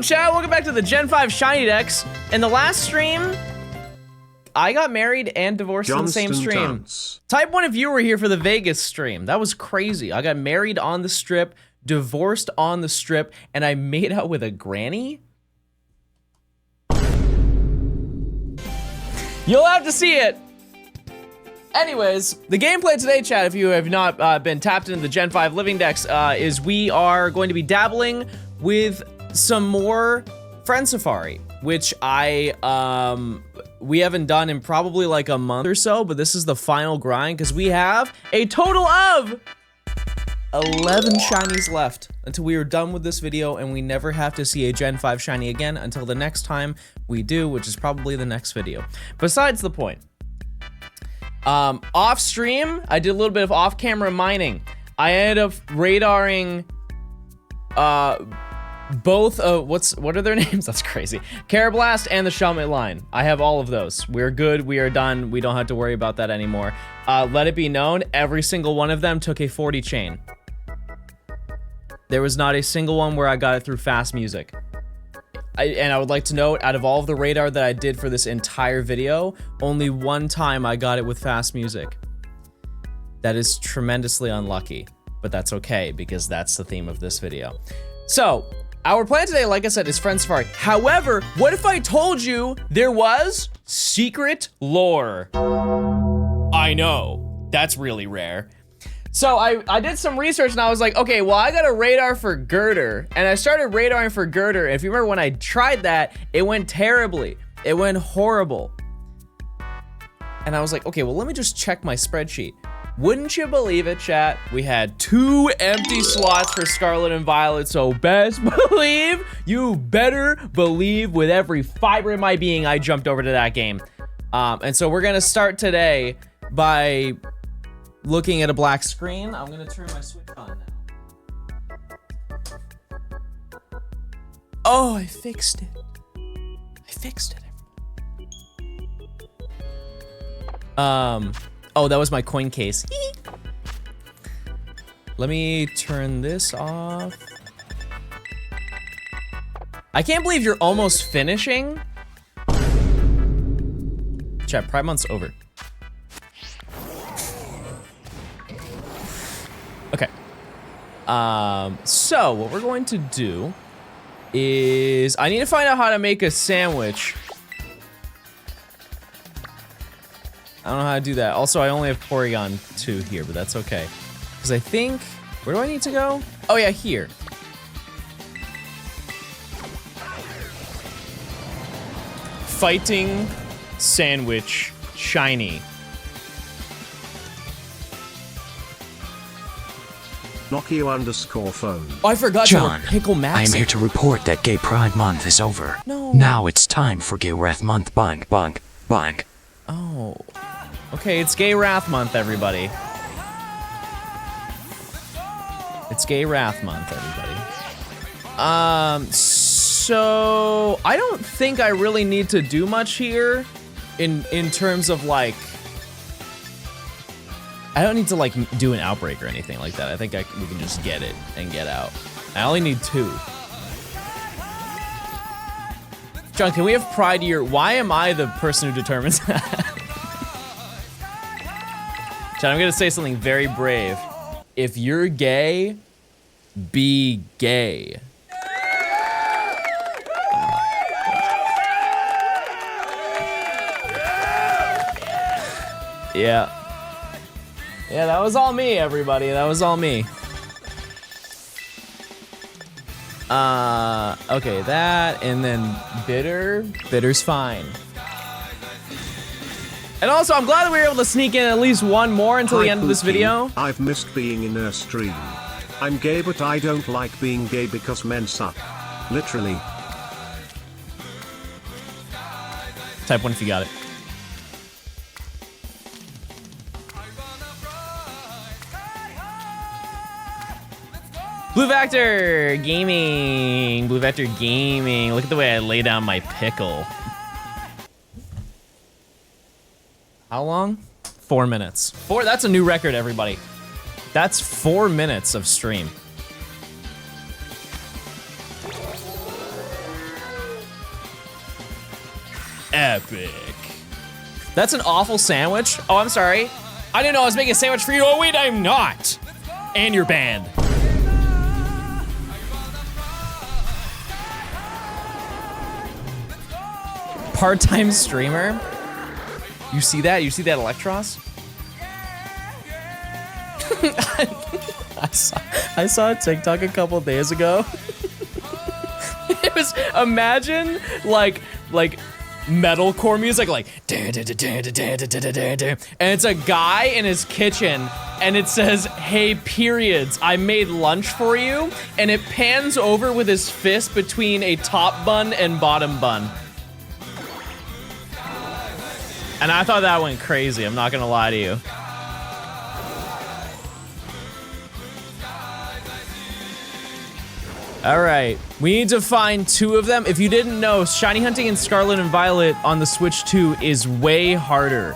Yo, chat, welcome back to the Gen 5 Shiny Decks. In the last stream, I got married and divorced in the same stream. Type 1 if you were here for the Vegas stream. That was crazy. I got married on the strip, divorced on the strip, and I made out with a granny? You'll have to see it. Anyways, the gameplay today, chat, if you have not been tapped into the Gen 5 Living Decks, is we are going to be dabbling with some more Friend Safari, which we haven't done in probably like a month or so, but this is the final grind because we have a total of 11 shinies left until we are done with this video, and we never have to see a Gen 5 shiny again until the next time we do, which is probably the next video. Besides the point, off stream, I did a little bit of off-camera mining. I ended up radaring both what are their names? That's crazy. Carablast and the Shelmet line. I have all of those. We're good, we are done. We don't have to worry about that anymore. Let it be known, every single one of them took a 40 chain. There was not a single one where I got it through fast music. And I would like to note, out of all of the radar that I did for this entire video, only one time I got it with fast music. That is tremendously unlucky, but that's okay because that's the theme of this video. So, our plan today, like I said, is Friend Safari. However, what if I told you there was secret lore? I know, that's really rare. So I did some research and I was like, okay, well, I got a radar for Girder, and I started radaring for Girder. If you remember when I tried that, it went terribly. It went horrible. And I was like, okay, well, let me just check my spreadsheet. Wouldn't you believe it, chat? We had 2 empty slots for Scarlet and Violet, so best believe, you better believe with every fiber in my being, I jumped over to that game. And so we're gonna start today by looking at a black screen. I'm gonna turn my switch on now. Oh, I fixed it. I fixed it. Oh, that was my coin case. Let me turn this off. I can't believe you're almost finishing. Chat, Pride Month's over. Okay. So what we're going to do is I need to find out how to make a sandwich. I don't know how to do that. Also, I only have Porygon 2 here, but that's okay. Because I think, where do I need to go? Oh yeah, here. Fighting sandwich shiny. Nokia_phone. Oh, I forgot John, Pickle Max. I am here to report that Gay Pride Month is over. No. Now it's time for Gay Wrath Month. Bang, bang, bang. Oh. Okay, it's Gay Wrath Month, everybody. It's Gay Wrath Month, everybody. So I don't think I really need to do much here in terms of like, I don't need to like do an outbreak or anything like that. I think we can just get it and get out. I only need 2. John, can we have Pride Year? Why am I the person who determines that? John, I'm gonna say something very brave. If you're gay, be gay. Yeah. Yeah, that was all me, everybody. That was all me. Okay, that, and then bitter. Bitter's fine. And also, I'm glad that we were able to sneak in at least one more until the end of this video. I've missed being in a stream. I'm gay, but I don't like being gay because men suck. Literally. Type 1 if you got it. Blue Vector Gaming. Blue Vector Gaming. Look at the way I lay down my pickle. How long? 4 minutes. That's a new record, everybody. That's 4 minutes of stream. Epic. That's an awful sandwich. Oh, I'm sorry. I didn't know I was making a sandwich for you. Oh, wait, I'm not. And you're banned. Part-time streamer? You see that? You see that, Electros? I saw a TikTok a couple days ago. It was, imagine like metalcore music, like, and it's a guy in his kitchen, and it says, "Hey, periods, I made lunch for you," and it pans over with his fist between a top bun and bottom bun. And I thought that went crazy, I'm not gonna lie to you. All right, we need to find 2 of them. If you didn't know, shiny hunting in Scarlet and Violet on the Switch 2 is way harder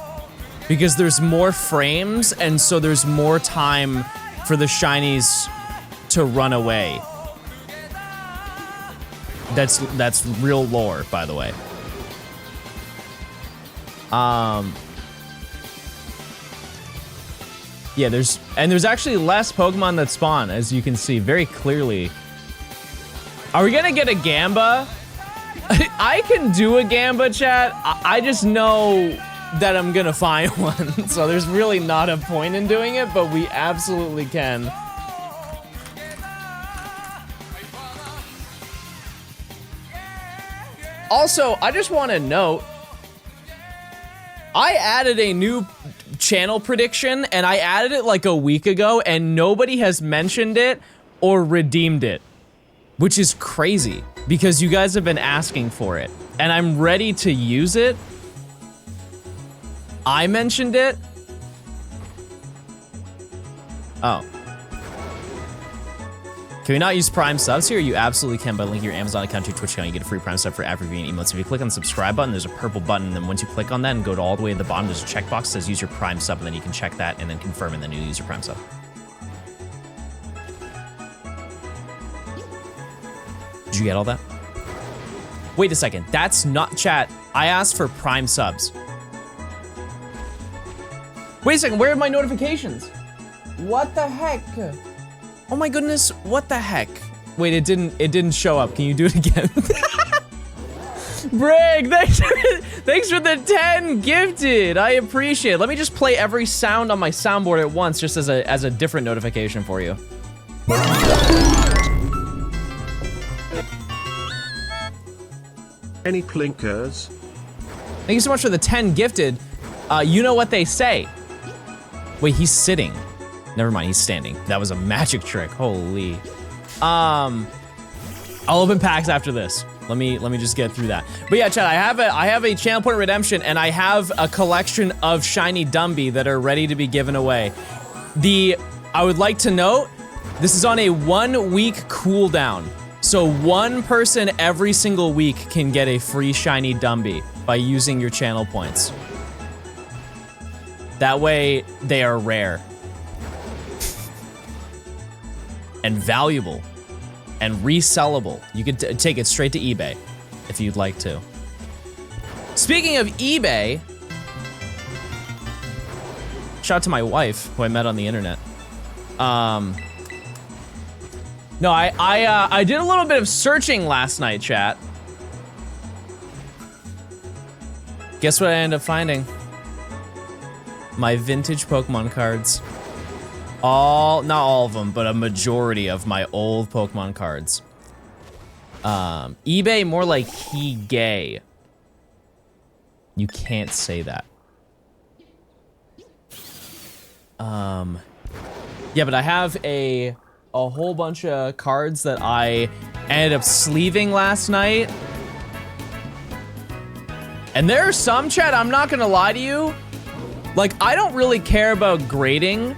because there's more frames, and so there's more time for the shinies to run away. That's real lore, by the way. Yeah, there's actually less Pokemon that spawn, as you can see very clearly. Are we gonna get a Gamba? I can do a Gamba, chat. I just know that I'm gonna find one. So there's really not a point in doing it, but we absolutely can. Also, I just want to note, I added a new channel prediction, and I added it like a week ago, and nobody has mentioned it or redeemed it. Which is crazy, because you guys have been asking for it, and I'm ready to use it. I mentioned it. Oh. Can we not use Prime subs here? You absolutely can by linking your Amazon account to your Twitch account. You get a free Prime sub for every viewing emotes. If you click on the subscribe button, there's a purple button, and then once you click on that and go to all the way to the bottom, there's a checkbox that says use your Prime sub, and then you can check that and then confirm, and then you use your Prime sub. Did you get all that? Wait a second, that's not chat. I asked for Prime subs. Wait a second, where are my notifications? What the heck? Oh my goodness, what the heck? Wait, it didn't show up. Can you do it again? Brig, thanks for the 10 gifted. I appreciate it. Let me just play every sound on my soundboard at once, just as a different notification for you. Any plinkers? Thank you so much for the 10 gifted. You know what they say. Wait, he's sitting. Never mind, he's standing. That was a magic trick. Holy. I'll open packs after this. Let me just get through that. But yeah, chat, I have a channel point redemption, and I have a collection of shiny Dumby that are ready to be given away. I would like to note, this is on a 1-week cooldown. So 1 person every single week can get a free shiny Dumby by using your channel points. That way, they are rare. And valuable. And resellable. You could take it straight to eBay if you'd like to. Speaking of eBay, shout out to my wife, who I met on the internet. No, I did a little bit of searching last night, chat. Guess what I ended up finding? My vintage Pokemon cards. Not all of them, but a majority of my old Pokemon cards. eBay, more like he gay. You can't say that. Yeah, but I have a whole bunch of cards that I ended up sleeving last night. And there are some, chat, I'm not gonna lie to you. Like, I don't really care about grading,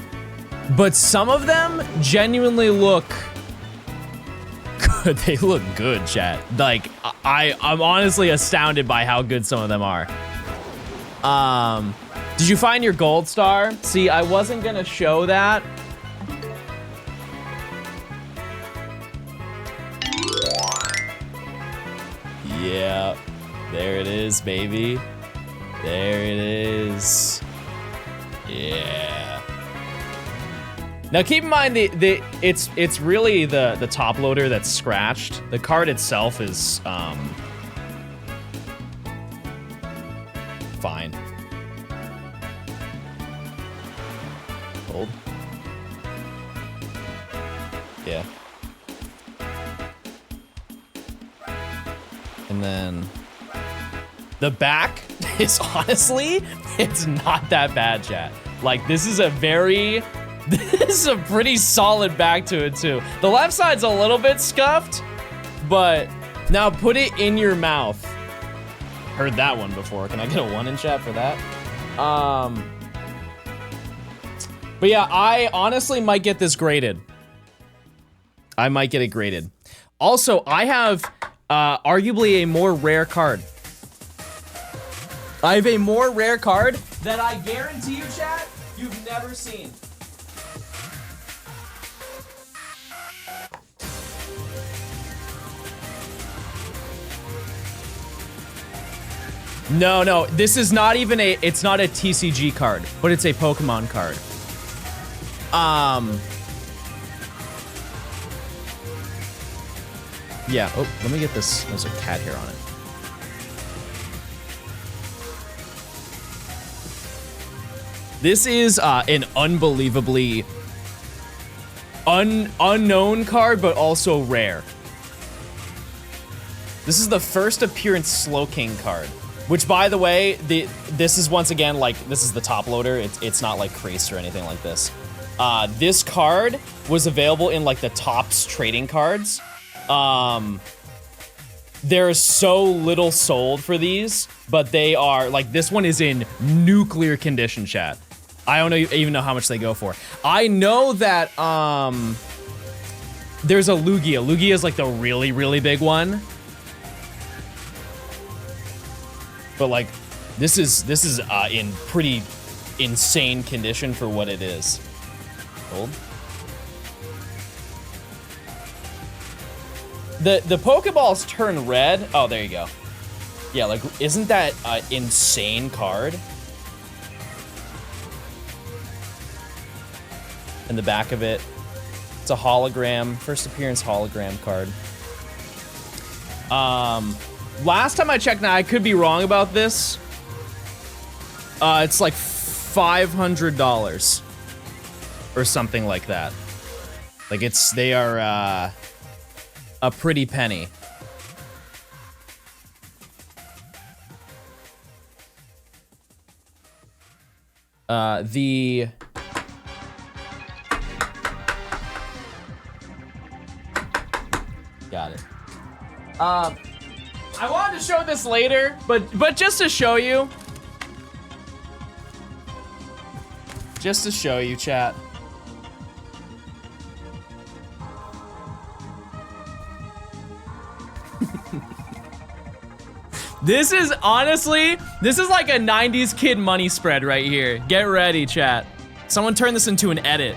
but some of them genuinely look good. They look good, chat. Like, I'm honestly astounded by how good some of them are. Did you find your gold star? See, I wasn't gonna show that. Yeah. There it is, baby. There it is. Yeah. Now keep in mind it's really the top loader that's scratched. The card itself is fine. Hold. Yeah. And then the back is honestly, it's not that bad, chat. Like this is a pretty solid back to it too. The left side's a little bit scuffed, but now put it in your mouth. Heard that one before. Can I get a 1 in chat for that? But yeah, I honestly might get this graded. I might get it graded. Also, I have arguably a more rare card. I have a more rare card that I guarantee you, chat, you've never seen. No, this is not even it's not a TCG card, but it's a Pokemon card. Yeah, oh, let me get this, there's a cat hair on it. This is an unbelievably unknown card, but also rare. This is the first appearance Slowking card. Which, by the way, this is once again, like, this is the top loader. It's not like creased or anything like this. This card was available in like the Topps trading cards. There's so little sold for these, but they are, like, this one is in nuclear condition, chat. I don't even know how much they go for. I know that, there's a Lugia. Lugia is like the really, really big one. But like, this is in pretty insane condition for what it is. Hold. The Pokeballs turn red. Oh, there you go. Yeah, like, isn't that an insane card? In the back of it, it's a hologram, first appearance hologram card. Last time I checked, now I could be wrong about this. It's like $500 or something like that. Like they are a pretty penny. Got it. I wanted to show this later, but just to show you. Just to show you, chat. This is honestly, this is like a 90s kid money spread right here. Get ready, chat. Someone turn this into an edit.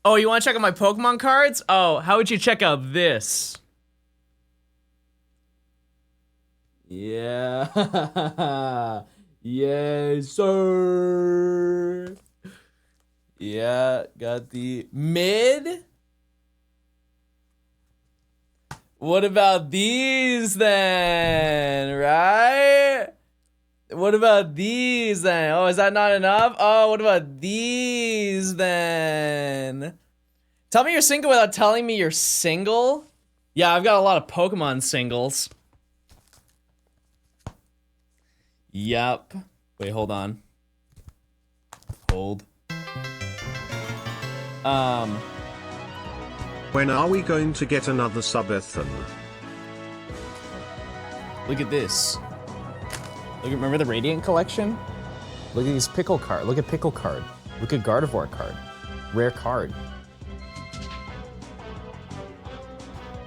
Oh, you want to check out my Pokemon cards? Oh, how would you check out this? Yeah. Yes, sir. Yeah, got the mid. What about these then, right? What about these then? Oh, is that not enough? Oh, what about these then? Tell me you're single without telling me you're single? Yeah, I've got a lot of Pokemon singles. Yep. Wait, hold on. Hold. When are we going to get another subathon? Look at this. Look, remember the Radiant collection? Look at these Pickle card. Look at Pickle card. Look at Gardevoir card. Rare card.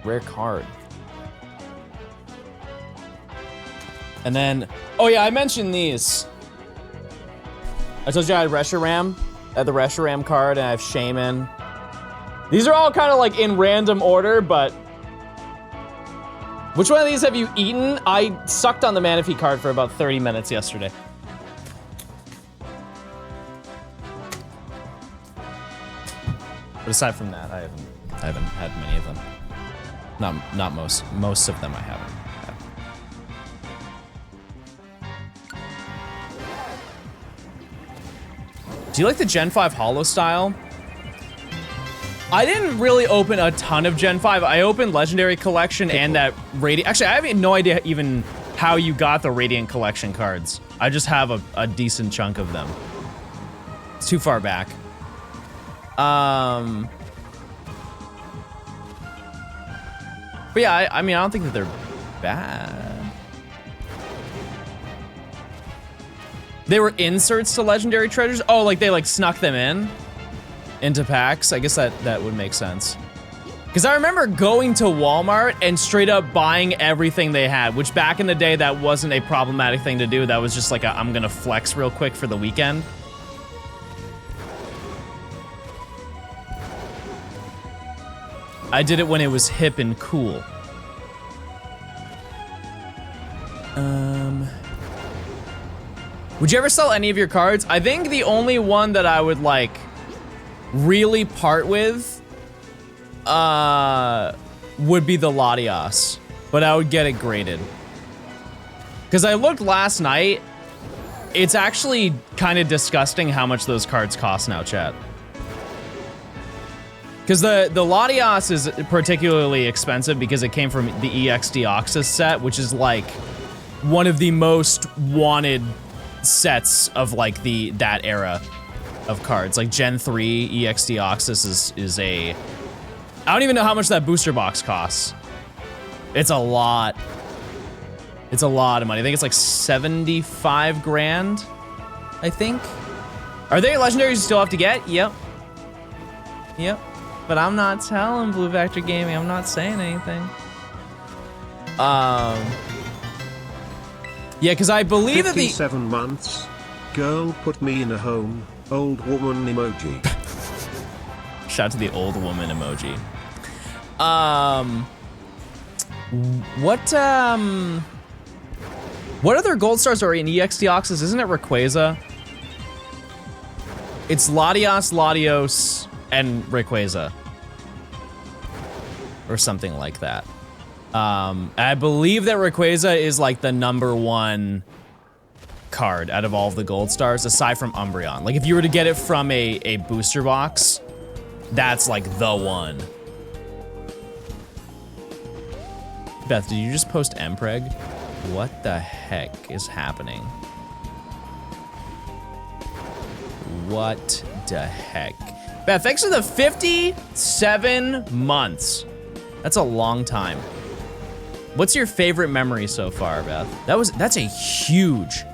Rare card. And then, oh yeah, I mentioned these. I told you I had Reshiram. I had the Reshiram card, and I have Shaman. These are all kind of like in random order, but Which one of these have you eaten? I sucked on the Manaphy card for about 30 minutes yesterday. But aside from that, I haven't had many of them. Not most. Most of them I haven't had. Do you like the Gen 5 holo style? I didn't really open a ton of Gen 5. I opened Legendary Collection and that Radiant. Actually, I have no idea even how you got the Radiant Collection cards. I just have a decent chunk of them. It's too far back. But yeah, I mean, I don't think that they're bad. They were inserts to Legendary Treasures? Oh, like they like snuck them into packs? I guess that would make sense. Because I remember going to Walmart and straight up buying everything they had, which back in the day, that wasn't a problematic thing to do. That was just like I'm gonna flex real quick for the weekend. I did it when it was hip and cool. Would you ever sell any of your cards? I think the only one that I would like really part with would be the Latias, but I would get it graded. Because I looked last night, it's actually kind of disgusting how much those cards cost now, chat. Because the Latias is particularly expensive because it came from the EX Deoxys set, which is like one of the most wanted sets of like that era of cards. Like Gen 3 EX Deoxys is a, I don't even know how much that booster box costs. It's a lot. It's a lot of money. I think it's like 75 grand, I think. Are they legendaries you still have to get? Yep. Yep. But I'm not telling Blue Vector Gaming. I'm not saying anything. Yeah, because I believe that the 57 months. Girl put me in a home. Old woman emoji. Shout out to the old woman emoji. What other gold stars are in EX Deoxys? Isn't it Rayquaza? It's Latias, Latios, and Rayquaza. Or something like that. I believe that Rayquaza is like the #1 card out of all of the gold stars, aside from Umbreon. Like if you were to get it from a booster box, that's like the one. Beth, did you just post Mpreg? What the heck is happening? What the heck? Beth, thanks for the 57 months. That's a long time. What's your favorite memory so far, Beth? That's a huge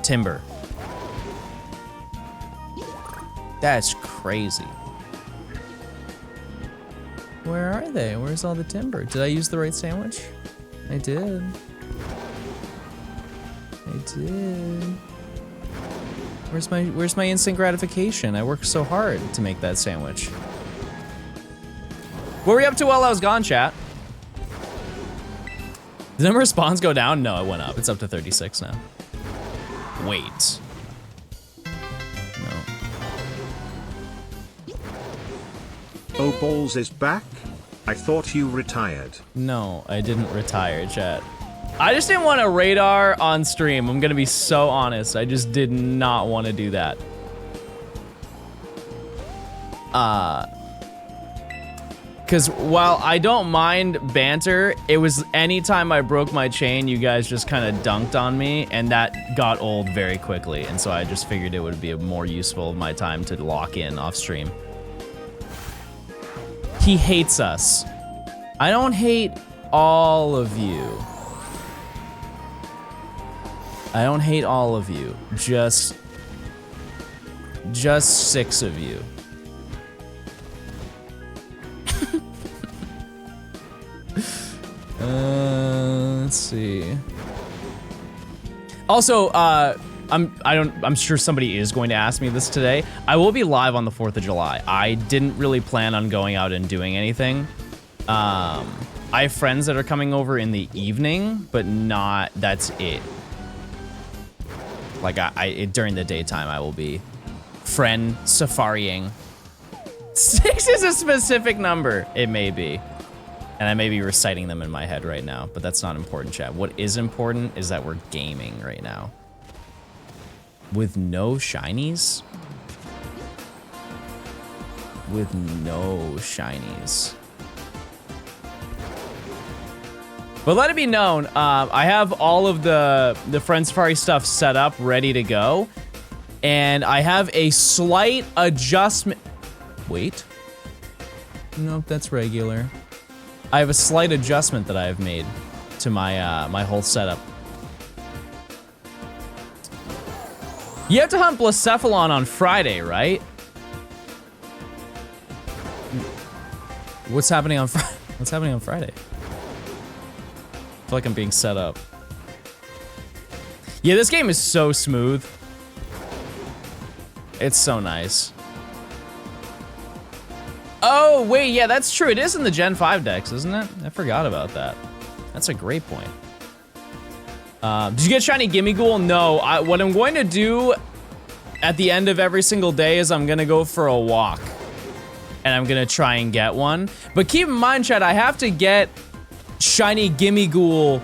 timber. That's crazy. Where are they? Where's all the timber? Did I use the right sandwich? I did. I did. Where's my instant gratification? I worked so hard to make that sandwich. What were you up to while I was gone, chat? Did the number of spawns go down? No, it went up. It's up to 36 now. Wait. No. Oh, Balls is back? I thought you retired. No, I didn't retire, chat. I just didn't want a radar on stream. I'm gonna be so honest. I just did not want to do that. Because while I don't mind banter, it was anytime I broke my chain, you guys just kind of dunked on me, and that got old very quickly. And so I just figured it would be more useful of my time to lock in off stream. He hates us. I don't hate all of you. I don't hate all of you. Just 6 of you. Let's see. Also, I'm sure somebody is going to ask me this today. I will be live on the 4th of July. I didn't really plan on going out and doing anything. I have friends that are coming over in the evening, but not, that's it. Like during the daytime, I will be friend safarying. 6 is a specific number. It may be. And I may be reciting them in my head right now, but that's not important, chat. What is important is that we're gaming right now. With no shinies? With no shinies. But let it be known, I have all of the Friend Safari stuff set up, ready to go. And I have a slight adjustment. Wait. Nope, that's regular. I have a slight adjustment that I have made to my my whole setup. You have to hunt Blacephalon on Friday, right? What's happening on Friday? What's happening on Friday? I feel like I'm being set up. Yeah, this game is so smooth. It's so nice. Oh, wait, yeah, that's true. It is in the Gen 5 decks, isn't it? I forgot about that. That's a great point. Did you get Shiny Gimme Ghoul? No, what I'm going to do at the end of every single day is I'm gonna go for a walk. And I'm gonna try and get one. But keep in mind, chat, I have to get Shiny Gimme Ghoul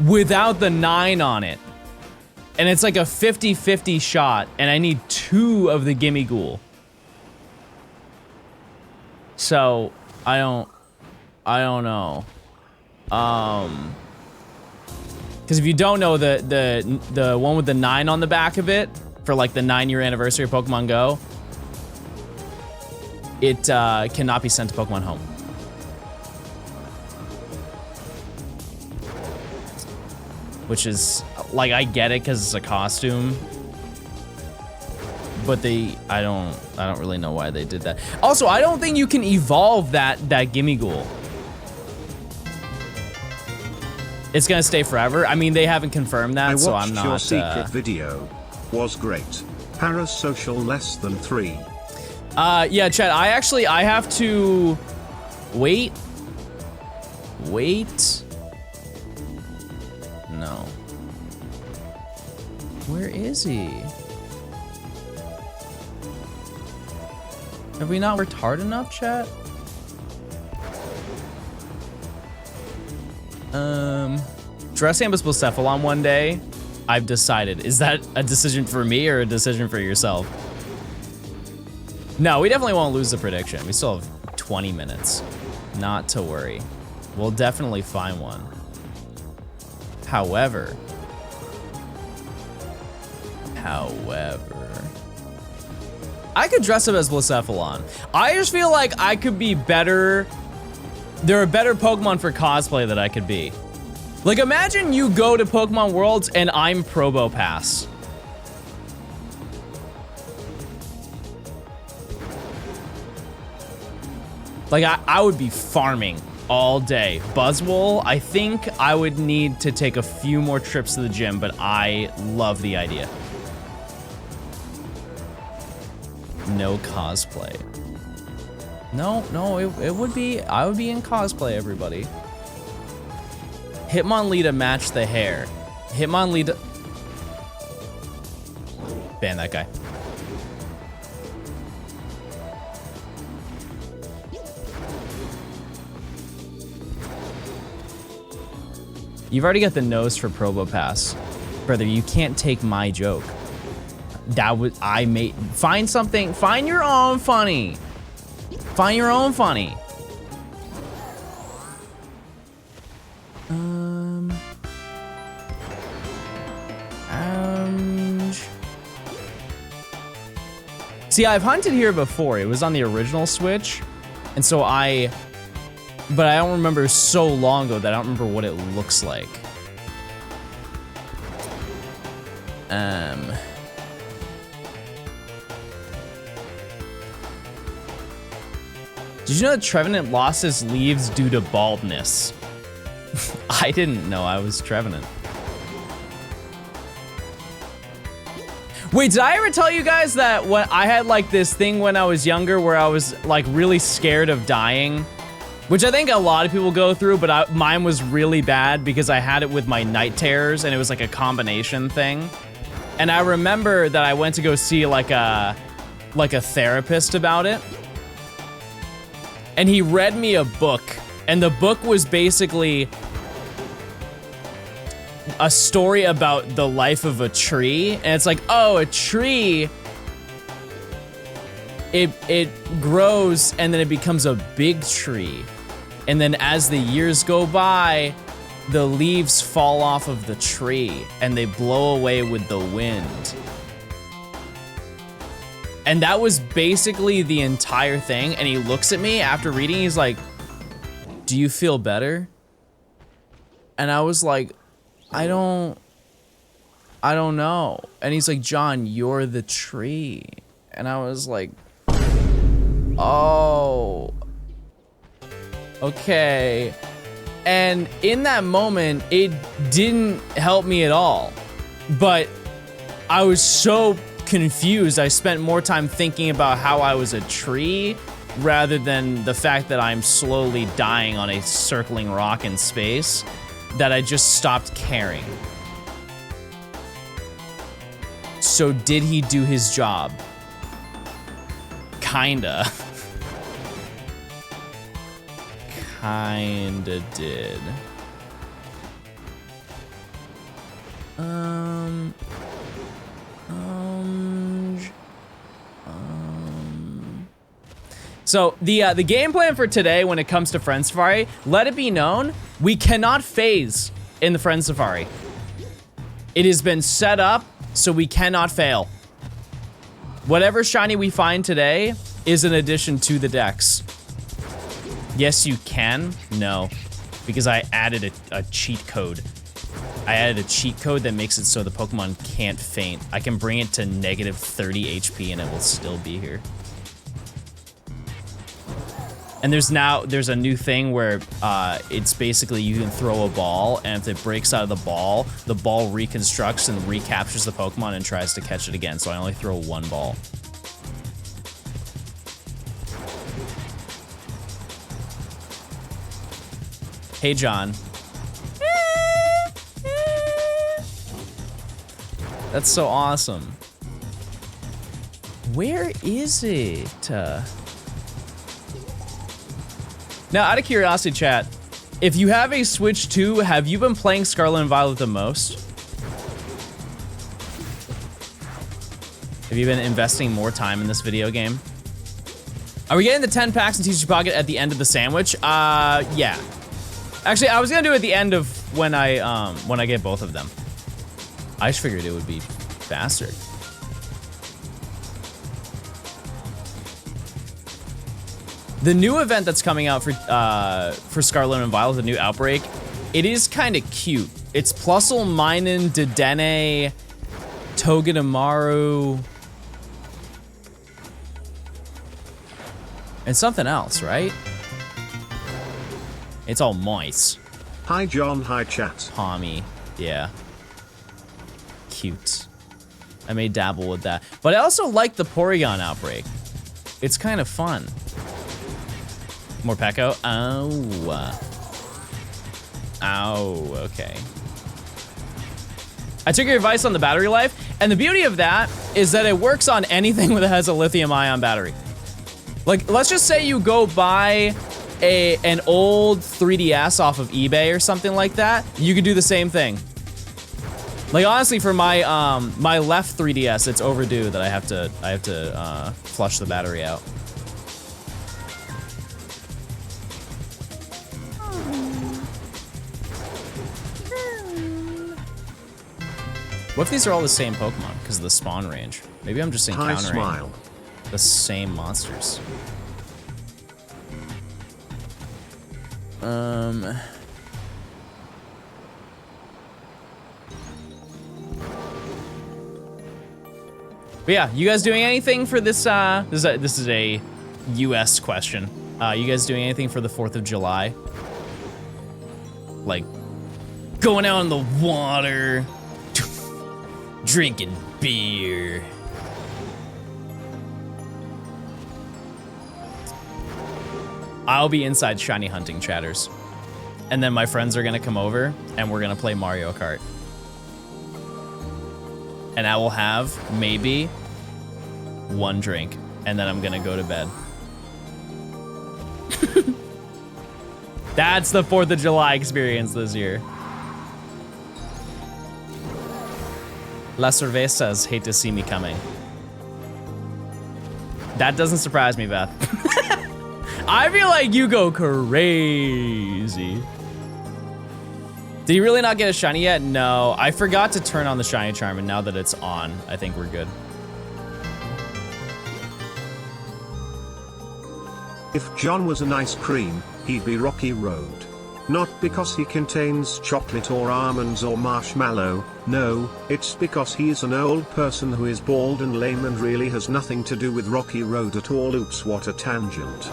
without the 9 on it. And it's like a 50-50 shot, and I need 2 of the Gimme Ghoul. So, I don't know. Because if you don't know, the one with the 9 on the back of it, for like the 9-year anniversary of Pokemon Go, it cannot be sent to Pokemon Home. Which is, like, I get it because it's a costume. But I don't really know why they did that. Also, I don't think you can evolve that Gimme Ghoul. It's gonna stay forever. I mean, they haven't confirmed that, so I'm not. Your secret video was great. Parasocial less than 3. Yeah, Chet. I have to wait. No. Where is he? Have we not worked hard enough, chat? Dress Ambus Blacephalon one day. I've decided. Is that a decision for me or a decision for yourself? No, we definitely won't lose the prediction. We still have 20 minutes. Not to worry. We'll definitely find one. However. I could dress up as Blacephalon. I just feel like I could be better. There are better Pokemon for cosplay that I could be. Like, imagine you go to Pokemon Worlds and I'm Probopass. Like, I would be farming all day. Buzzwole, I think I would need to take a few more trips to the gym, but I love the idea. No cosplay. No, it would be, I would be in cosplay, everybody. Hitmonleada match the hair. Hitmonleada. Ban that guy. You've already got the nose for Probopass. Brother, you can't take my joke. That was, find something, find your own funny. Find your own funny. See, I've hunted here before. It was on the original Switch. And so but I don't remember so long ago that I don't remember what it looks like. Did you know that Trevenant lost his leaves due to baldness? I didn't know I was Trevenant. Wait, did I ever tell you guys that when I had like this thing when I was younger where I was like really scared of dying? which I think a lot of people go through, but mine was really bad because I had it with my night terrors and it was like a combination thing. And I remember that I went to go see like a therapist about it. And he read me a book, and the book was basically a story about the life of a tree. And it's like, oh, a tree, it grows and then it becomes a big tree. And then as the years go by, the leaves fall off of the tree and they blow away with the wind. And that was basically the entire thing. And he looks at me after reading, he's like, do you feel better? And I was like, I don't know. And he's like, John, you're the tree. And I was like, oh, okay. And in that moment, it didn't help me at all. But I was so confused. I spent more time thinking about how I was a tree rather than the fact that I'm slowly dying on a circling rock in space, that I just stopped caring. So did he do his job? Kinda. Kinda did. So the game plan for today when it comes to Friend Safari, let it be known, we cannot phase in the Friend Safari. It has been set up so we cannot fail. Whatever shiny we find today is an addition to the dex. Yes, you can. No, because I added a cheat code. I added a cheat code that makes it so the Pokemon can't faint. I can bring it to negative 30 HP and it will still be here. And there's a new thing where it's basically you can throw a ball, and if it breaks out of the ball reconstructs and recaptures the Pokemon and tries to catch it again. So I only throw one ball. Hey, John. That's so awesome. Where is it? Now, out of curiosity, chat, if you have a Switch 2, have you been playing Scarlet and Violet the most? Have you been investing more time in this video game? Are we getting the 10 packs in Teacher's Pocket at the end of the sandwich? Yeah. Actually, I was gonna do it at the end of when I get both of them. I just figured it would be faster. The new event that's coming out for Scarlet and Violet, the new Outbreak, it is kind of cute. It's Plusle, Minun, Dedenne, Togedemaru, and something else, right? It's all mice. Hi John, hi chat. Tommy, yeah. Cute. I may dabble with that. But I also like the Porygon Outbreak. It's kind of fun. More Pecco. Oh. Oh, okay. I took your advice on the battery life, and the beauty of that is that it works on anything that has a lithium-ion battery. Like, let's just say you go buy an old 3DS off of eBay or something like that, you could do the same thing. Like, honestly, for my my left 3DS, it's overdue that I have to flush the battery out. What if these are all the same Pokemon because of the spawn range? Maybe I'm just encountering the same monsters. But yeah, you guys doing anything for this? This is a U.S. question. You guys doing anything for the 4th of July? Like going out in the water, drinking beer. I'll be inside shiny hunting, chatters. And then my friends are gonna come over and we're gonna play Mario Kart. And I will have maybe one drink and then I'm gonna go to bed. That's the 4th of July experience this year. Las cervezas hate to see me coming. That doesn't surprise me, Beth. I feel like you go crazy. Did you really not get a shiny yet? No, I forgot to turn on the shiny charm, and now that it's on, I think we're good. If John was an ice cream, he'd be Rocky Road. Not because he contains chocolate or almonds or marshmallow, no, it's because he is an old person who is bald and lame and really has nothing to do with Rocky Road at all. Oops, what a tangent.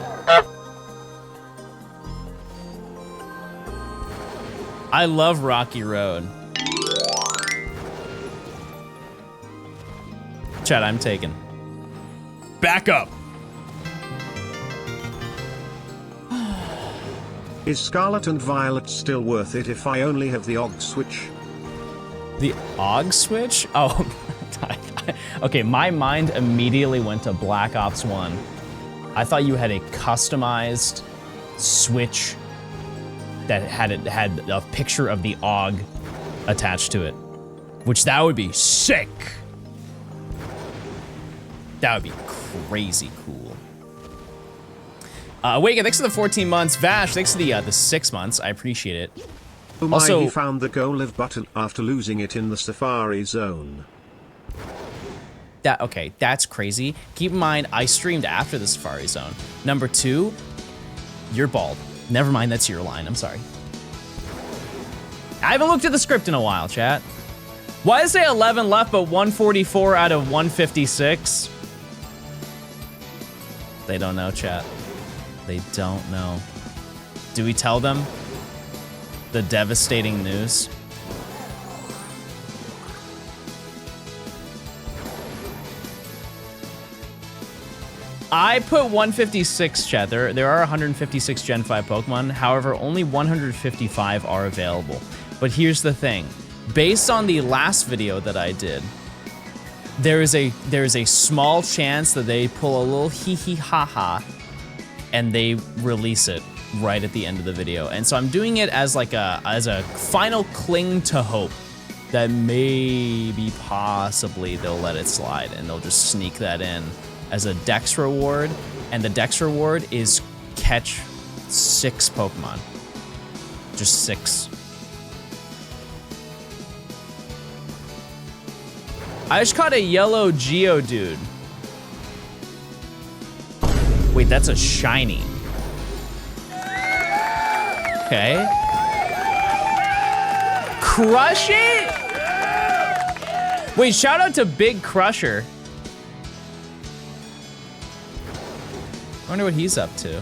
I love Rocky Road. Chat, I'm taken. Back up. Is Scarlet and Violet still worth it if I only have the OG switch? The OG switch? Oh, okay, my mind immediately went to Black Ops 1. I thought you had a customized switch that had a picture of the OG attached to it, which that would be sick. That would be crazy cool. Wait, thanks for the 14 months. Vash, thanks for the 6 months. I appreciate it. Oh my, Also, he found the go live button after losing it in the Safari Zone. Okay, that's crazy. Keep in mind, I streamed after the Safari Zone. Number 2, you're bald. Never mind, that's your line. I'm sorry. I haven't looked at the script in a while, chat. Why does it say 11 left, but 144 out of 156? They don't know, chat. They don't know. Do we tell them the devastating news? I put 156, chat. There are 156 Gen 5 Pokemon. However, only 155 are available. But here's the thing. Based on the last video that I did, there is a small chance that they pull a little hee-hee-ha-ha and they release it right at the end of the video. And so I'm doing it as like a final cling to hope that maybe possibly they'll let it slide and they'll just sneak that in as a Dex reward. And the Dex reward is catch 6 Pokemon. Just 6. I just caught a yellow Geodude. Wait, that's a shiny. Okay. Crush it? Wait, shout out to Big Crusher. I wonder what he's up to.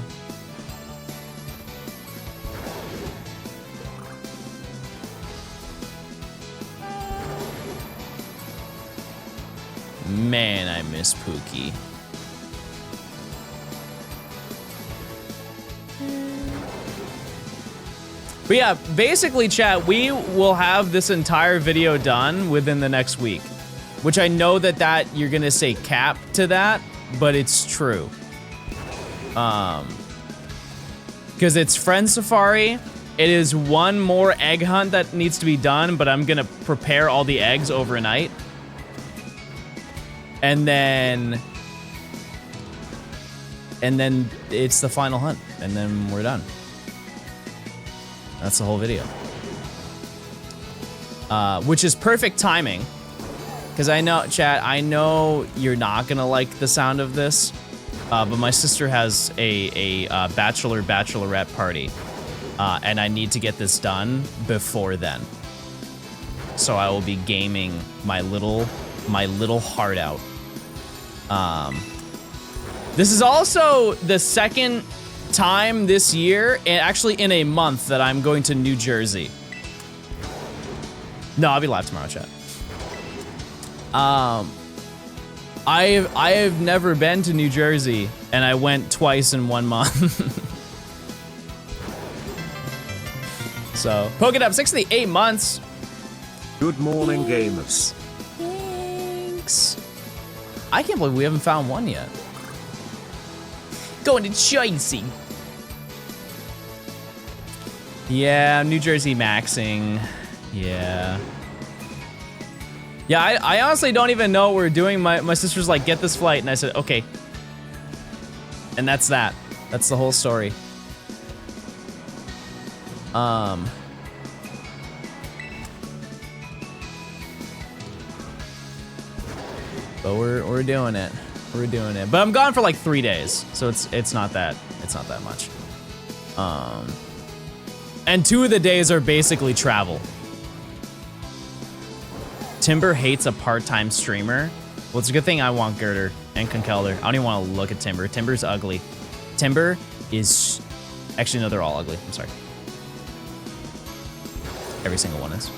Man, I miss Pookie. But yeah, basically, chat, we will have this entire video done within the next week. Which I know that you're gonna say cap to that, but it's true. Because it's Friend Safari. It is one more egg hunt that needs to be done, but I'm gonna prepare all the eggs overnight. And then it's the final hunt, and then we're done. That's the whole video. Which is perfect timing, because I know, chat, I know you're not gonna like the sound of this, but my sister has a bachelorette party, and I need to get this done before then. So I will be gaming my little heart out. This is also the second time this year, and actually in a month, that I'm going to New Jersey. No, I'll be live tomorrow, chat. I have never been to New Jersey, and I went twice in 1 month. So, poke it up 6 of the 8 months. Good morning, gamers. Thanks. I can't believe we haven't found one yet. Going to Chasey. Yeah, New Jersey maxing. Yeah. Yeah, I honestly don't even know what we're doing. My sister's like, get this flight. And I said, okay. And that's that. That's the whole story. But we're doing it. We're doing it. But I'm gone for like 3 days, so it's not that much. And 2 of the days are basically travel. Timber hates a part-time streamer. Well, it's a good thing I want Girder and Conkelder. I don't even want to look at Timber. Timber's ugly. Timber is... Actually, no, they're all ugly. I'm sorry. Every single one is.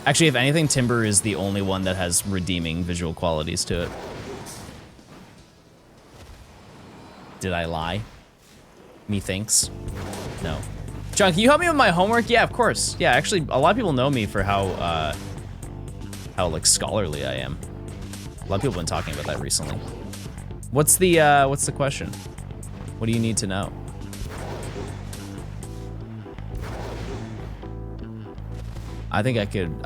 Actually, if anything, Timber is the only one that has redeeming visual qualities to it. Did I lie? Methinks. No. John, can you help me with my homework? Yeah, of course. Yeah, actually, a lot of people know me for how like scholarly I am. A lot of people have been talking about that recently. What's the question? What do you need to know? I think I could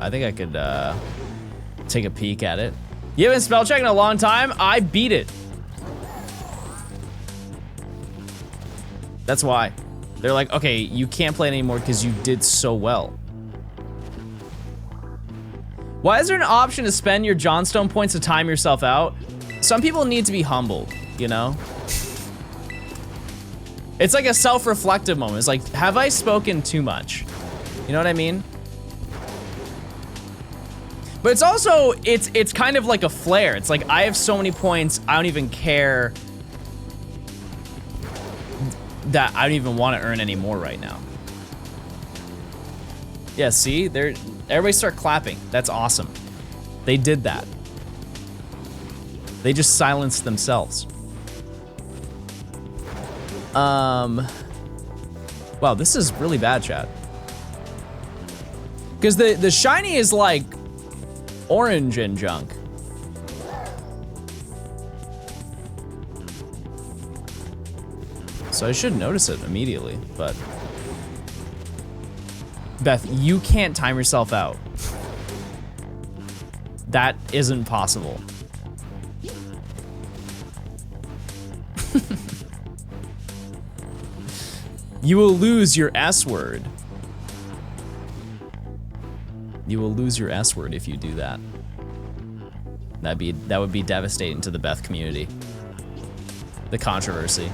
take a peek at it. You haven't spell checked in a long time? I beat it. That's why. They're like, okay, you can't play it anymore because you did so well. Why is there an option to spend your Johnstone points to time yourself out? Some people need to be humbled, you know? It's like a self-reflective moment. It's like, have I spoken too much? You know what I mean? But it's also, it's kind of like a flare. It's like, I have so many points, I don't even care that I don't even want to earn any more right now. Yeah, see? Everybody start clapping. That's awesome. They did that. They just silenced themselves. Wow, this is really bad, chat. Because the shiny is like orange and junk. So I should notice it immediately, but... Beth, you can't time yourself out. That isn't possible. You will lose your S word. You will lose your S word if you do that. That would be devastating to the Beth community. The controversy.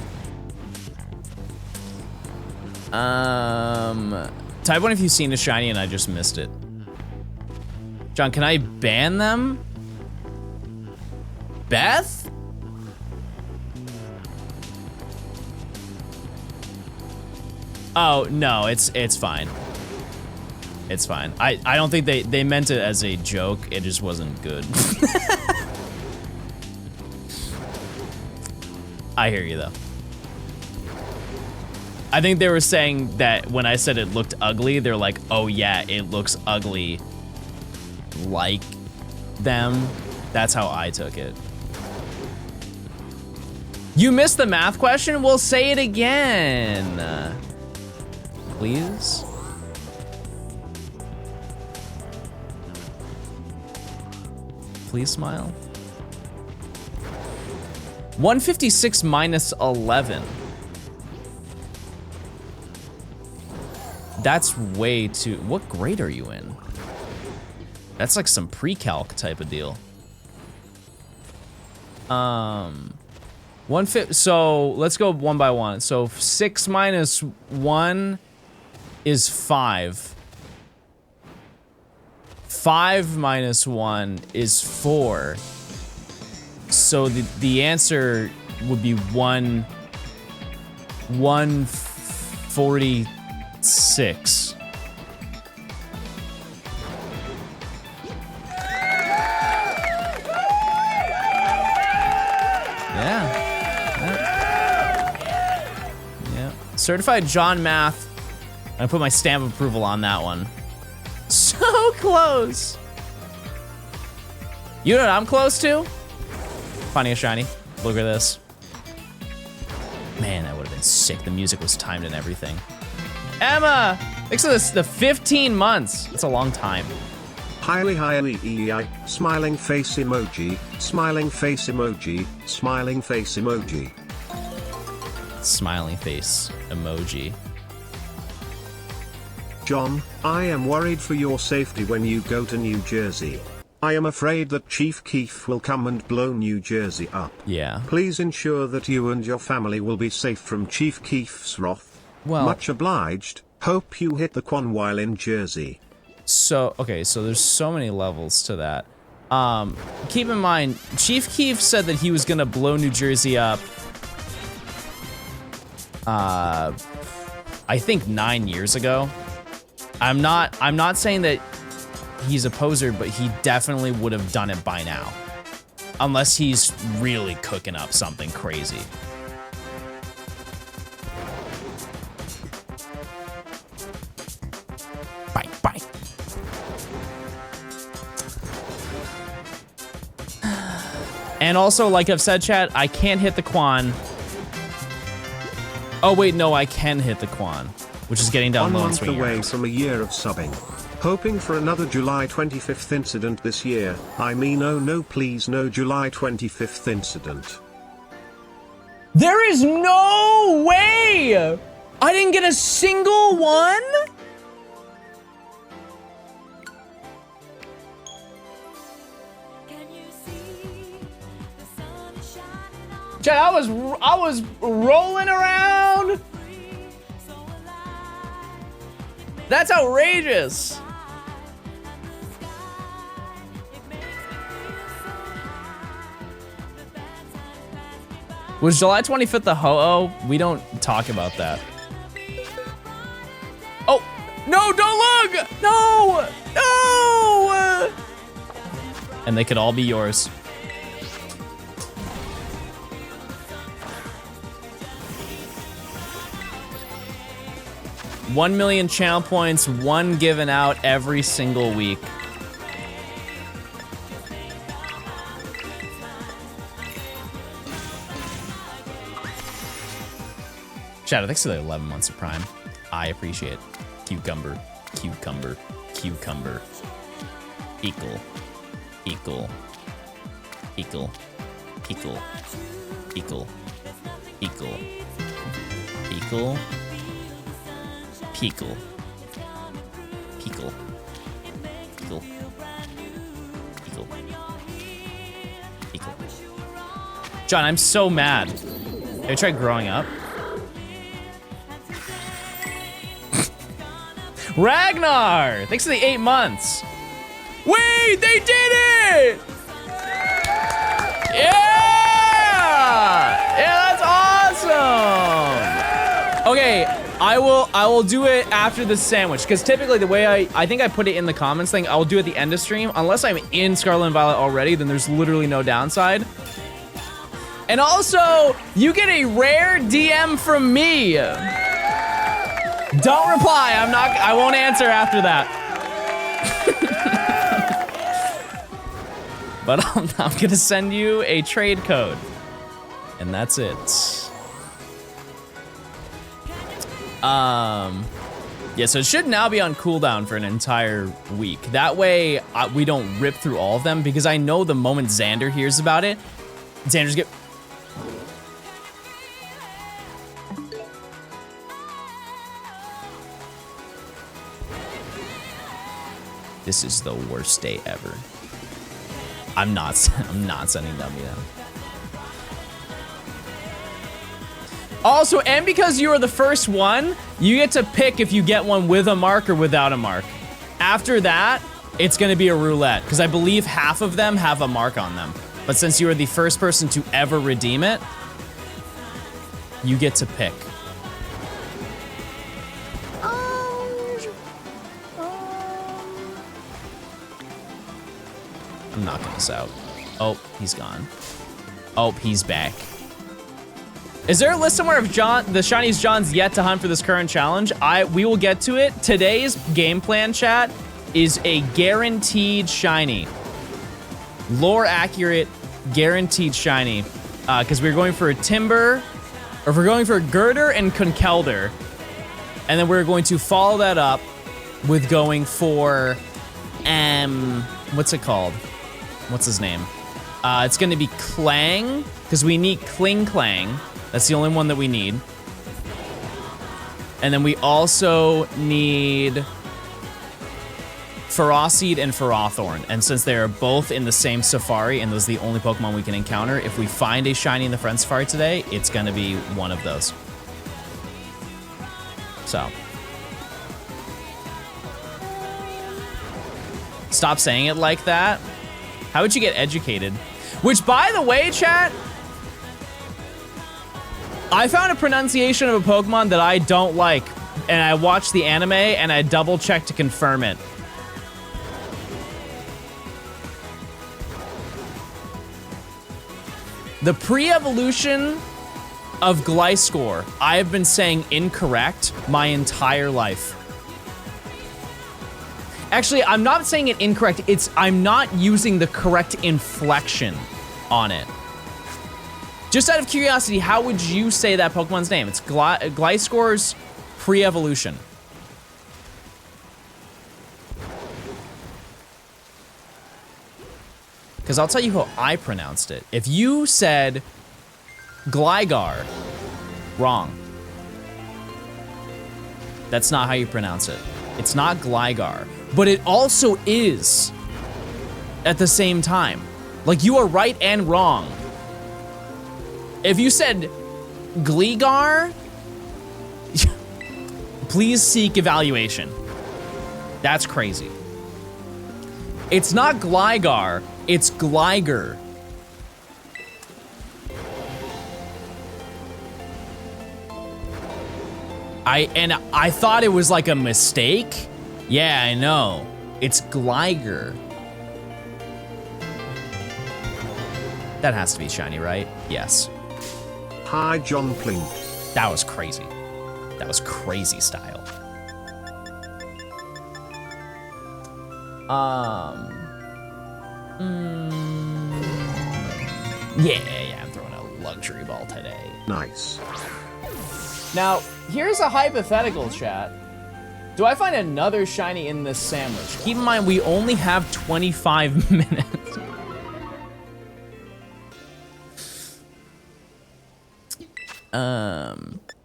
Type 1 if you've seen a shiny and I just missed it. John, can I ban them? Beth? Oh, no, it's fine. It's fine. I don't think they meant it as a joke. It just wasn't good. I hear you though. I think they were saying that when I said it looked ugly, they're like, oh yeah, it looks ugly like them. That's how I took it. You missed the math question? Well, say it again. Please? Please smile. 156 minus 11. That's way too... What grade are you in? That's like some pre-calc type of deal. So let's go one by one. So 6 minus 1 is 5. 5 minus 1 is 4. So the answer would be 146. Yeah. Certified John Math I put my stamp of approval on that one. So close. You know what I'm close to? Finding a shiny. Look at this. Man, that would have been sick. The music was timed and everything. Emma! Thanks for this, the 15 months. It's a long time. Highly EI, smiling face emoji, smiling face emoji, smiling face emoji. Smiling face emoji. John, I am worried for your safety when you go to New Jersey. I am afraid that Chief Keef will come and blow New Jersey up. Yeah. Please ensure that you and your family will be safe from Chief Keef's wrath. Well, much obliged. Hope you hit the Quan while in Jersey. So, okay, so there's so many levels to that. Keep in mind, Chief Keef said that he was gonna blow New Jersey up, I think 9 years ago. I'm not saying that he's a poser, but he definitely would have done it by now. Unless he's really cooking up something crazy. Bye, bye. And also, like I've said, chat, I can't hit the Quan. Oh wait, no, I can hit the Quan, which is getting down low and swinging. 1 month away from a year of subbing. Hoping for another July 25th incident this year. I mean, oh no, please no July 25th incident. There is no way! I didn't get a single one? Chat, I was rolling around. That's outrageous. Was July 25th the ho-oh? We don't talk about that. Oh, no, don't look! No, no! And they could all be yours. $1 million channel points, one given out every single week. Shadow, thanks for the 11 months of Prime. I appreciate it. Cucumber, cucumber, cucumber. Equal, equal, equal, equal, equal, equal, equal. Pickle. Pickle. Pickle. Pickle. Pickle. John, I'm so mad. Have you tried growing up? Ragnar! Thanks for the 8 months. Wait, they did it! Yeah! Yeah, that's awesome! Okay. I will do it after the sandwich, because typically the way I think I put it in the comments thing, I'll do it at the end of stream. Unless I'm in Scarlet and Violet already, then there's literally no downside. And also, you get a rare DM from me. Don't reply, I won't answer after that. But I'm gonna send you a trade code. And that's it. Yeah, so it should now be on cooldown for an entire week. That way, we don't rip through all of them, because I know the moment Xander hears about it, Xander's get... This is the worst day ever. I'm not sending Dummy down. Also, and because you are the first one, you get to pick if you get one with a mark or without a mark. After that, it's gonna be a roulette, because I believe half of them have a mark on them. But since you are the first person to ever redeem it, you get to pick. I'm knocking this out. Oh, he's gone. Oh, he's back. Is there a list somewhere of the shinies John's yet to hunt for this current challenge? We will get to it. Today's game plan, chat, is a guaranteed shiny. Lore accurate, guaranteed shiny. Because we're going for a Timber, or we're going for Girder and Conkelder. And then we're going to follow that up with going for, what's it called? What's his name? It's gonna be Clang, because we need Kling Clang. That's the only one that we need. And then we also need Ferocity and Ferrothorn. And since they are both in the same Safari, and those are the only Pokemon we can encounter, if we find a shiny in the Friend Safari today, it's gonna be one of those. So. Stop saying it like that. How would you get educated? Which, by the way, chat, I found a pronunciation of a Pokemon that I don't like, and I watched the anime, and I double-checked to confirm it. The pre-evolution of Gliscor, I have been saying incorrect my entire life. Actually, I'm not saying it incorrect. I'm not using the correct inflection on it. Just out of curiosity, how would you say that Pokemon's name? It's Gliscor's pre-evolution. Because I'll tell you how I pronounced it. If you said Gligar, wrong. That's not how you pronounce it. It's not Gligar, but it also is at the same time. Like, you are right and wrong. If you said Gligar, please seek evaluation. That's crazy. It's not Gligar, it's Gligar. I thought it was like a mistake. Yeah, I know. It's Gligar. That has to be shiny, right? Yes. Hi, John Plink. That was crazy. That was crazy style. Yeah, I'm throwing a luxury ball today. Nice. Now, here's a hypothetical, chat. Do I find another shiny in this sandwich? Keep in mind, we only have 25 minutes.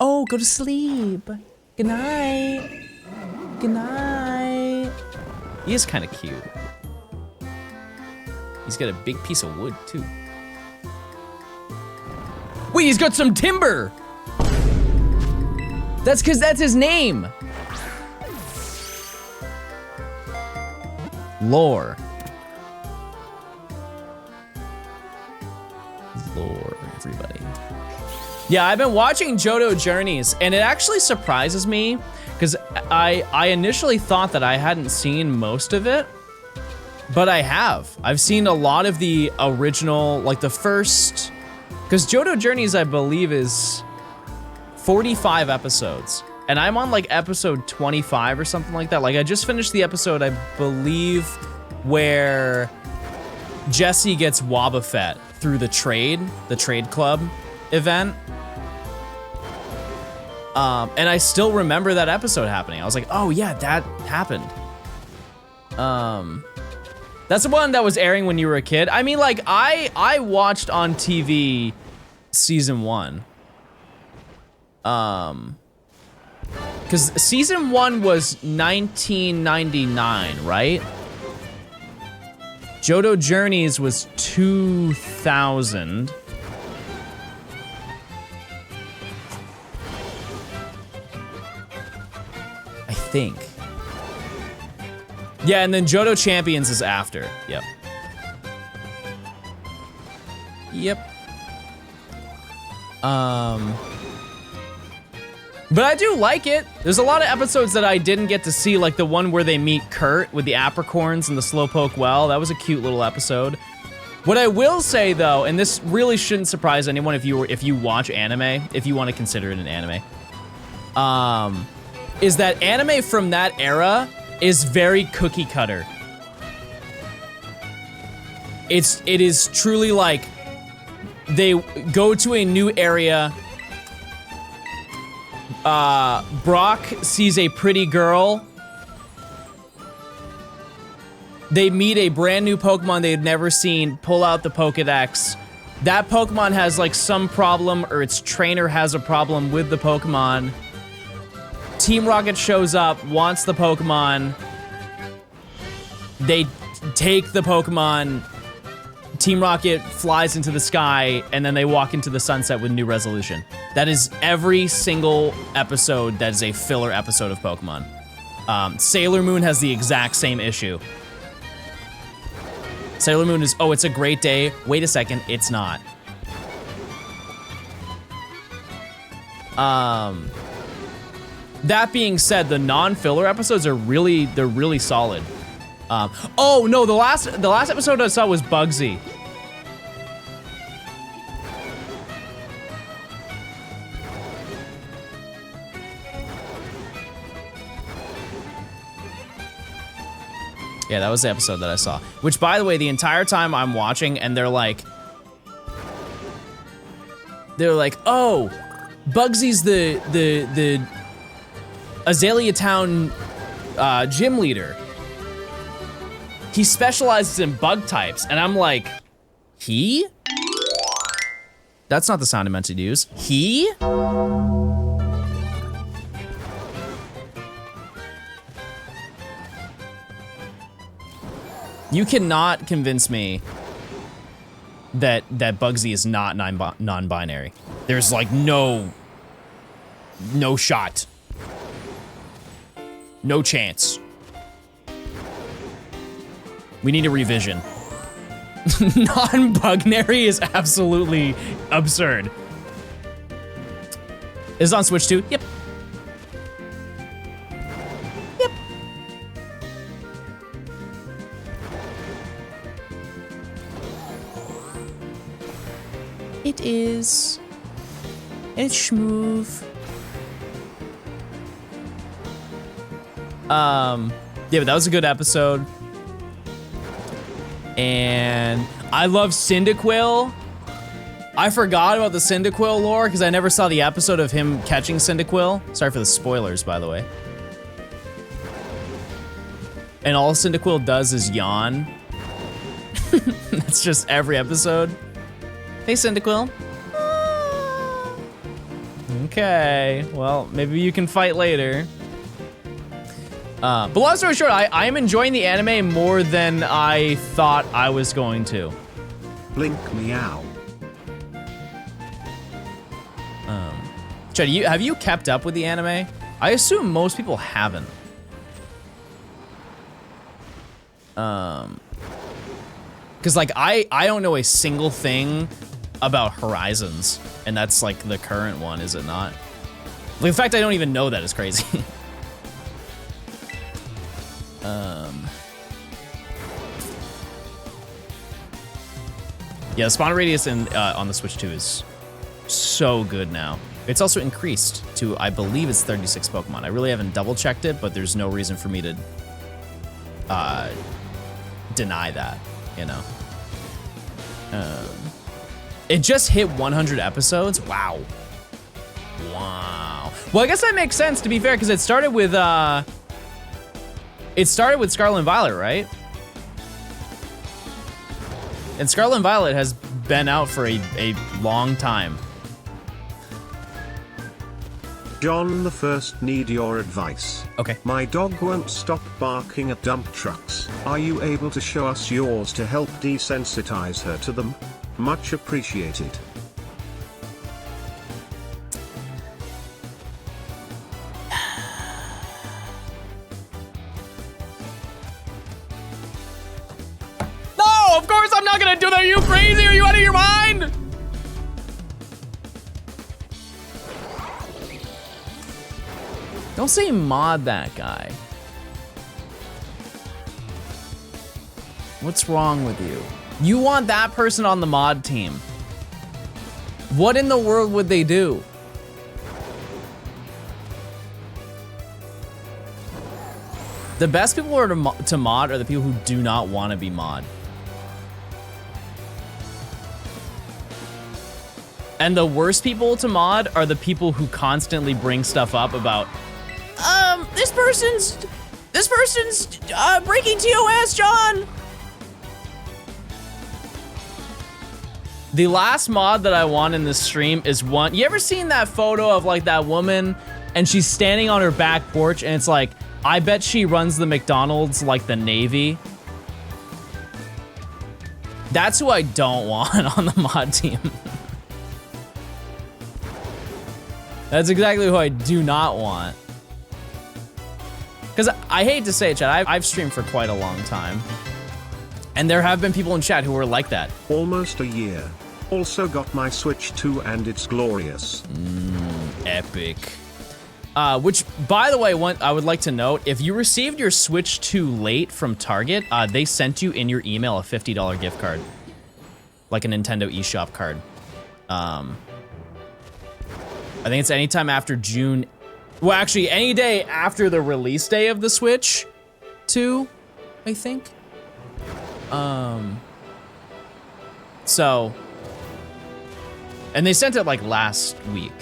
Oh, go to sleep. Good night. Good night. He is kind of cute. He's got a big piece of wood, too. Wait, he's got some timber. That's because that's his name. Lore. Lore, everybody. Yeah, I've been watching Johto Journeys, and it actually surprises me because I initially thought that I hadn't seen most of it, but I have. I've seen a lot of the original, like the first, because Johto Journeys, I believe, is 45 episodes, and I'm on like episode 25 or something like that. Like, I just finished the episode, I believe, where Jesse gets Wobbuffet through the trade club event. And I still remember that episode happening. I was like, oh yeah, that happened. That's the one that was airing when you were a kid. I mean, like, I watched on TV season 1. Because season 1 was 1999, right? Johto Journeys was 2000. I think. Yeah, and then Johto Champions is after. Yep. Yep. But I do like it. There's a lot of episodes that I didn't get to see, like the one where they meet Kurt with the apricorns and the Slowpoke well. That was a cute little episode. What I will say though, and this really shouldn't surprise anyone if you watch anime, if you want to consider it an anime, is that anime from that era is very cookie cutter. It is truly like they go to a new area. Brock sees a pretty girl. They meet a brand new Pokemon they had never seen, pull out the Pokedex. That Pokemon has like some problem, or its trainer has a problem with the Pokemon. Team Rocket shows up, wants the Pokemon. They take the Pokemon. Team Rocket flies into the sky, and then they walk into the sunset with new resolution. That is every single episode that is a filler episode of Pokemon. Sailor Moon has the exact same issue. Sailor Moon is, oh, it's a great day. Wait a second, it's not. That being said, the non-filler episodes are they're really solid. Oh no, the last episode I saw was Bugsy. Yeah, that was the episode that I saw. Which, by the way, the entire time I'm watching, and they're like, oh, Bugsy's the Azalea Town gym leader. He specializes in bug types, and I'm like, he? That's not the sound I meant to use. He? You cannot convince me that Bugsy is not non-binary. There's like no shot. No chance. We need a revision. Non-bugnary is absolutely absurd. Is it on Switch too? Yep. Yep. It is. It's schmoove. Yeah, but that was a good episode. And I love Cyndaquil. I forgot about the Cyndaquil lore because I never saw the episode of him catching Cyndaquil. Sorry for the spoilers, by the way. And all Cyndaquil does is yawn. That's just every episode. Hey, Cyndaquil. Okay, well, maybe you can fight later. But long story short, I am enjoying the anime more than I thought I was going to. Blink meow. Chad, have you kept up with the anime? I assume most people haven't. Cause like I don't know a single thing about Horizons, and that's like the current one, is it not? Like, in fact, I don't even know that is crazy. Yeah, the spawn radius on the Switch 2 is so good now. It's also increased to, I believe it's 36 Pokemon. I really haven't double checked it, but there's no reason for me to deny that, you know? It just hit 100 episodes? Wow. Wow. Well, I guess that makes sense, to be fair, because it started with Scarlet and Violet, right? And Scarlet and Violet has been out for a long time. John the First, need your advice. Okay. My dog won't stop barking at dump trucks. Are you able to show us yours to help desensitize her to them? Much appreciated. No, of course I'm not gonna do that. Are you crazy? Are you out of your mind? Don't say mod that guy. What's wrong with you? You want that person on the mod team. What in the world would they do? The best people are to mod are the people who do not want to be mod. And the worst people to mod are the people who constantly bring stuff up about, this person's breaking TOS, John. The last mod that I want in this stream is one, you ever seen that photo of like that woman and she's standing on her back porch and it's like, I bet she runs the McDonald's like the Navy. That's who I don't want on the mod team. That's exactly who I do not want. Because I hate to say it, chat, I've streamed for quite a long time. And there have been people in chat who were like that. Almost a year. Also got my Switch 2 and it's glorious. Epic. Which, by the way, I would like to note, if you received your Switch 2 late from Target, they sent you in your email a $50 gift card. Like a Nintendo eShop card. I think it's anytime after June. Well, actually, any day after the release day of the Switch 2, I think. So, and they sent it like last week.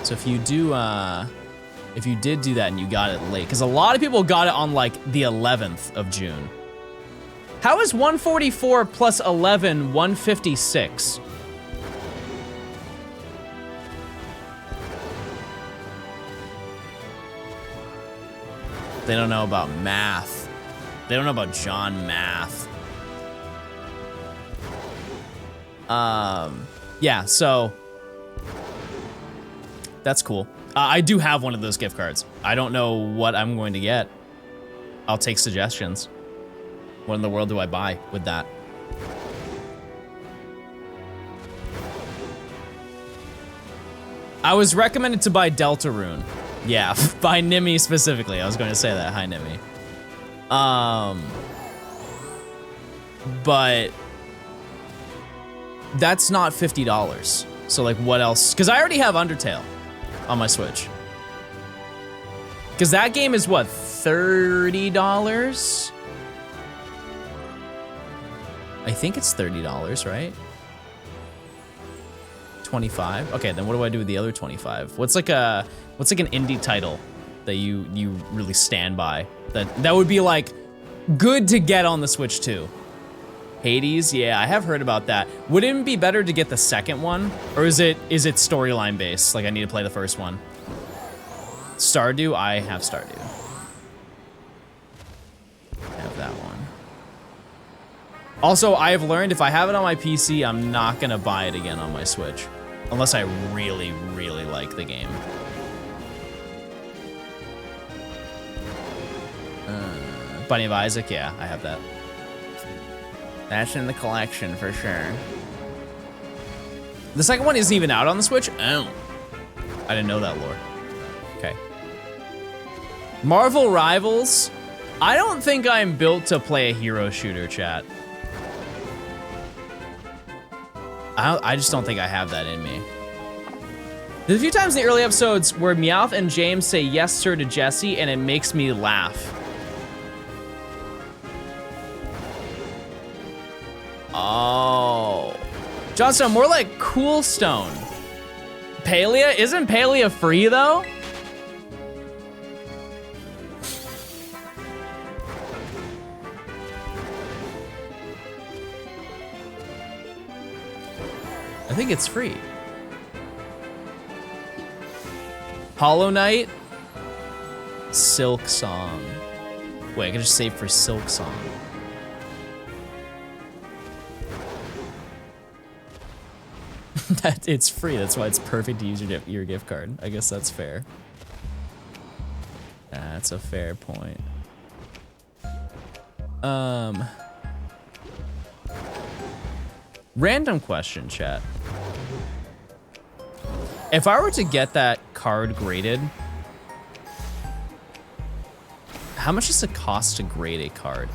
So if you do, if you did do that and you got it late, because a lot of people got it on like the 11th of June. How is 144 plus 11 156? They don't know about math. They don't know about John math. Yeah, so that's cool. I do have one of those gift cards. I don't know what I'm going to get. I'll take suggestions. What in the world do I buy with that? I was recommended to buy Deltarune. Yeah, by Nimmy specifically. I was going to say that. Hi, Nimmy. But that's not $50. So like what else? Because I already have Undertale on my Switch. Because that game is what, $30? I think it's $30, right? 25? Okay, then what do I do with the other 25? What's like an indie title that you really stand by? That would be like good to get on the Switch too. Hades, yeah, I have heard about that. Wouldn't it be better to get the second one? Or is it storyline based? Like I need to play the first one. Stardew, I have Stardew. I have that one. Also, I have learned if I have it on my PC, I'm not gonna buy it again on my Switch. Unless I really, really like the game. Bunny of Isaac, yeah, I have that. That's in the collection for sure. The second one isn't even out on the Switch? Oh. I didn't know that lore. Okay. Marvel Rivals. I don't think I'm built to play a hero shooter, chat. I just don't think I have that in me. There's a few times in the early episodes where Meowth and James say yes sir to Jesse and it makes me laugh. Oh. Johnstone, more like Coolstone. Palia? Isn't Palia free though? I think it's free. Hollow Knight? Silk Song. Wait, I can just save for Silk Song. It's free, that's why it's perfect to use your gift card. I guess that's fair. That's a fair point. Random question, chat. If I were to get that card graded, how much does it cost to grade a card?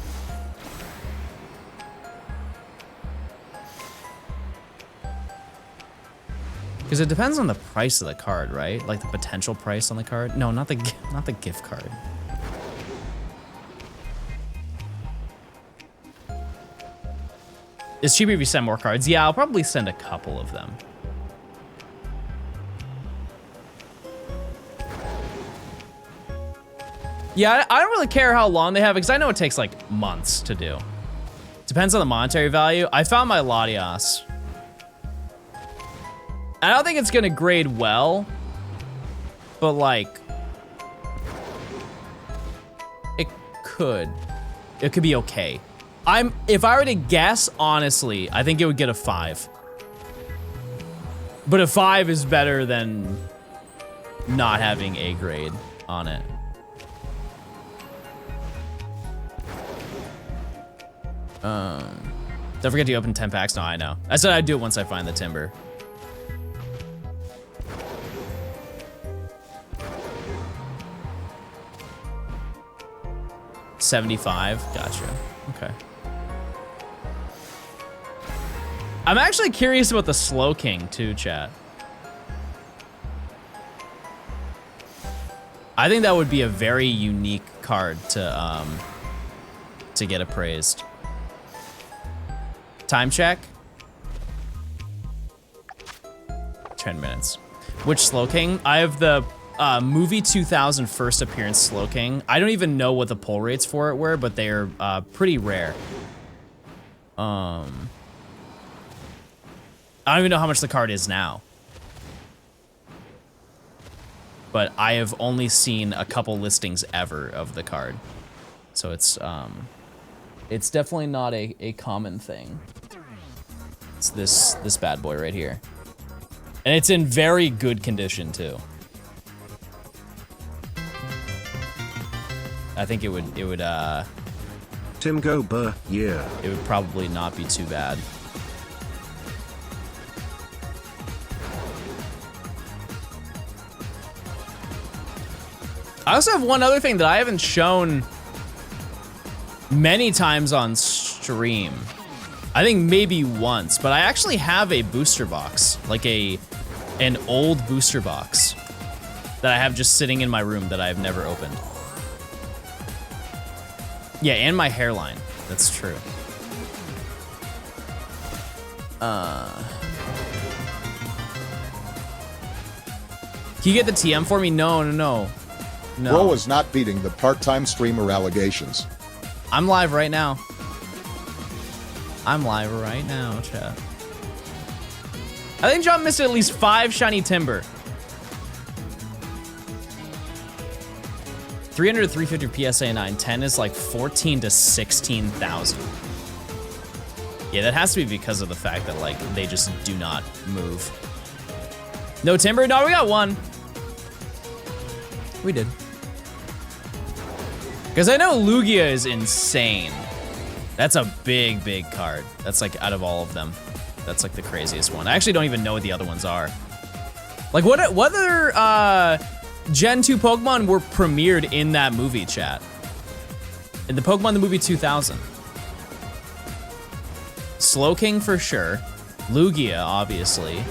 Because it depends on the price of the card, right? Like the potential price on the card. No, not the gift card. It's cheaper if you send more cards. Yeah, I'll probably send a couple of them. Yeah, I don't really care how long they have because I know it takes like months to do. Depends on the monetary value. I found my Latias. I don't think it's gonna grade well, but like, it could be okay. If I were to guess, honestly, I think it would get a 5. But a 5 is better than not having a grade on it. Don't forget to open 10 packs. No, I know. I said I'd do it once I find the timber. $75. Gotcha. Okay. I'm actually curious about the Slow King too, chat. I think that would be a very unique card to get appraised. Time check. 10 minutes. Which Slow King? I have the movie 2000 first appearance Slow King. I don't even know what the pull rates for it were, but they are pretty rare. I don't even know how much the card is now. But I have only seen a couple listings ever of the card. So it's definitely not a common thing. It's this bad boy right here. And it's in very good condition too. I think it would Tim Gober, yeah. It would probably not be too bad. I also have one other thing that I haven't shown many times on stream. I think maybe once, but I actually have a booster box, like an old booster box that I have just sitting in my room that I've never opened. Yeah, and my hairline. That's true. Can you get the TM for me? No. Bro is not beating the part-time streamer allegations. I'm live right now. Chat. I think John missed at least 5 shiny timber. 300 to 350 PSA 9. 10 is like 14 to 16,000. Yeah, that has to be because of the fact that like they just do not move. No timber? No, we got one. We did. Because I know Lugia is insane. That's a big, big card. That's like out of all of them. That's like the craziest one. I actually don't even know what the other ones are. Like what other Gen 2 Pokemon were premiered in that movie, chat? In the Pokemon the movie 2000. Slowking for sure. Lugia, obviously.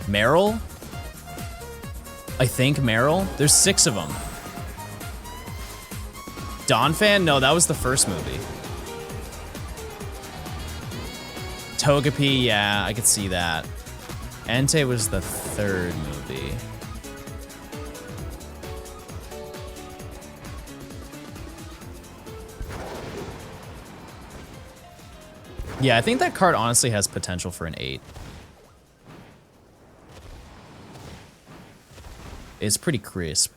Meryl? I think Meryl. There's 6 of them. Donphan? No, that was the first movie. Togepi, yeah, I could see that. Entei was the 3rd movie. Yeah, I think that card honestly has potential for an 8. It's pretty crisp.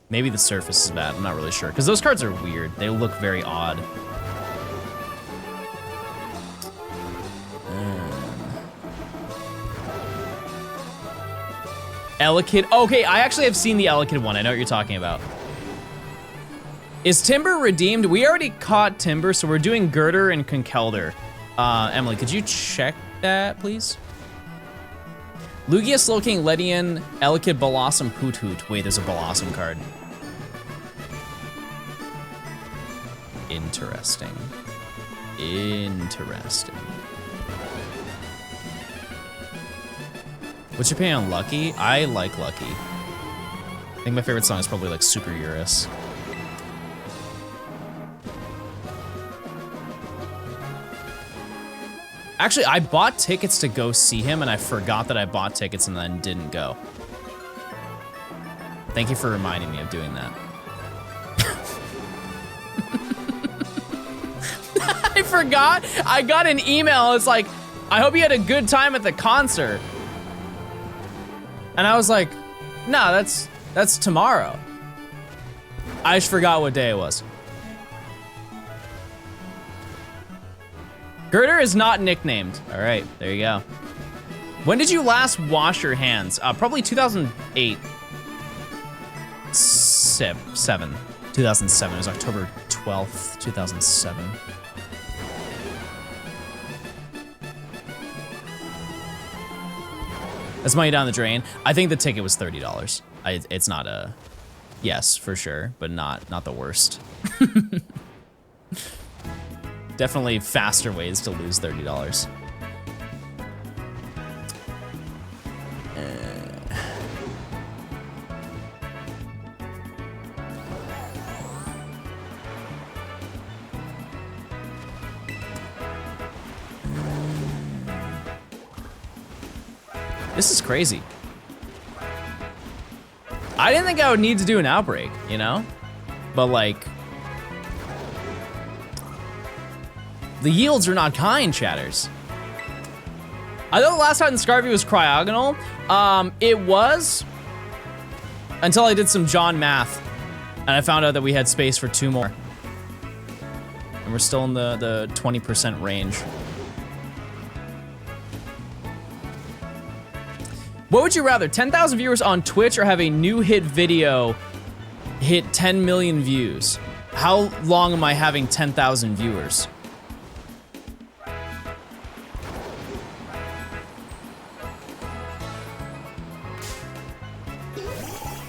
Maybe the surface is bad, I'm not really sure. Because those cards are weird, they look very odd. Elekid, okay, I actually have seen the Elekid one, I know what you're talking about. Is Timber redeemed? We already caught Timber, so we're doing Girder and Conkeldurr. Emily, could you check that, please? Lugia, Slowking, Ledian, Elekid, Blossom, Hoot Hoot. Wait, there's a Blossom card. Interesting. What's your opinion on Lucky? I like Lucky. I think my favorite song is probably like Super Eurus. Actually, I bought tickets to go see him and I forgot that I bought tickets and then didn't go. Thank you for reminding me of doing that. I forgot. I got an email. It's like, I hope you had a good time at the concert. And I was like, no, that's tomorrow. I just forgot what day it was. Girder is not nicknamed. All right, there you go. When did you last wash your hands? Probably 2008. 2007. It was October 12th, 2007. That's money down the drain. I think the ticket was $30. It's not a, yes, for sure, but not the worst. Definitely faster ways to lose $30. This is crazy. I didn't think I would need to do an outbreak, you know? But like, the yields are not kind, chatters. I thought the last time the Scarvy was cryogonal. It was, until I did some John math, and I found out that we had space for 2 more. And we're still in the 20% range. What would you rather, 10,000 viewers on Twitch or have a new hit video hit 10 million views? How long am I having 10,000 viewers?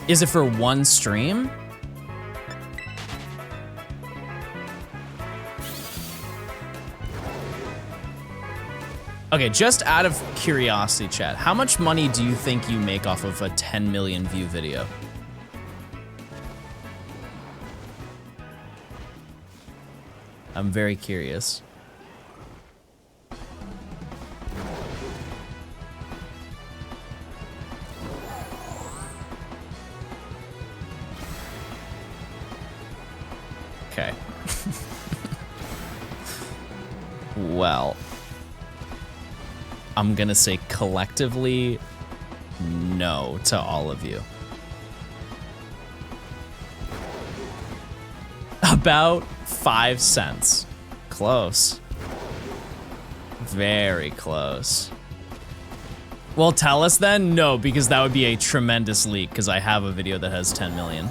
Is it for one stream? Okay, just out of curiosity, chat, how much money do you think you make off of a 10 million view video? I'm very curious. Okay. Well, I'm gonna say collectively no to all of you. About 5 cents. Close. Very close. Well, tell us then? No, because that would be a tremendous leak, because I have a video that has 10 million.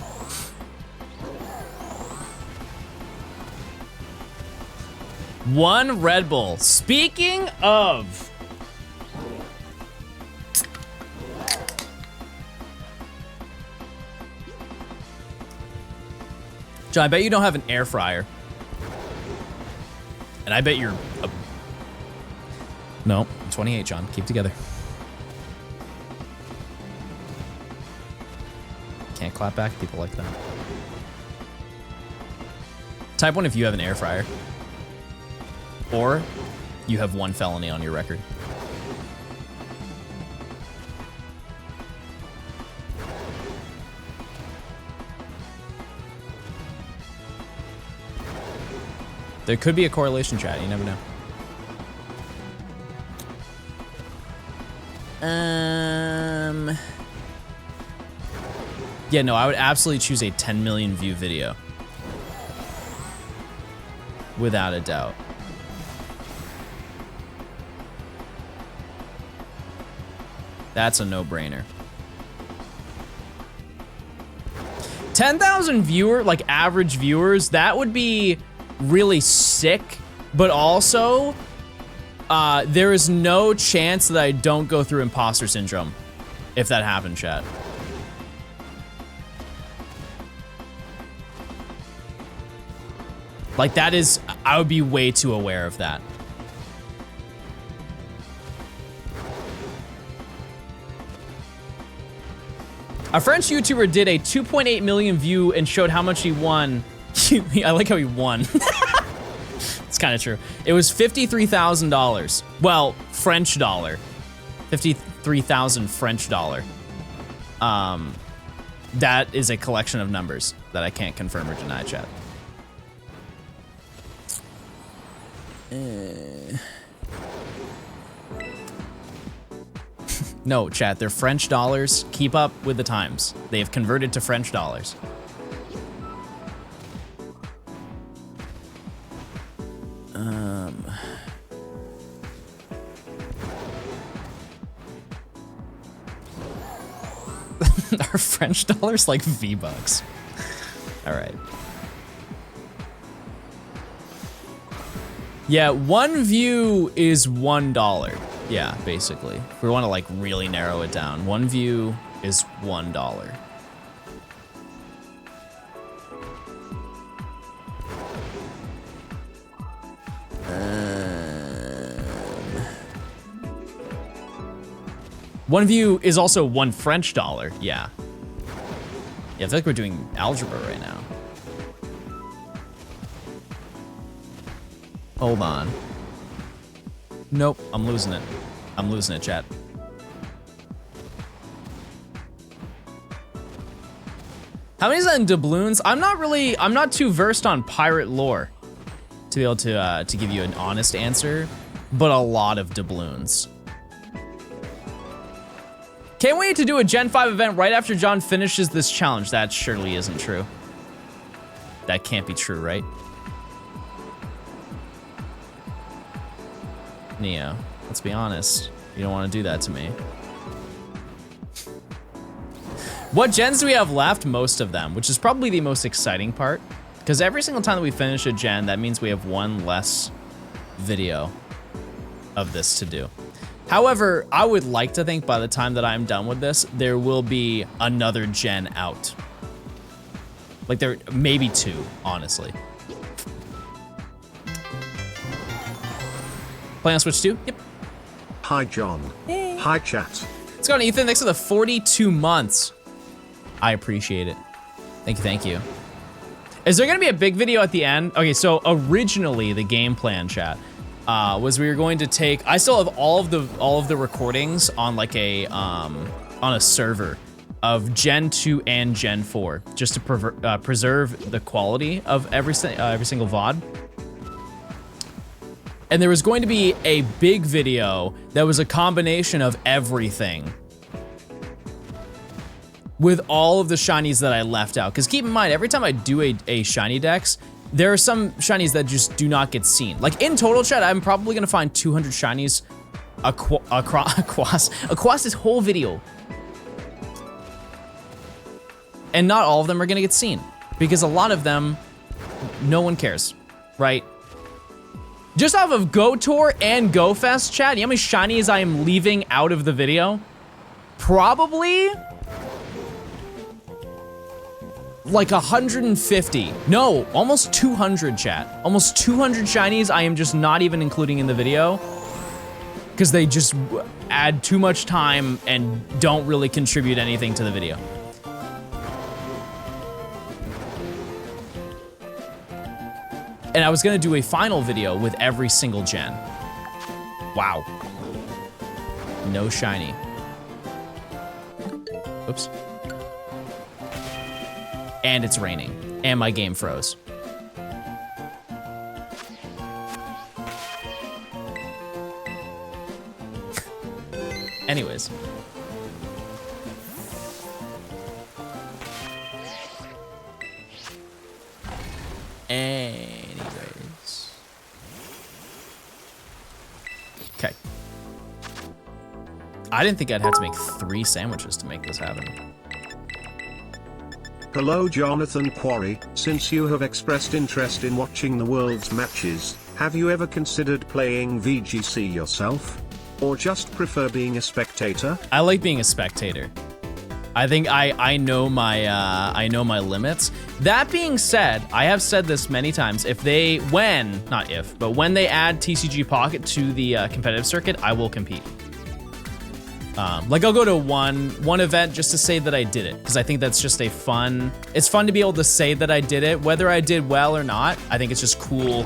One Red Bull. Speaking of... John, I bet you don't have an air fryer. And I bet you're... No, I'm 28, John. Keep together. Can't clap back at people like that. Type 1 if you have an air fryer. Or you have 1 felony on your record. There could be a correlation, chat. You never know. Yeah, no, I would absolutely choose a 10 million view video. Without a doubt. That's a no-brainer. 10,000 viewer, like average viewers, that would be really sick, but also there is no chance that I don't go through imposter syndrome if that happened, chat. Like that is, I would be way too aware of that. A French YouTuber did a 2.8 million view and showed how much he won. I like how he won. It's kind of true. It was $53,000. Well, French dollar. 53,000 French dollar. That is a collection of numbers that I can't confirm or deny, chat. No, chat, they're French dollars. Keep up with the times. They have converted to French dollars. Are French dollars like V-Bucks? All right. Yeah, one view is $1. Yeah, basically. If we want to like really narrow it down, one view is $1. One view is also one French dollar. Yeah. Yeah, I feel like we're doing algebra right now. Hold on. Nope, I'm losing it. I'm losing it, chat. How many is that in doubloons? I'm not too versed on pirate lore to be able to give you an honest answer, but a lot of doubloons. Can't wait to do a Gen 5 event right after John finishes this challenge. That surely isn't true. That can't be true, right? Neo, let's be honest. You don't want to do that to me. What gens do we have left? Most of them, which is probably the most exciting part. Because every single time that we finish a gen, that means we have one less video of this to do. However, I would like to think by the time that I'm done with this, there will be another gen out. Like there, maybe two, honestly. Playing on Switch 2? Yep. Hi, John. Hey. Hi, chat. Let's go on, Ethan. Thanks for the 42 months. I appreciate it. Thank you, thank you. Is there gonna be a big video at the end? Okay, so originally the game plan, chat, was we were going to take. I still have all of the recordings on like a on a server of Gen 2 and Gen 4, just to preserve the quality of every single VOD. And there was going to be a big video that was a combination of everything, with all of the shinies that I left out. Because keep in mind, every time I do a shiny dex, there are some shinies that just do not get seen. Like in total, chat, I'm probably gonna find 200 shinies across this whole video. And not all of them are gonna get seen, because a lot of them, no one cares, right? Just off of GoTour and GoFest, chat, you know how many shinies I am leaving out of the video? Probably like 150. No, almost 200, chat. Almost 200 shinies I am just not even including in the video because they just add too much time and don't really contribute anything to the video. And I was gonna do a final video with every single gen. Wow. No shiny. Oops. And it's raining. And my game froze. Anyways. Okay. I didn't think I'd have to make 3 sandwiches to make this happen. Hello, Jonathan Quarry. Since you have expressed interest in watching the world's matches, have you ever considered playing VGC yourself? Or just prefer being a spectator? I like being a spectator. I think I know my limits. That being said, I have said this many times. When they add TCG Pocket to the competitive circuit, I will compete. Like I'll go to one event just to say that I did it, because I think that's just it's fun to be able to say that I did it, whether I did well or not. I think it's just cool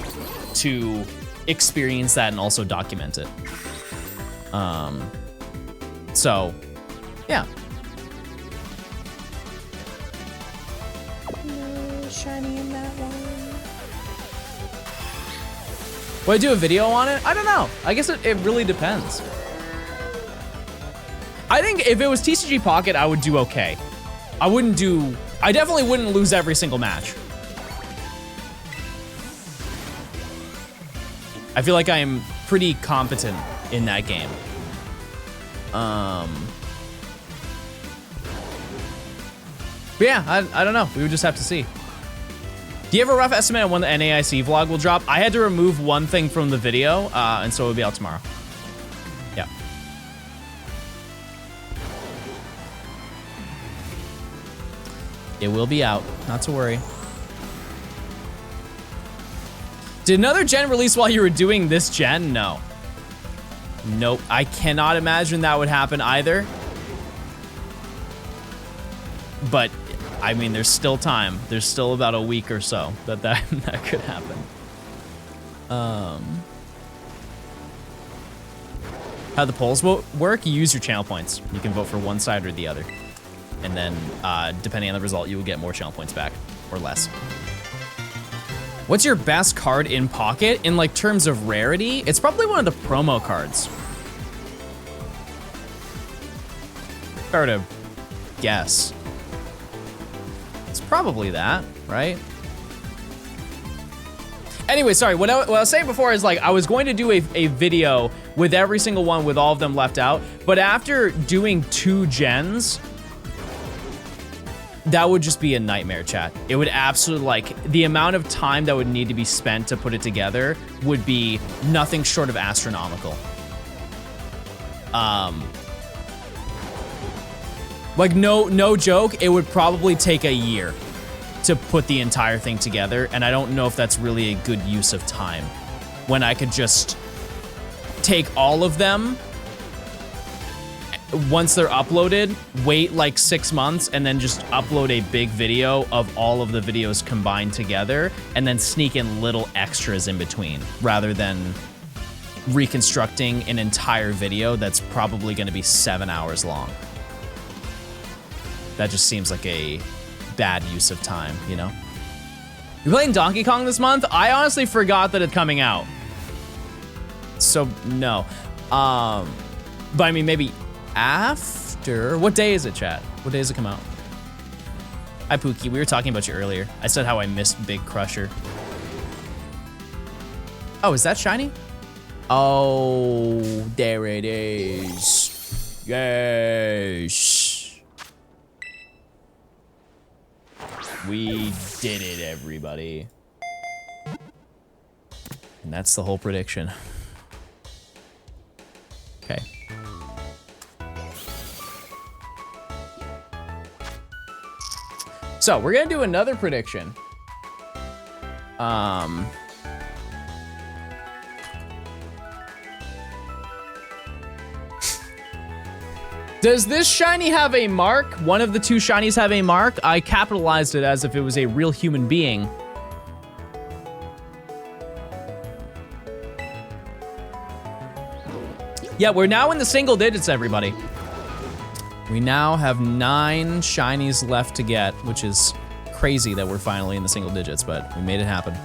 to experience that and also document it. So, yeah. No shiny in that one. Will I do a video on it? I don't know. I guess it really depends. I think if it was TCG Pocket, I would do okay. I definitely wouldn't lose every single match. I feel like I am pretty competent in that game. But yeah, I don't know. We would just have to see. Do you have a rough estimate on when the NAIC vlog will drop? I had to remove one thing from the video, and so it'll be out tomorrow. Yeah. It will be out, not to worry. Did another gen release while you were doing this gen? No. Nope, I cannot imagine that would happen either. But, I mean, there's still time. There's still about a week or so that could happen. How the polls work, you use your channel points. You can vote for one side or the other. And then, depending on the result, you will get more channel points back, or less. What's your best card in Pocket? In like terms of rarity, it's probably one of the promo cards. If I were to guess. It's probably that, right? Anyway, sorry, what I was saying before is like, I was going to do a video with every single one with all of them left out, but after doing 2 gens, that would just be a nightmare, chat. It would absolutely, like, the amount of time that would need to be spent to put it together would be nothing short of astronomical. Like, no joke, it would probably take a year to put the entire thing together, and I don't know if that's really a good use of time, when I could just take all of them, once they're uploaded, wait like 6 months, and then just upload a big video of all of the videos combined together, and then sneak in little extras in between, rather than reconstructing an entire video that's probably gonna be 7 hours long. That just seems like a bad use of time, you know? You're playing Donkey Kong this month? I honestly forgot that it's coming out. So, no. But I mean, maybe after? What day is it, chat? What day does it come out? Hi, Pookie. We were talking about you earlier. I said how I missed Big Crusher. Oh, is that shiny? Oh, there it is. Yes. We did it, everybody. And that's the whole prediction. Okay. So, we're gonna do another prediction. Does this shiny have a mark? One of the 2 shinies have a mark. I capitalized it as if it was a real human being. Yeah, we're now in the single digits, everybody. We now have 9 shinies left to get, which is crazy that we're finally in the single digits, but we made it happen.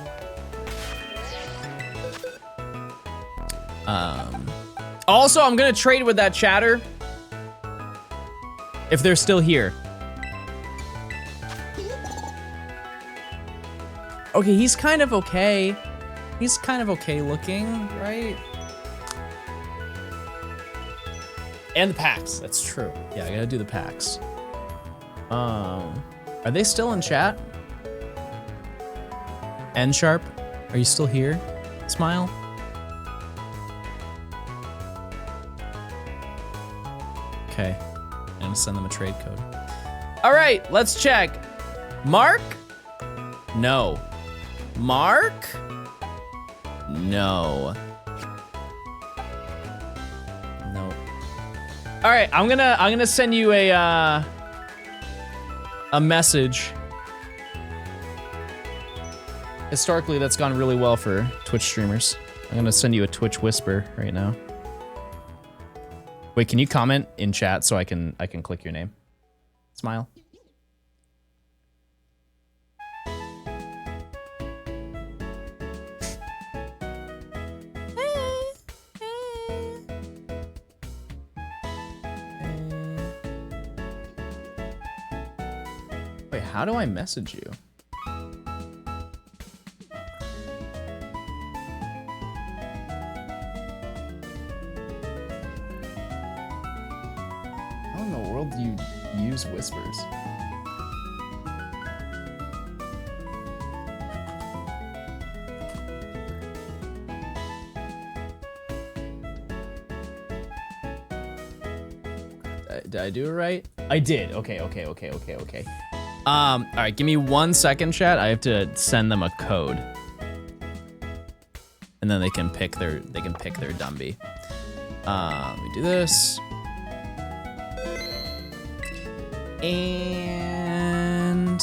Also, I'm gonna trade with that chatter. If they're still here. Okay, he's kind of okay. He's kind of okay looking, right? And the packs, that's true. Yeah, I gotta do the packs. Are they still in chat? N Sharp, are you still here? Smile. Okay. I'm gonna send them a trade code. All right, let's check. Mark? No. Mark? No. No. All right, I'm gonna send you a message. Historically, that's gone really well for Twitch streamers. I'm gonna send you a Twitch whisper right now. Wait, can you comment in chat so I can click your name? Smile. Wait, how do I message you? How in the world do you use whispers? Did I do it right? I did. Okay. All right, give me 1 second, chat. I have to send them a code. And then they can pick their Dumby. Let me do this. And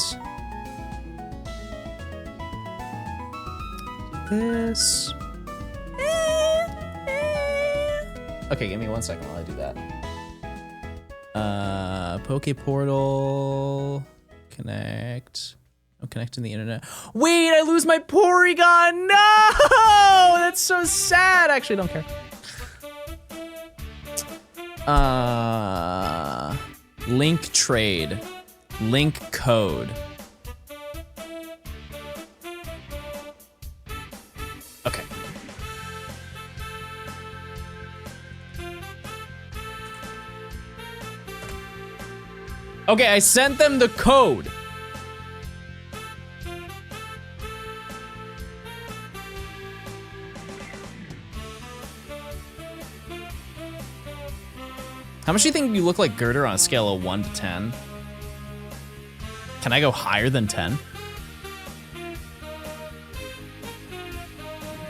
this. Okay, give me 1 second while I do that. Poke Portal, connect. I'm connecting the internet. Wait, I lose my Porygon. No, that's so sad. Actually, don't care. Link trade, link code. Okay. Okay, I sent them the code. How much do you think you look like Girder on a scale of 1 to 10? Can I go higher than 10?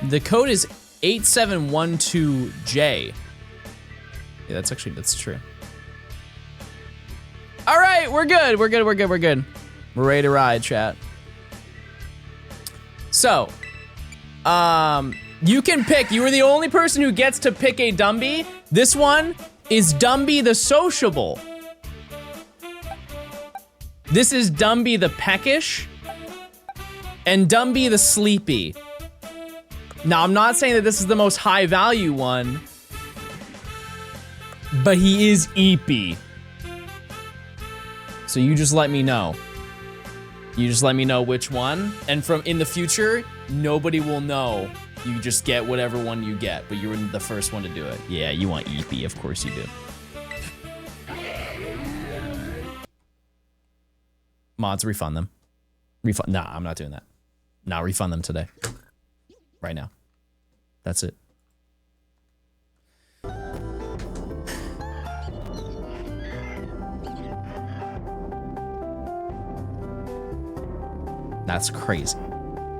The code is 8712J. Yeah, that's true. All right, we're good. We're ready to ride, chat. So, you can pick. You were the only person who gets to pick a Dumby. This one is Dumby the Sociable. This is Dumby the Peckish. And Dumby the Sleepy. Now, I'm not saying that this is the most high value one, but he is eepy. So you just let me know. You just let me know which one. And from in the future, nobody will know. You just get whatever one you get, but you were the first one to do it. Yeah, you want EP, of course you do. Mods, refund them. Nah, I'm not doing that. Nah, refund them today. Right now. That's it. That's crazy.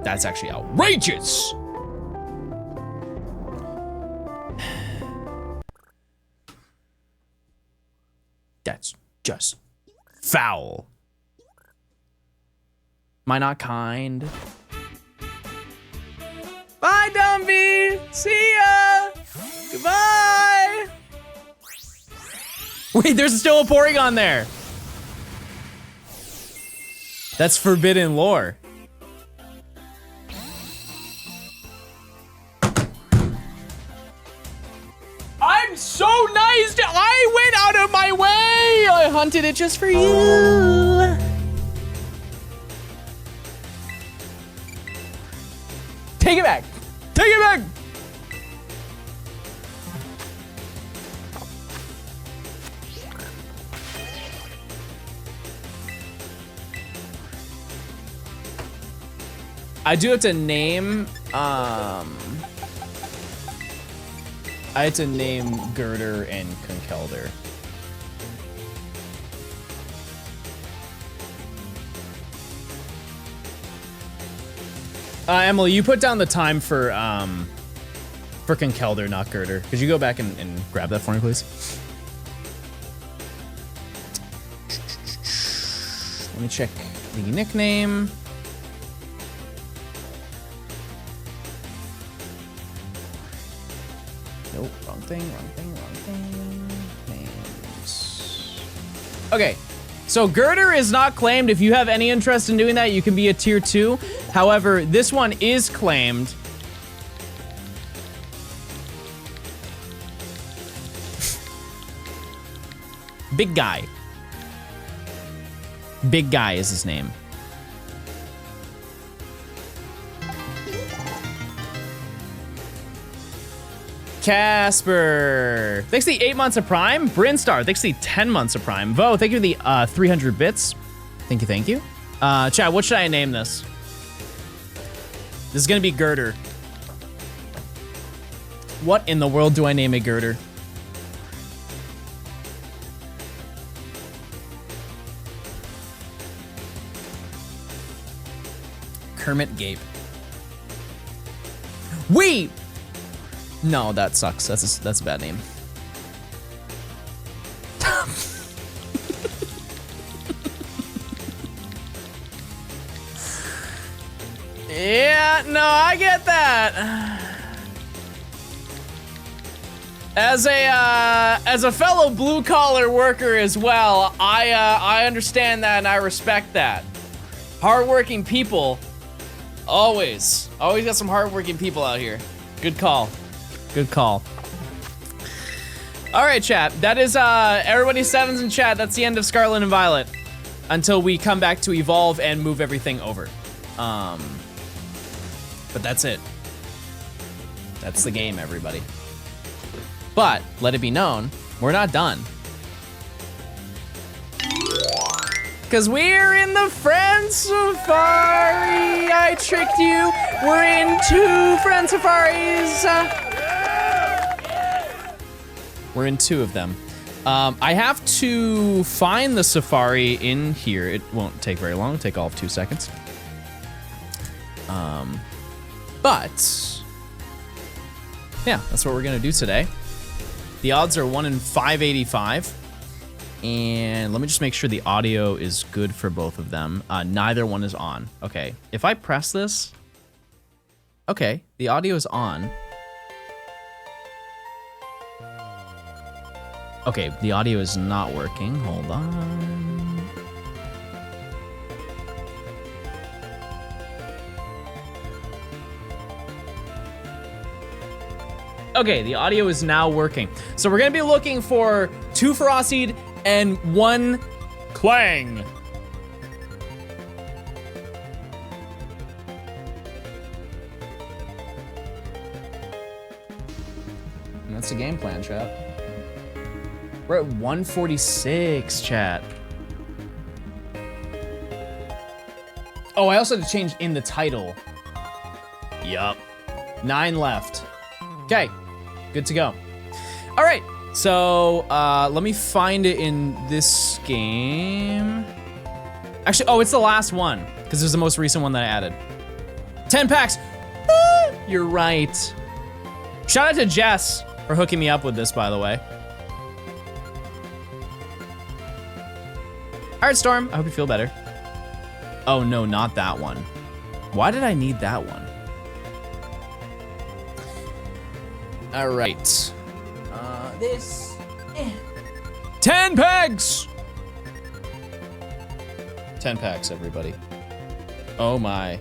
That's actually outrageous. That's just foul. Am I not kind? Bye, Dumby. See ya. Goodbye. Wait, there's still a Porygon there. That's forbidden lore. I'm so nice. I went out of my way. I hunted it just for you. Take it back. Take it back. I do have to name, I had to name Girder and Conkeldurr. Emily, you put down the time for Conkeldurr, not Girder. Could you go back and grab that for me, please? Let me check the nickname. Nope, wrong thing. Names. Okay, so Girder is not claimed. If you have any interest in doing that, you can be a tier 2. However, this one is claimed. Big Guy. Big Guy is his name. Casper. Thanks to the 8 months of Prime. Brinstar, thanks to the 10 months of Prime. Vo, thank you for the 300 bits. Thank you. Chad, what should I name this? This is gonna be Girder. What in the world do I name a Girder? Kermit Gape. Wait! No, that sucks. That's a bad name. Yeah, no, I get that. As a fellow blue collar worker as well, I understand that and I respect that. Hardworking people, always got some hardworking people out here. Good call. Good call. All right, chat. That is everybody 7s in chat. That's the end of Scarlet and Violet until we come back to evolve and move everything over. But that's it. That's the game, everybody. But let it be known, we're not done. Cause we're in the Friend Safari. I tricked you. We're in 2 Friend Safaris. We're in 2 of them. I have to find the Safari in here. It won't take very long. It'll take all of 2 seconds. But yeah, that's what we're gonna do today. The odds are 1 in 585. And let me just make sure the audio is good for both of them. Neither one is on. Okay, if I press this, okay, the audio is on. Okay, the audio is not working. Hold on. Okay, the audio is now working. So we're gonna be looking for 2 Frostseed and 1 Clang. And that's the game plan, chat. We're at 146, chat. Oh, I also had to change in the title. Yup. 9 left. Okay, good to go. All right, so let me find it in this game. Actually, oh, it's the last one, because it's the most recent one that I added. 10 packs. You're right. Shout out to Jess for hooking me up with this, by the way. All right, Storm, I hope you feel better. Oh no, not that one. Why did I need that one? All right. This. 10 packs! 10 packs, everybody. Oh my.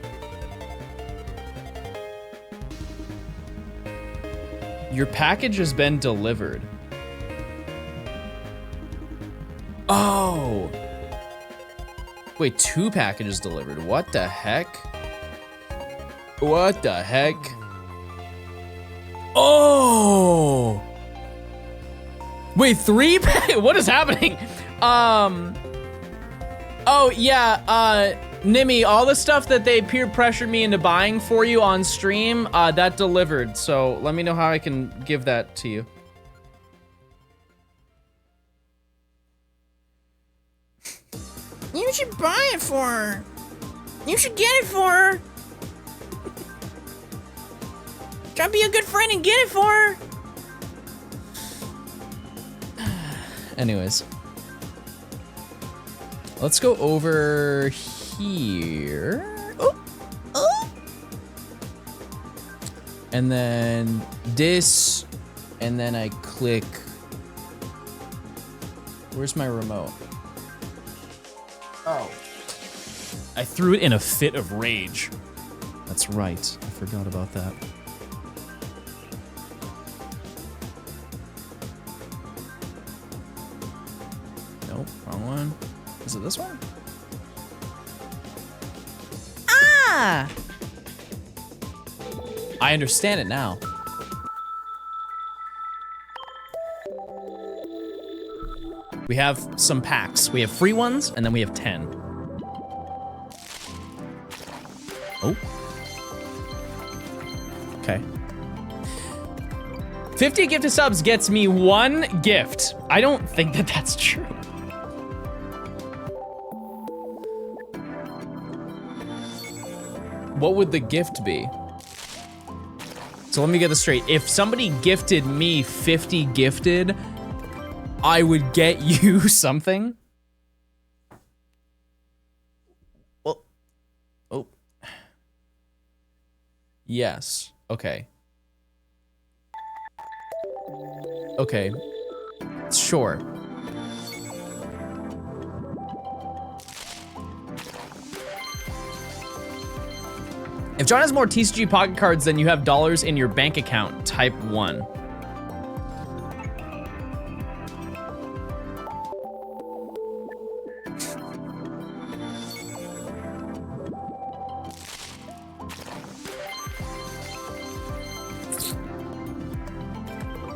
Your package has been delivered. Oh. Wait, 2 packages delivered. What the heck? What the heck? Oh! Wait, 3 what is happening? Oh yeah, Nimmy, all the stuff that they peer pressured me into buying for you on stream, that delivered. So let me know how I can give that to you. You should buy it for her. You should get it for her. Try to be a good friend and get it for her. Anyways. Let's go over here. Oh, oh. And then this, and then I click. Where's my remote? Oh. I threw it in a fit of rage. That's right. I forgot about that. Nope, wrong one. Is it this one? Ah! I understand it now. We have some packs. We have free ones, and then we have 10. Oh. Okay. 50 gifted subs gets me 1 gift. I don't think that that's true. What would the gift be? So let me get this straight. If somebody gifted me 50 gifted, I would get you something? Well, oh. Yes, okay. Okay, sure. If John has more TCG pocket cards than you have dollars in your bank account, type 1.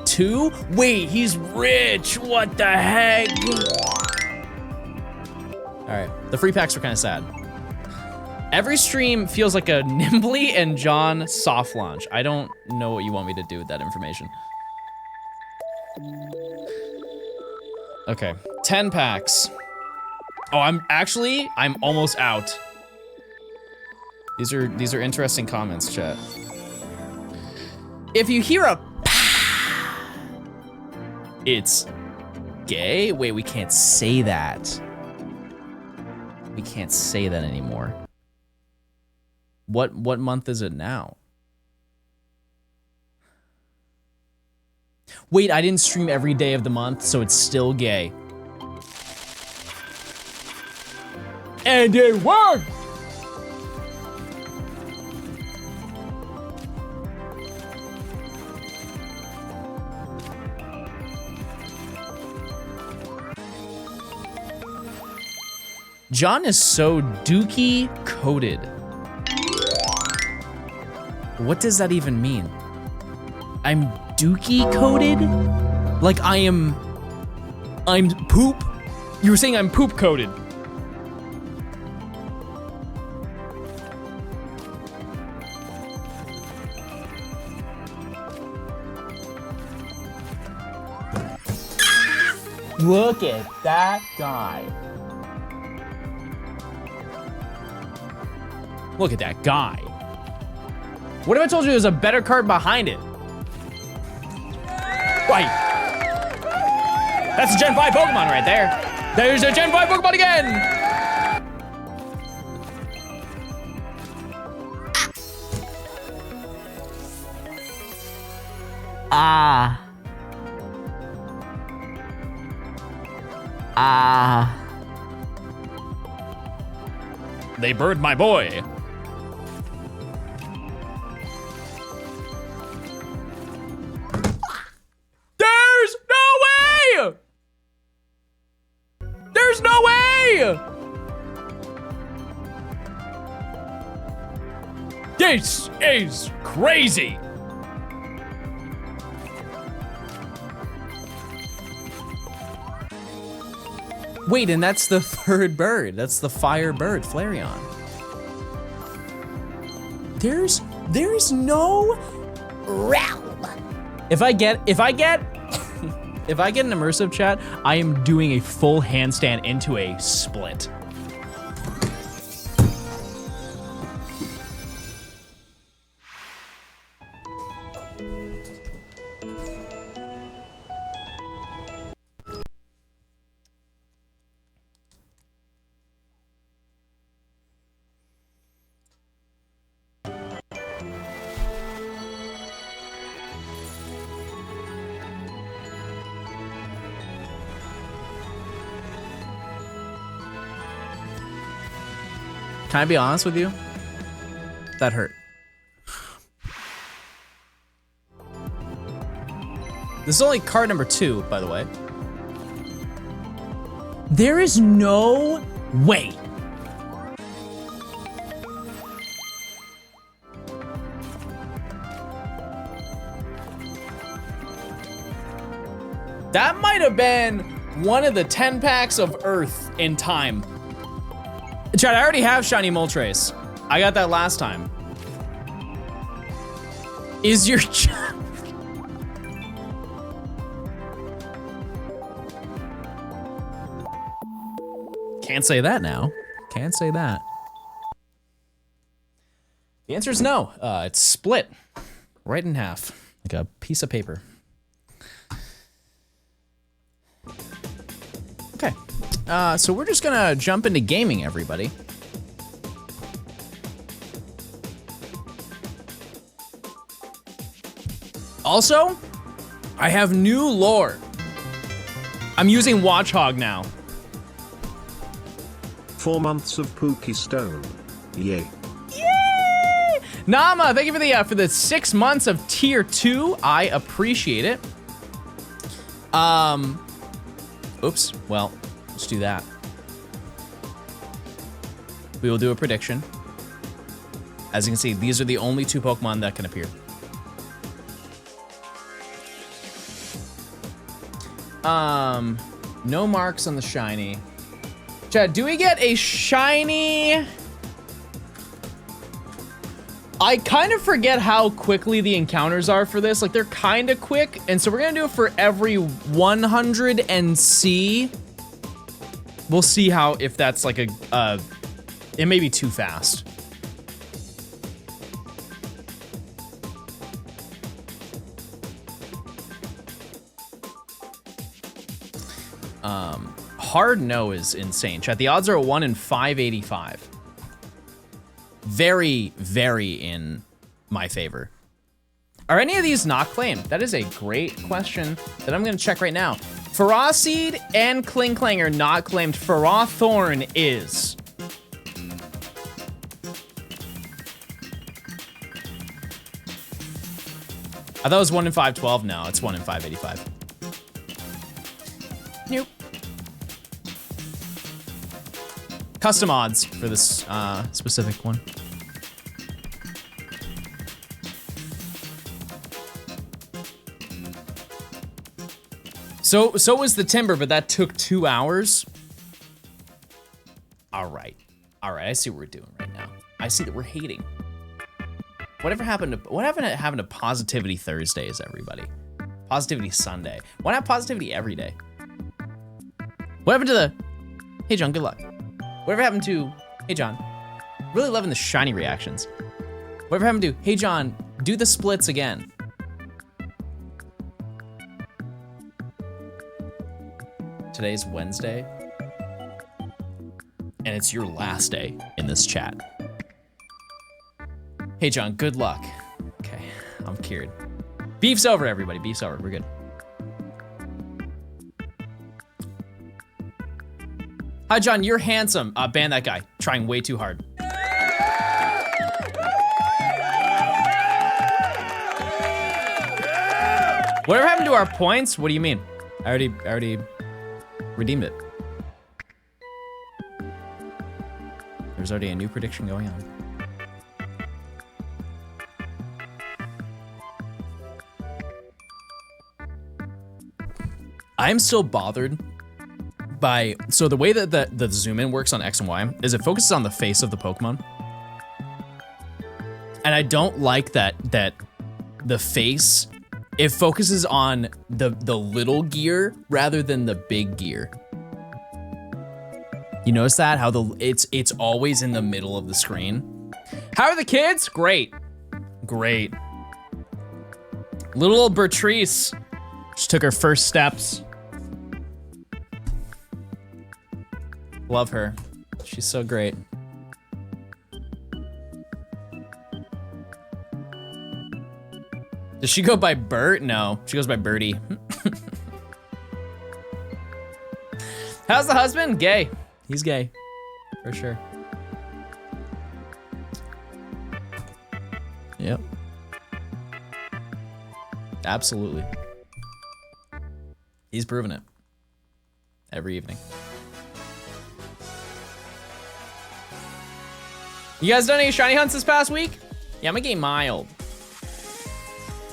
Two? Wait, he's rich. What the heck? All right, the free packs are kind of sad. Every stream feels like a Nimbly and John soft launch. I don't know what you want me to do with that information. Okay, 10 packs. Oh, I'm almost out. These are interesting comments, chat. If you hear a it's gay? Wait, we can't say that. We can't say that anymore. What month is it now? Wait, I didn't stream every day of the month, so it's still gay. And it worked! John is so dookie coated. What does that even mean? I'm dookie coated? Like I'm poop? You were saying I'm poop coated. Look at that guy. Look at that guy. What if I told you there's a better card behind it? Right. That's a Gen 5 Pokemon right there. There's a Gen 5 Pokemon again. Ah. Ah. They burned my boy. There's no way! There's no way! This is crazy. Wait, and that's the third bird. That's the fire bird, Flareon. There's no realm. If I get an immersive chat, I am doing a full handstand into a split. Can I be honest with you? That hurt. This is only card number 2, by the way. There is no way. That might have been one of the 10 packs of Earth in time. Chad, I already have Shiny Moltres. I got that last time. Is your Can't say that now. Can't say that. The answer is no. It's split right in half, like a piece of paper. Okay, so we're just gonna jump into gaming, everybody. Also, I have new lore. I'm using Watchhog now. 4 months of Pookie Stone. Yay. Yay! Nama, thank you for the 6 months of tier 2. I appreciate it. Oops, well, let's do that. We will do a prediction. As you can see, these are the only 2 Pokemon that can appear. No marks on the shiny. Chad, do we get a shiny? I kind of forget how quickly the encounters are for this. Like, they're kind of quick, and so we're gonna do it for every 100 and see. We'll see how, if that's like a, it may be too fast. Hard no is insane. Chat, the odds are 1 in 585. Very, very in my favor. Are any of these not claimed? That is a great question that I'm gonna check right now. Ferroseed and Klinklang are not claimed. Ferrothorn is. I thought it was 1 in 512. No, it's 1 in 585. Nope. Custom odds for this specific one. So was the timber, but that took 2 hours. All right, I see what we're doing right now. I see that we're hating. What happened to Positivity Thursdays, everybody? Positivity Sunday. Why not positivity every day? What happened to the, hey John, good luck. Whatever happened to, hey John, really loving the shiny reactions. Whatever happened to, hey John, do the splits again. Today's Wednesday, and it's your last day in this chat. Hey John, good luck. Okay, I'm cured. Beef's over, everybody, beef's over, we're good. Hi, John, you're handsome. Ban that guy. Trying way too hard. Whatever happened to our points? What do you mean? I already redeemed it. There's already a new prediction going on. I'm still bothered by, so the way that the zoom in works on X and Y is it focuses on the face of the Pokemon. And I don't like that the face, it focuses on the little gear rather than the big gear. You notice that? How it's always in the middle of the screen. How are the kids? Great. Great. Little old Bertrice just took her first steps. Love her. She's so great. Does she go by Bert? No, she goes by Birdie. How's the husband? Gay. He's gay, for sure. Yep. Absolutely. He's proven it. Every evening. You guys done any shiny hunts this past week? Yeah, I'm gonna get mild.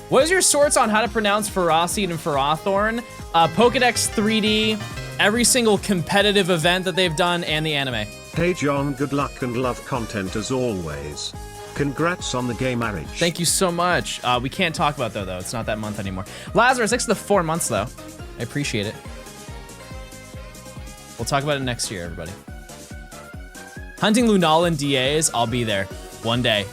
What is your sorts on how to pronounce Ferocity and Ferrothorn? Pokedex 3D, every single competitive event that they've done, and the anime. Hey John, good luck and love content as always. Congrats on the gay marriage. Thank you so much. We can't talk about that though. It's not that month anymore. Lazarus, thanks for the 4 months though. I appreciate it. We'll talk about it next year, everybody. Hunting Lunala DAs, I'll be there one day.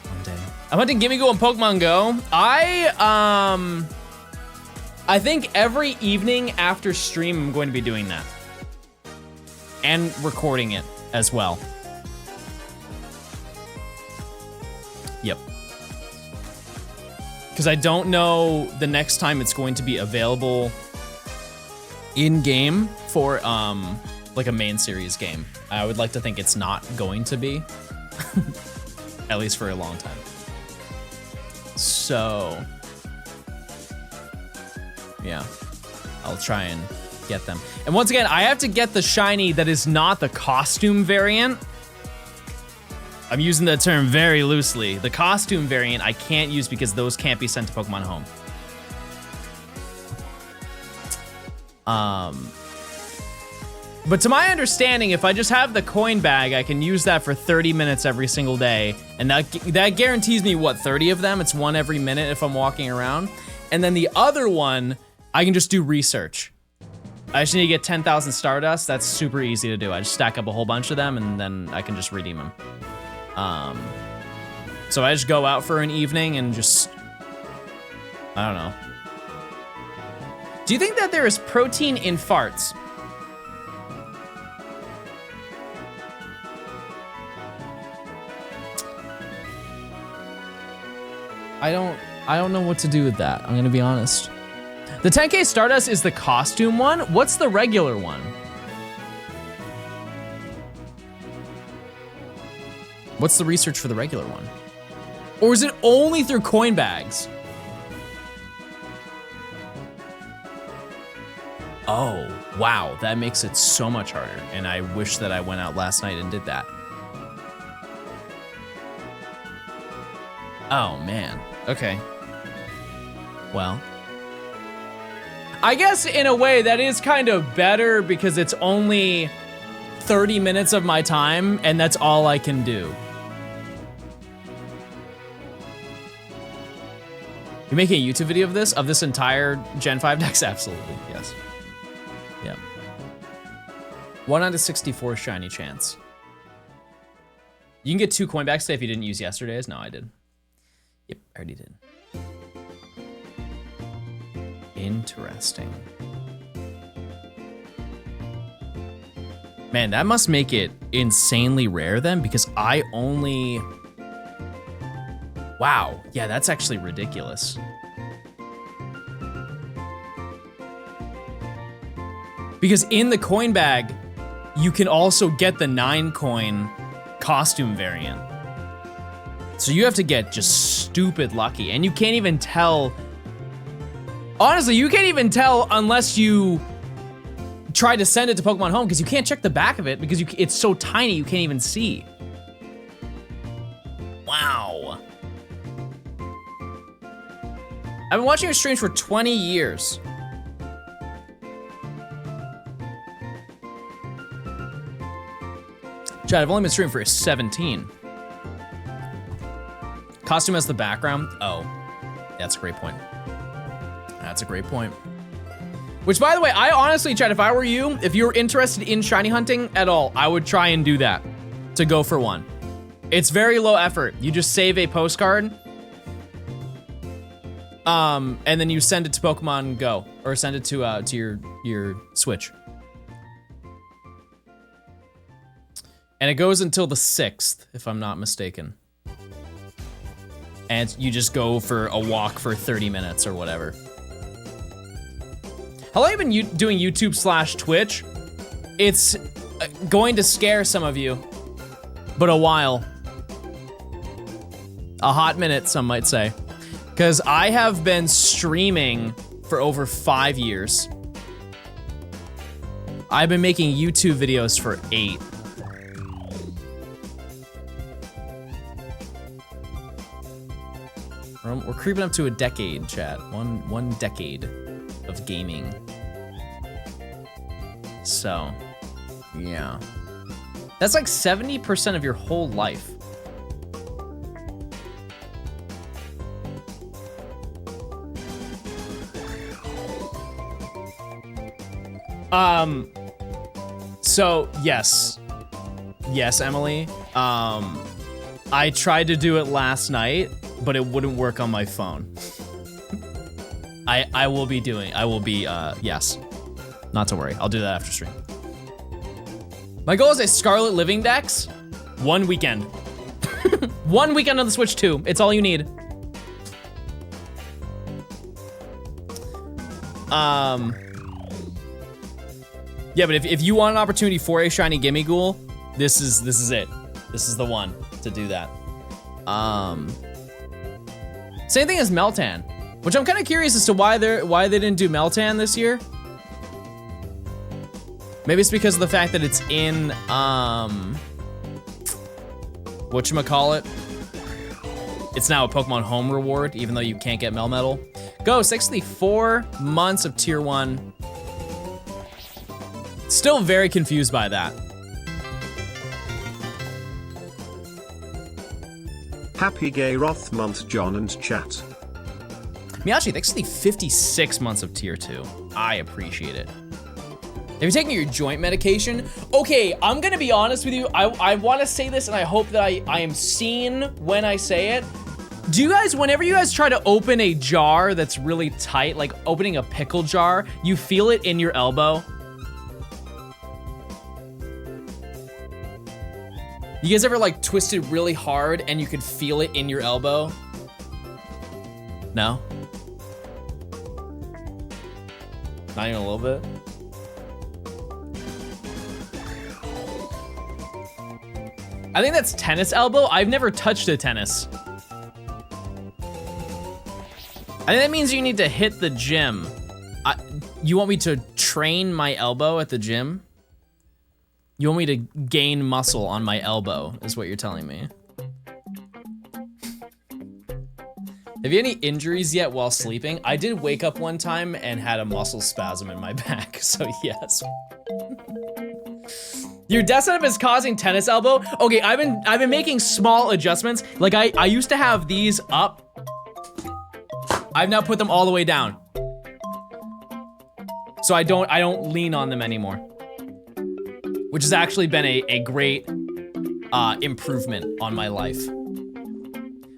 One day. I'm hunting Gimme Go and Pokemon Go. I think every evening after stream, I'm going to be doing that. And recording it as well. Yep. Because I don't know the next time it's going to be available in-game for like a main series game. I would like to think it's not going to be. At least for a long time. So, yeah, I'll try and get them. And once again, I have to get the shiny that is not the costume variant. I'm using that term very loosely. The costume variant I can't use because those can't be sent to Pokemon Home. But to my understanding, if I just have the coin bag, I can use that for 30 minutes every single day. And that guarantees me, what, 30 of them? It's one every minute if I'm walking around. And then the other one, I can just do research. I just need to get 10,000 Stardust. That's super easy to do. I just stack up a whole bunch of them and then I can just redeem them. So I just go out for an evening and just, I don't know. Do you think that there is protein in farts? I don't know what to do with that. I'm gonna be honest. The 10K Stardust is the costume one. What's the regular one? What's the research for the regular one? Or is it only through coin bags? Oh, wow, that makes it so much harder. And I wish that I went out last night and did that. Oh, man. Okay. Well. I guess in a way that is kind of better because it's only 30 minutes of my time and that's all I can do. You're making a YouTube video of this entire Gen 5 decks? Absolutely, yes. Yep. 1 out of 64 shiny chance. You can get 2 coin backs today if you didn't use yesterday's. No, I did. Yep, I already did. Interesting. Man, that must make it insanely rare then, because I only... Wow, yeah, that's actually ridiculous. Because in the coin bag, you can also get the 9 coin costume variant. So you have to get just stupid lucky, and you can't even tell. Honestly, you can't even tell unless you try to send it to Pokemon Home, because you can't check the back of it because it's so tiny you can't even see. Wow. I've been watching your streams for 20 years. Chad, I've only been streaming for 17. Costume as the background? Oh, that's a great point. That's a great point. Which, by the way, I honestly, Chad, if I were you, if you're interested in shiny hunting at all, I would try and do that to go for one. It's very low effort. You just save a postcard, and then you send it to Pokemon Go, or send it to your Switch. And it goes until the 6th, if I'm not mistaken. And you just go for a walk for 30 minutes or whatever. How long have you been doing YouTube/Twitch? It's going to scare some of you, but a while. A hot minute, some might say. Because I have been streaming for over 5 years. I've been making YouTube videos for 8. We're creeping up to a decade, chat. One decade of gaming. So, yeah. That's like 70% of your whole life. So yes, Emily. I tried to do it last night, but it wouldn't work on my phone. I will be, yes. Not to worry, I'll do that after stream. My goal is a Scarlet Living Dex, 1 weekend. 1 weekend on the Switch 2, it's all you need. Yeah, but if you want an opportunity for a shiny gimme ghoul, this is it. This is the one to do that. Same thing as Meltan, which I'm kind of curious as to why they didn't do Meltan this year. Maybe it's because of the fact that it's in whatchamacallit. It's now a Pokemon Home reward, even though you can't get Melmetal. Go 64 months of tier 1. Still very confused by that. Happy Gay Roth month, John and chat. Miyachi, thanks for the 56 months of tier 2. I appreciate it. Have you taken your joint medication? Okay, I'm gonna be honest with you. I wanna say this and I hope that I am seen when I say it. Do you guys, whenever you guys try to open a jar that's really tight, like opening a pickle jar, you feel it in your elbow? You guys ever like twisted really hard and you could feel it in your elbow? No? Not even a little bit? I think that's tennis elbow. I've never touched a tennis. I think that means you need to hit the gym. You want me to train my elbow at the gym? You want me to gain muscle on my elbow, is what you're telling me. Have you had any injuries yet while sleeping? I did wake up one time and had a muscle spasm in my back, so yes. Your desk setup is causing tennis elbow? Okay, I've been making small adjustments. Like I used to have these up. I've now put them all the way down. So I don't lean on them anymore. Which has actually been a great improvement on my life.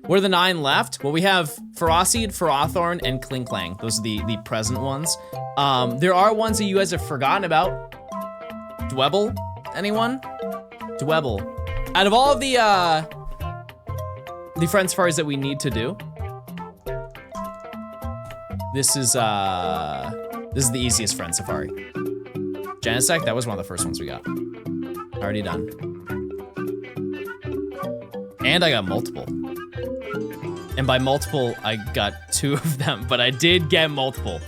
What are the 9 left? Well, we have Ferocid, Ferrothorn, and Klinklang. Those are the present ones. There are ones that you guys have forgotten about. Dwebble, anyone? Dwebble. Out of all of the friend safaris that we need to do, this is the easiest friend safari. Genesect, that was one of the first ones we got. Already done. And I got multiple. And by multiple, I got 2 of them, but I did get multiple.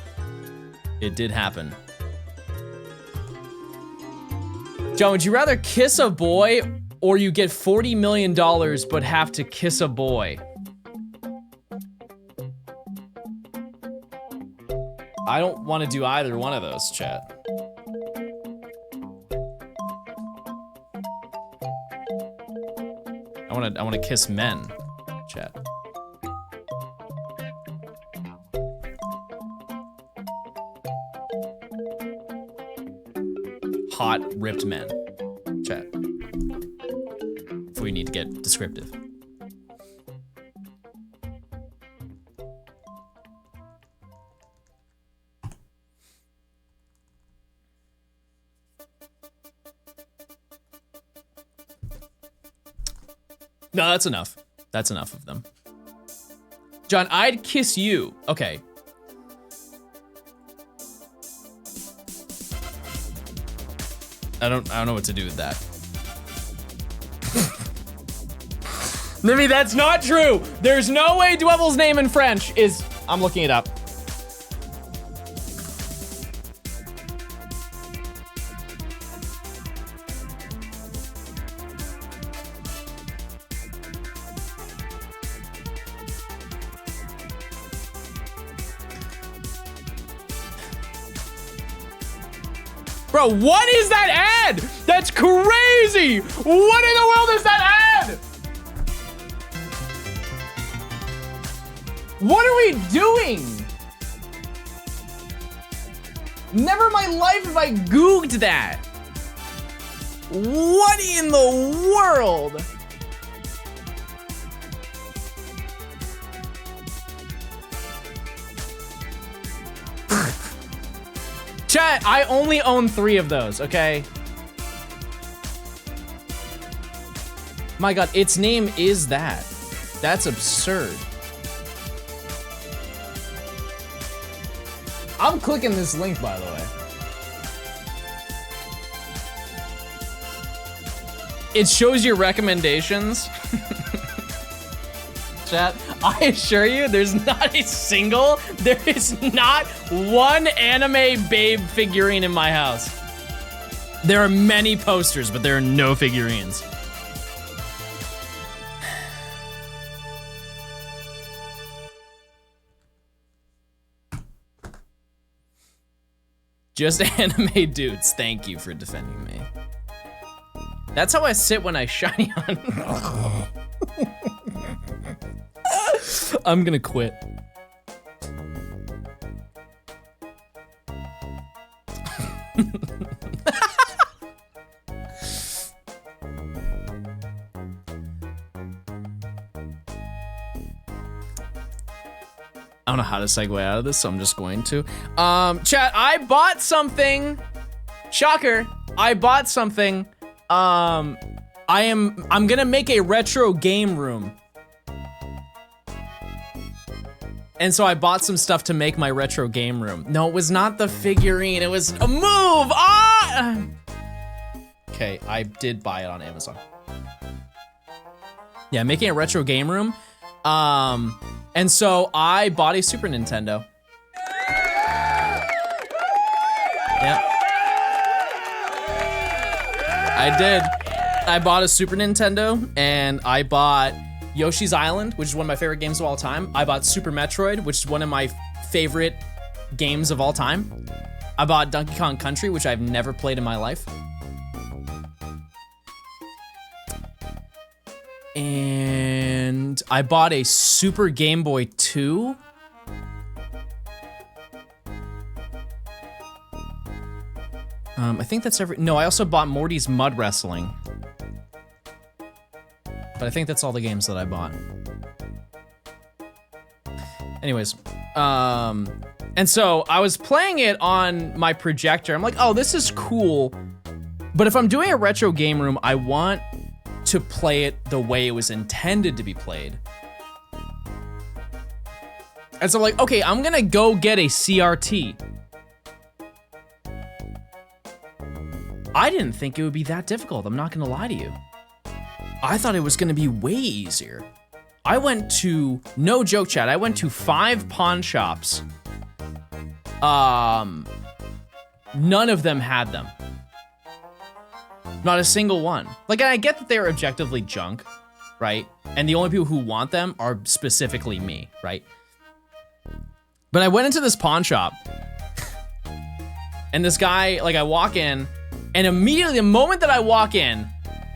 It did happen. John, would you rather kiss a boy or you get $40 million but have to kiss a boy? I don't want to do either one of those, chat. I want to kiss men, chat. Hot, ripped men, chat. If we need to get descriptive. No, that's enough. That's enough of them. John, I'd kiss you. Okay. I don't know what to do with that. Maybe that's not true. There's no way Dwebble's name in French is, I'm looking it up. Bro, what is that ad? That's crazy! What in the world is that ad? What are we doing? Never in my life have I Googled that. What in the world? Chat, I only own 3 of those, okay? My God, its name is that. That's absurd. I'm clicking this link, by the way. It shows your recommendations. Chat, I assure you, there is not one anime babe figurine in my house. There are many posters, but there are no figurines. Just anime dudes, thank you for defending me. That's how I sit when I shiny on. I'm gonna quit. I don't know how to segue out of this, so I'm just going to. Chat, I bought something. Shocker, I bought something. I'm gonna make a retro game room. And so I bought some stuff to make my retro game room. No, it was not the figurine, it was a move! Ah! Okay, I did buy it on Amazon. Yeah, making a retro game room. And so I bought a Super Nintendo. Yeah. I did. I bought a Super Nintendo and I bought Yoshi's Island, which is one of my favorite games of all time. I bought Super Metroid, which is one of my favorite games of all time. I bought Donkey Kong Country, which I've never played in my life. And I bought a Super Game Boy 2. I think that's no, I also bought Morty's Mud Wrestling. But I think that's all the games that I bought. Anyways, and so I was playing it on my projector. I'm like, oh, this is cool. But if I'm doing a retro game room, I want to play it the way it was intended to be played. And so I'm like, okay, I'm gonna go get a CRT. I didn't think it would be that difficult, I'm not gonna lie to you. I thought it was gonna be way easier. I went to, no joke chat, I went to 5 pawn shops. None of them had them. Not a single one. Like, I get that they're objectively junk, right? And the only people who want them are specifically me, right? But I went into this pawn shop and this guy, like I walk in and immediately the moment that I walk in,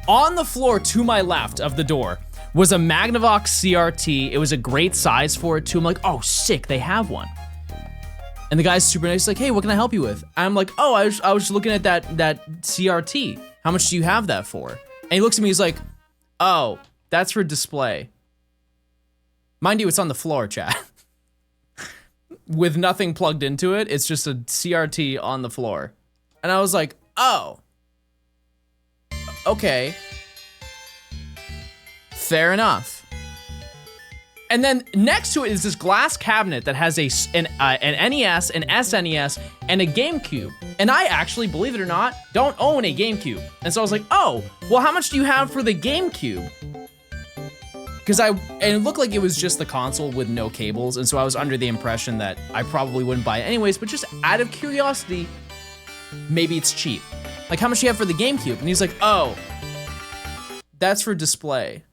on the floor to my left of the door was a Magnavox CRT. It was a great size for it too. I'm like, oh, sick, they have one. And the guy's super nice, he's like, hey, what can I help you with? I'm like, oh, I was looking at that CRT. How much do you have that for? And he looks at me, he's like, oh, that's for display. Mind you, it's on the floor, chat. With nothing plugged into it, it's just a CRT on the floor. And I was like, oh. Okay. Fair enough. And then next to it is this glass cabinet that has an NES, an SNES, and a GameCube. And I actually, believe it or not, don't own a GameCube. And so I was like, oh, well, how much do you have for the GameCube? And it looked like it was just the console with no cables. And so I was under the impression that I probably wouldn't buy it anyways, but just out of curiosity, maybe it's cheap. Like, how much do you have for the GameCube? And he's like, oh, that's for display.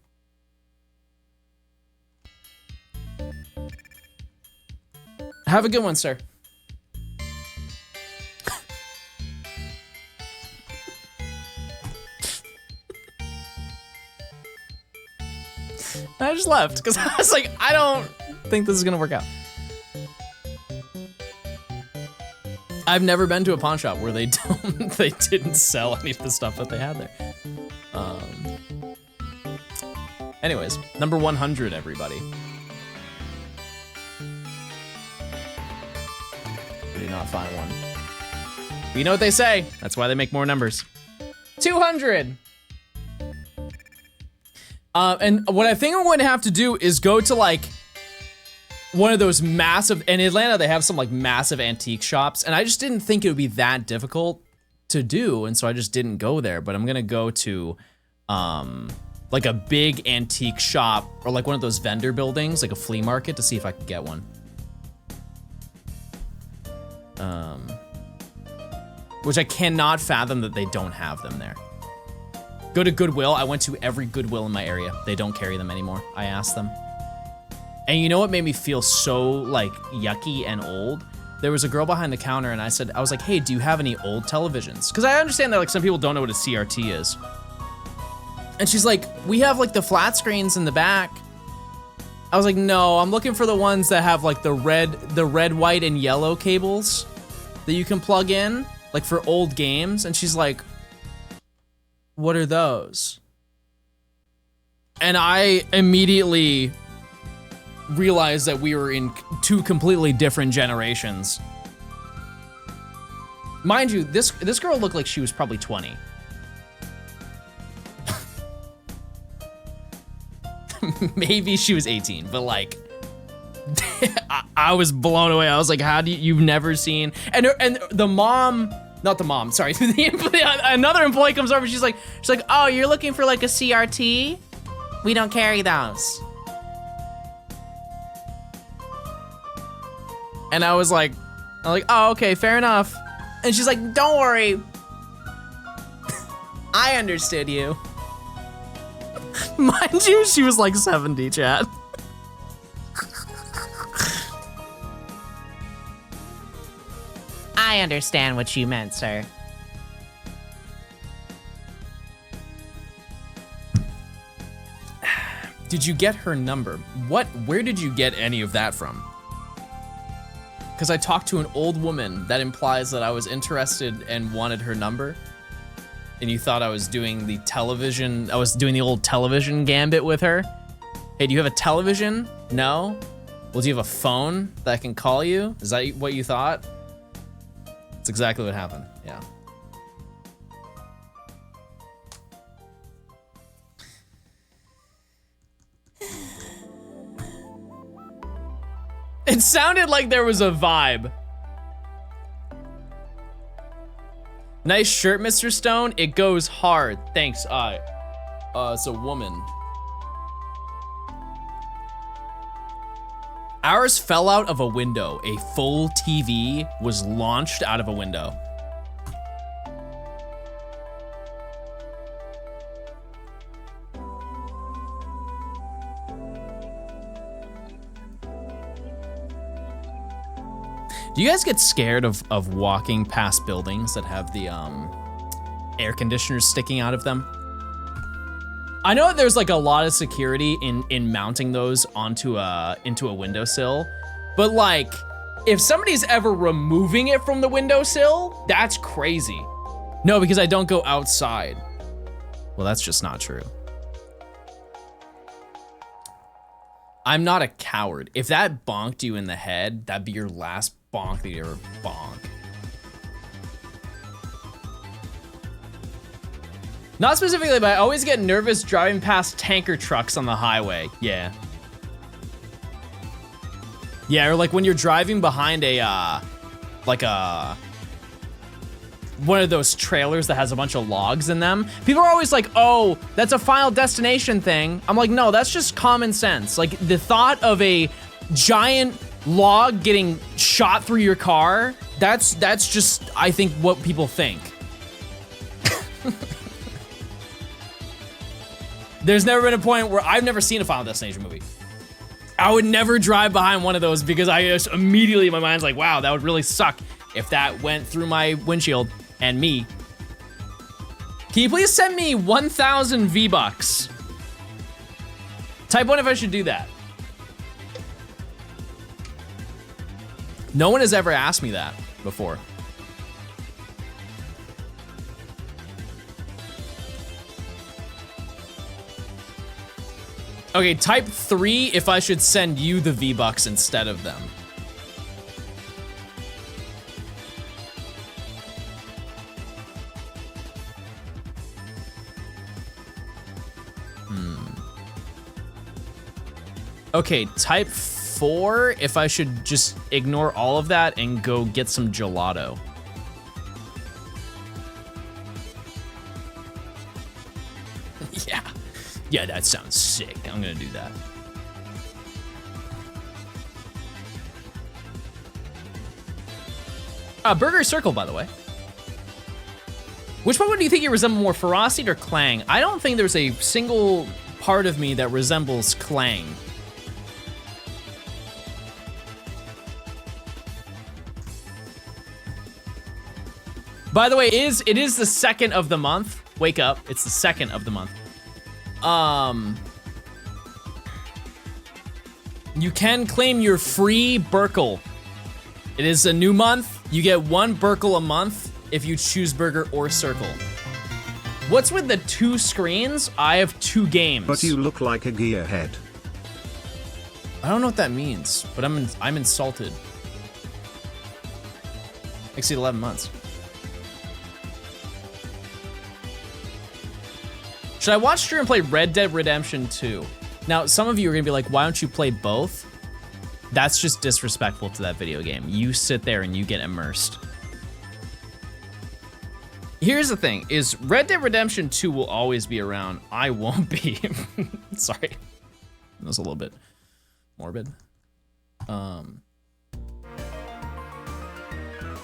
Have a good one, sir. I just left because I was like, I don't think this is gonna work out. I've never been to a pawn shop where they didn't sell any of the stuff that they had there. Anyways, number 100, everybody. We did not find one. But you know what they say? That's why they make more numbers. 200. And what I think I'm going to have to do is go to like one of those massive, in Atlanta they have some like massive antique shops, and I just didn't think it would be that difficult to do, and so I just didn't go there. But I'm gonna go to like a big antique shop or like one of those vendor buildings, like a flea market, to see if I can get one. Which I cannot fathom that they don't have them there. Go to Goodwill. I went to every Goodwill in my area. They don't carry them anymore. I asked them. And you know what made me feel so like yucky and old? There was a girl behind the counter and I was like, hey, do you have any old televisions? Because I understand that like some people don't know what a CRT is. And she's like, we have like the flat screens in the back. I was like, no, I'm looking for the ones that have like the red, white, and yellow cables that you can plug in, like for old games. And she's like, what are those? And I immediately realized that we were in two completely different generations. Mind you, this girl looked like she was probably 20. Maybe she was 18, but like, I was blown away. I was like, how do you've never seen, and the mom, not the mom, sorry, another employee comes over, she's like, oh, you're looking for like a CRT? We don't carry those. And I was like, oh, okay, fair enough. And she's like, don't worry. I understood you. Mind you, she was like 70, chat. I understand what you meant, sir. Did you get her number? Where did you get any of that from? Because I talked to an old woman, that implies that I was interested and wanted her number. And you thought I was doing the television, I was doing the old television gambit with her. Hey, do you have a television? No? Well, do you have a phone that I can call you? Is that what you thought? That's exactly what happened, yeah. It sounded like there was a vibe. Nice shirt, Mr. Stone. It goes hard. Thanks. It's a woman. Ours fell out of a window. A full TV was launched out of a window. Do you guys get scared of walking past buildings that have the air conditioners sticking out of them? I know there's like a lot of security in mounting those onto into a windowsill, but like if somebody's ever removing it from the windowsill, that's crazy. No, because I don't go outside. Well, that's just not true. I'm not a coward. If that bonked you in the head, that'd be your last bonk that you ever bonk. Not specifically, but I always get nervous driving past tanker trucks on the highway. Yeah. Yeah, or like when you're driving behind a, like a, one of those trailers that has a bunch of logs in them. People are always like, oh, that's a Final Destination thing. I'm like, no, that's just common sense. Like the thought of a giant log getting shot through your car, that's just, I think, what people think. There's never been a point where I've never seen a Final Destination movie. I would never drive behind one of those because I just immediately, in my mind's like, wow, that would really suck if that went through my windshield and me. Can you please send me 1,000 V-Bucks? Type 1 if I should do that. No one has ever asked me that before. Okay, type 3 if I should send you the V-Bucks instead of them. Okay, type 4 if I should just ignore all of that and go get some gelato. Yeah. Yeah, that sounds sick. I'm gonna do that. Burger Circle, by the way. Which one do you think you resemble more, Ferocity or Clang? I don't think there's a single part of me that resembles Clang. By the way, it is the 2nd of the month. Wake up, it's the 2nd of the month. You can claim your free Burkle. It is a new month. You get 1 Burkle a month if you choose Burger or Circle. What's with the 2 screens? I have 2 games. But you look like a gearhead. I don't know what that means, but I'm insulted. Exceed 11 months. Should I watch Drew and play Red Dead Redemption 2? Now, some of you are gonna be like, why don't you play both? That's just disrespectful to that video game. You sit there and you get immersed. Here's the thing, is Red Dead Redemption 2 will always be around. I won't be. Sorry. That was a little bit morbid.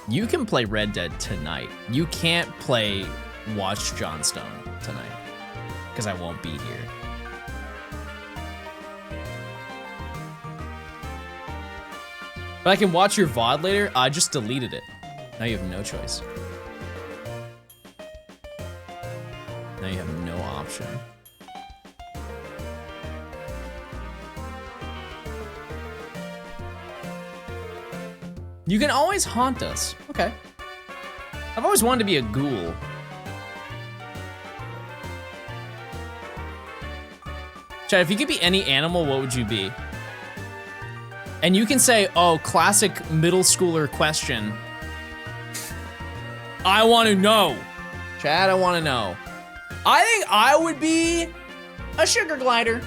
You can play Red Dead tonight. You can't play Watch Johnstone tonight, because I won't be here. But I can watch your VOD later. I just deleted it. Now you have no choice. Now you have no option. You can always haunt us. Okay. I've always wanted to be a ghoul. Chad, if you could be any animal, what would you be? And you can say, oh, classic middle schooler question. I want to know. Chad, I want to know. I think I would be a sugar glider.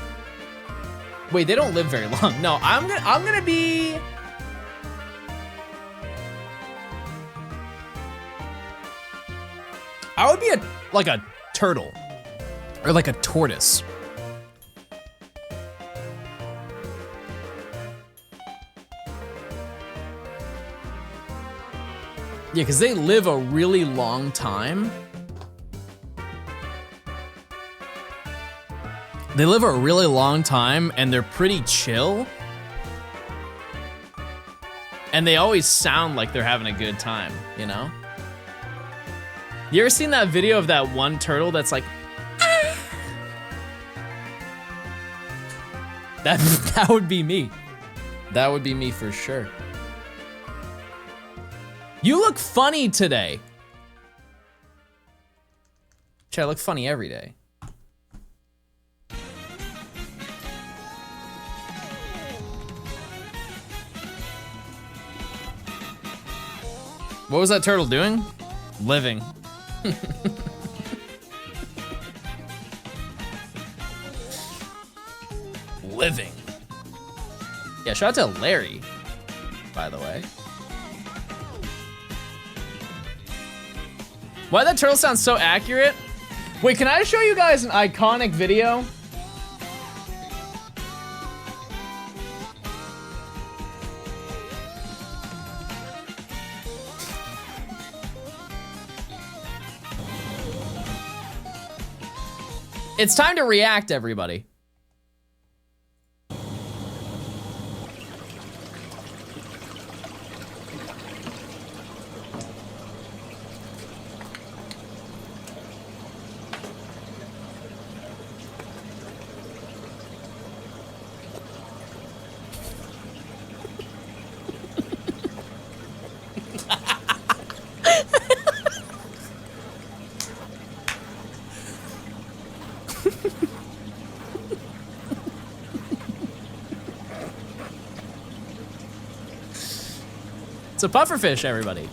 Wait, they don't live very long. No, I'm gonna be... I would be like a turtle or like a tortoise. Yeah, because they live a really long time. They live a really long time and they're pretty chill. And they always sound like they're having a good time, you know? You ever seen that video of that one turtle that's like, ah! That would be me. That would be me for sure. You look funny today. Chad, I look funny every day. What was that turtle doing? Living. Living. Yeah, shout out to Larry. by the way. Why that turtle sounds so accurate? Wait, can I show you guys an iconic video? It's time to react, everybody. It's a pufferfish, everybody.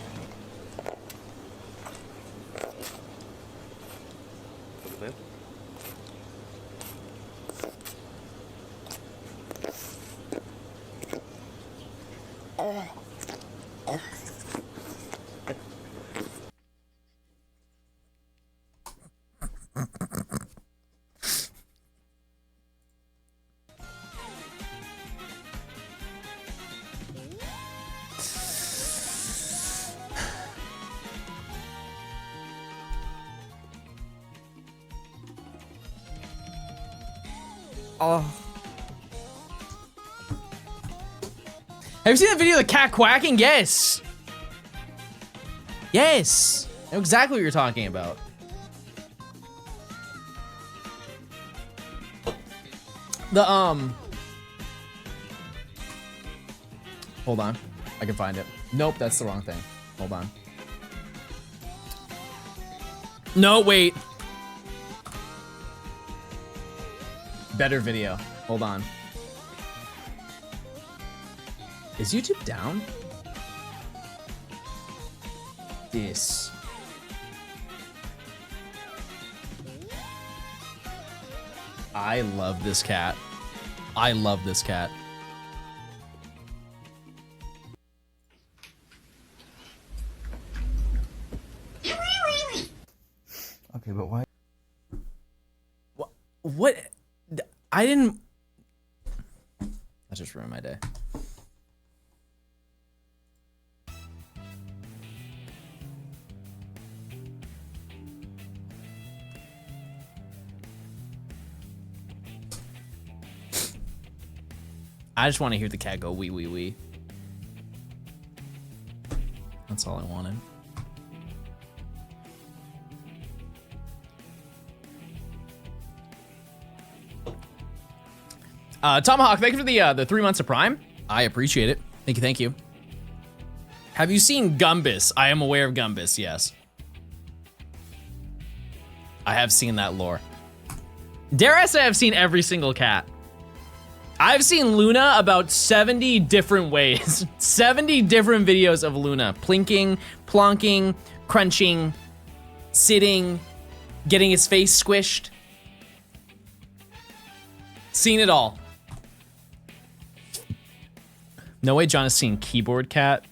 Oh. Have you seen that video of the cat quacking? Yes. Yes. I know exactly what you're talking about. The, hold on. I can find it. Nope, that's the wrong thing. Hold on. No, wait. Better video. Hold on. Is YouTube down? This. I love this cat. I love this cat. Okay, but why? What? I didn't. That just ruined my day. I just want to hear the cat go wee wee wee. That's all I wanted. Tomahawk, thank you for the 3 months of Prime. I appreciate it. Thank you, thank you. Have you seen Gumbus? I am aware of Gumbus, yes. I have seen that lore. Dare I say I've seen every single cat. I've seen Luna about 70 different ways. 70 different videos of Luna. Plinking, plonking, crunching, sitting, getting its face squished. Seen it all. No way John has seen Keyboard Cat.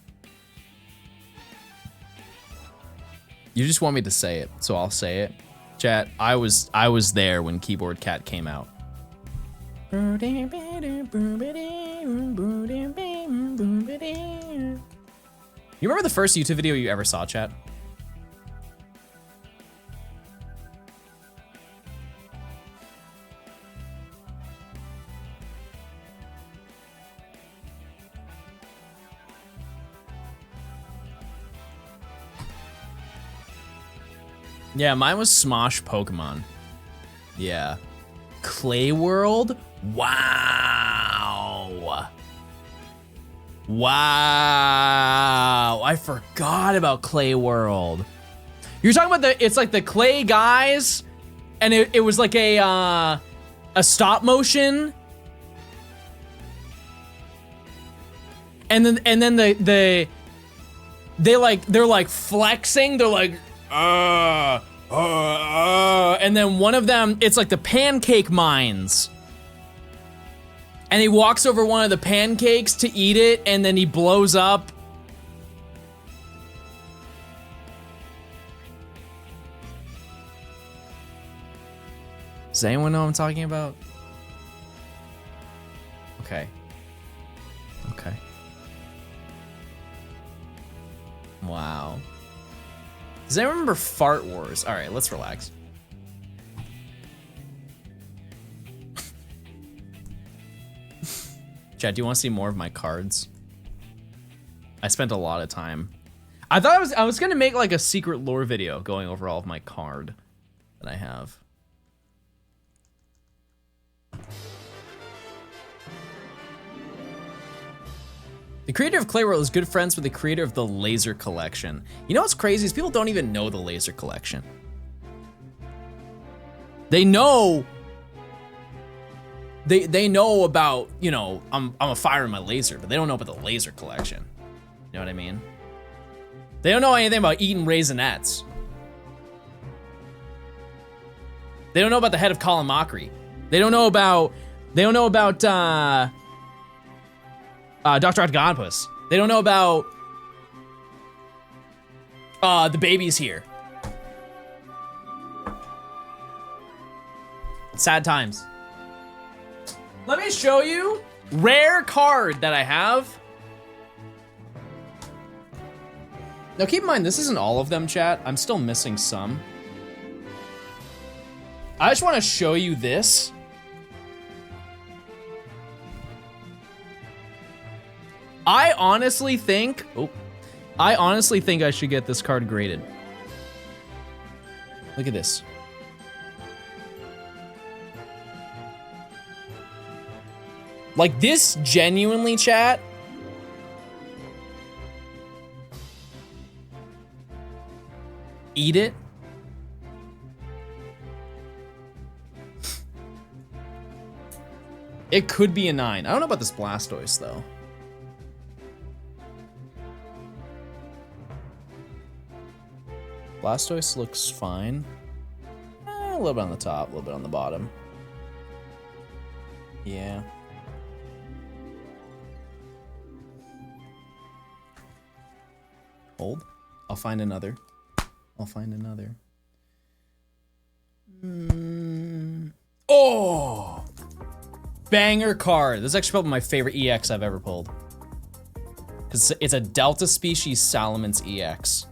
You just want me to say it, so I'll say it. Chat, I was there when Keyboard Cat came out. You remember the first YouTube video you ever saw, chat? Yeah, mine was Smosh Pokemon. Yeah. Clay World? Wow. Wow. I forgot about Clay World. You're talking about it's like the clay guys, and it was like a stop motion. And then they're like flexing, they're like and then one of them, it's like the pancake mines. And he walks over one of the pancakes to eat it, and then he blows up. Does anyone know what I'm talking about? Okay. Okay. Wow. Does anyone remember Fart Wars? All right, let's relax. Chad, do you want to see more of my cards? I spent a lot of time. I thought I was gonna make like a secret lore video going over all of my card that I have. The creator of Clay World is good friends with the creator of the Laser Collection. You know what's crazy is people don't even know the Laser Collection. They know. They know about, you know, I'm a fire in my laser, but they don't know about the Laser Collection. You know what I mean? They don't know anything about eating Raisinets. They don't know about the head of Colin Mockery. They don't know about Dr. Octopus. They don't know about the babies here. Sad times. Let me show you rare card that I have. Now keep in mind, this isn't all of them, chat. I'm still missing some. I just want to show you this. I honestly think I should get this card graded. Look at this. Like this genuinely, chat. Eat it. It could be a 9. I don't know about this Blastoise though. Blastoise looks fine. A little bit on the top, a little bit on the bottom. Yeah. Hold. I'll find another. Oh! Banger card. This is actually probably my favorite EX I've ever pulled. Because it's a Delta Species Salamence EX.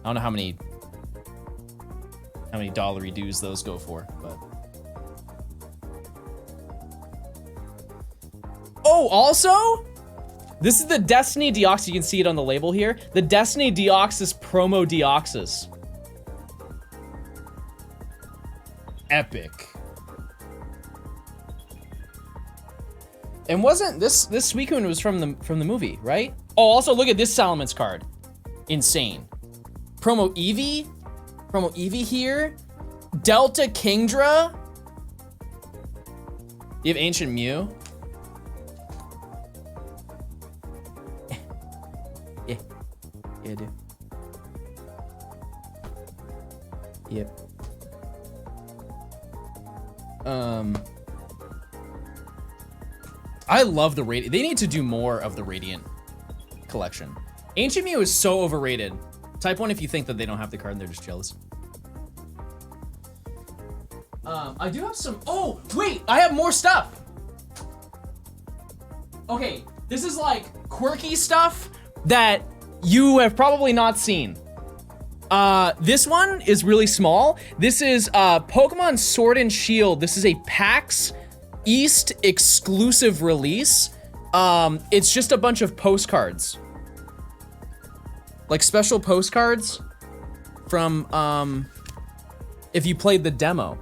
I don't know how many dollary dues those go for, but. Oh, also, this is the Destiny Deoxys. You can see it on the label here. The Destiny Deoxys promo Deoxys. Epic. And wasn't this Suicune was from the movie, right? Oh, also look at this Salamence card. Insane. Promo Eevee here. Delta Kingdra. You have Ancient Mew. Yeah, I do. Yep. I love the Radiant. They need to do more of the Radiant collection. Ancient Mew is so overrated. Type 1 if you think that they don't have the card and they're just jealous. I do have some. Oh, wait, I have more stuff. Okay, this is like quirky stuff that you have probably not seen. This one is really small. This is Pokemon Sword and Shield. This is a PAX East exclusive release. It's just a bunch of postcards. Like special postcards from if you played the demo.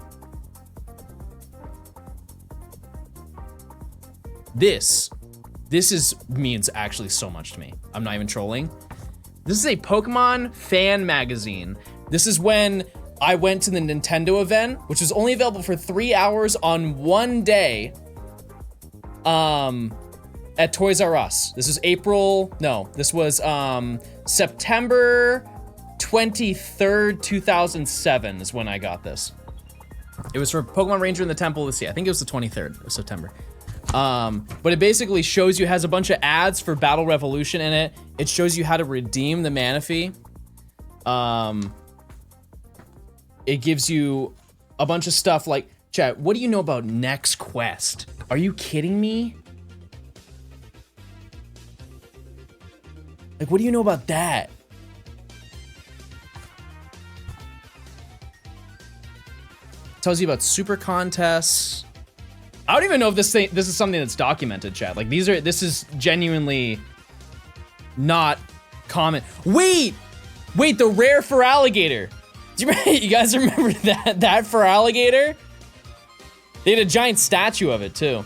This means actually so much to me. I'm not even trolling. This is a Pokemon fan magazine. This is when I went to the Nintendo event, which was only available for 3 hours on one day at Toys R Us. This was September 23rd, 2007 is when I got this. It was for Pokemon Ranger in the Temple of the Sea. I think it was the 23rd of September. But it basically shows you, has a bunch of ads for Battle Revolution in it. It shows you how to redeem the Manaphy. It gives you a bunch of stuff like, chat, what do you know about Next Quest? Are you kidding me? Like, what do you know about that? Tells you about super contests. I don't even know if this is something that's documented, chat. Like, this is genuinely not common. Wait, the rare for alligator. Do you guys remember that for alligator? They had a giant statue of it too.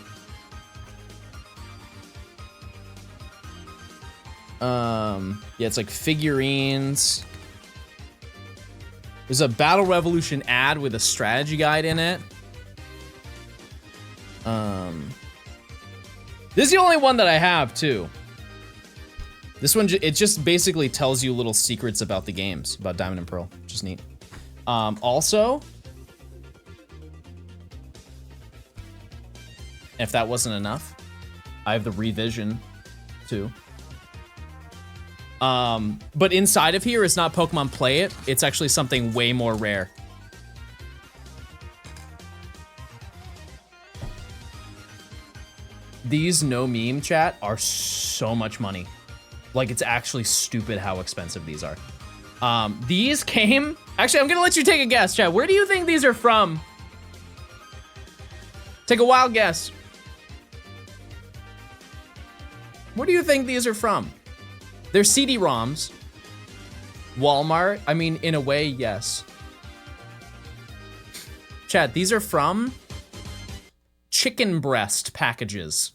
Yeah, it's like figurines. There's a Battle Revolution ad with a strategy guide in it. This is the only one that I have too. This one, it just basically tells you little secrets about the games, about Diamond and Pearl, which is neat. Also, if that wasn't enough, I have the revision too. But inside of here, it's not Pokemon Play It. It's actually something way more rare. These no meme chat are so much money. Like, it's actually stupid how expensive these are. These came, actually, I'm gonna let you take a guess, chat. Where do you think these are from? Take a wild guess. Where do you think these are from? They're CD-ROMs. Walmart, I mean, in a way, yes. Chat, these are from chicken breast packages.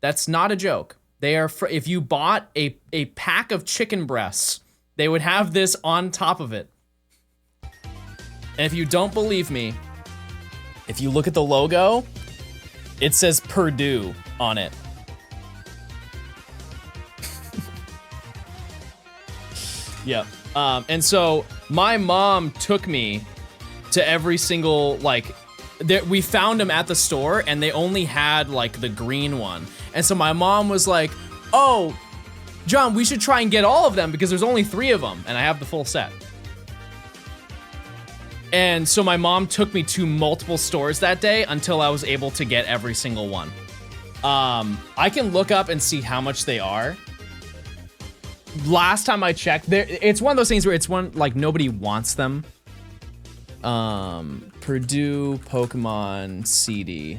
That's not a joke. They are, if you bought a pack of chicken breasts, they would have this on top of it. And if you don't believe me, if you look at the logo, it says Purdue on it. Yeah. And so my mom took me to every single, like, we found them at the store and they only had like the green one. And so my mom was like, oh, John, we should try and get all of them because there's only 3 of them and I have the full set. And so my mom took me to multiple stores that day until I was able to get every single one. I can look up and see how much they are. Last time I checked, it's one of those things where it's one, like, nobody wants them. Purdue Pokemon CD.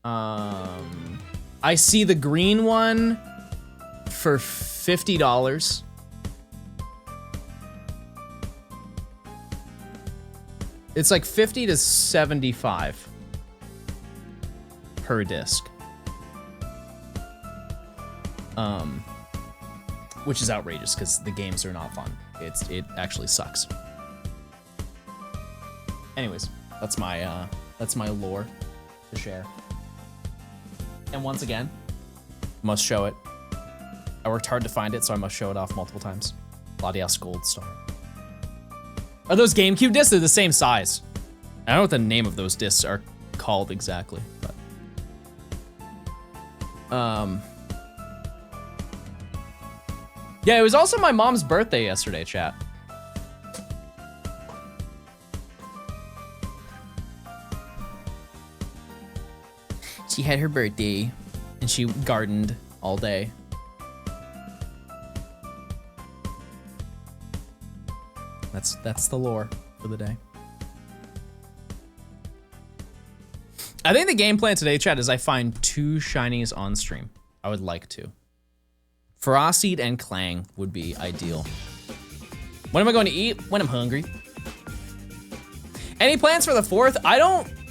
I see the green one for $50. It's like 50 to 75 per disc. Which is outrageous because the games are not fun. It actually sucks. Anyways, that's my lore to share. And once again, must show it. I worked hard to find it, so I must show it off multiple times. Latias Gold Star. Are those GameCube discs? They're the same size. I don't know what the name of those discs are called exactly, but yeah, it was also my mom's birthday yesterday, chat. She had her birthday and she gardened all day. That's the lore for the day. I think the game plan today, chat, is I find 2 shinies on stream. I would like to. Frostseed and Clang would be ideal. When am I going to eat? When I'm hungry. Any plans for the 4th?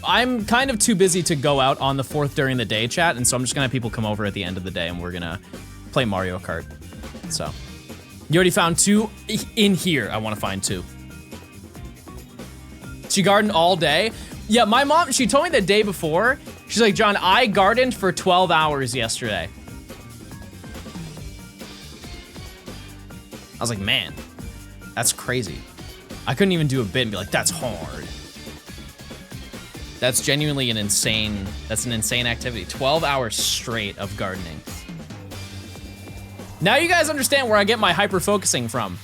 I'm kind of too busy to go out on the 4th during the day, chat, and so I'm just gonna have people come over at the end of the day and we're gonna play Mario Kart. So, you already found 2? In here, I wanna find 2. She gardened all day? Yeah, my mom, she told me the day before, she's like, John, I gardened for 12 hours yesterday. I was like, man, that's crazy. I couldn't even do a bit and be like, that's hard. That's genuinely an insane activity. 12 hours straight of gardening. Now you guys understand where I get my hyper-focusing from.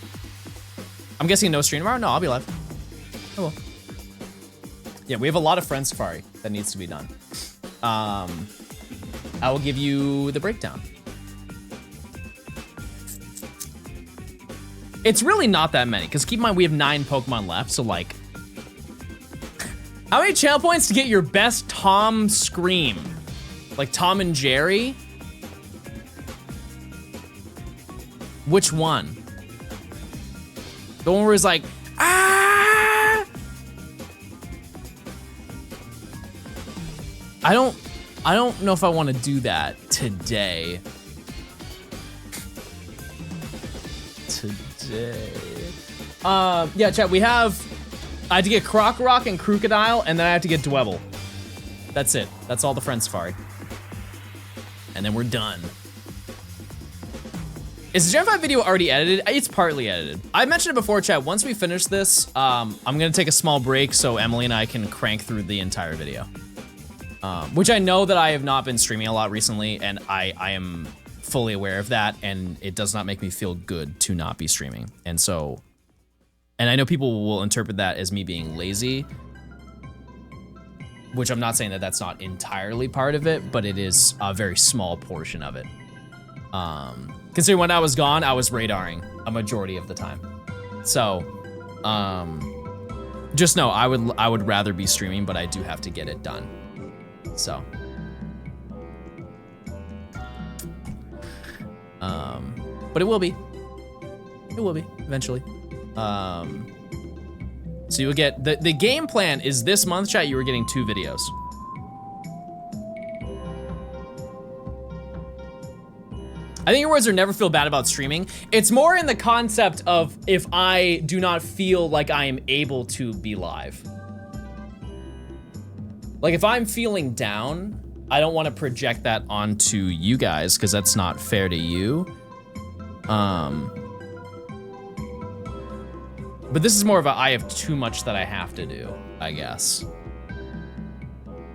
I'm guessing no stream tomorrow? No, I'll be live. I will. Yeah, we have a lot of Friend Safari that needs to be done. I will give you the breakdown. It's really not that many, because keep in mind we have 9 Pokemon left, so like... How many channel points to get your best Tom scream? Like Tom and Jerry? Which one? The one where it's like, ah! I don't know if I want to do that today. Yeah, chat, I had to get Crocorock and Crocodile, and then I have to get Dwebble. That's it. That's all the Friend Safari. And then we're done. Is the Gen 5 video already edited? It's partly edited. I mentioned it before, chat. Once we finish this, I'm gonna take a small break so Emily and I can crank through the entire video. Which I know that I have not been streaming a lot recently, and I am fully aware of that, and it does not make me feel good to not be streaming. And so, and I know people will interpret that as me being lazy, which I'm not saying that that's not entirely part of it, but it is a very small portion of it. Considering when I was gone, I was radaring a majority of the time. So, just know I would rather be streaming, but I do have to get it done. So, but it will be eventually. So you will get, the game plan is this month, chat, you were getting 2 videos. I think your words are never feel bad about streaming. It's more in the concept of if I do not feel like I am able to be live. Like if I'm feeling down, I don't want to project that onto you guys because that's not fair to you. But this is more of a I have too much that I have to do, I guess.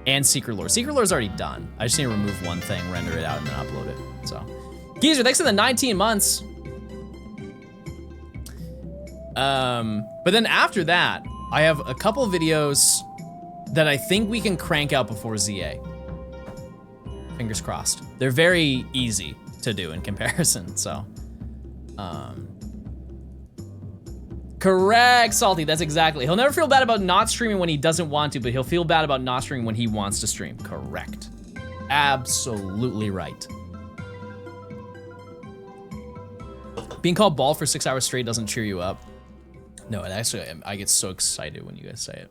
And Secret Lore. Secret Lore's already done. I just need to remove one thing, render it out, and then upload it, so. Geezer, thanks for the 19 months. But then after that, I have a couple videos that I think we can crank out before ZA. Fingers crossed. They're very easy to do in comparison, so. Correct, Salty, that's exactly. He'll never feel bad about not streaming when he doesn't want to, but he'll feel bad about not streaming when he wants to stream. Correct. Absolutely right. Being called bald for 6 hours straight doesn't cheer you up. No, it actually, I get so excited when you guys say it.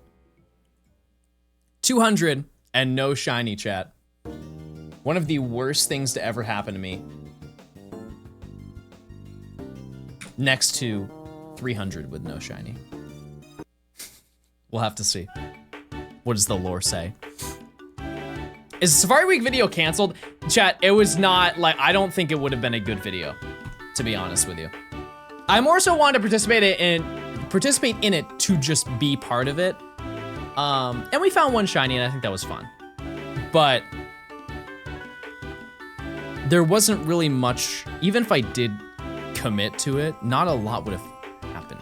200 and no shiny, chat. One of the worst things to ever happen to me. Next to 300 with no shiny. We'll have to see. What does the lore say? Is the Safari Week video canceled? Chat, it was not, like, I don't think it would have been a good video, to be honest with you. I more so wanted to participate in it to just be part of it. And we found one shiny, and I think that was fun. But there wasn't really much, even if I did commit to it, not a lot would have happened.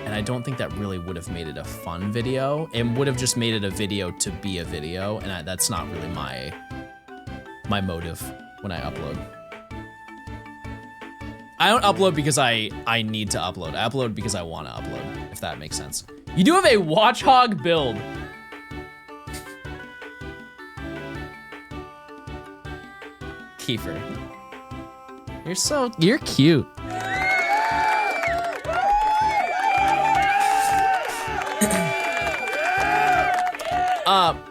And I don't think that really would have made it a fun video. It would have just made it a video to be a video, and that's not really my motive when I upload. I don't upload because I need to upload. I upload because I want to upload, if that makes sense. You do have a Watch Hog build. Kiefer. You're cute.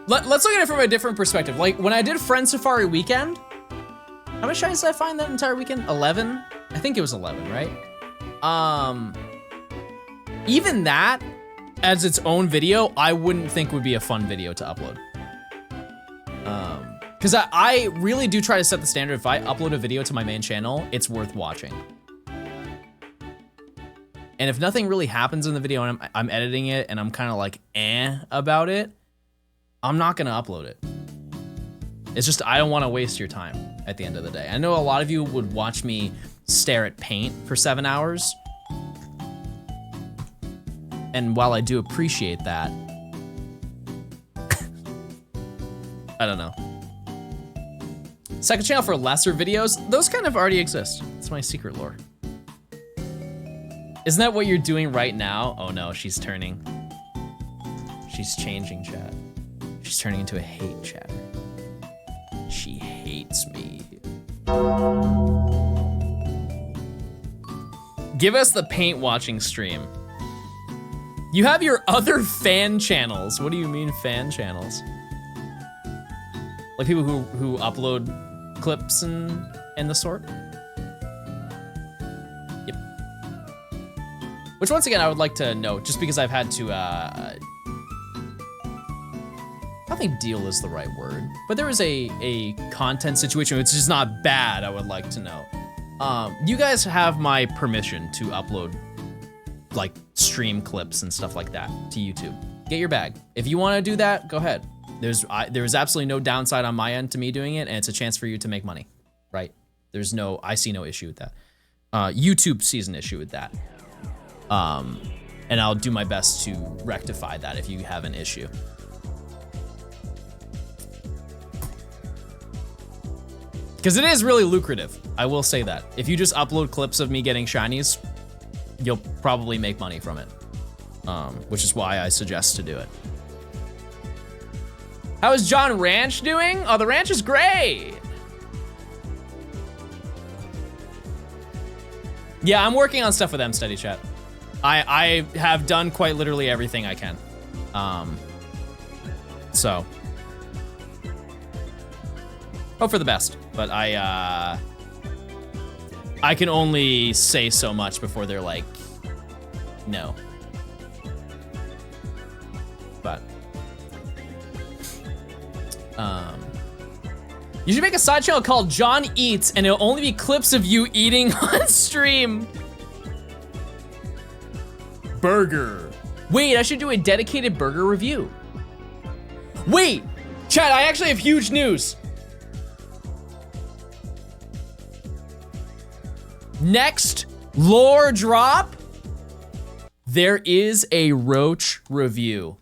Let's look at it from a different perspective. Like when I did Friend Safari weekend, how many shinies did I find that entire weekend? 11? I think it was 11, right? Even that, as its own video, I wouldn't think would be a fun video to upload. Because I really do try to set the standard. If I upload a video to my main channel, it's worth watching. And if nothing really happens in the video and I'm editing it and I'm kind of like about it, I'm not gonna upload it. It's just, I don't wanna waste your time at the end of the day. I know a lot of you would watch me stare at paint for 7 hours. And while I do appreciate that, I don't know. Second channel for lesser videos, those kind of already exist. It's my secret lore. Isn't that what you're doing right now? Oh no, she's turning. She's changing chat. She's turning into a hate chatter. She hates me. Give us the paint watching stream. You have your other fan channels. What do you mean fan channels? Like people who upload clips and the sort? Yep. Which once again, I would like to note, just because I've had to, I don't think deal is the right word, but there was a content situation which is not bad, I would like to know. You guys have my permission to upload like stream clips and stuff like that to YouTube. Get your bag. If you want to do that, go ahead. There's absolutely no downside on my end to me doing it, and it's a chance for you to make money, right? I see no issue with that. YouTube sees an issue with that. And I'll do my best to rectify that if you have an issue. Because it is really lucrative, I will say that. If you just upload clips of me getting shinies, you'll probably make money from it. Which is why I suggest to do it. How is John Ranch doing? Oh, the ranch is great. Yeah, I'm working on stuff with them, Steady Chat. I have done quite literally everything I can. So. Hope for the best, but I can only say so much before they're like, no. But. You should make a side channel called John Eats, and it'll only be clips of you eating on stream. Burger. Wait, I should do a dedicated burger review. Wait, chat, I actually have huge news. Next lore drop, there is a roach review.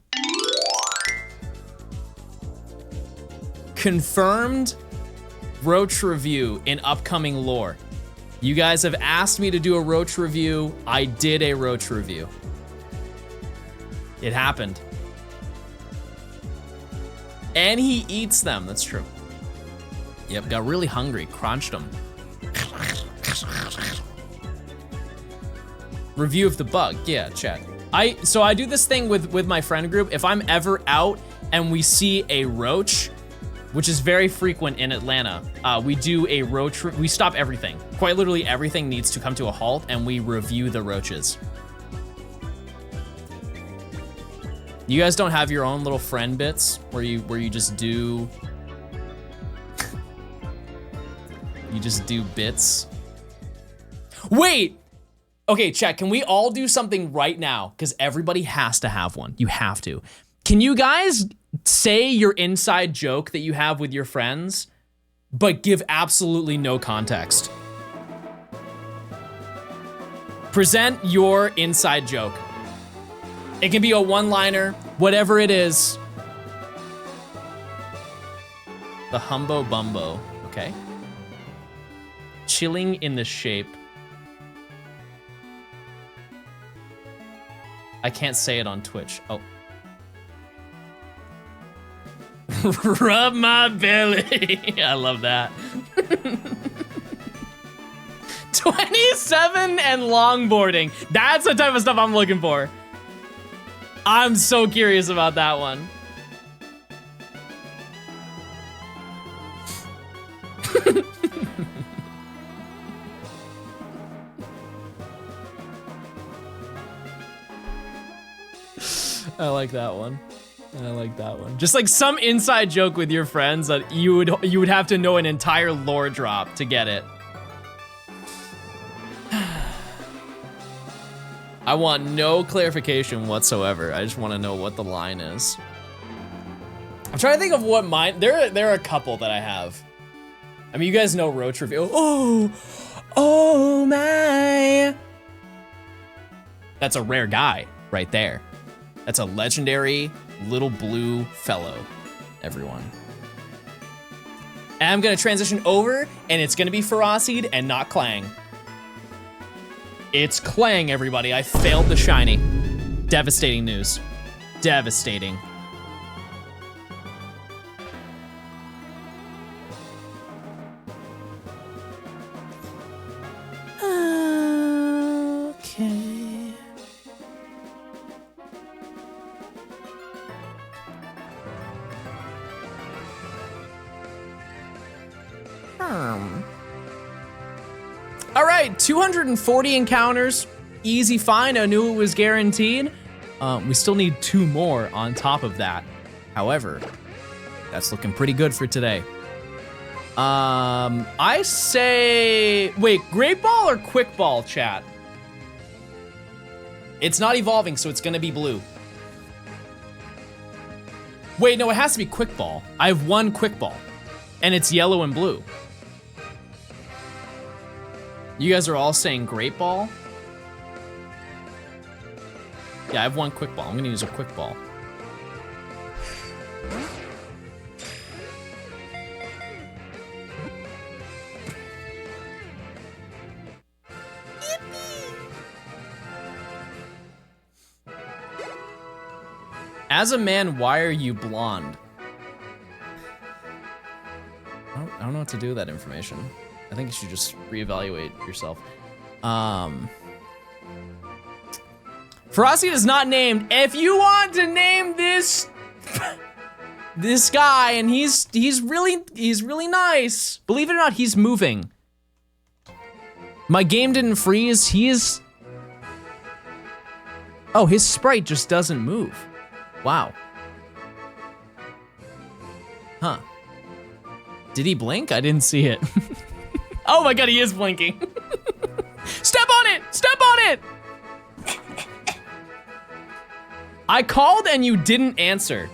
Confirmed roach review in upcoming lore. You guys have asked me to do a roach review. I did a roach review. It happened. And he eats them, that's true. Yep, got really hungry, crunched them. Review of the bug, yeah, chat. So I do this thing with my friend group. If I'm ever out and we see a roach, which is very frequent in Atlanta, we do a roach, we stop everything. Quite literally everything needs to come to a halt and we review the roaches. You guys don't have your own little friend bits where you just do, you just do bits? Wait! Okay, chat, can we all do something right now? Because everybody has to have one. You have to. Can you guys say your inside joke that you have with your friends, but give absolutely no context? Present your inside joke. It can be a one-liner, whatever it is. The Humbo Bumbo, okay. Chilling in the shape. I can't say it on Twitch. Oh. Rub my belly. I love that. 27 and longboarding. That's the type of stuff I'm looking for. I'm so curious about that one. I like that one. I like that one. Just like some inside joke with your friends that you would have to know an entire lore drop to get it. I want no clarification whatsoever. I just want to know what the line is. I'm trying to think of what mine. There are a couple that I have. I mean, you guys know Roach Reveal. Oh my. That's a rare guy right there. That's a legendary little blue fellow, everyone. And I'm gonna transition over, and it's gonna be Ferocid and not Clang. It's Clang, everybody. I failed the shiny. Devastating news. Devastating. Okay. All right, 240 encounters, easy find. I knew it was guaranteed. We still need 2 more on top of that. However, that's looking pretty good for today. I say, wait, Great Ball or Quick Ball, chat? It's not evolving, so it's gonna be blue. Wait, no, it has to be Quick Ball. I have 1 Quick Ball, and it's yellow and blue. You guys are all saying Great Ball? Yeah, I have 1 Quick Ball. I'm gonna use a Quick Ball. As a man, why are you blonde? I don't know what to do with that information. I think you should just reevaluate yourself. Ferocity is not named. If you want to name this this guy, and he's really nice. Believe it or not, he's moving. My game didn't freeze. Oh, his sprite just doesn't move. Wow. Huh. Did he blink? I didn't see it. Oh my god, he is blinking. Step on it! Step on it! I called and you didn't answer.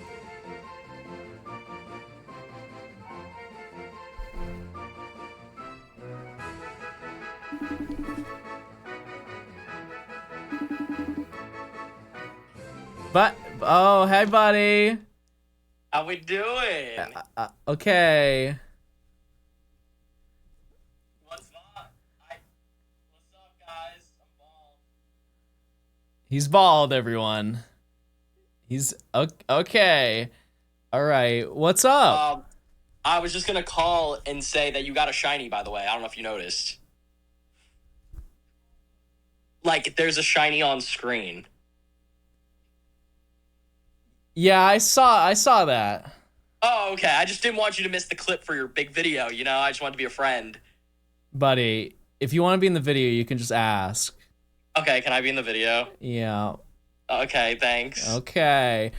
But, oh, hey buddy. How we doing? Okay. What's up, guys? I'm bald. He's bald, everyone. He's okay. All right, what's up? I was just gonna call and say that you got a shiny, by the way. I don't know if you noticed. Like, there's a shiny on screen. Yeah, I saw that. Oh, okay. I just didn't want you to miss the clip for your big video, you know? I just wanted to be a friend. Buddy, if you want to be in the video, you can just ask. Okay, can I be in the video? Yeah. Okay, thanks. Okay.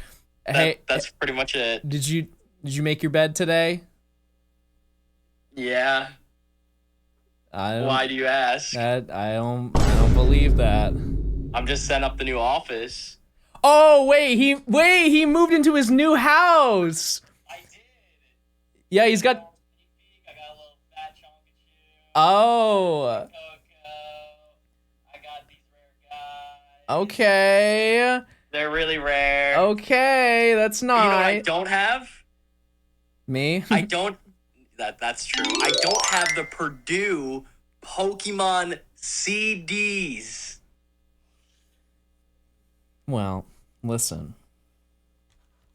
Hey, that's pretty much it. Did you make your bed today? Yeah. Why do you ask? I don't believe that. I'm just setting up the new office. Oh, wait, he moved into his new house. I did. Yeah, he's got... I got a little fat chunk of chew. Oh. Cocoa. I got these rare guys. Okay. They're really rare. Okay, that's nice. You know what I don't have? Me? I don't... That's true. I don't have the Purdue Pokemon CDs. Well, listen.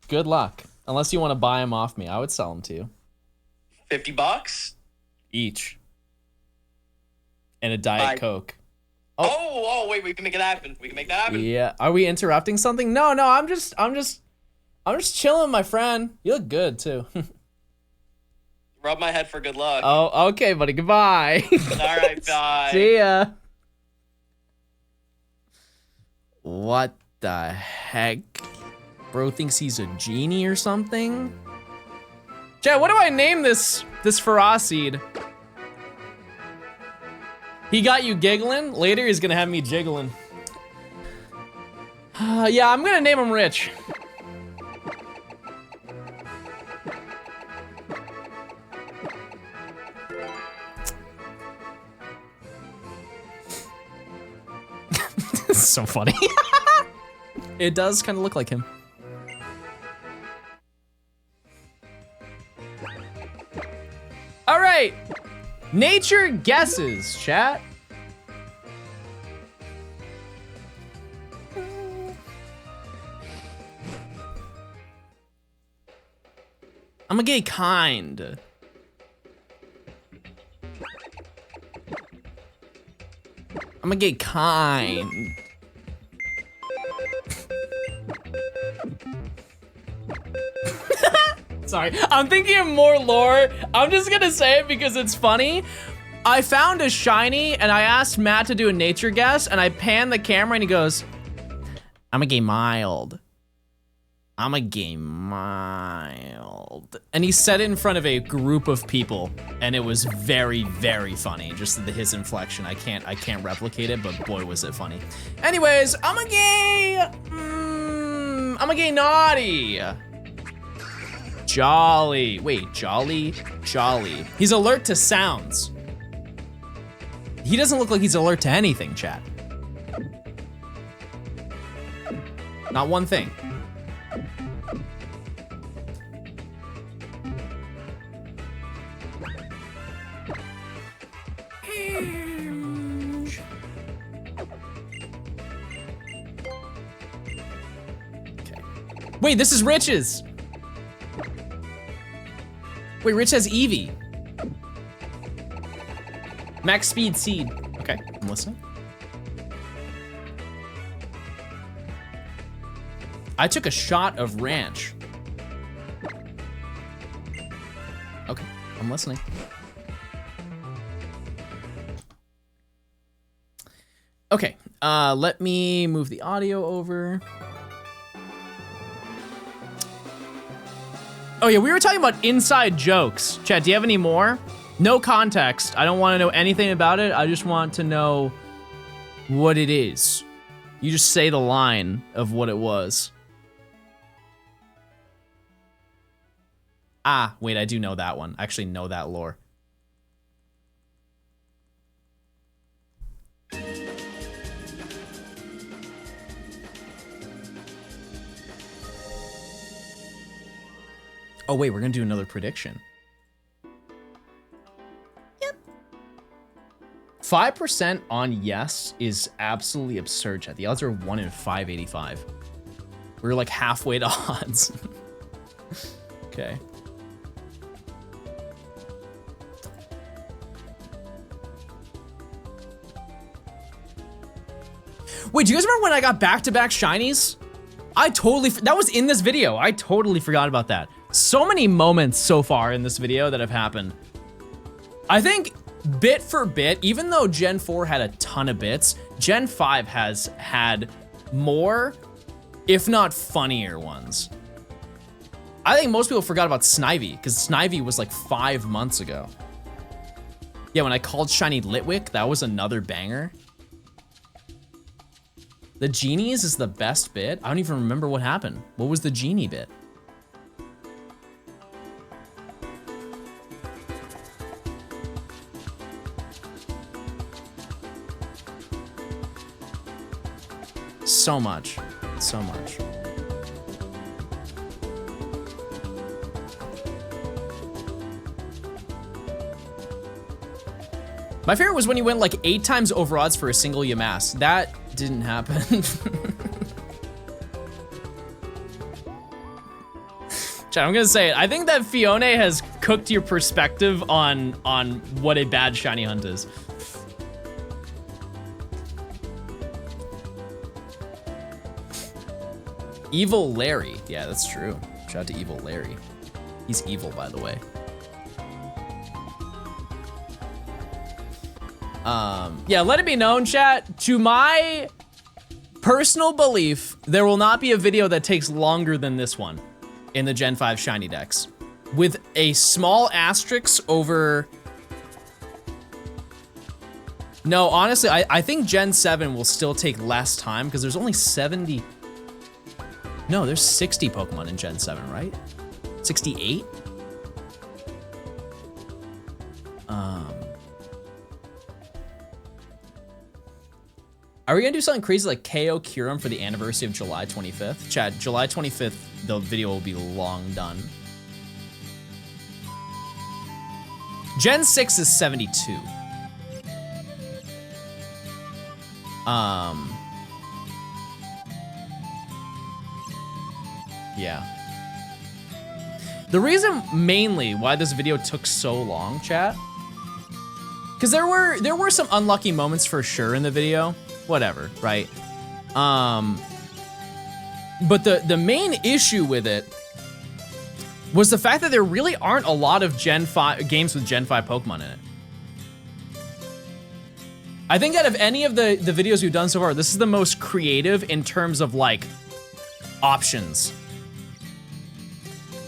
Good luck. Unless you want to buy them off me, I would sell them to you. $50? Each. And a Diet Coke. Oh, wait, we can make it happen. We can make that happen. Yeah. Are we interrupting something? No, I'm just chilling, my friend. You look good too. Rub my head for good luck. Oh, okay, buddy. Goodbye. All right, bye. See ya. What the heck? Bro thinks he's a genie or something? Chat, what do I name this Ferocid? He got you giggling? Later he's gonna have me jiggling. Yeah, I'm gonna name him Rich. This is so funny. It does kind of look like him. All right, nature guesses, chat. I'm gonna get kind. I'm gonna get kind. Sorry, I'm thinking of more lore. I'm just gonna say it because it's funny. I found a shiny and I asked Matt to do a nature guess and I panned the camera and he goes, I'm a gay mild. I'm a gay mild. And he said it in front of a group of people and it was very, very funny. Just his inflection, I can't replicate it, but boy was it funny. Anyways, I'm a gay naughty. Jolly, wait, jolly? Jolly. He's alert to sounds. He doesn't look like he's alert to anything, chat. Not one thing. Okay. Wait, this is Rich's. Wait, Rich has Eevee. Max speed seed. Okay, I'm listening. I took a shot of ranch. Okay, I'm listening. Okay, let me move the audio over. Oh yeah, we were talking about inside jokes. Chat, do you have any more? No context. I don't want to know anything about it. I just want to know what it is. You just say the line of what it was. Ah, wait, I do know that one. I actually know that lore. Oh wait, we're gonna do another prediction. Yep. 5% on yes is absolutely absurd, chat. The odds are 1 in 585. We're like halfway to odds. Okay. Wait, do you guys remember when I got back-to-back shinies? That was in this video. I totally forgot about that. So many moments so far in this video that have happened. I think bit for bit, even though Gen 4 had a ton of bits, Gen 5 has had more, if not funnier ones. I think most people forgot about Snivy, because Snivy was like 5 months ago. Yeah, when I called Shiny Litwick, that was another banger. The genies is the best bit. I don't even remember what happened. What was the genie bit? So much, so much. My favorite was when he went like 8 times over odds for a single Yamask. That didn't happen. Chat, I'm gonna say it. I think that Fiona has cooked your perspective on what a bad shiny hunt is. Evil Larry. Yeah, that's true. Shout out to Evil Larry. He's evil, by the way. Yeah, let it be known, chat. To my personal belief, there will not be a video that takes longer than this one in the Gen 5 shiny decks. With a small asterisk over... No, honestly, I think Gen 7 will still take less time because there's only 70... No, there's 60 Pokemon in Gen 7, right? 68? Are we gonna do something crazy like KO Kyurem for the anniversary of July 25th? Chad, July 25th, the video will be long done. Gen 6 is 72. Yeah. The reason mainly why this video took so long, chat, because there were some unlucky moments for sure in the video. Whatever, right? But the main issue with it was the fact that there really aren't a lot of Gen 5 games with Gen 5 Pokemon in it. I think out of any of the videos we've done so far, this is the most creative in terms of like options.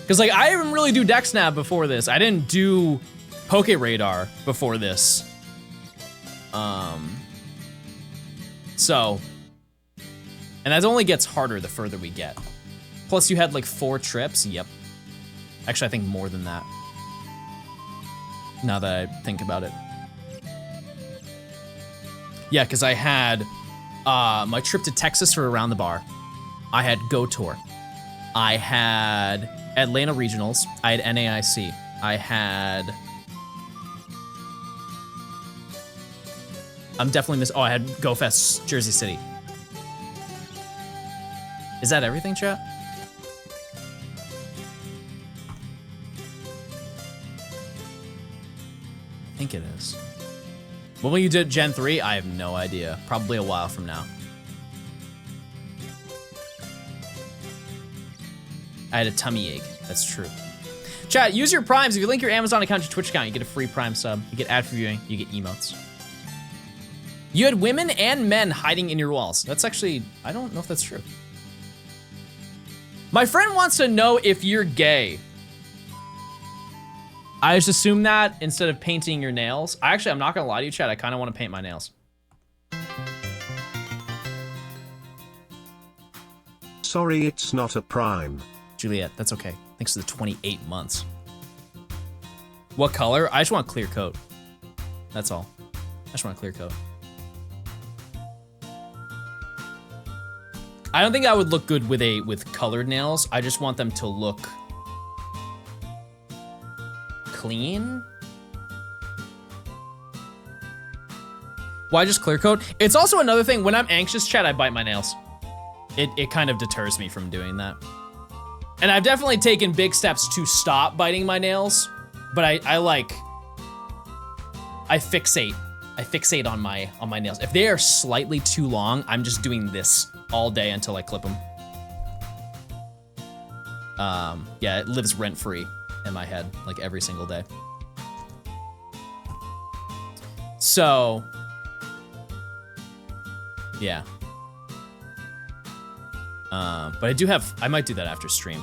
Because like I didn't really do DexNav before this. I didn't do Poke Radar before this. So, and that only gets harder the further we get. Plus you had like 4 trips, yep. Actually, I think more than that. Now that I think about it. Yeah, because I had my trip to Texas for Around the Bar. I had Go Tour. I had Atlanta Regionals. I had NAIC. I had... I'm definitely missing... Oh, I had Go Fest Jersey City. Is that everything, chat? I think it is. When will you do Gen 3? I have no idea. Probably a while from now. I had a tummy ache. That's true. Chat, use your primes. If you link your Amazon account to your Twitch account, you get a free prime sub. You get ad for viewing. You get emotes. You had women and men hiding in your walls. That's actually, I don't know if that's true. My friend wants to know if you're gay. I just assume that instead of painting your nails. I'm not gonna lie to you, Chad. I kind of want to paint my nails. Sorry, it's not a prime. Juliet, that's okay. Thanks to the 28 months. What color? I just want a clear coat. That's all. I just want a clear coat. I don't think I would look good with colored nails. I just want them to look clean. Why just clear coat? It's also another thing, when I'm anxious, chat, I bite my nails. It kind of deters me from doing that. And I've definitely taken big steps to stop biting my nails, but I fixate. I fixate on my nails. If they are slightly too long, I'm just doing this all day until I clip them. Yeah, it lives rent-free in my head, like every single day. So, yeah. But I might do that after stream.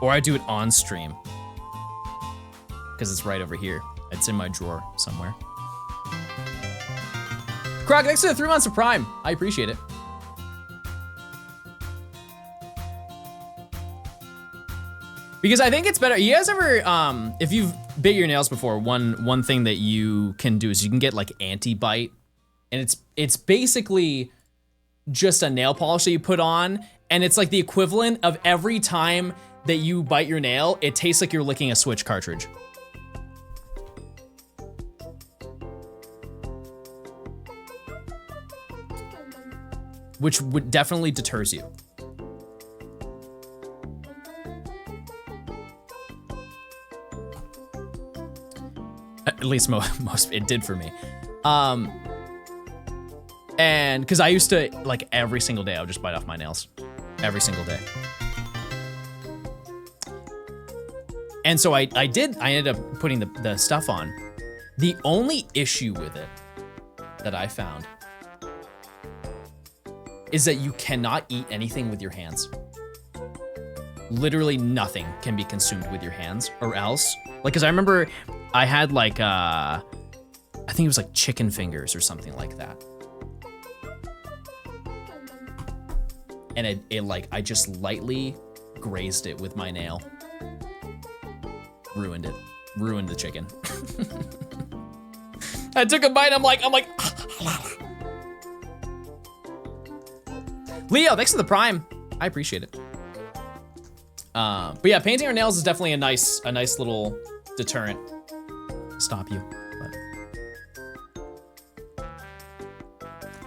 Or I do it on stream. Because it's right over here. It's in my drawer somewhere. Croc, thanks for the 3 months of Prime. I appreciate it. Because I think it's better. You guys ever, if you've bit your nails before, one thing that you can do is you can get like anti-bite. And it's basically just a nail polish that you put on. And it's like the equivalent of every time that you bite your nail, it tastes like you're licking a Switch cartridge. Which would definitely deters you. At least most it did for me. And because I used to, like every single day, I would just bite off my nails. Every single day. And so I ended up putting the stuff on. The only issue with it that I found is that you cannot eat anything with your hands. Literally nothing can be consumed with your hands, or else, like, cause I remember I had like, I think it was like chicken fingers or something like that. and it like, I just lightly grazed it with my nail. Ruined it. Ruined the chicken. I took a bite, I'm like, Leo, thanks for the prime. I appreciate it. But yeah, painting our nails is definitely a nice little deterrent. Stop you. But.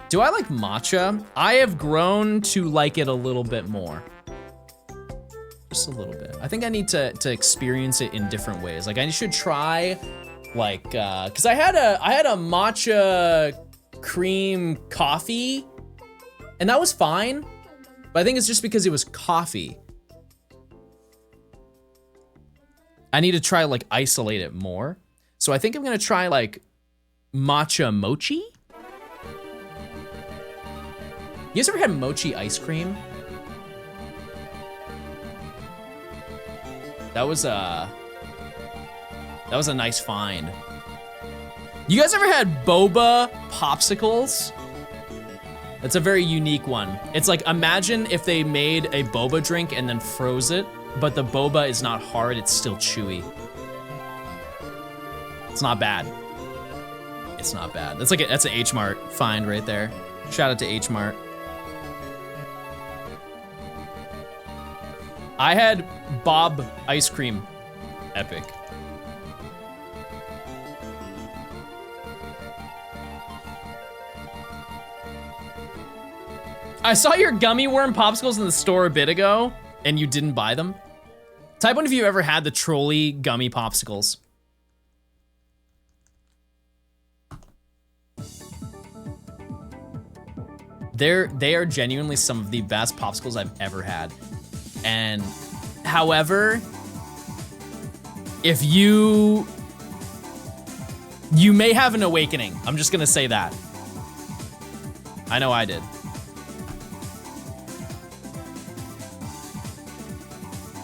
Do I like matcha? I have grown to like it a little bit more. Just a little bit. I think I need to experience it in different ways. Like I should try, like, cause I had a matcha cream coffee, and that was fine. But I think it's just because it was coffee. I need to try like isolate it more. So I think I'm gonna try like matcha mochi. You guys ever had mochi ice cream? That was a nice find. You guys ever had boba popsicles? That's a very unique one. It's like, imagine if they made a boba drink and then froze it, but the boba is not hard, it's still chewy. It's not bad. It's not bad. That's an H Mart find right there. Shout out to H Mart. I had Bob ice cream. Epic. I saw your gummy worm popsicles in the store a bit ago, and you didn't buy them. Type 1 if you ever had the trolley gummy popsicles. They are genuinely some of the best popsicles I've ever had. And however, if you may have an awakening. I'm just gonna say that. I know I did.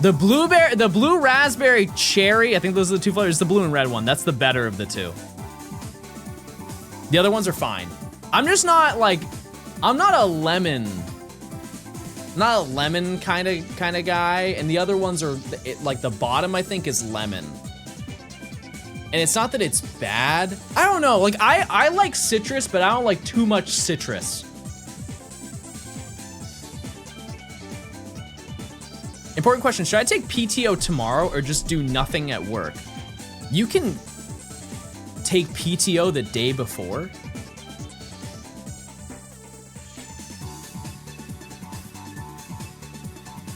The blue raspberry cherry, I think those are the two flavors, the blue and red one. That's the better of the two. The other ones are fine. I'm just not like, I'm not a lemon kind of guy, and the other ones are like the bottom I think is lemon. And it's not that it's bad. I don't know, like I like citrus, but I don't like too much citrus. Important question, should I take PTO tomorrow or just do nothing at work? You can take PTO the day before.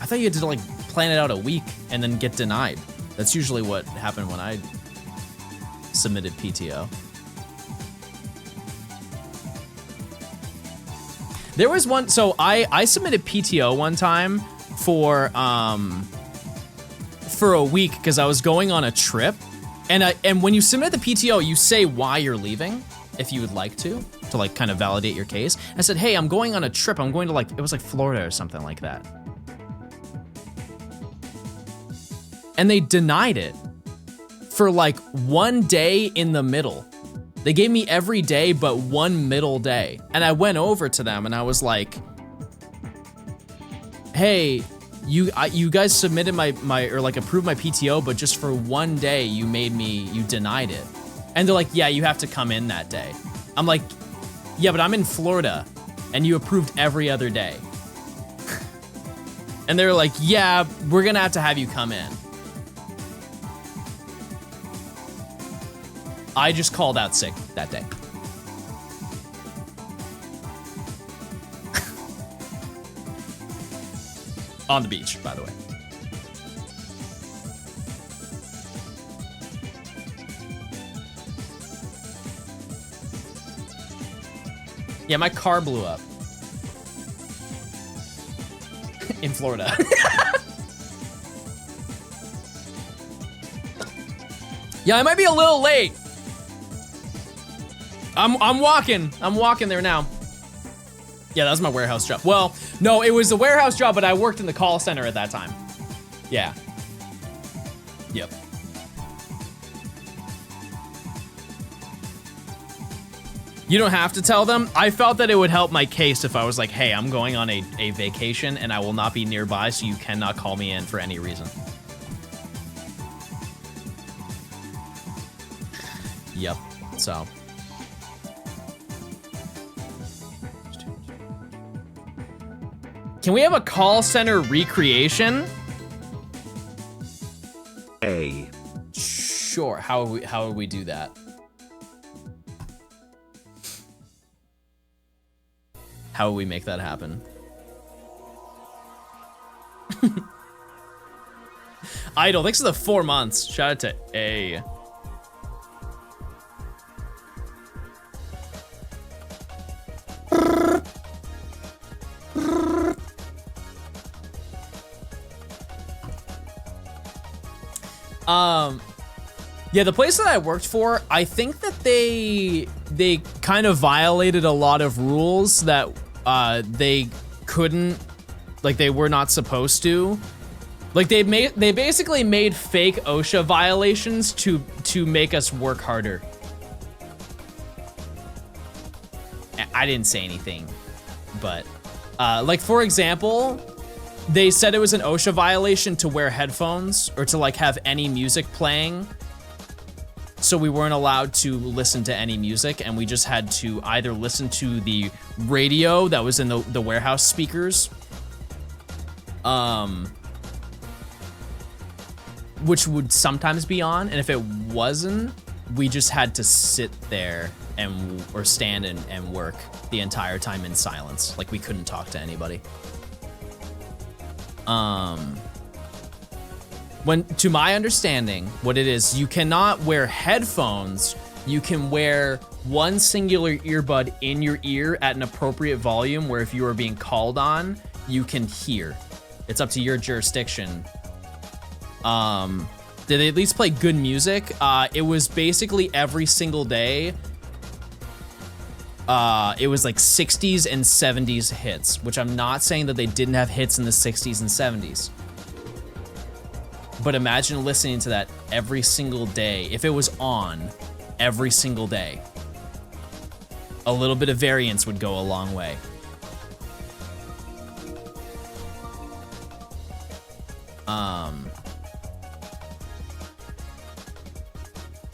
I thought you had to like plan it out a week and then get denied. That's usually what happened when I submitted PTO. There was one, so I submitted PTO one time for a week because I was going on a trip, and when you submit the PTO, you say why you're leaving if you would like to like kind of validate your case. I said, hey, I'm going on a trip. I'm going to like, it was like Florida or something like that. And they denied it for like one day in the middle. They gave me every day but one middle day. And I went over to them and I was like, hey, you guys submitted my or like approved my PTO, but just for one day you denied it. And they're like, yeah, you have to come in that day. I'm like, yeah, but I'm in Florida and you approved every other day. And they're like, yeah, we're gonna have you come in. I just called out sick that day. On the beach, by the way. Yeah, my car blew up. In Florida. Yeah, I might be a little late. I'm walking there now. Yeah, that was my warehouse job. Well, no, it was a warehouse job, but I worked in the call center at that time. Yeah. Yep. You don't have to tell them. I felt that it would help my case if I was like, hey, I'm going on a vacation and I will not be nearby, so you cannot call me in for any reason. Yep, so. Can we have a call center recreation? A. Sure, how would we do that? How would we make that happen? Idle, thanks for the 4 months. Shout out to A. Yeah, the place that I worked for, I think that they kind of violated a lot of rules that they couldn't, like they were not supposed to. Like they basically made fake OSHA violations to make us work harder. I didn't say anything, but like for example, they said it was an OSHA violation to wear headphones or to like have any music playing. So we weren't allowed to listen to any music, and we just had to either listen to the radio that was in the warehouse speakers, which would sometimes be on, and if it wasn't, we just had to sit there or stand and work the entire time in silence. Like we couldn't talk to anybody. When, to my understanding, what it is, you cannot wear headphones. You can wear one singular earbud in your ear at an appropriate volume where if you are being called on, you can hear. It's up to your jurisdiction. Did they at least play good music? It was basically every single day. It was like 60s and 70s hits, which I'm not saying that they didn't have hits in the 60s and 70s. But imagine listening to that every single day. If it was on every single day, a little bit of variance would go a long way.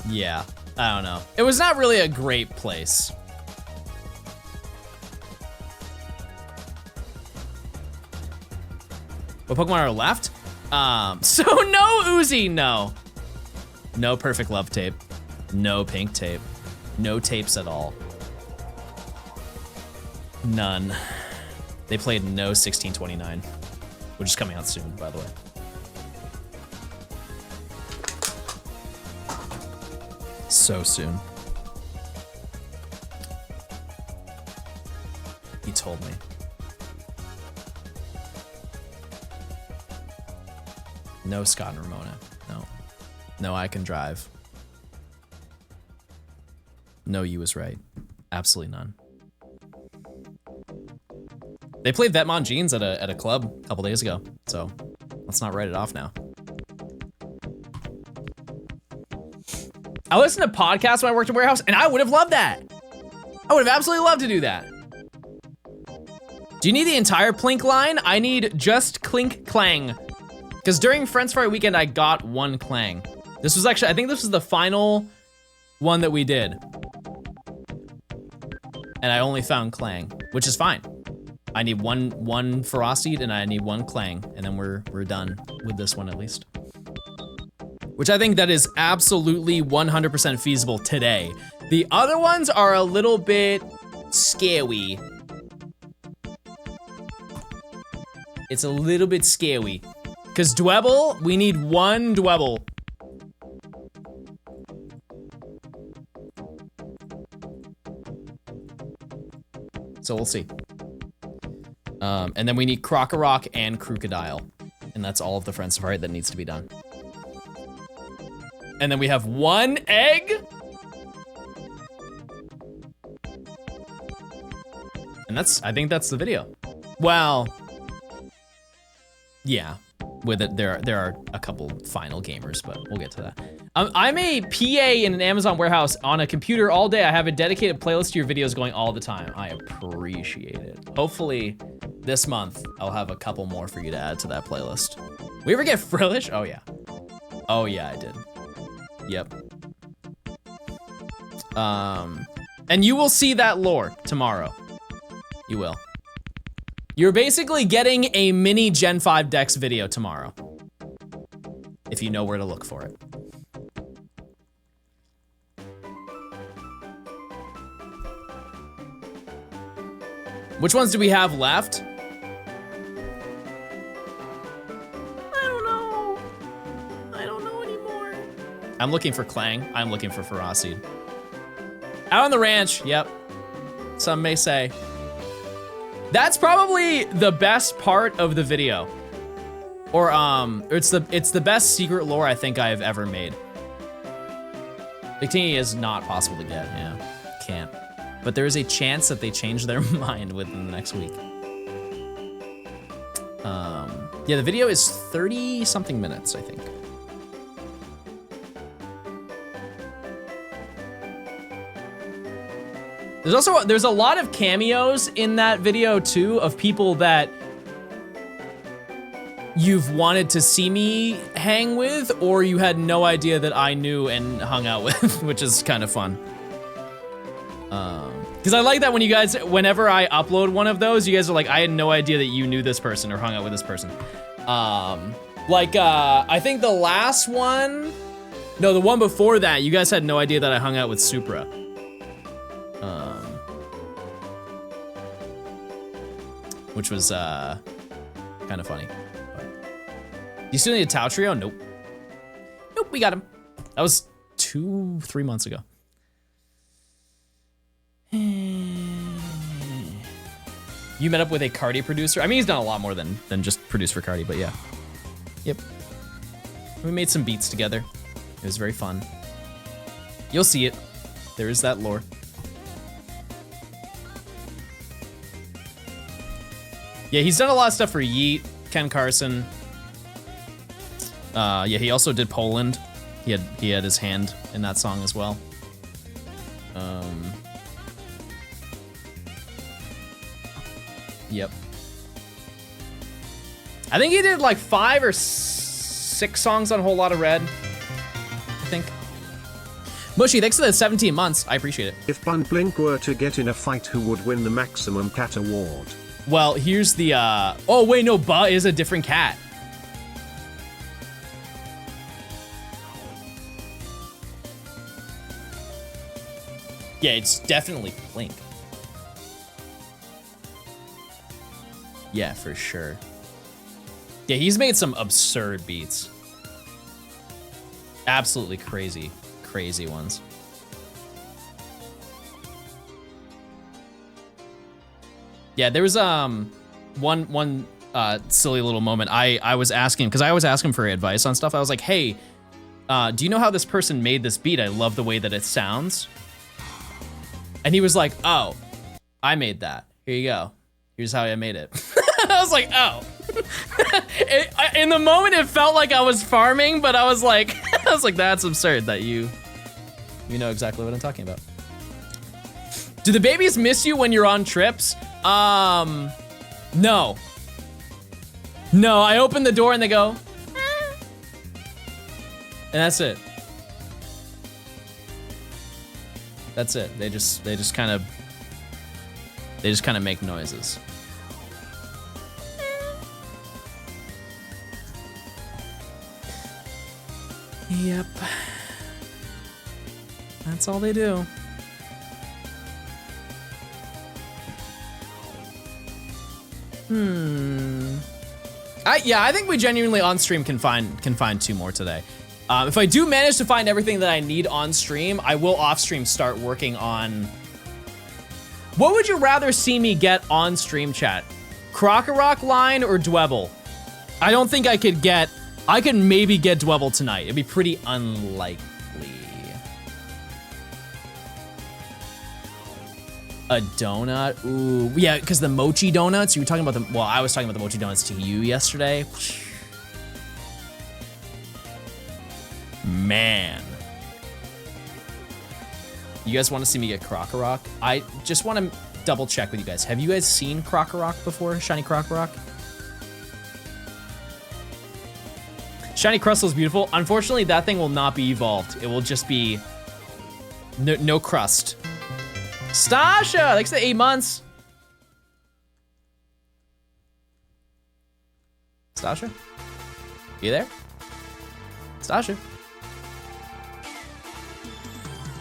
Yeah, I don't know. It was not really a great place. What Pokemon are left? So no Uzi, no. No Perfect Love tape. No pink tape. No tapes at all. None. They played no 1629, which is coming out soon, by the way. So soon. He told me. No Scott and Ramona. No. No, I can drive. No, you was right. Absolutely none. They played Vetmon Jeans at a club a couple days ago, so let's not write it off now. I listened to podcasts when I worked at Warehouse, and I would have loved that. I would have absolutely loved to do that. Do you need the entire Plink line? I need just Clink Clang. Because during Friends Fire Weekend, I got one Clang. This was actually, I think this was the final one that we did. And I only found Clang, which is fine. I need one Ferocity and I need one Clang, and then we're done with this one at least. Which I think that is absolutely 100% feasible today. The other ones are a little bit scary. It's a little bit scary. Because Dwebble, we need one Dwebble. So we'll see. And then we need Krokorok and Crocodile. And that's all of the Friends Safari that needs to be done. And then we have one egg. And I think that's the video. Well, yeah. With it, there are a couple final gamers, but we'll get to that. I'm a PA in an Amazon warehouse on a computer all day. I have a dedicated playlist to your videos going all the time. I appreciate it. Hopefully this month I'll have a couple more for you to add to that playlist. We ever get Frillish? Oh yeah. Oh yeah, I did. Yep. And you will see that lore tomorrow. You will. You're basically getting a mini Gen 5 Dex video tomorrow. If you know where to look for it. Which ones do we have left? I don't know anymore. I'm looking for Clang. I'm looking for Ferocity. Out on the ranch, yep. Some may say. That's probably the best part of the video. Or it's the best secret lore I think I have ever made. Victini is not possible to get, yeah, can't. But there is a chance that they change their mind within the next week. Yeah, the video is 30 something minutes, I think. There's a lot of cameos in that video too of people that you've wanted to see me hang with, or you had no idea that I knew and hung out with, which is kind of fun. Because I like that when you guys, whenever I upload one of those, you guys are like, I had no idea that you knew this person or hung out with this person. I think the last one, no, the one before that, you guys had no idea that I hung out with Supra. Which was kind of funny. But. You still need a Tau Trio? Nope. Nope, we got him. That was 2-3 months ago. You met up with a Cardi producer? I mean, he's done a lot more than just produce for Cardi, but yeah. Yep. We made some beats together. It was very fun. You'll see it. There is that lore. Yeah, he's done a lot of stuff for Yeet, Ken Carson. Yeah, he also did Poland. He had his hand in that song as well. Yep. I think he did like 5 or 6 songs on Whole Lotta Red. I think. Mushy, thanks for the 17 months. I appreciate it. If Bun Blink were to get in a fight, who would win the maximum cat award? Well, here's the, oh wait, no, Ba is a different cat. Yeah, it's definitely Blink. Yeah, for sure. Yeah, he's made some absurd beats. Absolutely crazy, crazy ones. Yeah, there was one silly little moment. I was asking, because I always ask him for advice on stuff. I was like, hey, do you know how this person made this beat? I love the way that it sounds. And he was like, oh, I made that. Here you go. Here's how I made it. I was like, oh. In the moment, it felt like I was farming, but I was like, that's absurd that you know exactly what I'm talking about. Do the babies miss you when you're on trips? No. No, I open the door and they go, eh. And that's it. That's it. They just kind of make noises. Yep. That's all they do. I think we genuinely on stream can find 2 more today. If I do manage to find everything that I need on stream, I will off stream start working on. What would you rather see me get on stream, chat? Krokorok line or Dwebble? I don't think I could get. I could maybe get Dwebble tonight. It'd be pretty unlikely. A donut? Ooh, yeah, because the mochi donuts, you were talking about them. Well, I was talking about the mochi donuts to you yesterday. Man. You guys want to see me get Krokorok? I just want to double check with you guys. Have you guys seen Krokorok before? Shiny Krokorok? Shiny Crustle is beautiful. Unfortunately, that thing will not be evolved. It will just be no crust. Stasha, thanks for the 8 months. Stasha? You there? Stasha?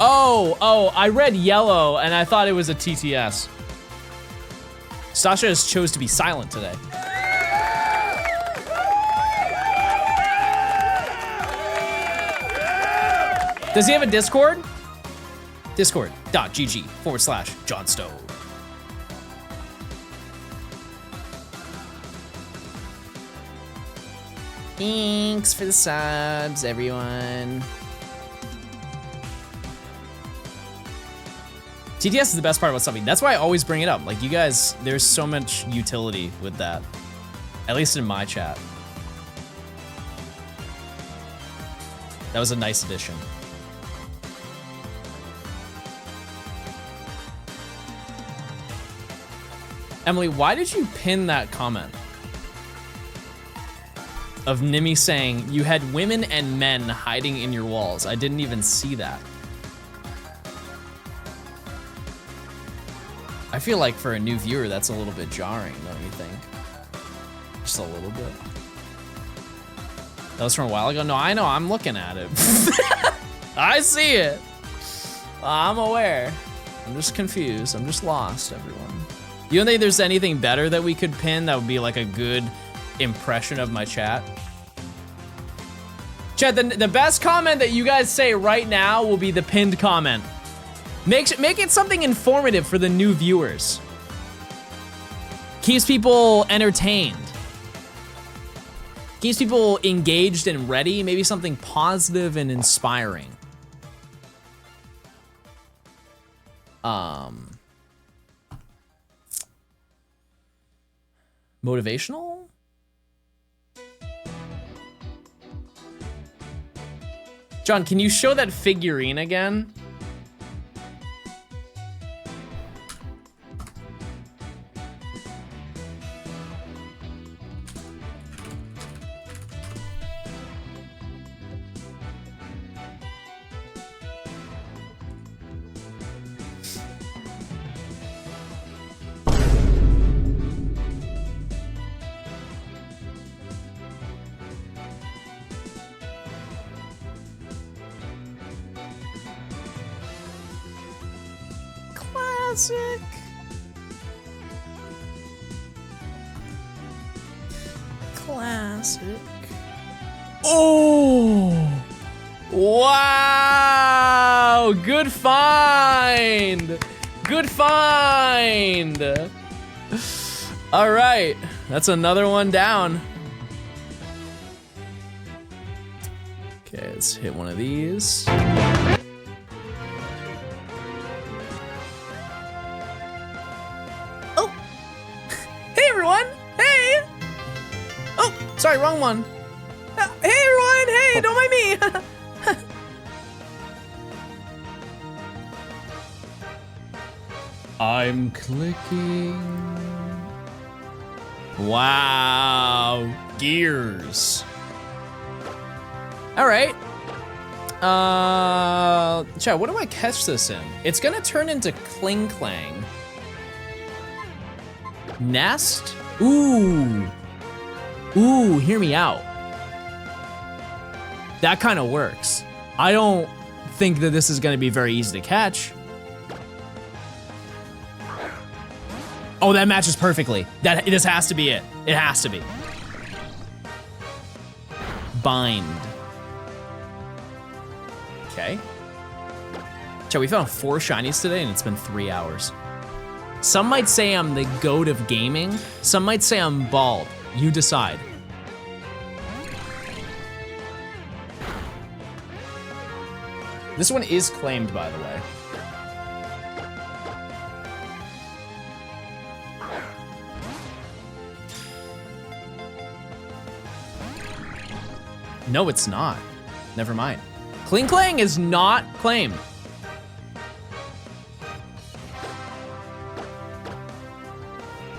Oh, I read yellow and I thought it was a TTS. Stasha has chose to be silent today. Does he have a Discord? Discord.gg/Johnstone. Thanks for the subs, everyone. TTS is the best part about something. That's why I always bring it up. Like, you guys, there's so much utility with that. At least in my chat. That was a nice addition. Emily, why did you pin that comment? Of Nimi saying, you had women and men hiding in your walls. I didn't even see that. I feel like for a new viewer, that's a little bit jarring, don't you think? Just a little bit. That was from a while ago? No, I know, I'm looking at it. I see it. I'm aware. I'm just confused. I'm just lost, everyone. You don't think there's anything better that we could pin that would be like a good impression of my chat? Chat, the best comment that you guys say right now will be the pinned comment. Make it something informative for the new viewers. Keeps people entertained. Keeps people engaged and ready. Maybe something positive and inspiring. Motivational? John, can you show that figurine again? Classic. Classic. Oh! Wow! Good find! Good find! All right, that's another one down. Okay, let's hit one of these. Oh! Hey everyone! Hey! Oh, sorry, wrong one. Hey everyone! Hey, don't mind me! I'm clicking. Wow, gears. All right. Chat, what do I catch this in? It's gonna turn into Kling Clang. Nest? Ooh. Ooh, hear me out. That kind of works. I don't think that this is gonna be very easy to catch. Oh, that matches perfectly. This has to be it. It has to be. Bind. Okay. Chat, we found 4 shinies today and it's been 3 hours. Some might say I'm the goat of gaming. Some might say I'm bald. You decide. This one is claimed, by the way. No, it's not. Never mind. Kling Clang is not claimed.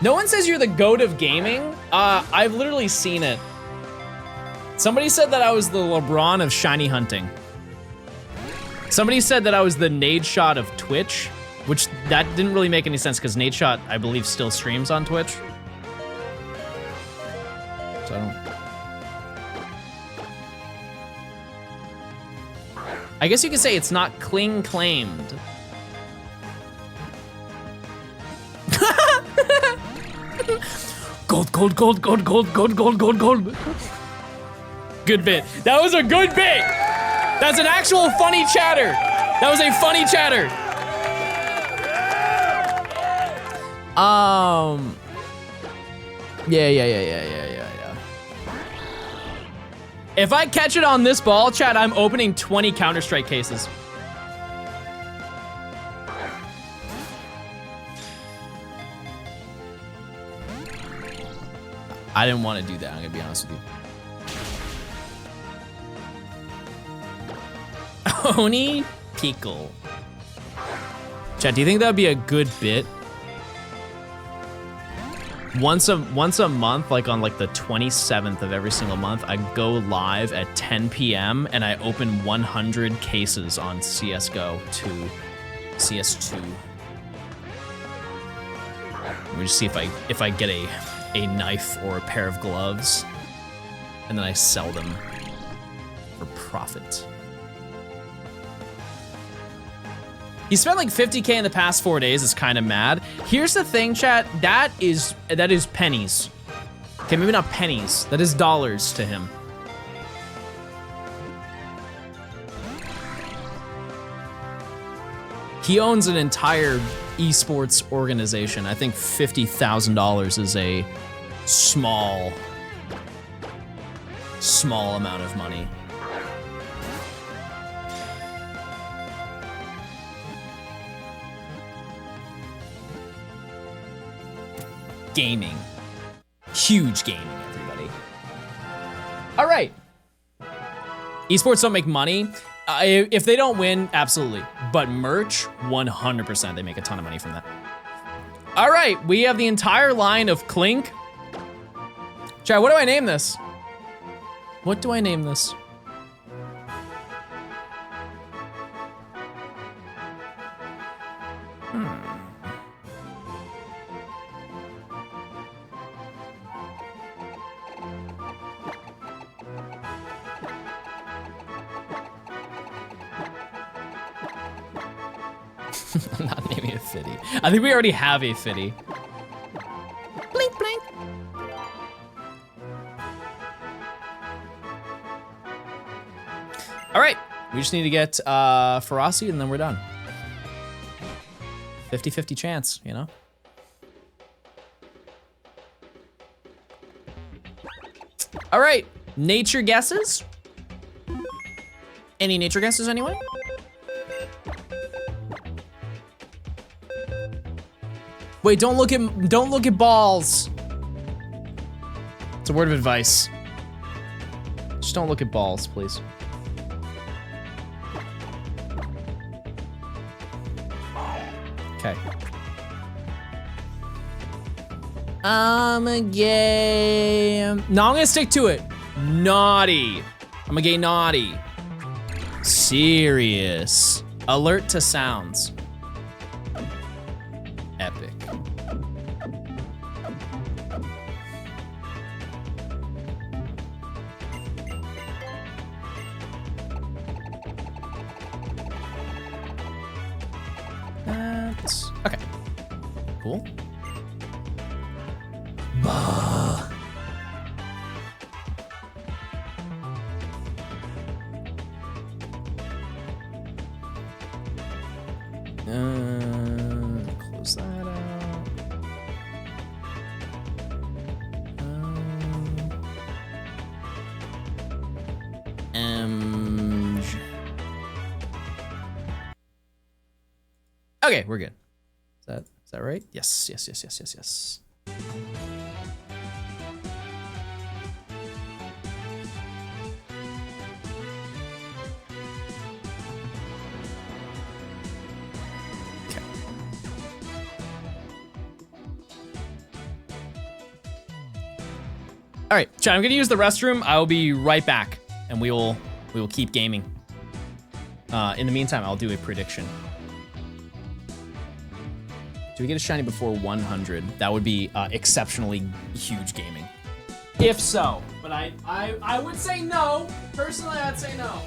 No one says you're the GOAT of gaming. I've literally seen it. Somebody said that I was the LeBron of shiny hunting. Somebody said that I was the Nadeshot of Twitch, which that didn't really make any sense because Nadeshot, I believe, still streams on Twitch. So I don't... I guess you could say it's not cling claimed. Gold, gold, gold, gold, gold, gold, gold, gold, gold. Good bit. That was a good bit. That's an actual funny chatter. That was a funny chatter. Yeah. If I catch it on this ball, chat, I'm opening 20 Counter-Strike cases. I didn't want to do that, I'm gonna be honest with you. Oni Pickle. Chat, do you think that would be a good bit? Once a month, like on like the 27th of every single month, I go live at 10 p.m. and I open 100 cases on CSGO to CS2. Let me just see if I get a knife or a pair of gloves, and then I sell them for profit. He spent like 50K in the past 4 days. It's kind of mad. Here's the thing, chat. That is pennies. Okay, maybe not pennies. That is dollars to him. He owns an entire esports organization. I think $50,000 is a small amount of money. Gaming. Huge gaming, everybody. All right. Esports don't make money. If they don't win, absolutely. But merch, 100%. They make a ton of money from that. All right, we have the entire line of Clink. Chat, what do I name this? What do I name this? I'm not naming it Fitty. I think we already have a Fitty. Blink, blink. All right, we just need to get Ferocity and then we're done. 50-50 chance, you know? All right, nature guesses? Any nature guesses, anyone? Wait, don't look at balls. It's a word of advice. Just don't look at balls, please. Okay. I'm a gay. No, I'm gonna stick to it. Naughty. I'm a gay naughty. Serious. Alert to sounds. Epic. That's okay. Cool. Bah. Close that out. Okay, we're good. Is that right? Yes. All right, chat, I'm gonna use the restroom. I will be right back, and we will keep gaming. In the meantime, I'll do a prediction. Do we get a shiny before 100? That would be exceptionally huge gaming. If so, but I would say no. Personally, I'd say no.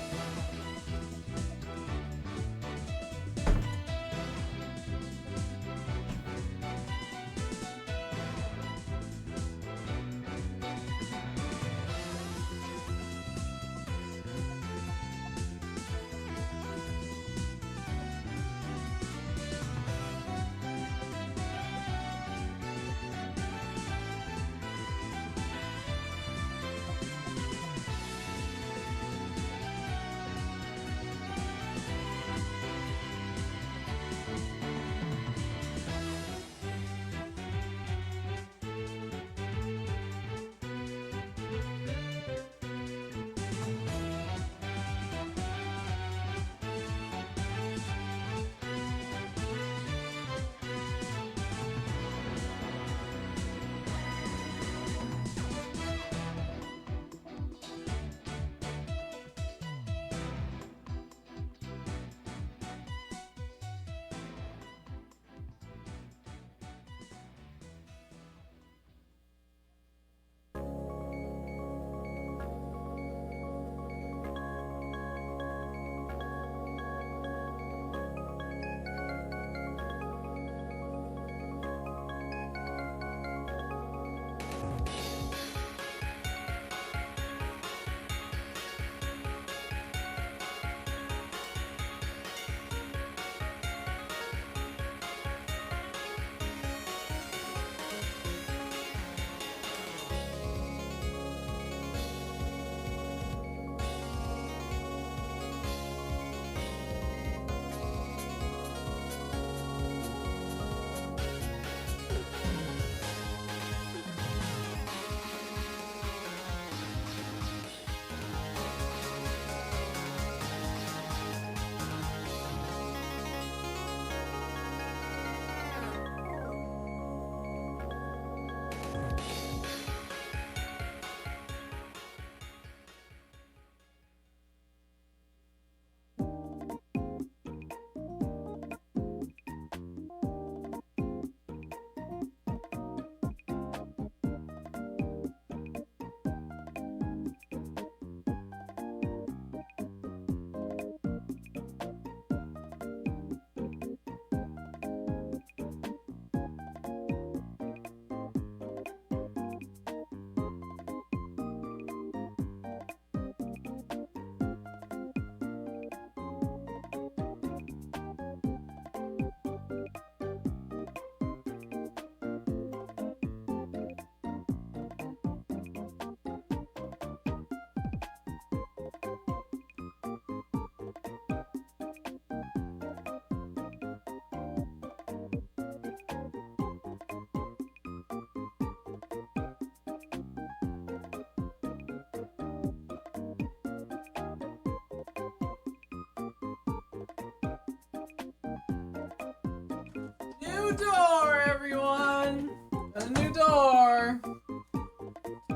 New door, everyone! A new door!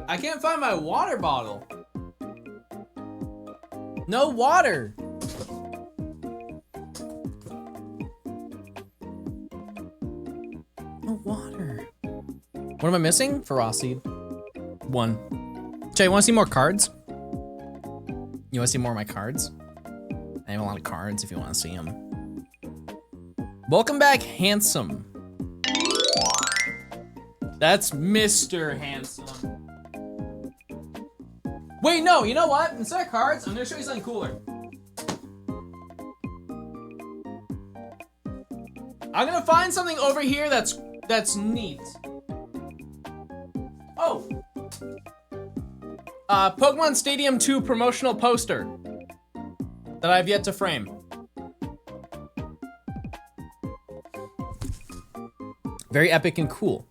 I can't find my water bottle. No water! No water. What am I missing? Ferocity. 1. Jay, you wanna see more cards? You wanna see more of my cards? I have a lot of cards if you wanna see them. Welcome back, Handsome. That's Mr. Handsome. Wait, no, you know what? Instead of cards, I'm gonna show you something cooler. I'm gonna find something over here that's neat. Oh! Pokemon Stadium 2 promotional poster that I've yet to frame. Very epic and cool.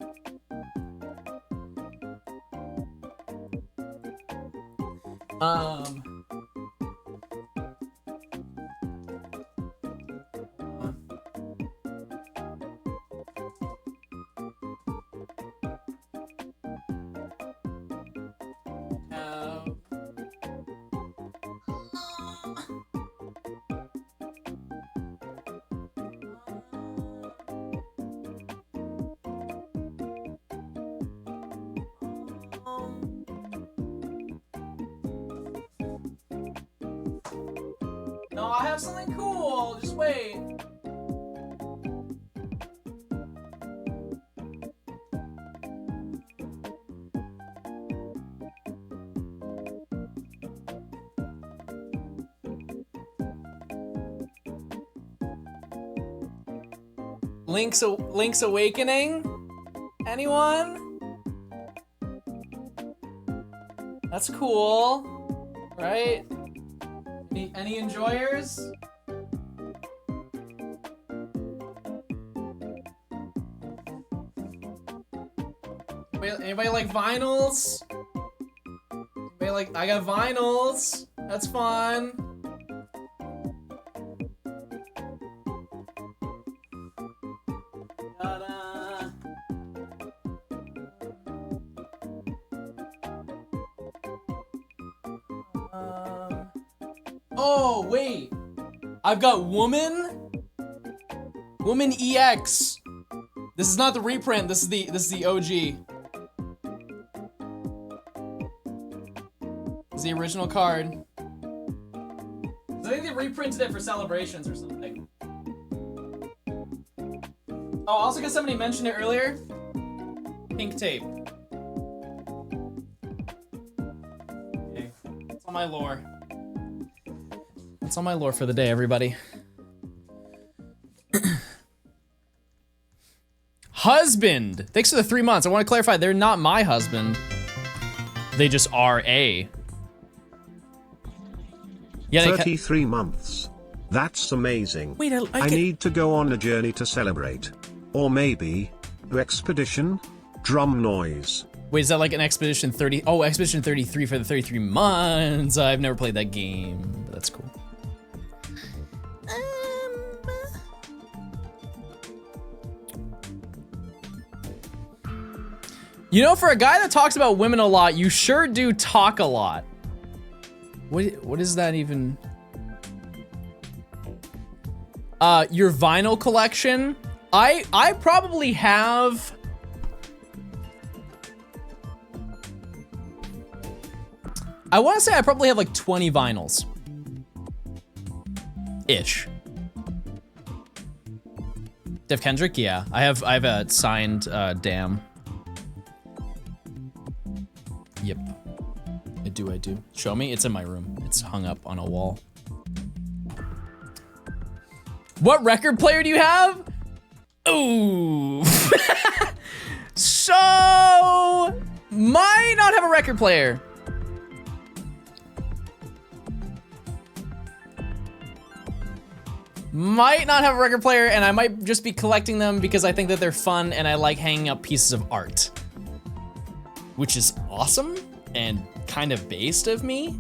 No, I have something cool. Just wait. Link's Awakening? Anyone? That's cool, right? Any enjoyers? Anybody like vinyls? Anybody like, I got vinyls. That's fun. Ta-da. Oh, wait. I've got Woman EX. This is not the reprint. This is the OG. This is the original card. I think they reprinted it for celebrations or something. Oh, also because somebody mentioned it earlier. Pink tape. Okay, that's all my lore. That's all my lore for the day, everybody. Husband! Thanks for the 3 months. I want to clarify, they're not my husband. They just are a. Yeah, 33 months. That's amazing. Wait, I need to go on a journey to celebrate. Or maybe, expedition? Drum noise. Wait, is that like an Expedition 30? Oh, Expedition 33 for the 33 months. I've never played that game, but that's cool. You know, for a guy that talks about women a lot, you sure do talk a lot. What is that even? Your vinyl collection? I probably have. I want to say I probably have like 20 vinyls. Ish. Def Kendrick, yeah. I have a signed Damn. Yep. I do. Show me? It's in my room. It's hung up on a wall. What record player do you have? Ooh. So, might not have a record player. Might not have a record player, and I might just be collecting them because I think that they're fun and I like hanging up pieces of art. Which is awesome and kind of based of me.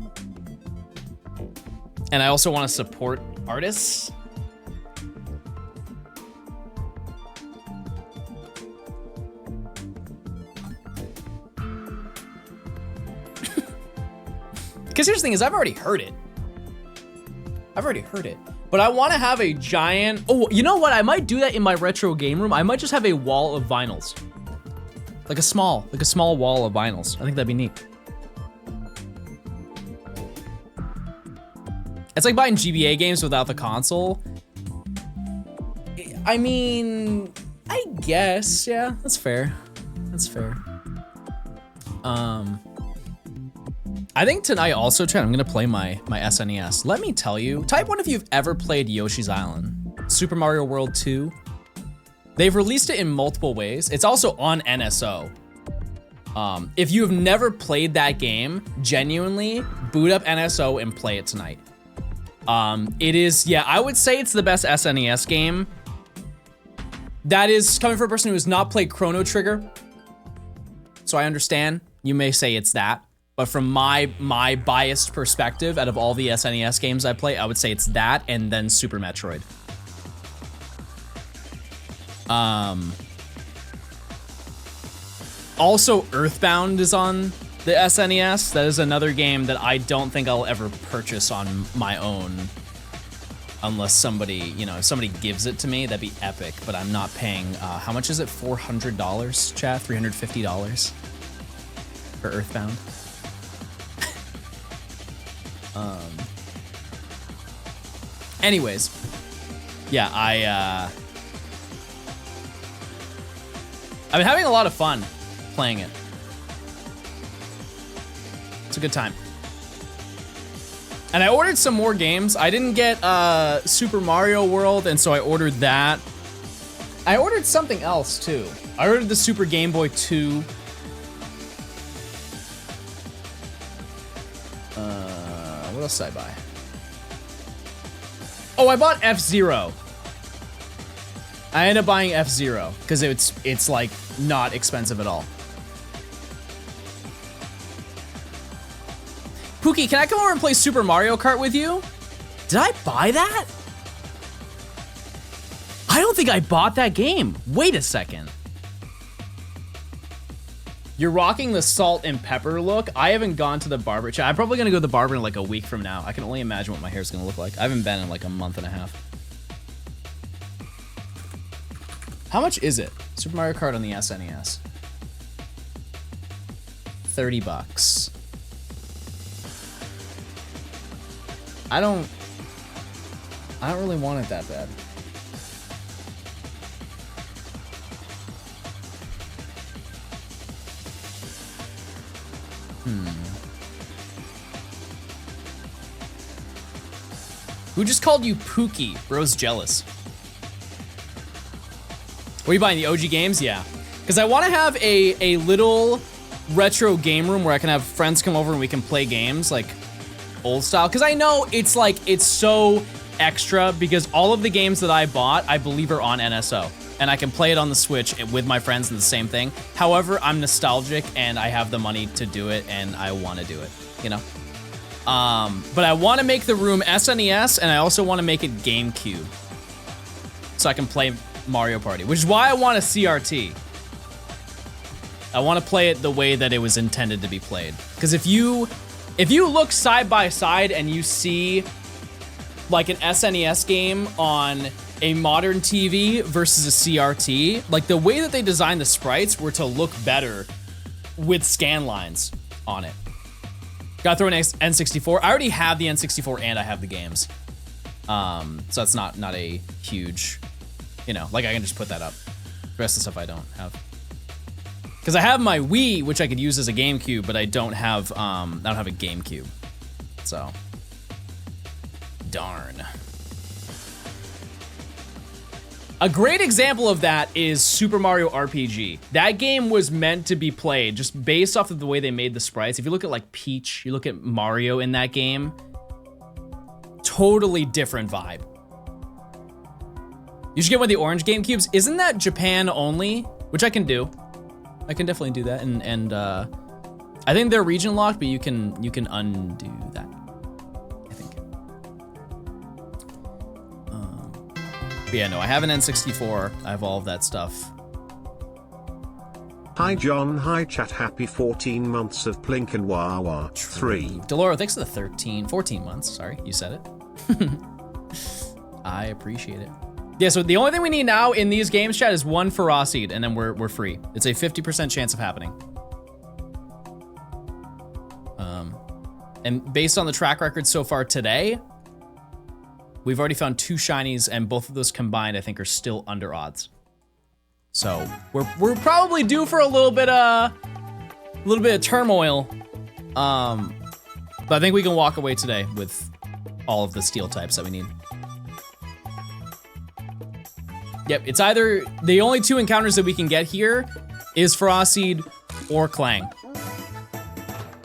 And I also want to support artists. Because here's the thing is I've already heard it. But I want to have a giant, oh, you know what? I might do that in my retro game room. I might just have a wall of vinyls. Like a small wall of vinyls. I think that'd be neat. It's like buying GBA games without the console. I mean, I guess, yeah, that's fair. That's fair. I think tonight also, Trent, I'm gonna play my SNES. Let me tell you, type 1 if you've ever played Yoshi's Island. Super Mario World 2. They've released it in multiple ways. It's also on NSO. If you have never played that game, genuinely, boot up NSO and play it tonight. It is, yeah, I would say it's the best SNES game. That is coming from a person who has not played Chrono Trigger. So I understand, you may say it's that. But from my biased perspective, out of all the SNES games I play, I would say it's that and then Super Metroid. Also, Earthbound is on the SNES. That is another game that I don't think I'll ever purchase on my own. Unless somebody, you know, if somebody gives it to me, that'd be epic. But I'm not paying, how much is it? $400, chat? $350 for Earthbound. Anyways, yeah, I've been having a lot of fun playing it. It's a good time. And I ordered some more games. I didn't get Super Mario World, and so I ordered that. I ordered something else too. I ordered the Super Game Boy 2. What else did I buy? Oh, I bought F-Zero. I ended up buying F-Zero because it's like not expensive at all. Pookie, can I come over and play Super Mario Kart with you? Did I buy that? I don't think I bought that game. Wait a second. You're rocking the salt and pepper look. I haven't gone to the barber. I'm probably gonna go to the barber in like a week from now. I can only imagine what my hair's gonna look like. I haven't been in like a month and a half. How much is it? Super Mario Kart on the SNES. $30. I don't really want it that bad. Who just called you Pookie? Bro's jealous. What are you buying, the OG games? Yeah. Because I want to have a little retro game room where I can have friends come over and we can play games like old style. Because I know it's so extra because all of the games that I bought, I believe are on NSO. And I can play it on the Switch with my friends and the same thing. However, I'm nostalgic and I have the money to do it and I want to do it, you know? But I want to make the room SNES and I also want to make it GameCube. So I can play Mario Party, which is why I want a CRT. I want to play it the way that it was intended to be played. Because if you look side by side and you see like an SNES game on a modern TV versus a CRT, like the way that they designed the sprites were to look better with scan lines on it. Gotta throw an N64. I already have the N64 and I have the games. So that's not a huge, you know, like I can just put that up. The rest of the stuff I don't have. Because I have my Wii, which I could use as a GameCube, but I don't have a GameCube. So, darn. A great example of that is Super Mario RPG. That game was meant to be played just based off of the way they made the sprites. If you look at like Peach, you look at Mario in that game, totally different vibe. You should get one of the orange GameCubes. Isn't that Japan only? Which I can do. I can definitely do that. And I think they're region locked, but you can undo that. But yeah, no, I have an N64. I have all of that stuff. Hi John, hi chat, happy 14 months of Plink and Wawa 3. Deloro, thanks for the 14 months. Sorry, you said it. I appreciate it. Yeah, so the only thing we need now in these games, chat, is one Ferocid, and then we're free. It's a 50% chance of happening. And based on the track record so far today, we've already found 2 shinies, and both of those combined, I think, are still under odds. So we're probably due for a little bit of turmoil. But I think we can walk away today with all of the steel types that we need. Yep, it's either the only 2 encounters that we can get here is Ferocid or Clang.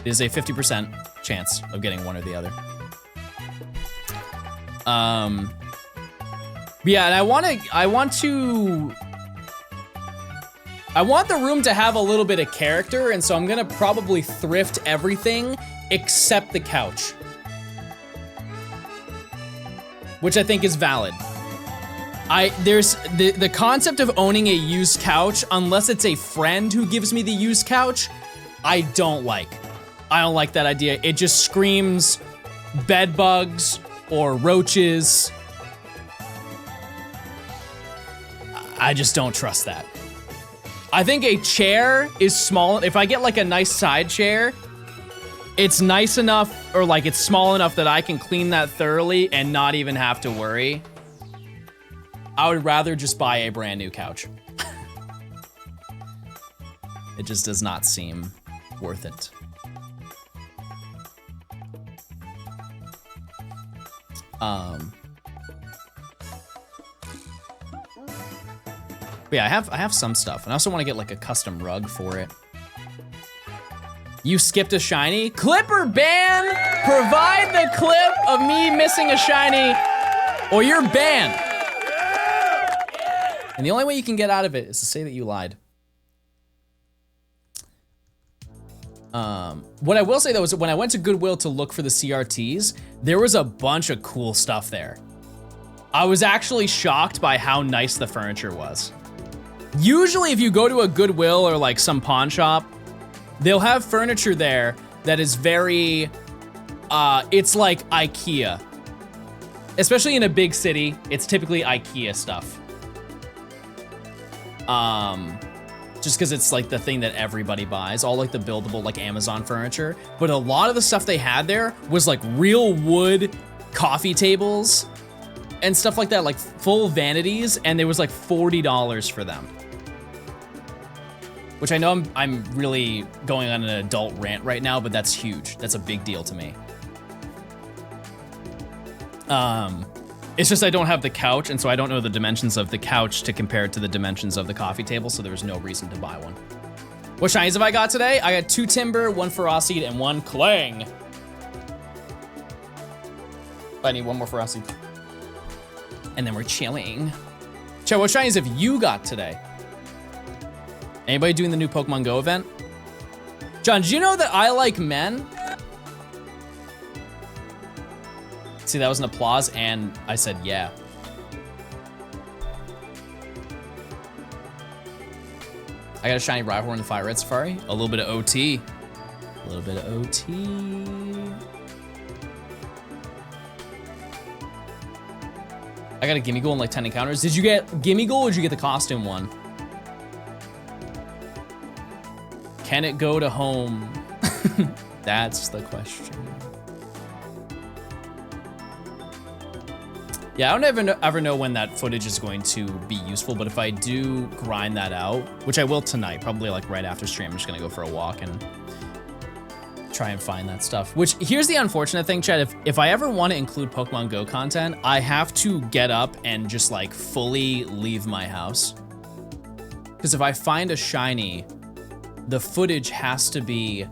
It is a 50% chance of getting one or the other. Yeah, and I want the room to have a little bit of character, and so I'm gonna probably thrift everything except the couch, which I think is valid. There's the concept of owning a used couch, unless it's a friend who gives me the used couch, I don't like. I don't like that idea. It just screams bed bugs or roaches. I just don't trust that. I think a chair is small. If I get like a nice side chair, it's nice enough, or like it's small enough that I can clean that thoroughly and not even have to worry. I would rather just buy a brand new couch. It just does not seem worth it. But yeah, I have some stuff, and I also want to get like a custom rug for it. You skipped a shiny? Clipper ban! Provide the clip of me missing a shiny, or you're banned. And the only way you can get out of it is to say that you lied. What I will say though is that when I went to Goodwill to look for the CRTs, there was a bunch of cool stuff there. I was actually shocked by how nice the furniture was. Usually if you go to a Goodwill or like some pawn shop, they'll have furniture there that is very, it's like IKEA. Especially in a big city, it's typically IKEA stuff. Just because it's like the thing that everybody buys, all like the buildable like Amazon furniture. But a lot of the stuff they had there was like real wood coffee tables and stuff like that, like full vanities, and there was like $40 for them. Which I know I'm really going on an adult rant right now, but that's huge. That's a big deal to me. It's just I don't have the couch, and so I don't know the dimensions of the couch to compare it to the dimensions of the coffee table, so there was no reason to buy one. What shinies have I got today? I got 2 Timber, 1 Ferocity, and 1 Clang. I need 1 more Ferocity. And then we're chilling. Chat, what shinies have you got today? Anybody doing the new Pokemon Go event? John, do you know that I like men? See, that was an applause, and I said, yeah. I got a shiny Rhyhorn in the Fire Red Safari. A little bit of OT. A little bit of OT. I got a Gimme Goal and like 10 encounters. Did you get Gimme Goal or did you get the costume one? Can it go to home? That's the question. Yeah, I don't ever know when that footage is going to be useful, but if I do grind that out, which I will tonight, probably like right after stream, I'm just gonna go for a walk and try and find that stuff. Which, here's the unfortunate thing, Chad, if I ever want to include Pokemon Go content, I have to get up and just like fully leave my house. Because if I find a shiny, the footage has to be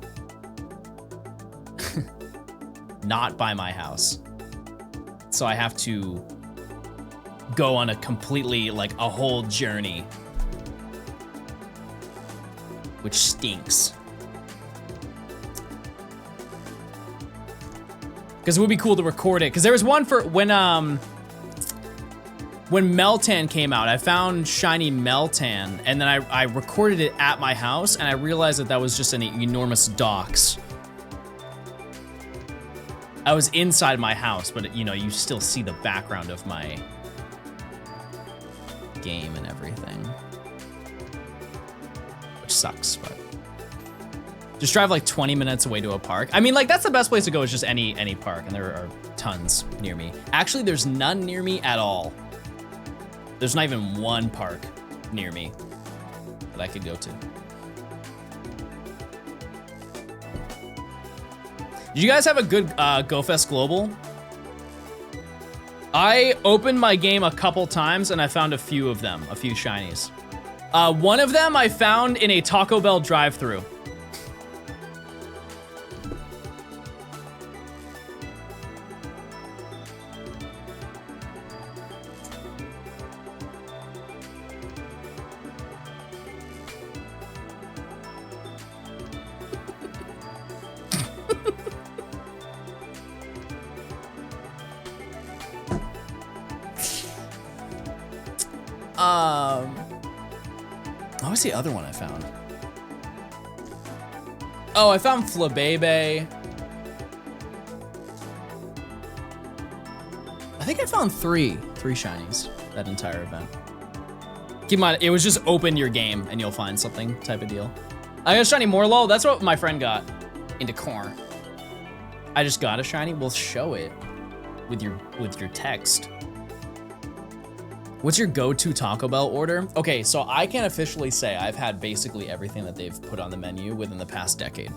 not by my house. So I have to go on a completely, like, a whole journey. Which stinks. Because it would be cool to record it. Because there was one for when Meltan came out, I found shiny Meltan, and then I recorded it at my house, and I realized that that was just an enormous dox. I was inside my house, but you know, you still see the background of my game and everything. Which sucks, but just drive like 20 minutes away to a park. I mean, like, that's the best place to go, is just any park, and there are tons near me. Actually, there's none near me at all. There's not even one park near me that I could go to. Did you guys have a good GoFest Global? I opened my game a couple times and I found a few of them, a few shinies. One of them I found in a Taco Bell drive-thru. What was the other one I found? Oh, I found Flabebe. I think I found three shinies that entire event. Keep in mind, it was just open your game and you'll find something type of deal. I got a shiny Morlow. That's what my friend got into corn. I just got a shiny. Well, show it with your text. What's your go-to Taco Bell order? Okay, so I can officially say I've had basically everything that they've put on the menu within the past decade.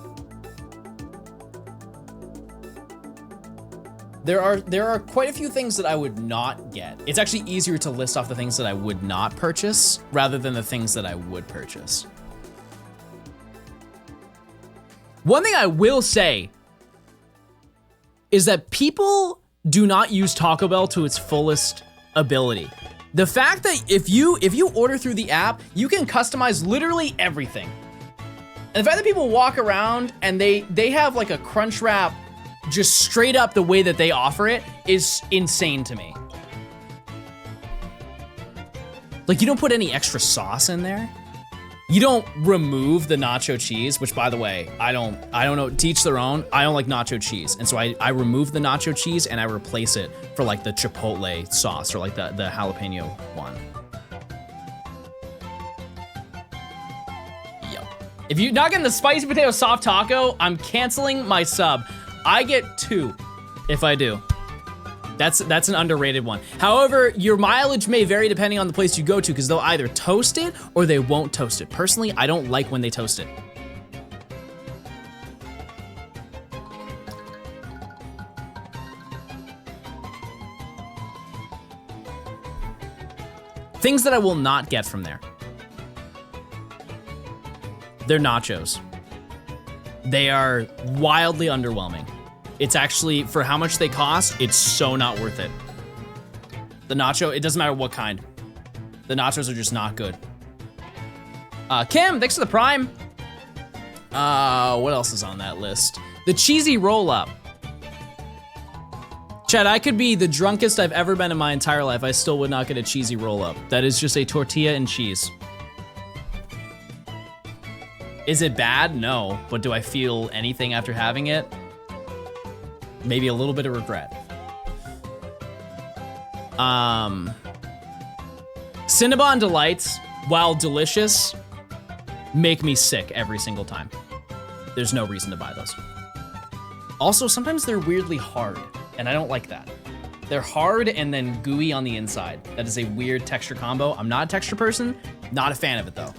There are quite a few things that I would not get. It's actually easier to list off the things that I would not purchase rather than the things that I would purchase. One thing I will say is that people do not use Taco Bell to its fullest ability. The fact that if you order through the app, you can customize literally everything. And the fact that people walk around and they have like a crunch wrap just straight up the way that they offer it is insane to me. Like, you don't put any extra sauce in there. You don't remove the nacho cheese, which, by the way, I don't know, to each their own. I don't like nacho cheese. And so I remove the nacho cheese and I replace it for like the chipotle sauce or like the jalapeno one. Yep. If you're not getting the spicy potato soft taco, I'm canceling my sub. I get 2 if I do. That's an underrated one. However, your mileage may vary depending on the place you go to because they'll either toast it or they won't toast it. Personally, I don't like when they toast it. Things that I will not get from there. They're nachos. They are wildly underwhelming. It's actually, for how much they cost, it's so not worth it. The nacho, it doesn't matter what kind. The nachos are just not good. Kim, thanks for the prime. What else is on that list? The cheesy roll-up. Chad, I could be the drunkest I've ever been in my entire life. I still would not get a cheesy roll-up. That is just a tortilla and cheese. Is it bad? No. But do I feel anything after having it? Maybe a little bit of regret. Cinnabon Delights, while delicious, make me sick every single time. There's no reason to buy those. Also, sometimes they're weirdly hard, and I don't like that. They're hard and then gooey on the inside. That is a weird texture combo. I'm not a texture person, not a fan of it though.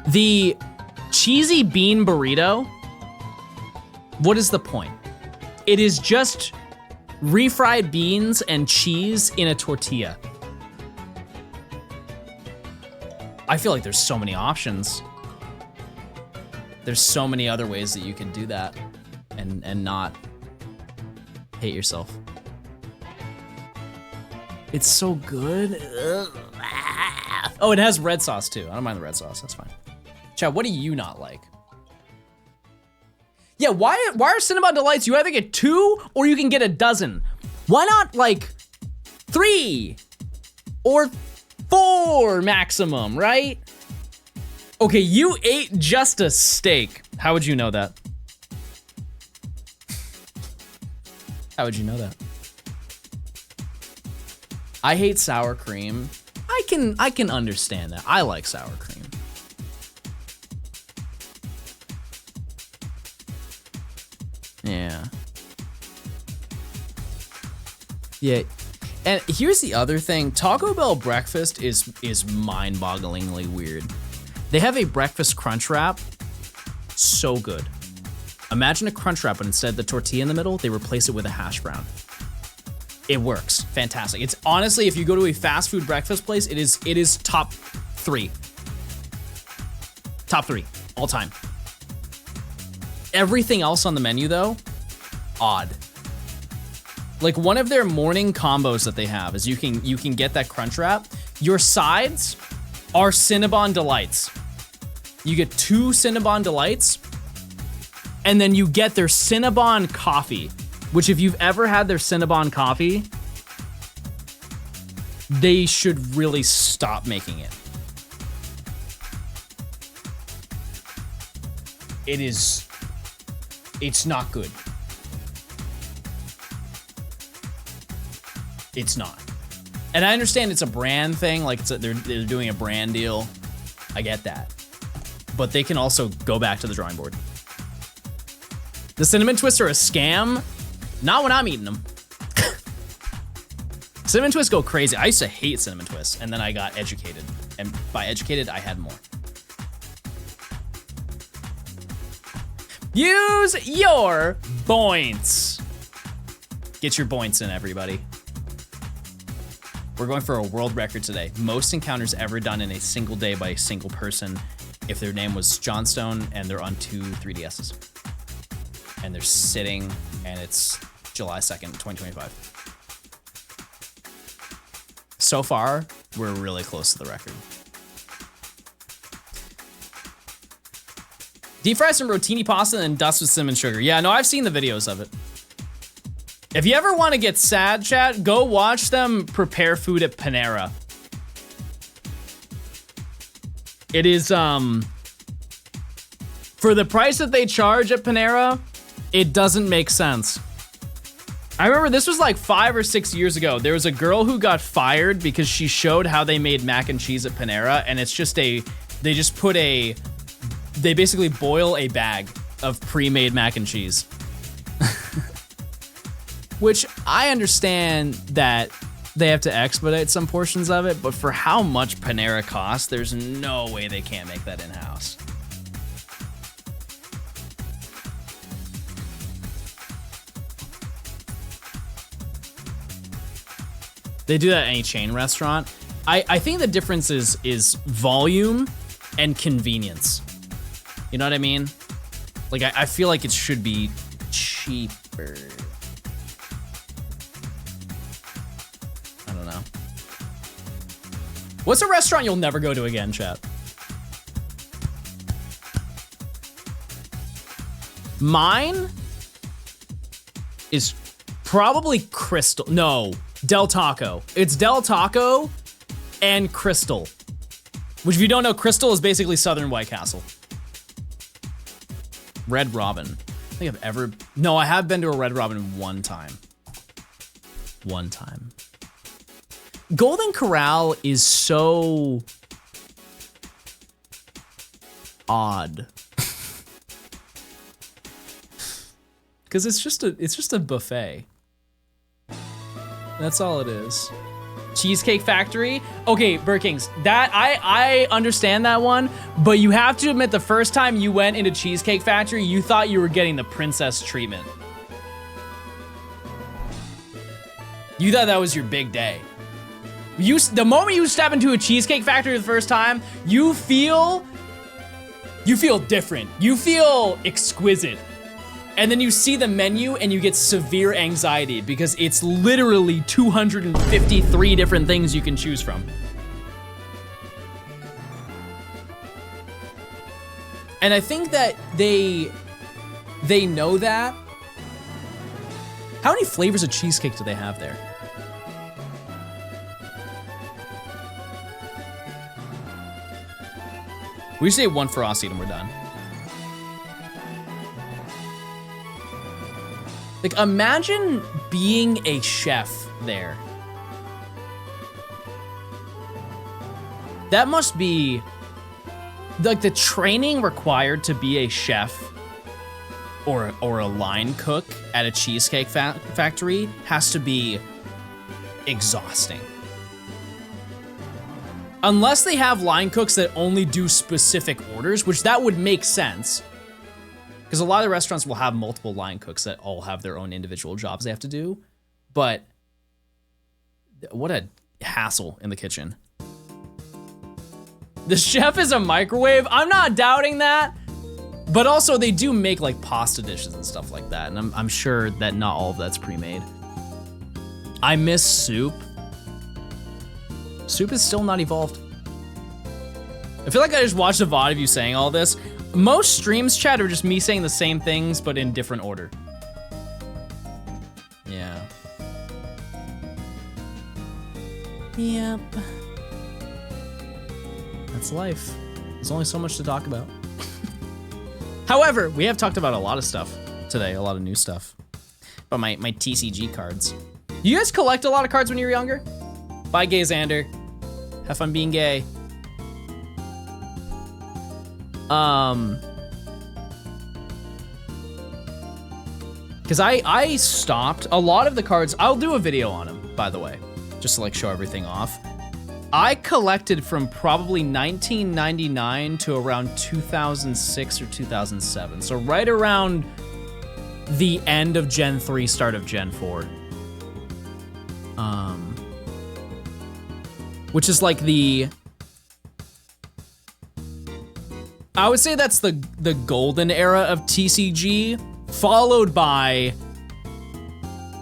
The cheesy bean burrito, what is the point? It is just refried beans and cheese in a tortilla. I feel like there's so many options. There's so many other ways that you can do that and not hate yourself. It's so good. Ugh. Oh, it has red sauce too. I don't mind the red sauce, that's fine. Chad, what do you not like? Yeah, why are Cinnabon Delights, you either get 2 or you can get a dozen. Why not like 3 or 4 maximum, right? Okay, you ate just a steak. How would you know that? How would you know that? I hate sour cream. I can understand that. I like sour cream. Yeah. Yeah. And here's the other thing. Taco Bell breakfast is mind-bogglingly weird. They have a breakfast crunch wrap. So good. Imagine a crunch wrap, but instead of the tortilla in the middle, they replace it with a hash brown. It works. Fantastic. It's honestly, if you go to a fast food breakfast place, it is top 3. Top 3 all time. Everything else on the menu though, odd. Like one of their morning combos that they have is you can get that crunch wrap. Your sides are Cinnabon Delights. You get 2 Cinnabon Delights, and then you get their Cinnabon coffee, which if you've ever had their Cinnabon coffee, they should really stop making it. It's not good. It's not. And I understand it's a brand thing, like they're doing a brand deal. I get that. but they can also go back to the drawing board. The Cinnamon Twists are a scam? Not when I'm eating them. Cinnamon Twists go crazy. I used to hate Cinnamon Twists, and then I got educated. And by educated, I had more. Use your points. Get your points in, everybody. We're going for a world record today. Most encounters ever done in a single day by a single person if their name was Johnstone and they're on 2 3DSs. And they're sitting, and it's July 2nd, 2025. So far, we're really close to the record. Deep fry some rotini pasta and dust with cinnamon sugar. Yeah, no, I've seen the videos of it. If you ever want to get sad, chat, go watch them prepare food at Panera. It is, for the price that they charge at Panera, it doesn't make sense. I remember this was like 5 or 6 years ago. There was a girl who got fired because she showed how they made mac and cheese at Panera, and it's just they basically boil a bag of pre-made mac and cheese. Which I understand that they have to expedite some portions of it, but for how much Panera costs, there's no way they can't make that in-house. They do that at any chain restaurant. I think the difference is volume and convenience. You know what I mean? Like, I feel like it should be cheaper. I don't know. What's a restaurant you'll never go to again, chat? Mine is probably Crystal. No, Del Taco. It's Del Taco and Crystal. Which, if you don't know, Crystal is basically Southern White Castle. Red Robin. I think I've ever... No, I have been to a Red Robin one time. One time. Golden Corral is so... odd. Because it's just a buffet. That's all it is. Cheesecake Factory? Okay, Burger Kings, that I understand that one, but you have to admit the first time you went into Cheesecake Factory, you thought you were getting the princess treatment. You thought that was your big day. The moment you step into a Cheesecake Factory the first time, you feel different. You feel exquisite. And then you see the menu and you get severe anxiety because it's literally 253 different things you can choose from. And I think that they know that. How many flavors of cheesecake do they have there? We say one frosty and we're done. Like, imagine being a chef there. That must be, like, the training required to be a chef or a line cook at a cheesecake factory has to be exhausting. Unless they have line cooks that only do specific orders, which that would make sense. Because a lot of restaurants will have multiple line cooks that all have their own individual jobs they have to do. But what a hassle in the kitchen. The chef is a microwave. I'm not doubting that. But also they do make like pasta dishes and stuff like that. And I'm sure that not all of that's pre-made. I miss soup. Soup is still not evolved. I feel like I just watched a VOD of you saying all this. Most streams, chat, are just me saying the same things, but in different order. Yeah. Yep. That's life. There's only so much to talk about. However, we have talked about a lot of stuff today, a lot of new stuff. About my TCG cards. You guys collect a lot of cards when you were younger? Bye, Gay Xander. Have fun being gay. Because I stopped a lot of the cards. I'll do a video on them, by the way, just to like show everything off. I collected from probably 1999 to around 2006 or 2007. So right around the end of Gen 3, start of Gen 4. Which is like I would say that's the golden era of TCG, followed by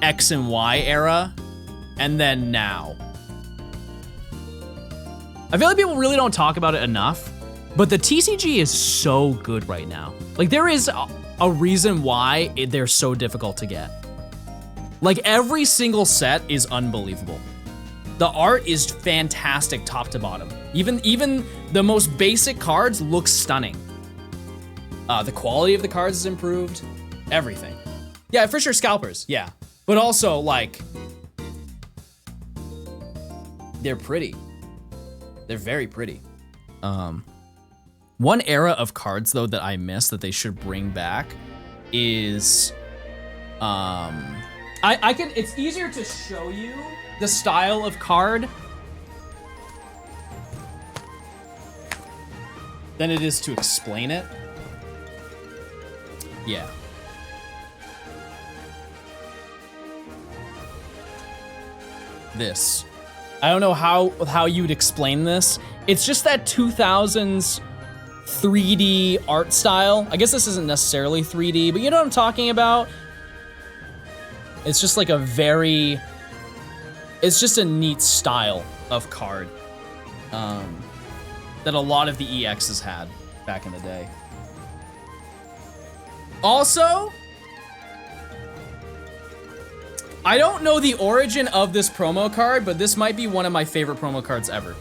X and Y era, and then now. I feel like people really don't talk about it enough, but the TCG is so good right now. Like there is a reason why they're so difficult to get. Like every single set is unbelievable. The art is fantastic top to bottom. Even the most basic cards look stunning. The quality of the cards is improved, everything. Yeah, for sure scalpers, yeah. But also like, they're pretty. They're very pretty. One era of cards though that I miss that they should bring back is, it's easier to show you the style of card than it is to explain it. Yeah. This. I don't know how you'd explain this. It's just that 2000s 3D art style. I guess this isn't necessarily 3D, but you know what I'm talking about? It's just like it's just a neat style of card that a lot of the EXs had back in the day. Also, I don't know the origin of this promo card, but this might be one of my favorite promo cards ever.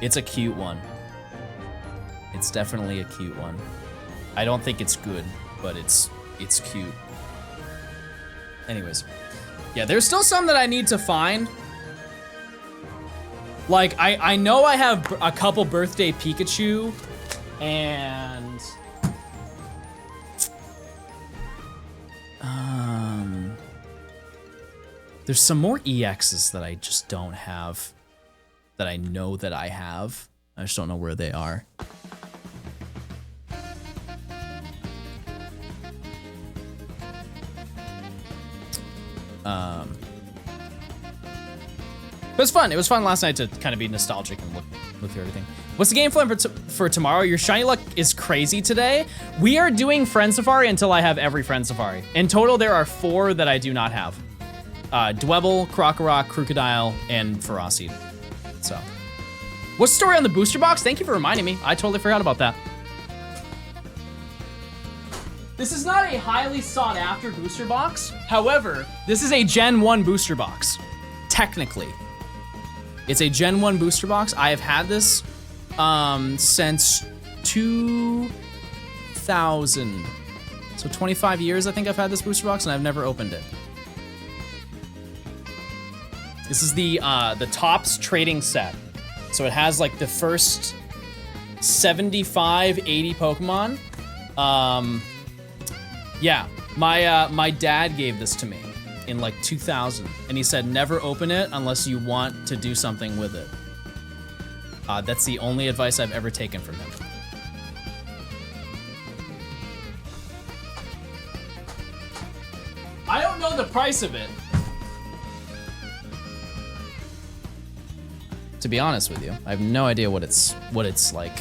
It's a cute one. It's definitely a cute one. I don't think it's good, but it's cute. Anyways, yeah, there's still some that I need to find. Like, I know I have a couple birthday Pikachu, and there's some more EXs that I just don't have, that I know that I have. I just don't know where they are. But it was fun. It was fun last night to kind of be nostalgic and look through everything. What's the game plan for tomorrow? Your shiny luck is crazy today. We are doing Friend Safari until I have every Friend Safari. In total, there are 4 that I do not have. Dwebble, Krokorok, Crocodile, and Ferocity. So, what's the story on the booster box? Thank you for reminding me. I totally forgot about that. This is not a highly sought after booster box. However, this is a Gen 1 booster box, technically. It's a Gen 1 booster box. I have had this since 2000. So 25 years I think I've had this booster box and I've never opened it. This is the Topps trading set. So it has like the first 75, 80 Pokemon. Yeah, my dad gave this to me in like 2000, and he said never open it unless you want to do something with it. That's the only advice I've ever taken from him. I don't know the price of it, to be honest with you. I have no idea what it's like.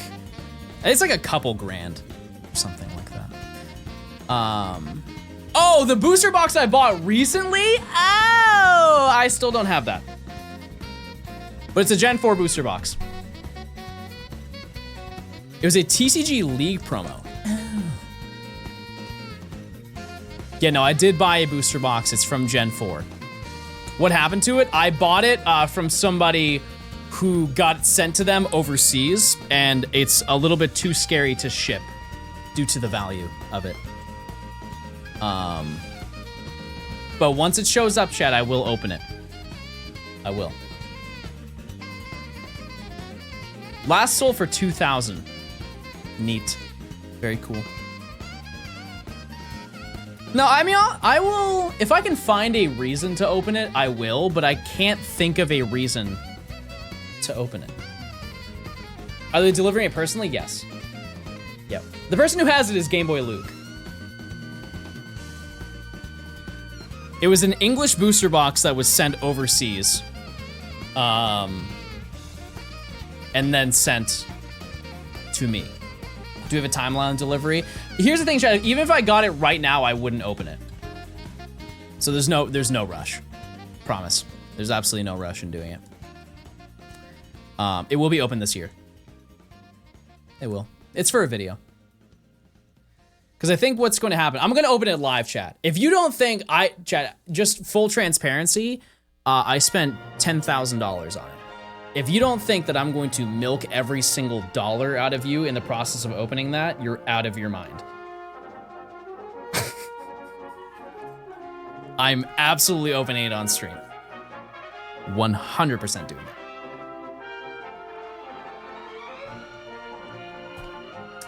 It's like a couple grand or something like that. Oh, the booster box I bought recently? Oh, I still don't have that. But it's a Gen 4 booster box. It was a TCG League promo. Yeah, no, I did buy a booster box. It's from Gen 4. What happened to it? I bought it from somebody who got it sent to them overseas, and it's a little bit too scary to ship due to the value of it. But once it shows up, chat, I will open it. I will. Last sold for 2,000. Neat. Very cool. No, I mean, I will, if I can find a reason to open it, I will, but I can't think of a reason to open it. Are they delivering it personally? Yes. Yep. The person who has it is Game Boy Luke. It was an English booster box that was sent overseas. And then sent to me. Do we have a timeline on delivery? Here's the thing, chat. Even if I got it right now, I wouldn't open it. So there's no rush. Promise. There's absolutely no rush in doing it. It will be open this year. It will. It's for a video. Because I think what's going to happen, I'm going to open it live, chat. If you don't think chat, just full transparency, I spent $10,000 on it. If you don't think that I'm going to milk every single dollar out of you in the process of opening that, you're out of your mind. I'm absolutely opening it on stream. 100% doing it.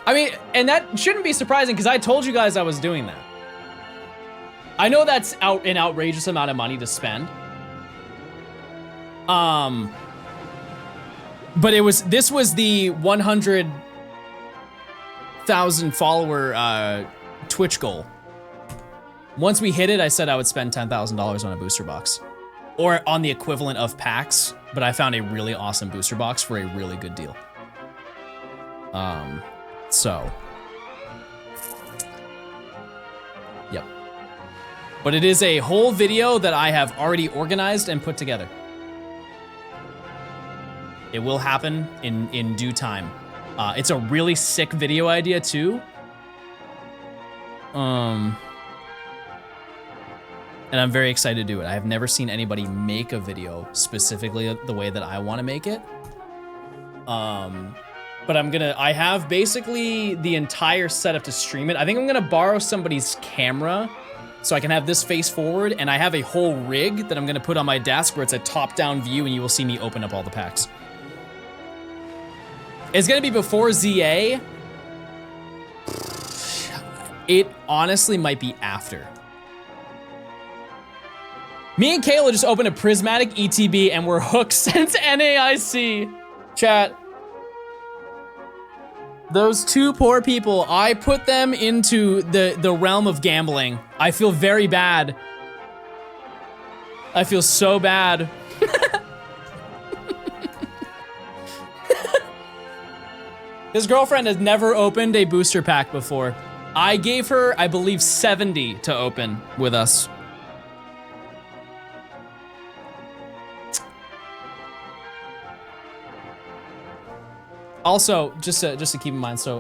I mean, and that shouldn't be surprising because I told you guys I was doing that. I know that's an outrageous amount of money to spend. But this was the 100,000 follower Twitch goal. Once we hit it, I said I would spend $10,000 on a booster box. Or on the equivalent of packs, but I found a really awesome booster box for a really good deal. So. Yep. But it is a whole video that I have already organized and put together. It will happen in due time. It's a really sick video idea too. And I'm very excited to do it. I have never seen anybody make a video specifically the way that I want to make it. But I have basically the entire setup to stream it. I think I'm gonna borrow somebody's camera so I can have this face forward, and I have a whole rig that I'm gonna put on my desk where it's a top-down view and you will see me open up all the packs. It's gonna be before ZA. It honestly might be after. Me and Kayla just opened a prismatic ETB and we're hooked since NAIC. Chat. Those two poor people, I put them into the realm of gambling. I feel very bad. I feel so bad. His girlfriend has never opened a booster pack before. I gave her, I believe, 70 to open with us. Also, just to keep in mind, so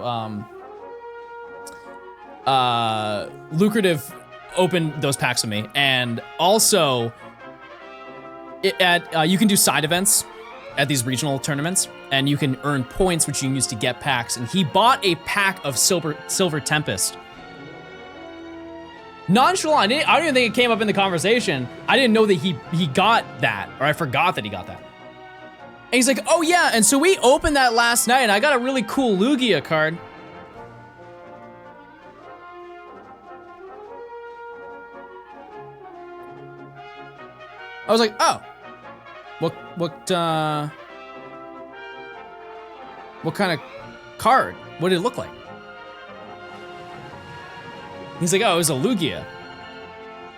Lucrative opened those packs with me, and also you can do side events at these regional tournaments, and you can earn points which you can use to get packs. And he bought a pack of Silver Tempest. Nonchalant, I don't even think it came up in the conversation. I didn't know that he got that, or I forgot that he got that. And he's like, oh yeah, and so we opened that last night and I got a really cool Lugia card. I was like, oh, what kind of card? What did it look like? He's like, oh, it was a Lugia. It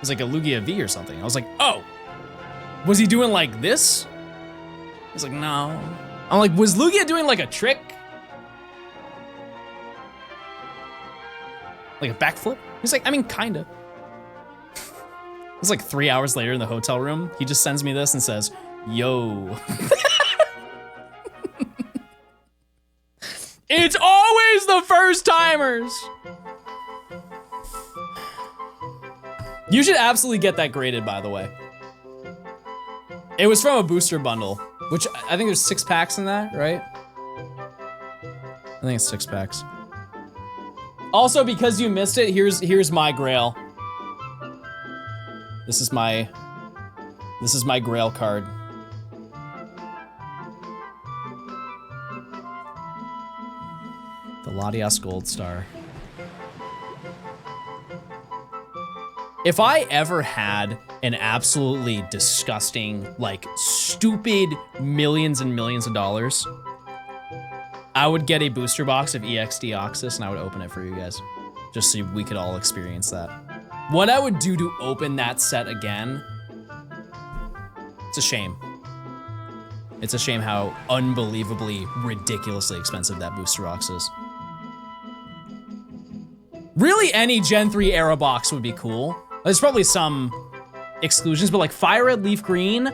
was like a Lugia V or something. I was like, oh, was he doing like this? He's like, no. I'm like, was Lugia doing like a trick? Like a backflip? He's like, I mean, kinda. It's like 3 hours later in the hotel room. He just sends me this and says, yo. It's always the first timers. You should absolutely get that graded, by the way. It was from a booster bundle, which I think there's 6 packs in that, right? I think it's 6 packs. Also, because you missed it, here's my grail. This is my grail card. The Latias Gold Star. If I ever had an absolutely disgusting, like, stupid millions and millions of dollars, I would get a booster box of EX Deoxys and I would open it for you guys. Just so we could all experience that. What I would do to open that set again, it's a shame. It's a shame how unbelievably, ridiculously expensive that booster box is. Really, any Gen 3 era box would be cool. There's probably some exclusions, but like Fire Red Leaf Green.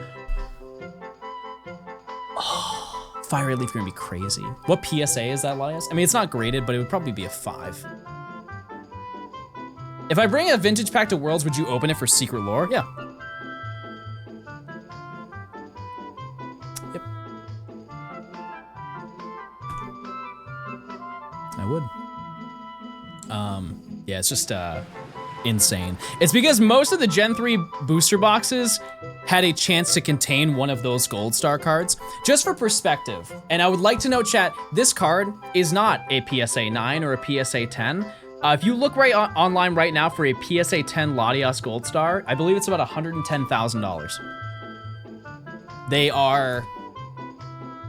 Oh, Fire Red Leaf Green would be crazy. What PSA is that, Latias? I mean, it's not graded, but it would probably be a 5. If I bring a vintage pack to Worlds, would you open it for secret lore? Yeah. Yep. I would. Yeah, it's just insane. It's because most of the Gen 3 booster boxes had a chance to contain one of those Gold Star cards. Just for perspective, and I would like to note, chat, this card is not a PSA 9 or a PSA 10. If you look right online right now for a PSA 10 Latias Gold Star, I believe it's about $110,000. They are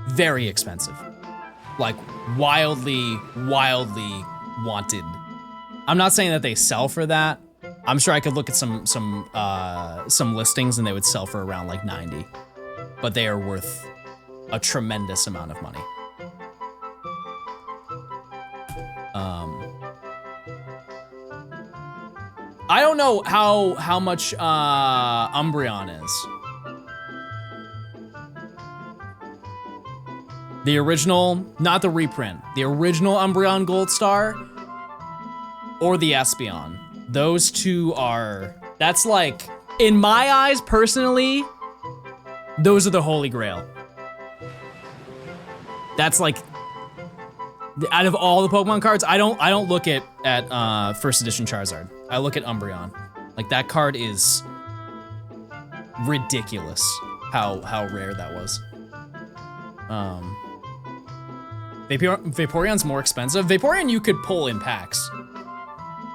very expensive. Like, wildly, wildly wanted. I'm not saying that they sell for that. I'm sure I could look at some listings and they would sell for around like 90, but they are worth a tremendous amount of money. I don't know how much Umbreon is. The original, not the reprint, the original Umbreon Gold Star or the Espeon. Those two are, that's like, in my eyes personally, those are the holy grail. That's like, out of all the Pokemon cards, I don't look at first edition Charizard. I look at Umbreon. Like, that card is ridiculous how rare that was. Vaporeon's more expensive. Vaporeon you could pull in packs.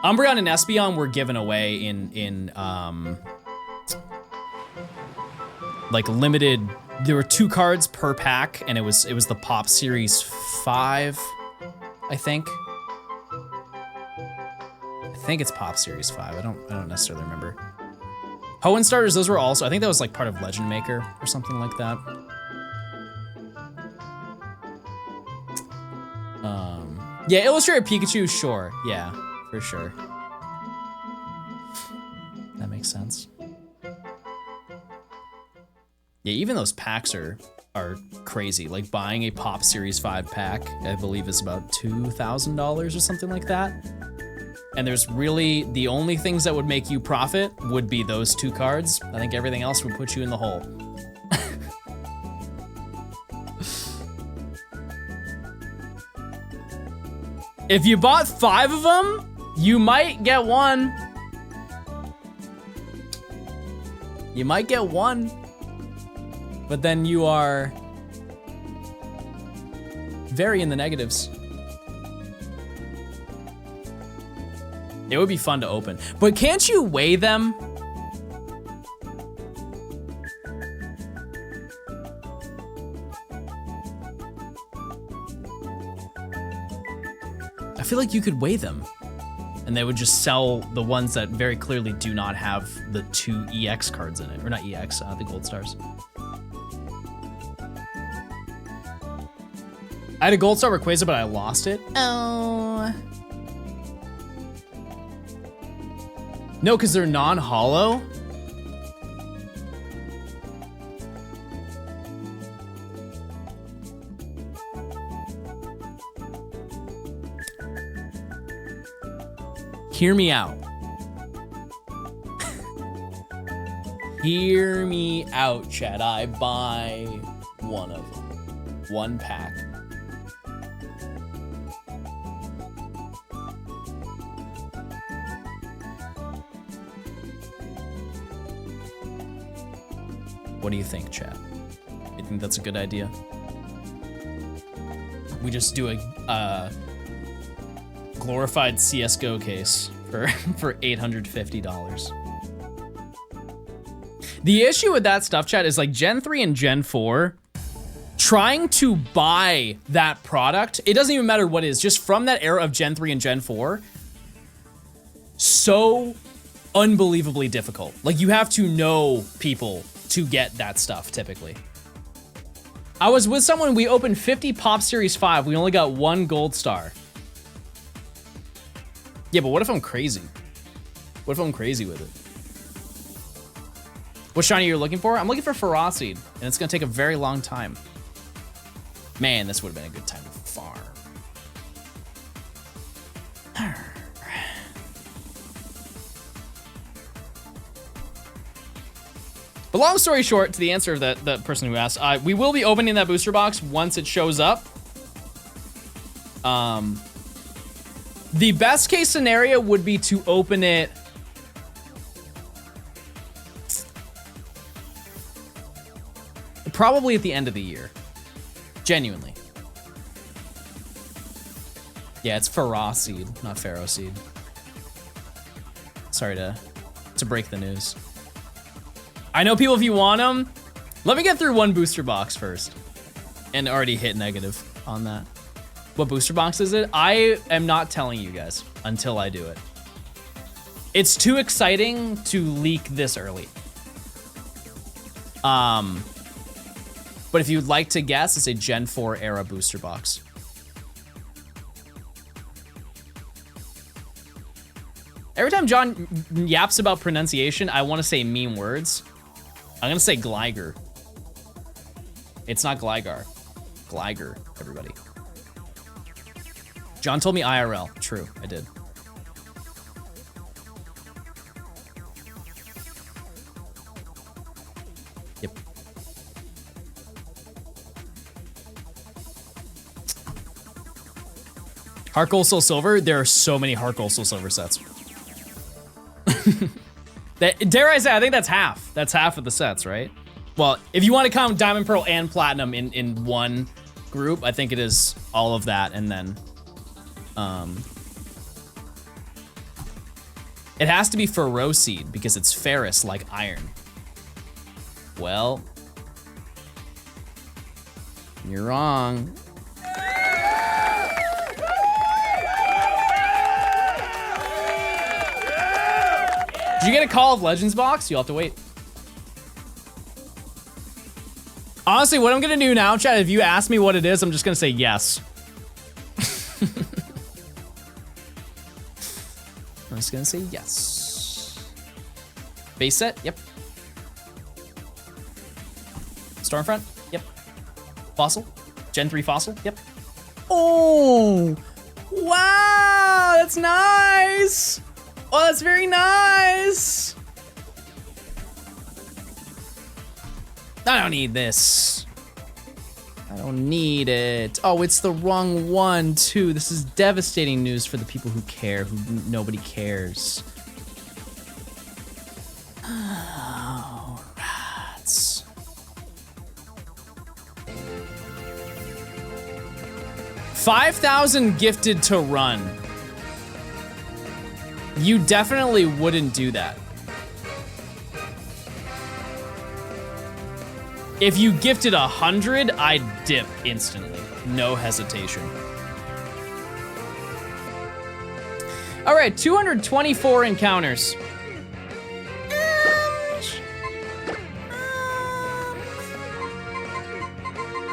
Umbreon and Espeon were given away in like limited. There were 2 cards per pack, and it was the Pop Series 5, I think. I think it's Pop Series 5. I don't necessarily remember. Hoenn starters, those were also, I think that was like part of Legend Maker or something like that. Yeah, Illustrated Pikachu, sure. Yeah, for sure. That makes sense. Yeah, even those packs are crazy. Like buying a Pop Series 5 pack, I believe is about $2,000 or something like that. And there's really, the only things that would make you profit would be those 2 cards. I think everything else would put you in the hole. If you bought 5 of them, you might get one. You might get one. But then you are very in the negatives. It would be fun to open. But can't you weigh them? I feel like you could weigh them. And they would just sell the ones that very clearly do not have the 2 EX cards in it. Or not EX, the Gold Stars. I had a Gold Star Rayquaza, but I lost it. Oh. No, because they're non-hollow? Hear me out. Hear me out, chat. I buy one of them. 1 pack. What do you think, chat? You think that's a good idea? We just do glorified CSGO case for $850. The issue with that stuff, chat, is like Gen 3 and Gen 4, trying to buy that product, it doesn't even matter what it is, just from that era of Gen 3 and Gen 4, so unbelievably difficult. Like, you have to know people to get that stuff, typically. I was with someone, we opened 50 Pop Series 5, we only got 1 gold star. Yeah, but what if I'm crazy? What if I'm crazy with it? What shiny you're looking for? I'm looking for Ferocity, and it's gonna take a very long time. Man, this would have been a good time to farm. But long story short, to the answer of the person who asked, we will be opening that booster box once it shows up. The best case scenario would be to open it probably at the end of the year. Genuinely. Yeah, it's Ferocity, not Ferroseed. Sorry to break the news. I know people, if you want them, let me get through 1 booster box first. And already hit negative on that. What booster box is it? I am not telling you guys until I do it. It's too exciting to leak this early. But if you'd like to guess, it's a Gen 4 era booster box. Every time John yaps about pronunciation, I want to say meme words. I'm gonna say Gligar. It's not Gligar. Gligar, everybody. John told me IRL. True, I did. Yep. Heart Gold Soul Silver? There are so many Heart Gold Soul Silver sets. Dare I say, I think that's half. That's half of the sets, right? Well, if you want to count Diamond, Pearl, and Platinum in one group, I think it is all of that, and then... it has to be Ferroseed, because it's ferrous like iron. Well... you're wrong. Did you get a Call of Legends box? You'll have to wait. Honestly, what I'm gonna do now, chat, if you ask me what it is, I'm just gonna say yes. I'm just gonna say yes. Base set? Yep. Stormfront? Yep. Fossil? Gen 3 Fossil? Yep. Oh! Wow! That's nice! Oh, that's very nice! I don't need this. I don't need it. Oh, it's the wrong one, too. This is devastating news for the people who care, who nobody cares. Oh, rats. $5,000 gifted to run. You definitely wouldn't do that. If you gifted 100, I'd dip instantly. No hesitation. All right, 224 encounters.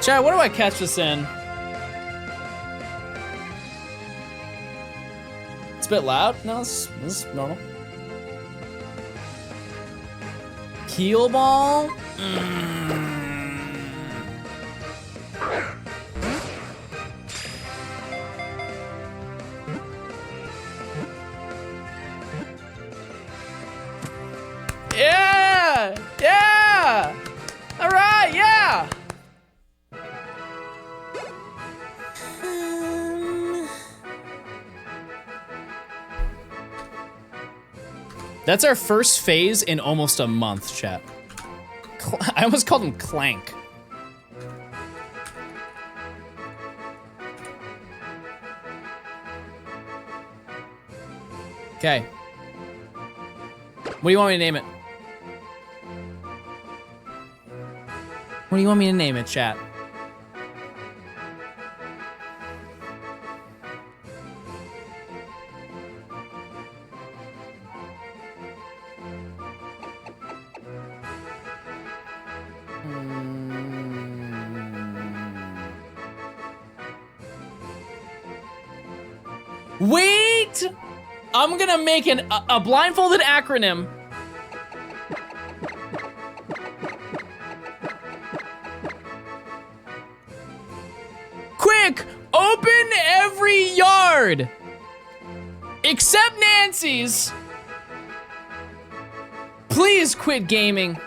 Chad, what do I catch this in? It's a bit loud. No, this is normal. Keel ball? Yeah! Yeah! All right, yeah! That's our first phase in almost a month, chat. I almost called him Clank. Okay. What do you want me to name it? What do you want me to name it, chat? Wait! I'm gonna make a blindfolded acronym. Quick! Open every yard! Except Nancy's! Please quit gaming.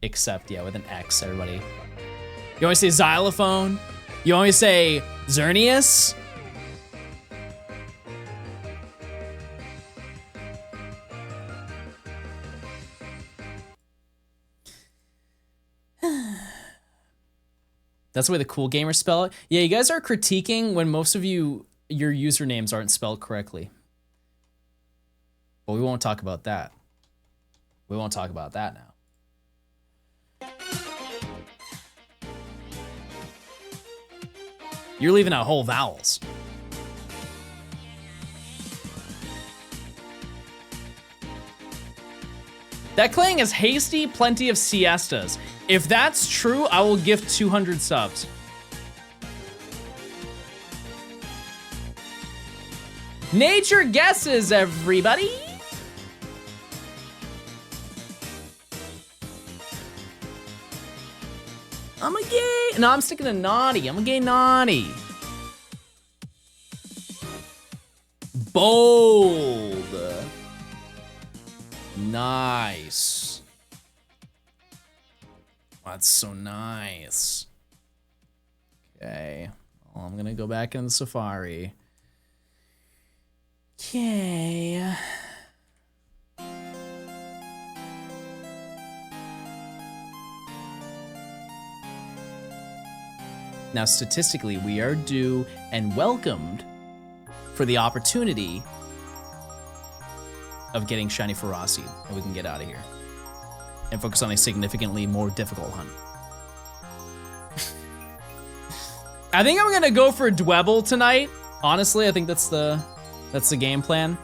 Except, yeah, with an X, everybody. You want me to say xylophone? You want me to say Miscellaneous? That's the way the cool gamers spell it. Yeah, you guys are critiquing when most of you, your usernames aren't spelled correctly. But we won't talk about that. We won't talk about that now. You're leaving out whole vowels. That Clang is hasty, plenty of siestas. If that's true, I will gift 200 subs. Nature guesses, everybody. I'm a gay. No, I'm sticking to naughty. I'm a gay naughty. Bold. Nice. That's so nice. Okay. Well, I'm gonna go back in the Safari. Okay. Now, statistically, we are due and welcomed for the opportunity of getting shiny Ferocity, and we can get out of here and focus on a significantly more difficult hunt. I think I'm gonna go for Dwebble tonight. Honestly, I think that's the game plan.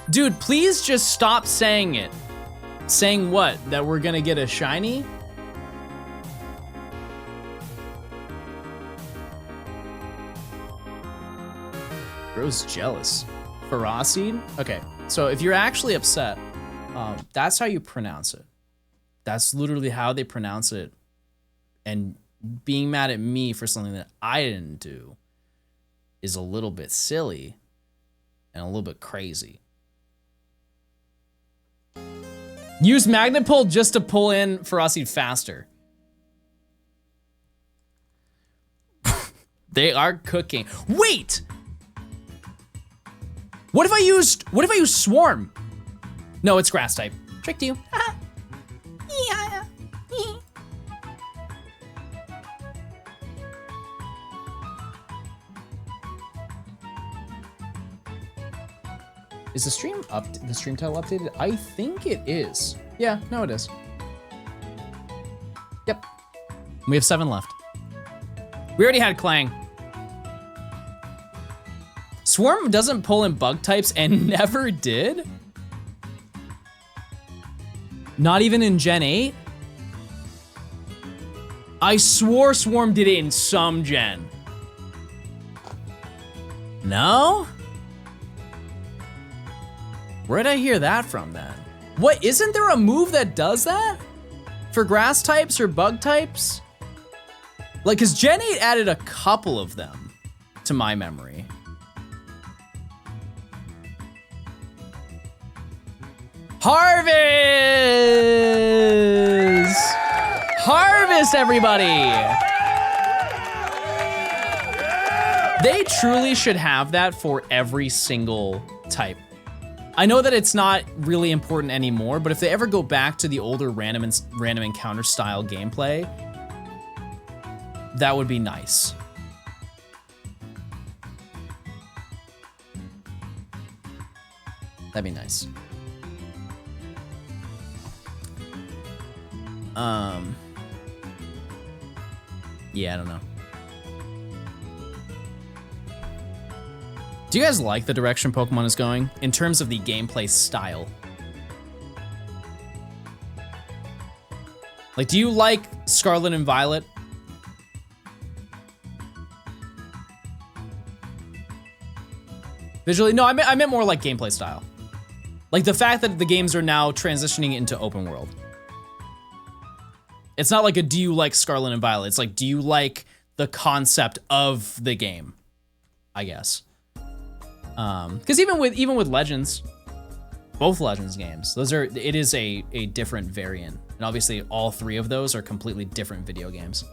Dude, please just stop saying it. Saying what? That we're gonna get a shiny? Bro's jealous. Ferocity? Okay, so if you're actually upset, that's how you pronounce it. That's literally how they pronounce it. And being mad at me for something that I didn't do is a little bit silly and a little bit crazy. Use magnet pull just to pull in Ferocity faster. They are cooking. Wait! What if I used Swarm? No, it's grass type. Tricked you. Yeah. Is the stream title updated? I think it is. Yeah, no it is. Yep. We have 7 left. We already had Clang. Swarm doesn't pull in bug types and never did? Not even in Gen 8? I swore Swarm did it in some gen. No? Where'd I hear that from then? What, isn't there a move that does that? For grass types or bug types? Like, cause Gen 8 added a couple of them to my memory. Harvest! Harvest, everybody! They truly should have that for every single type. I know that it's not really important anymore, but if they ever go back to the older random encounter style gameplay, that would be nice. That'd be nice. Yeah, I don't know. Do you guys like the direction Pokemon is going in terms of the gameplay style? Like, do you like Scarlet and Violet? Visually? No, I meant more like gameplay style. Like the fact that the games are now transitioning into open world. It's not like a do you like Scarlet and Violet? It's like, do you like the concept of the game? I guess. Because even with Legends, both Legends games, it is a different variant. And obviously all three of those are completely different video games.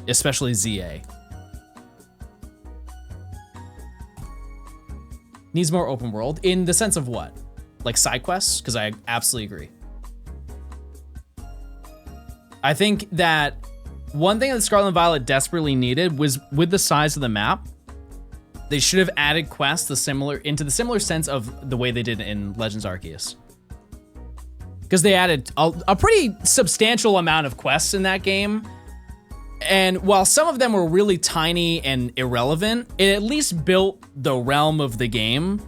Especially ZA. Needs more open world in the sense of what? Like side quests? Because I absolutely agree. I think that one thing that Scarlet and Violet desperately needed was with the size of the map, they should have added quests into the similar sense of the way they did in Legends Arceus. Because they added a pretty substantial amount of quests in that game. And while some of them were really tiny and irrelevant, it at least built the realm of the game.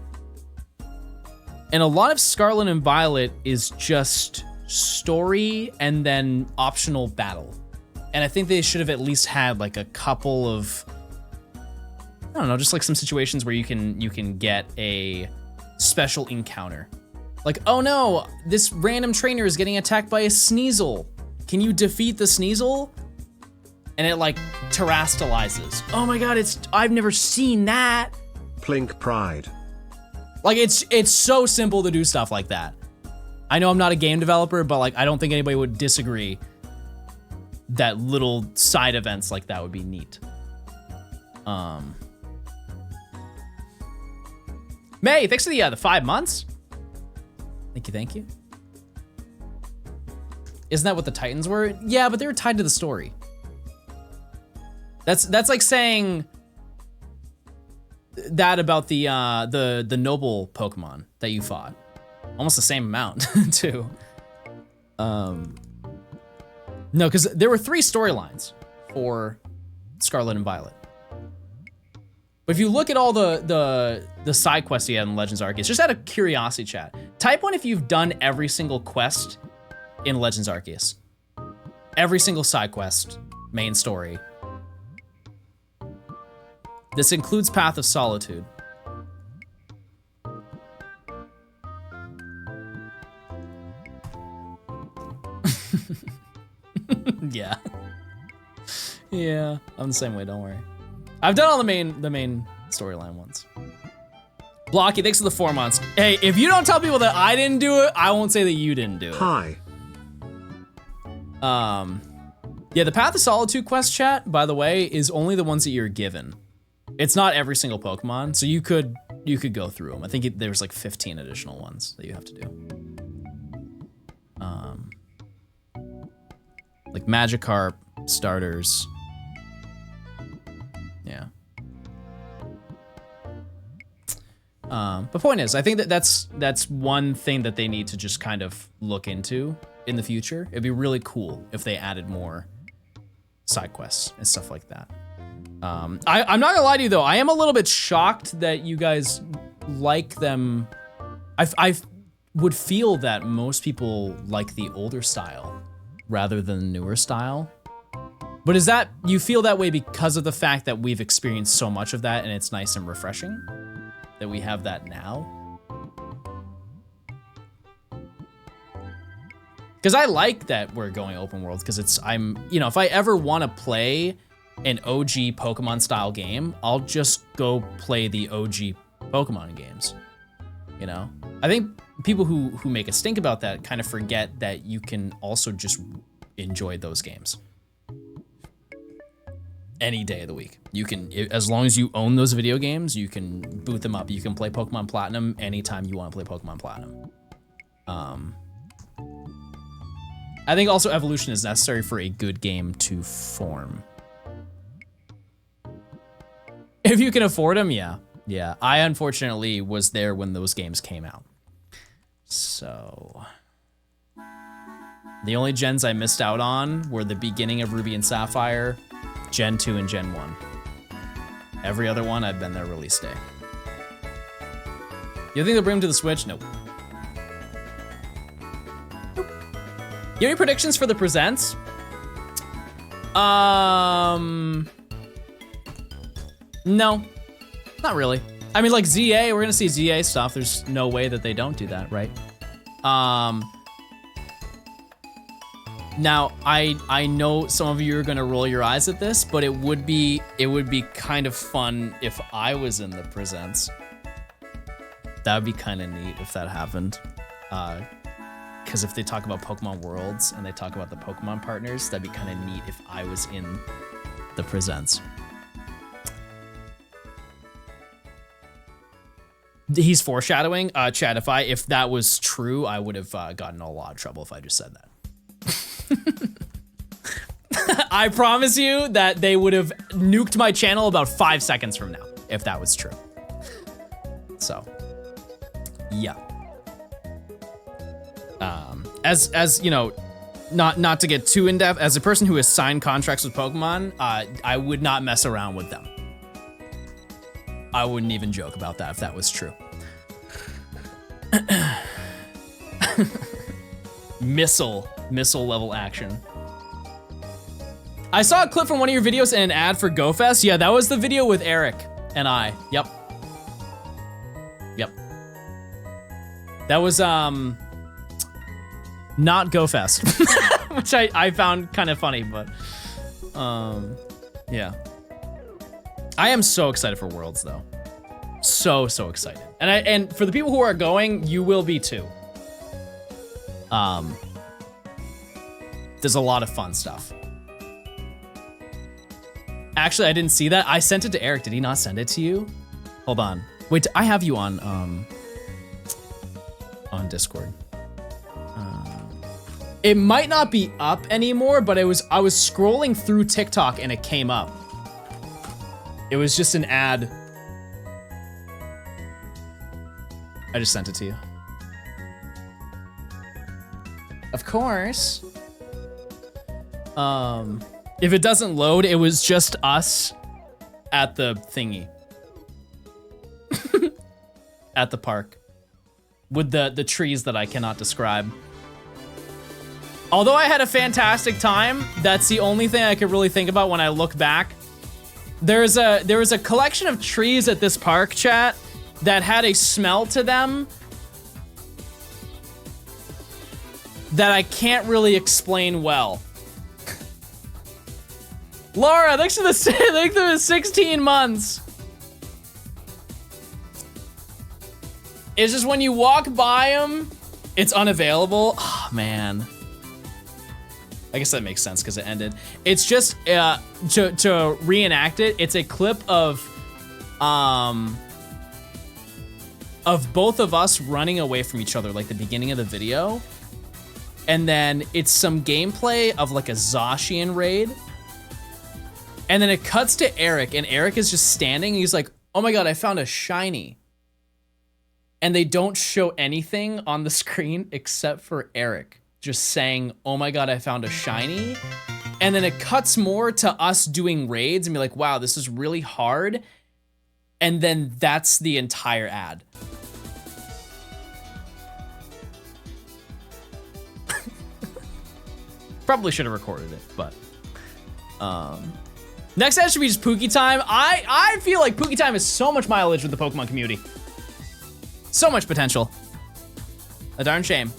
And a lot of Scarlet and Violet is just story and then optional battle. And I think they should have at least had like a couple of, I don't know, just like some situations where you can get a special encounter. Like, oh no, this random trainer is getting attacked by a Sneasel. Can you defeat the Sneasel? And it like terastalizes. Oh my god, I've never seen that. Plink pride. Like it's so simple to do stuff like that. I know I'm not a game developer, but like I don't think anybody would disagree that little side events like that would be neat. May, thanks for the 5 months. Thank you. Isn't that what the Titans were? Yeah, but they were tied to the story. That's like saying that about the noble Pokemon that you fought. Almost the same amount too. No, because there were 3 storylines for Scarlet and Violet. But if you look at all the side quests you had in Legends Arceus, just out of curiosity, chat, type 1 if you've done every single quest in Legends Arceus. Every single side quest, main story. This includes Path of Solitude. Yeah. Yeah, I'm the same way, don't worry. I've done all the main storyline ones. Blocky, thanks for the 4 months. Hey, if you don't tell people that I didn't do it, I won't say that you didn't do it. Hi. Yeah, the Path of Solitude quest, chat, by the way, is only the ones that you're given. It's not every single Pokemon, so you could go through them. I think there's like 15 additional ones that you have to do. Like Magikarp, starters. Yeah. But point is, I think that's one thing that they need to just kind of look into in the future. It'd be really cool if they added more side quests and stuff like that. I'm not gonna lie to you though, I am a little bit shocked that you guys like them. I would feel that most people like the older style rather than the newer style. But is that, you feel that way because of the fact that we've experienced so much of that and it's nice and refreshing that we have that now? Because I like that we're going open world, because if I ever want to play an OG Pokemon style game, I'll just go play the OG Pokemon games. You know? I think people who make a stink about that kind of forget that you can also just enjoy those games. any day of the week. You can, as long as you own those video games, you can boot them up. You can play Pokemon Platinum anytime you want to play Pokemon Platinum. I think also evolution is necessary for a good game to form. If you can afford them, yeah. Yeah, I unfortunately was there when those games came out. So, the only gens I missed out on were the beginning of Ruby and Sapphire, Gen 2 and Gen 1. Every other one, I've been there release day. You think they'll bring them to the Switch? Nope. You have any predictions for the presents? No, not really. I mean, like ZA, we're gonna see ZA stuff. There's no way that they don't do that, right? Now, I know some of you are gonna roll your eyes at this, but it would be kind of fun if I was in the presents. That would be kind of neat if that happened. Because if they talk about Pokemon Worlds and they talk about the Pokemon partners, that'd be kind of neat if I was in the presents. He's foreshadowing. Chad, if that was true, I would have gotten in a lot of trouble if I just said that. I promise you that they would have nuked my channel about 5 seconds from now if that was true. So, yeah. As you know, not to get too in depth, as a person who has signed contracts with Pokemon, I would not mess around with them. I wouldn't even joke about that if that was true. Missile level action. I saw a clip from one of your videos and an ad for GoFest. Yeah, that was the video with Eric and I. Yep. That was not GoFest, which I found kind of funny, but yeah. I am so excited for Worlds though. So excited. And for the people who are going, you will be too. There's a lot of fun stuff. Actually, I didn't see that. I sent it to Eric. Did he not send it to you? Hold on. Wait, I have you on Discord. It might not be up anymore, but I was scrolling through TikTok and it came up. It was just an ad. I just sent it to you. Of course. If it doesn't load, it was just us at the thingy. At the park. With the trees that I cannot describe. Although I had a fantastic time, that's the only thing I could really think about when I look back. There was a collection of trees at this park, chat, that had a smell to them that I can't really explain well. Laura, thanks for the 16 months. It's just when you walk by them, it's unavailable. Oh, man. I guess that makes sense because it ended. It's just, to reenact it, it's a clip of both of us running away from each other, like the beginning of the video. And then it's some gameplay of like a Zacian raid. And then it cuts to Eric, and Eric is just standing, and he's like, oh my god, I found a shiny. And they don't show anything on the screen except for Eric just saying, oh my god, I found a shiny. And then it cuts more to us doing raids and be like, wow, this is really hard. And then that's the entire ad. Probably should have recorded it, but next ad should be just Pookie Time. I feel like Pookie Time has so much mileage with the Pokemon community. So much potential. A darn shame.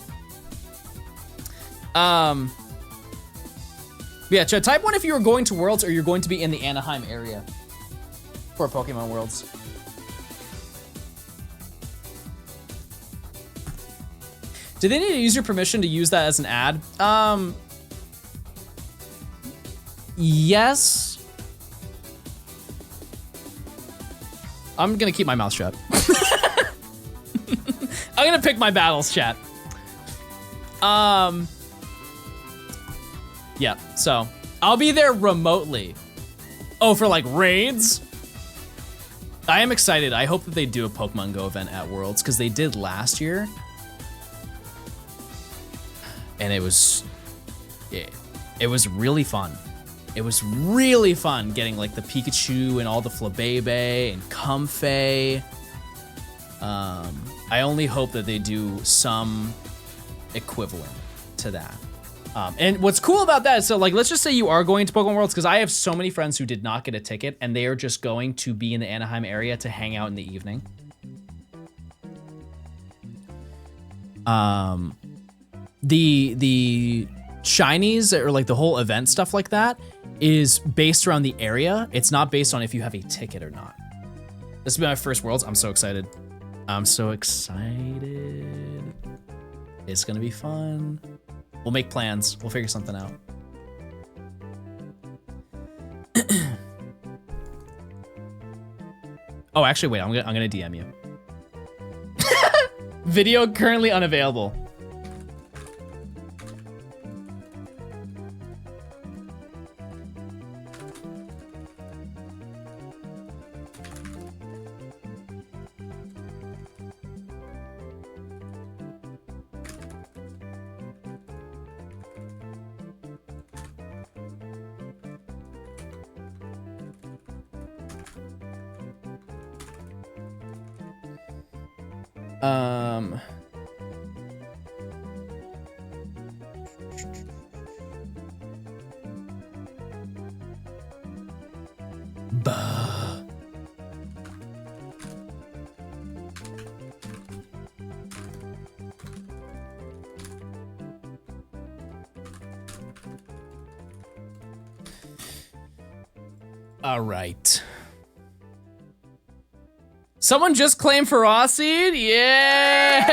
Yeah, Chad, type 1 if you were going to Worlds or you're going to be in the Anaheim area for Pokemon Worlds. Do they need to use your permission to use that as an ad? Yes. I'm gonna keep my mouth shut. I'm gonna pick my battles, chat. Yeah, so I'll be there remotely. Oh, for like raids? I am excited. I hope that they do a Pokemon Go event at Worlds, because they did last year. And it was really fun. It was really fun getting like the Pikachu and all the Flabébé and Comfey. I only hope that they do some equivalent to that. And what's cool about that is, so like, let's just say you are going to Pokemon Worlds, because I have so many friends who did not get a ticket and they are just going to be in the Anaheim area to hang out in the evening. The shinies, or like the whole event stuff like that, is based around the area. It's not based on if you have a ticket or not. This will be my first Worlds. I'm so excited. I'm so excited. It's gonna be fun. We'll make plans. We'll figure something out. Oh, actually, wait. I'm gonna DM you. Video currently unavailable. All right. Someone just claimed Ferocity? Yeah!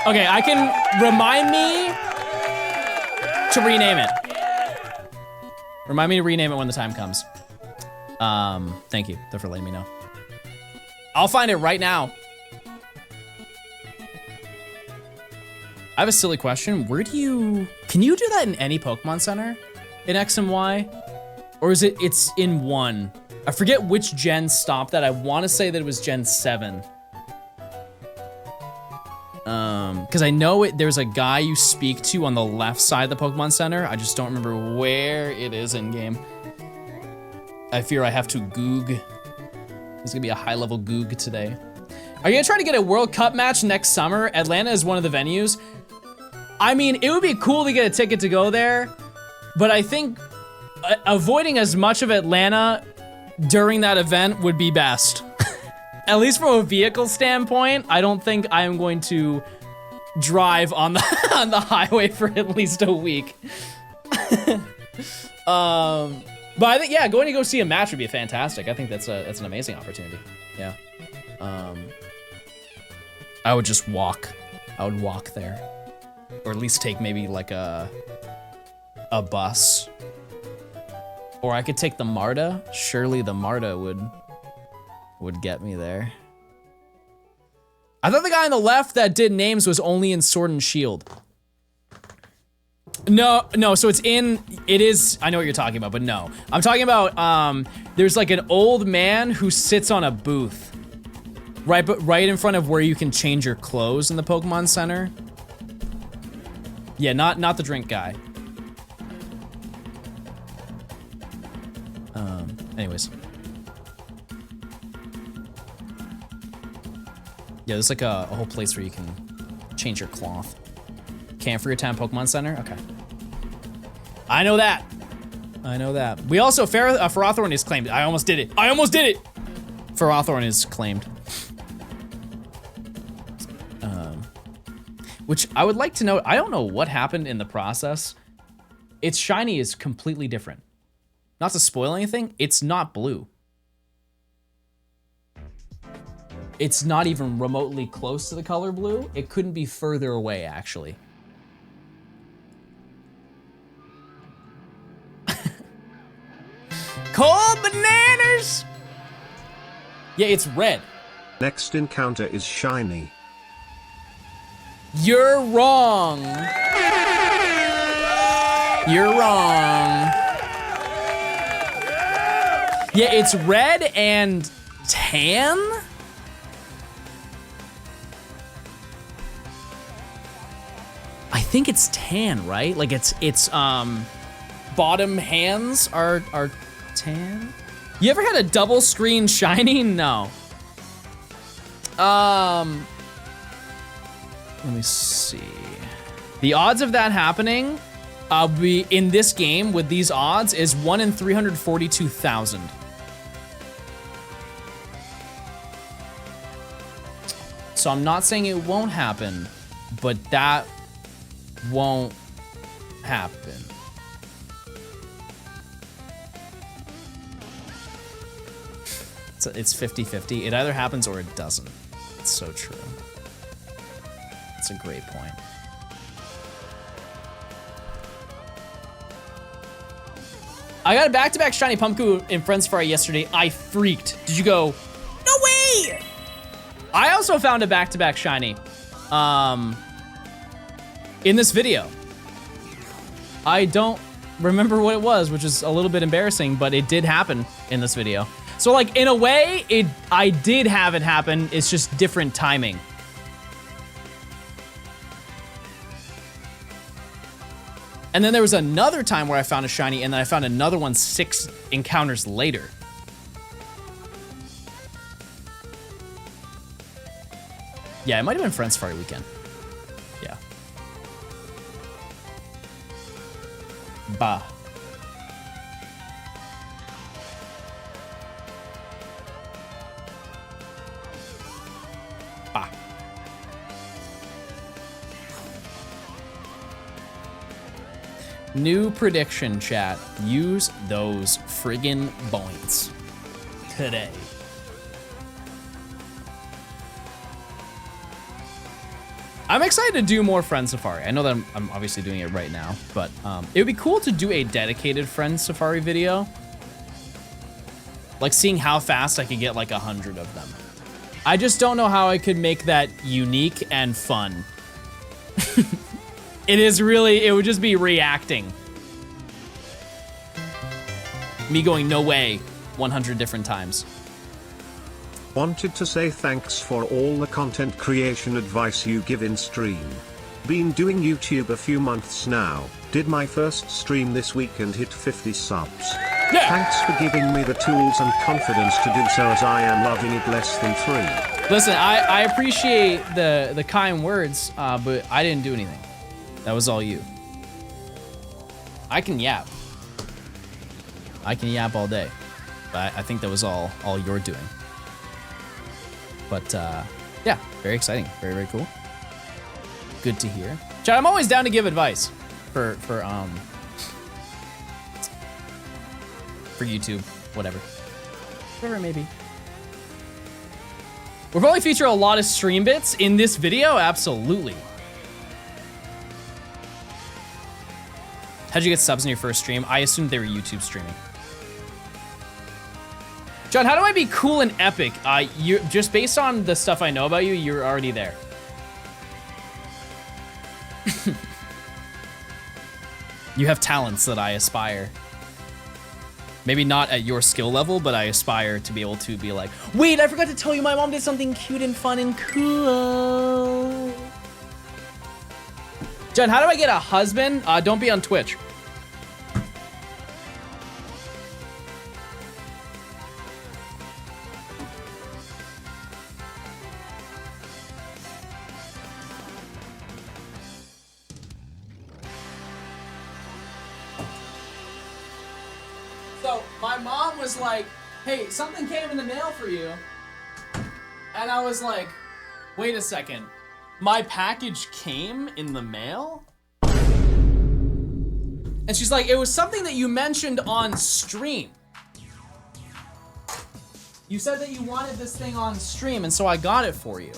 Okay, I can remind me to rename it. Remind me to rename it when the time comes. Thank you for letting me know. I'll find it right now. I have a silly question. Can you do that in any Pokemon Center in X and Y? Or is it's in one? I forget which gen stopped that. I want to say that it was Gen 7. Because I know there's a guy you speak to on the left side of the Pokemon Center. I just don't remember where it is in game. I fear I have to goog. There's gonna be a high level goog today. Are you gonna try to get a World Cup match next summer? Atlanta is one of the venues. I mean, it would be cool to get a ticket to go there, but I think avoiding as much of Atlanta during that event would be best. At least from a vehicle standpoint, I don't think I am going to drive on the on the highway for at least a week. But I think, yeah, going to go see a match would be fantastic. I think that's an amazing opportunity. Yeah. I would just walk. I would walk there, or at least take maybe like a bus. Or I could take the MARTA. Surely the MARTA would get me there. I thought the guy on the left that did names was only in Sword and Shield. No, so it is, I know what you're talking about, but no. I'm talking about, there's like an old man who sits on a booth. Right in front of where you can change your clothes in the Pokemon Center. Yeah, not the drink guy. Anyways. Yeah, there's like a whole place where you can change your cloth. Camp for your town Pokemon Center? Okay. I know that. We also, Ferrothorn is claimed. I almost did it. Ferrothorn is claimed. Which I would like to know, I don't know what happened in the process. Its shiny is completely different. Not to spoil anything, it's not blue. It's not even remotely close to the color blue. It couldn't be further away, actually. Cold bananas! Yeah, it's red. Next encounter is shiny. You're wrong. You're wrong. Yeah, it's red and tan? I think it's tan, right? Like it's bottom hands are tan? You ever had a double screen shiny? No. Let me see. The odds of that happening in this game with these odds is 1 in 342,000. So I'm not saying it won't happen, but that won't happen. It's 50-50. It either happens or it doesn't. It's so true. It's a great point. I got a back-to-back shiny pumpkin in Friends Safari yesterday. I freaked. Did you go, no way? I also found a back-to-back shiny in this video. I don't remember what it was, which is a little bit embarrassing, but it did happen in this video. So like in a way, I did have it happen. It's just different timing. And then there was another time where I found a shiny and then I found another one 6 encounters later. Yeah, it might have been Friends Safari weekend. Yeah. Bah. Bah. New prediction, chat. Use those friggin' points today. I'm excited to do more Friends Safari. I know that I'm obviously doing it right now, but it would be cool to do a dedicated Friends Safari video. Like seeing how fast I could get like 100 of them. I just don't know how I could make that unique and fun. It would just be reacting. Me going, no way, 100 different times. Wanted to say thanks for all the content creation advice you give in stream. Been doing YouTube a few months now, did my first stream this week and hit 50 subs. Yeah. Thanks for giving me the tools and confidence to do so, as I am loving it less than 3. Listen, I appreciate the kind words, but I didn't do anything. That was all you. I can yap. I can yap all day. But I think that was all you're doing. But yeah, very exciting. Very, very cool. Good to hear. Chad, I'm always down to give advice for YouTube, whatever. Whatever it may be. We'll probably feature a lot of stream bits in this video, absolutely. How'd you get subs in your first stream? I assumed they were YouTube streaming. John, how do I be cool and epic? You just based on the stuff I know about you, you're already there. You have talents that I aspire. Maybe not at your skill level, but I aspire to be able to be like, wait, I forgot to tell you my mom did something cute and fun and cool. John, how do I get a husband? Don't be on Twitch. So my mom was like, hey, something came in the mail for you. And I was like, wait a second. My package came in the mail? And she's like, it was something that you mentioned on stream. You said that you wanted this thing on stream, and so I got it for you.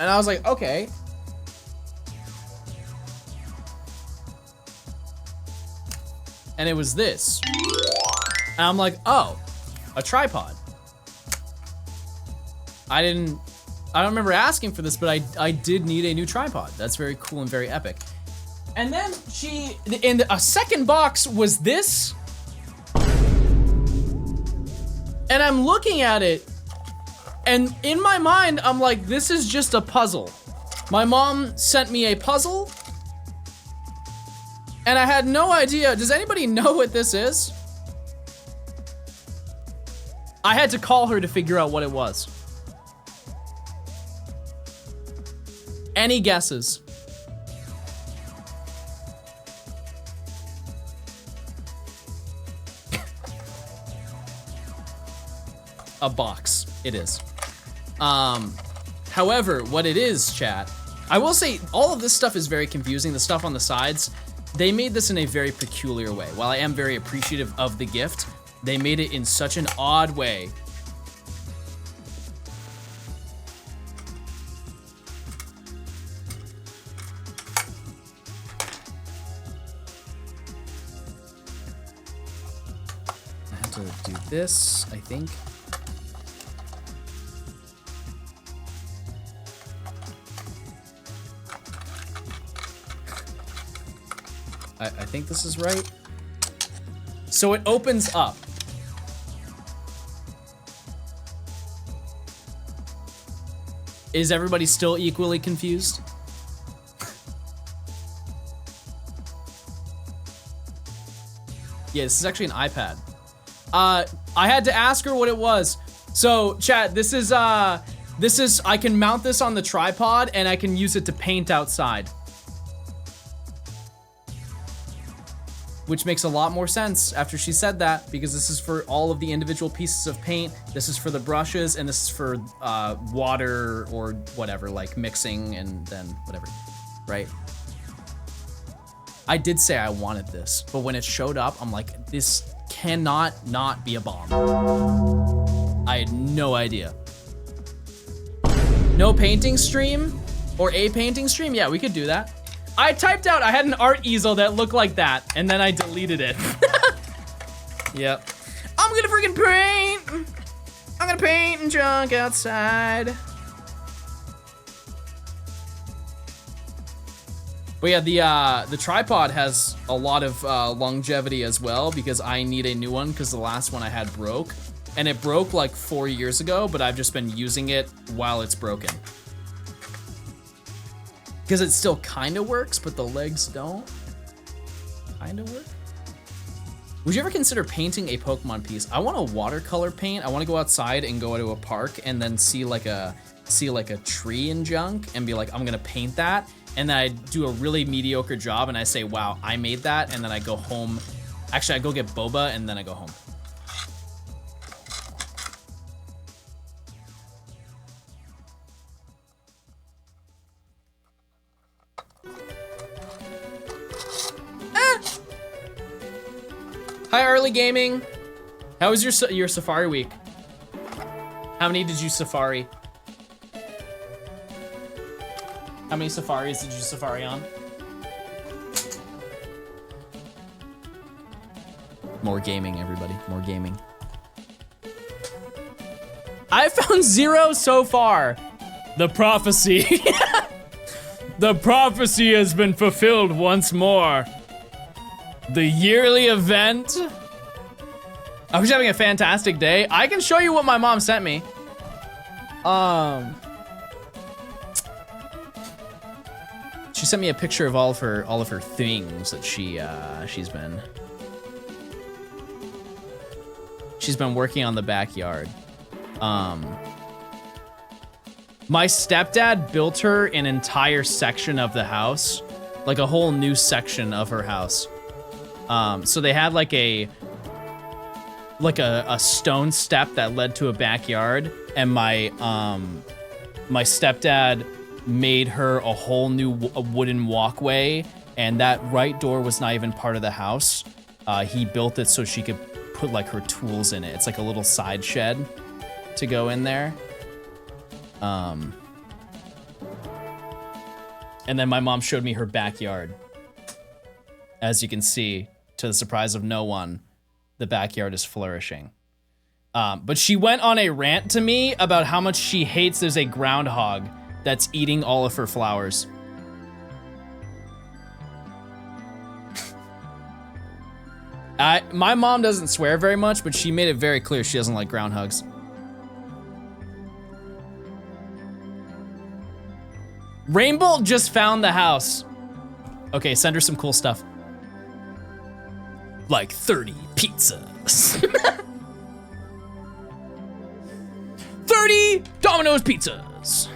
And I was like, okay. And it was this. And I'm like, oh, a tripod. I don't remember asking for this, but I did need a new tripod. That's very cool and very epic. And then in a second box was this. And I'm looking at it, and in my mind, I'm like, this is just a puzzle. My mom sent me a puzzle, and I had no idea. Does anybody know what this is? I had to call her to figure out what it was. Any guesses? A box, it is. However, what it is, chat, I will say all of this stuff is very confusing. The stuff on the sides, they made this in a very peculiar way. While I am very appreciative of the gift, they made it in such an odd way. I have to do this, I think. I think this is right. So it opens up. Is everybody still equally confused? Yeah, this is actually an iPad. I had to ask her what it was. So, chat, this is I can mount this on the tripod and I can use it to paint outside. Which makes a lot more sense after she said that, because this is for all of the individual pieces of paint, this is for the brushes, and this is for water or whatever, like mixing and then whatever, right? I did say I wanted this, but when it showed up, I'm like, this cannot not be a bomb. I had no idea. No painting stream? Or a painting stream? Yeah, we could do that. I typed out, I had an art easel that looked like that, and then I deleted it. Yep. I'm gonna freaking paint! I'm gonna paint and junk outside. But yeah, the tripod has a lot of longevity as well, because I need a new one because the last one I had broke. And it broke like 4 years ago, but I've just been using it while it's broken. Because it still kind of works, but the legs don't kind of work. Would you ever consider painting a Pokemon piece? I want a watercolor paint. I want to go outside and go to a park and then see like a tree and junk and be like, I'm gonna paint that. And then I do a really mediocre job and I say, wow, I made that. And then I go home. Actually, I go get boba and then I go home. Hi, Early Gaming. How was your Safari week? How many did you Safari? How many safaris did you Safari on? More gaming, everybody. More gaming. I found 0 so far. The prophecy. The prophecy has been fulfilled once more. The yearly event. I was having a fantastic day. I can show you what my mom sent me. She sent me a picture of all of her things that she's been working on the backyard. My stepdad built her an entire section of the house, like a whole new section of her house. So they had like a stone step that led to a backyard, and my stepdad made her a whole new wooden walkway, and that right door was not even part of the house. He built it so she could put like her tools in it. It's like a little side shed to go in there. And then my mom showed me her backyard. As you can see, to the surprise of no one, the backyard is flourishing. But she went on a rant to me about how much she hates there's a groundhog that's eating all of her flowers. My mom doesn't swear very much, but she made it very clear she doesn't like groundhogs. Rainbow just found the house. Okay, send her some cool stuff. Like 30 pizzas. 30 Domino's pizzas.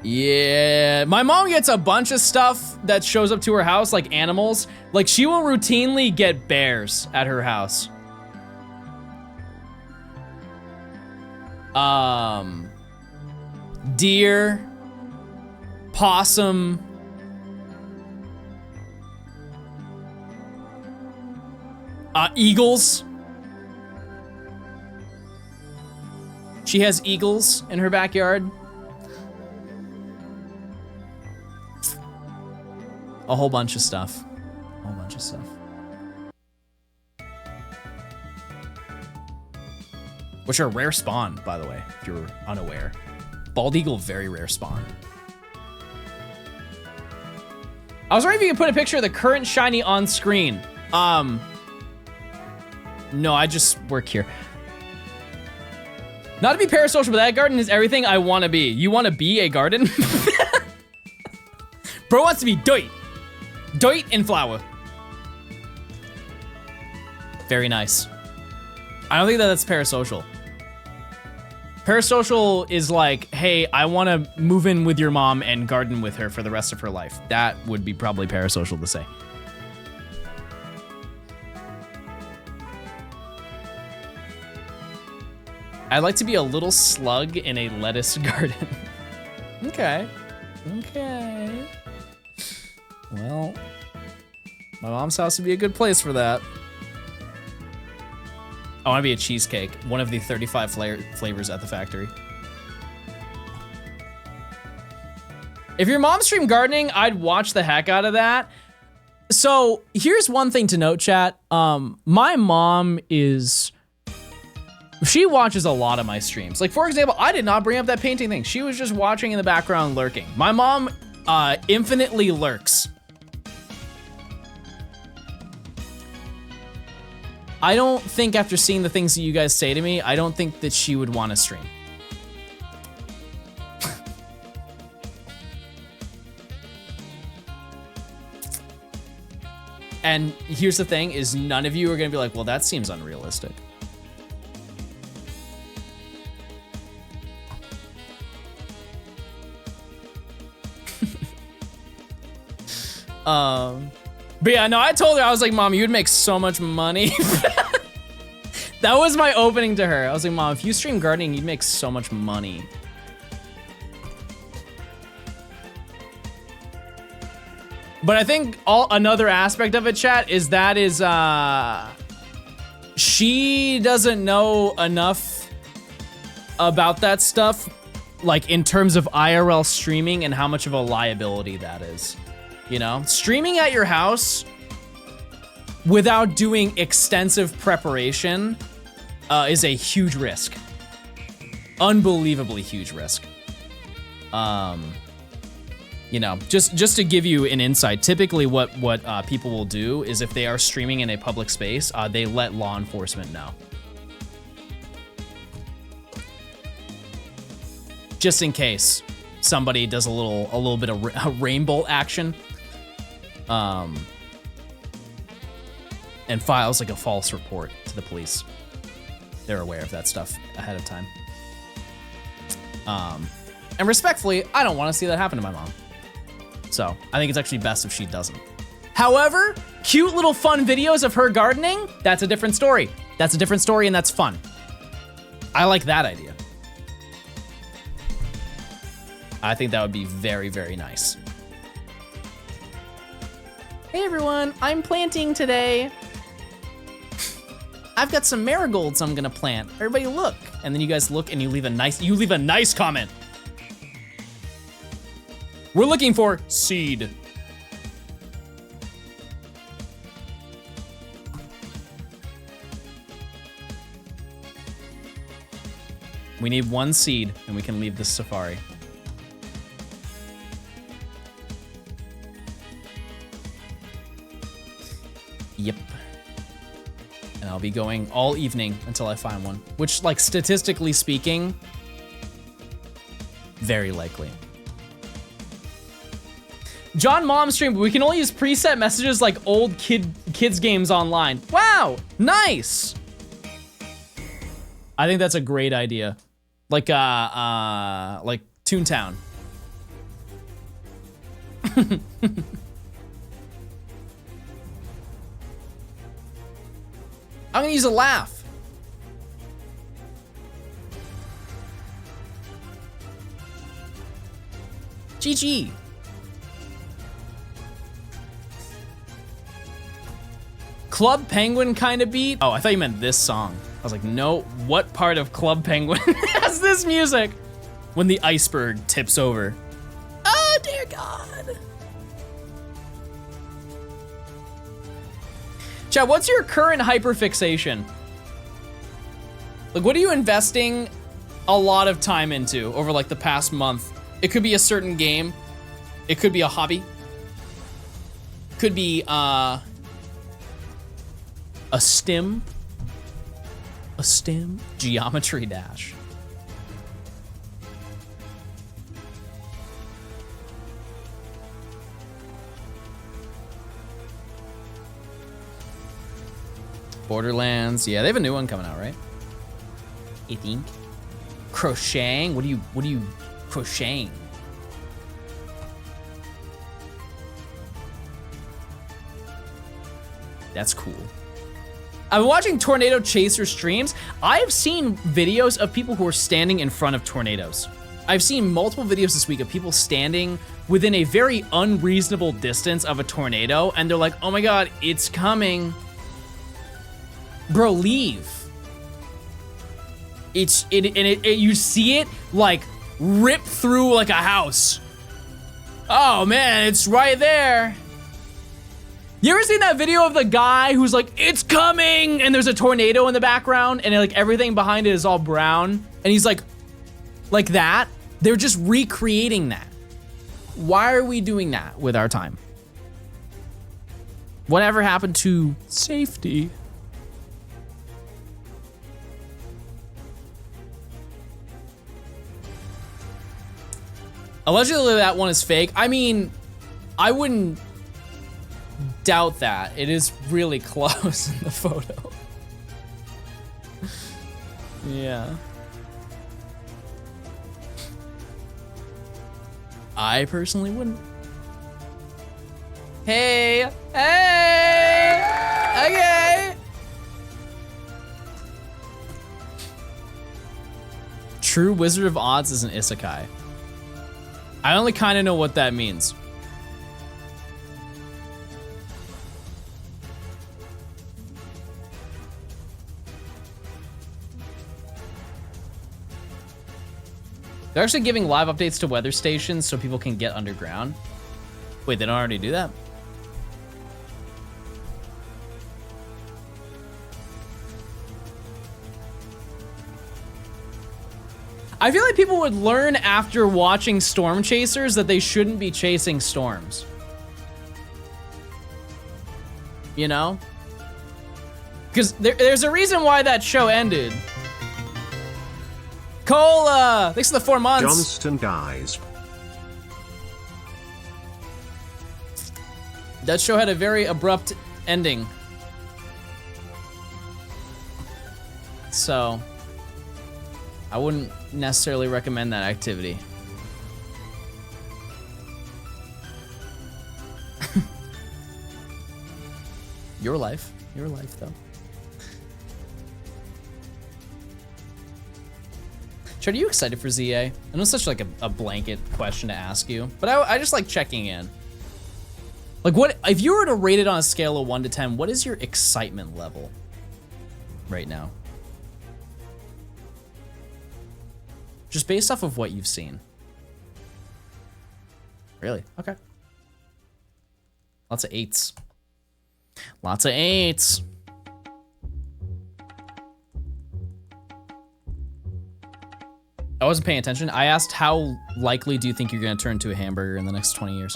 Yeah, my mom gets a bunch of stuff that shows up to her house, like animals. Like, she will routinely get bears at her house. Deer, possum, eagles. She has eagles in her backyard. A whole bunch of stuff. A whole bunch of stuff. Which are a rare spawn, by the way, if you're unaware. Bald eagle, very rare spawn. I was wondering if you could put a picture of the current shiny on screen. No, I just work here. Not to be parasocial, but that garden is everything I want to be. You want to be a garden? Bro wants to be dirt. Dirt and flower. Very nice. I don't think that that's parasocial. Parasocial is like, hey, I want to move in with your mom and garden with her for the rest of her life. That would be probably parasocial to say. I'd like to be a little slug in a lettuce garden. Okay. Okay. Well, my mom's house would be a good place for that. I want to be a cheesecake, one of the 35 flavors at the factory. If your mom streamed gardening, I'd watch the heck out of that. So here's one thing to note, chat. My mom she watches a lot of my streams. Like, for example, I did not bring up that painting thing. She was just watching in the background, lurking. My mom infinitely lurks. I don't think after seeing the things that you guys say to me, I don't think that she would want to stream. And here's the thing, is none of you are gonna be like, well, that seems unrealistic. But yeah, no, I told her, I was like, Mom, you'd make so much money. That was my opening to her. I was like, Mom, if you stream gardening, you'd make so much money. But I think another aspect of it, chat, is she doesn't know enough about that stuff, like in terms of IRL streaming and how much of a liability that is. You know, streaming at your house without doing extensive preparation is a huge risk. Unbelievably huge risk. You know, just to give you an insight, typically what people will do is if they are streaming in a public space, they let law enforcement know. Just in case somebody does a little bit of rainbow action. And files like a false report to the police. They're aware of that stuff ahead of time. And respectfully, I don't want to see that happen to my mom. So I think it's actually best if she doesn't. However, cute little fun videos of her gardening, that's a different story. That's a different story and that's fun. I like that idea. I think that would be very, very nice. Hey everyone, I'm planting today. I've got some marigolds I'm gonna plant. Everybody look. And then you guys look and you leave a nice comment. We're looking for seed. We need 1 seed, and we can leave this safari. Yep. And I'll be going all evening until I find one. Which, like, statistically speaking, very likely. John Mom stream, but we can only use preset messages like old kids games online. Wow, nice. I think that's a great idea. Like Toontown. I'm gonna use a laugh. GG. Club Penguin kind of beat? Oh, I thought you meant this song. I was like, no, what part of Club Penguin has this music? When the iceberg tips over. Oh, dear God. Chat, what's your current hyperfixation? Like, what are you investing a lot of time into over like the past month? It could be a certain game. It could be a hobby. Could be a stim. A stim? Geometry Dash. Borderlands. Yeah, they have a new one coming out, right? I think. Crocheting? What are you crocheting? That's cool. I'm watching Tornado Chaser streams. I've seen videos of people who are standing in front of tornadoes. I've seen multiple videos this week of people standing within a very unreasonable distance of a tornado, and they're like, oh my God, it's coming. Bro, leave. You see it like rip through like a house. Oh man, it's right there. You ever seen that video of the guy who's like, it's coming, and there's a tornado in the background, and like everything behind it is all brown, and he's like that? They're just recreating that. Why are we doing that with our time? Whatever happened to safety? Allegedly that one is fake. I mean, I wouldn't doubt that. It is really close in the photo. Yeah. I personally wouldn't. Hey! Hey! Okay! True Wizard of Oz is an isekai. I only kind of know what that means. They're actually giving live updates to weather stations so people can get underground. Wait, they don't already do that? I feel like people would learn after watching Storm Chasers that they shouldn't be chasing storms. You know? Because there's a reason why that show ended. Cola! Thanks for the 4 months. Johnston guys. That show had a very abrupt ending. So, I wouldn't necessarily recommend that activity. Your life though. Chad, are you excited for ZA? I know it's such like a blanket question to ask you, but I just like checking in. Like what, if you were to rate it on a scale of 1 to 10, what is your excitement level right now? Just based off of what you've seen. Really? Okay. Lots of 8s. Lots of 8s. wasn't paying attention. I asked how likely do you think you're gonna turn into a hamburger in the next 20 years?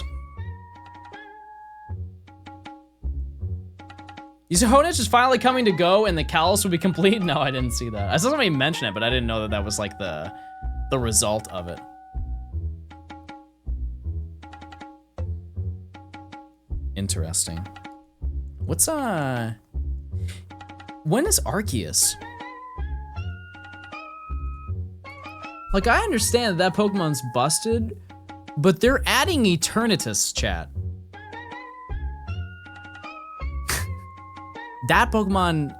You said Honich is finally coming to Go and the Callus will be complete? No, I didn't see that. I saw somebody mention it, but I didn't know that that was like the result of it. Interesting. What's when is Arceus? Like, I understand that Pokemon's busted, but they're adding Eternatus, chat. That Pokemon,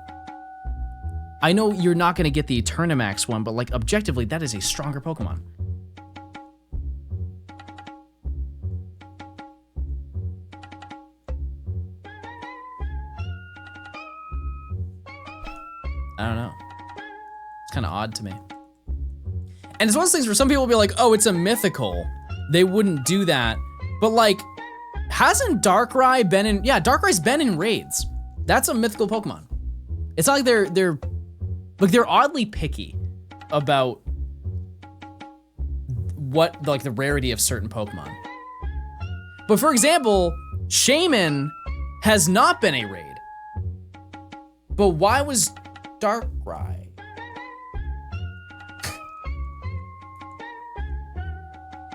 I know you're not gonna get the Eternamax one, but like objectively, that is a stronger Pokemon. I don't know. It's kind of odd to me. And it's one of those things where some people will be like, oh, it's a mythical. They wouldn't do that. But like, hasn't Darkrai been in, yeah, Darkrai's been in raids. That's a mythical Pokemon. It's not like they're oddly picky about what, like the rarity of certain Pokemon. But for example, Shaman has not been a raid. But why was Darkrai?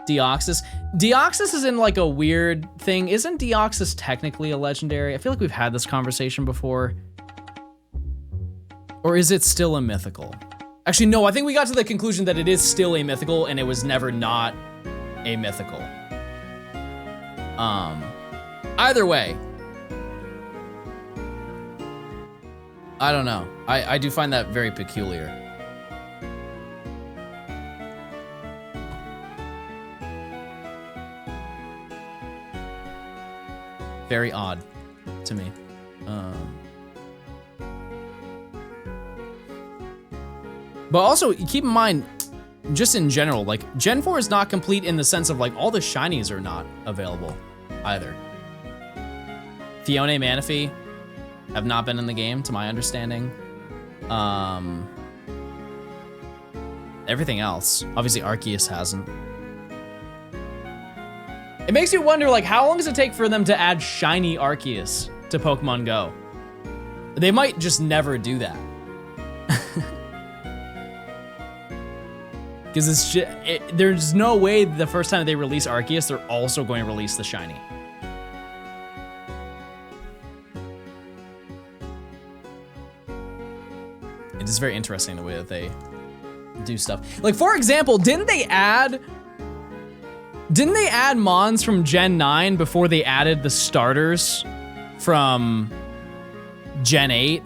Deoxys. Deoxys is in like a weird thing. Isn't Deoxys technically a legendary? I feel like we've had this conversation before. Or is it still a mythical? Actually, no, I think we got to the conclusion that it is still a mythical and it was never not a mythical. Either way. I don't know. I do find that very peculiar. Very odd to me. But also keep in mind, just in general, like Gen 4 is not complete in the sense of like all the shinies are not available either. Fiona, Manaphy have not been in the game to my understanding. Everything else, obviously Arceus hasn't. It makes you wonder, like, how long does it take for them to add shiny Arceus to Pokemon Go? They might just never do that. Because it's just, there's no way the first time they release Arceus, they're also going to release the shiny. It is very interesting the way that they do stuff. Like, for example, didn't they add Mons from Gen 9 before they added the starters from Gen 8?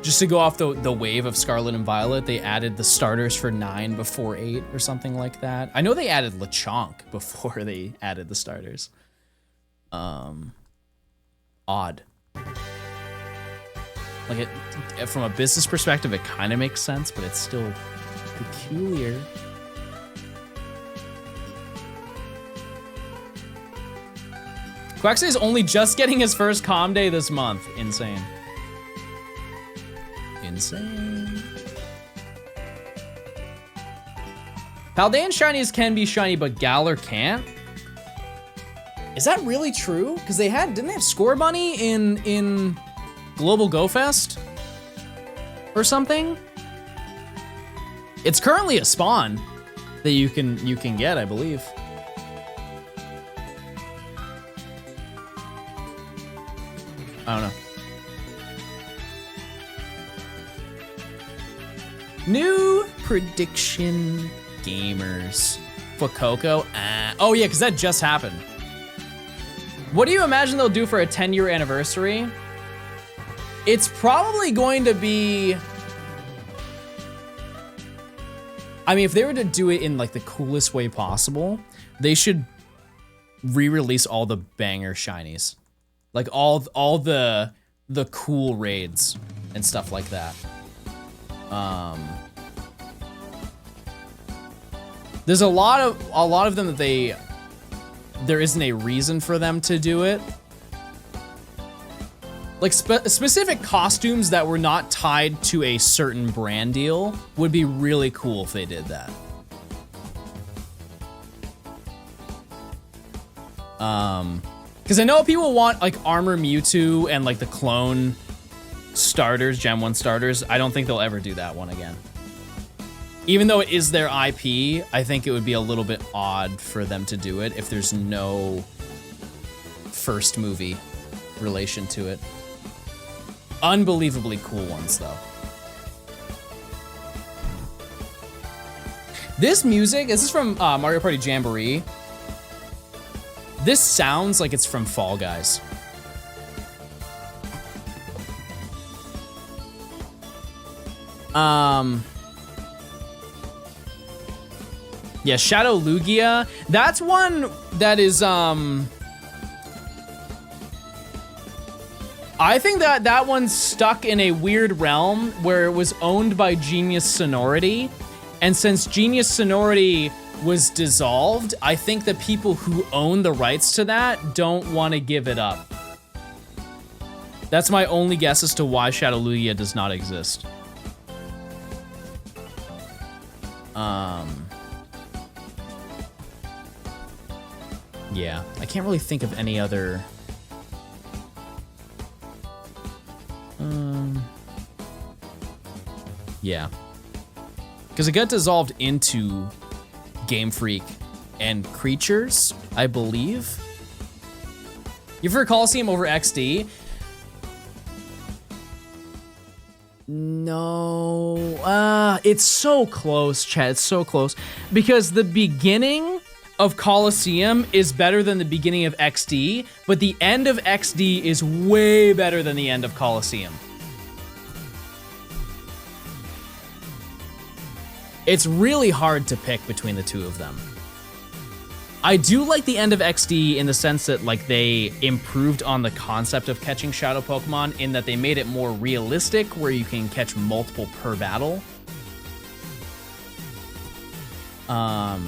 Just to go off the wave of Scarlet and Violet, they added the starters for 9 before 8 or something like that. I know they added Lechonk before they added the starters. Odd. Like, from a business perspective, it kind of makes sense, but it's still peculiar. Quaxley is only just getting his first comm day this month. Insane. Insane. Paldean shinies can be shiny, but Galar can't? Is that really true? Because didn't they have Score Bunny in Global Go Fest? Or something? It's currently a spawn that you can get, I believe. I don't know. New prediction gamers. Fuecoco? Oh yeah, because that just happened. What do you imagine they'll do for a 10-year anniversary? It's probably going to be... I mean, if they were to do it in like the coolest way possible, they should re-release all the banger shinies. Like all the cool raids and stuff like that. There's a lot of them that there isn't a reason for them to do it. Like specific costumes that were not tied to a certain brand deal would be really cool if they did that. Because I know people want like Armor Mewtwo and like the clone starters, Gen 1 starters. I don't think they'll ever do that one again. Even though it is their IP, I think it would be a little bit odd for them to do it if there's no first movie relation to it. Unbelievably cool ones, though. This music, this is from Mario Party Jamboree. This sounds like it's from Fall Guys. Yeah, Shadow Lugia. That's one that is, I think that one's stuck in a weird realm where it was owned by Genius Sonority. And since Genius Sonority was dissolved, I think the people who own the rights to that don't want to give it up. That's my only guess as to why Shadow Lugia does not exist. Yeah, I can't really think of any other... Yeah. Because it got dissolved into Game Freak and Creatures, I believe. You prefer Coliseum over XD? No. It's so close, Chad. It's so close. Because the beginning of Coliseum is better than the beginning of XD, but the end of XD is way better than the end of Coliseum. It's really hard to pick between the two of them. I do like the end of XD in the sense that like they improved on the concept of catching shadow Pokemon in that they made it more realistic where you can catch multiple per battle. But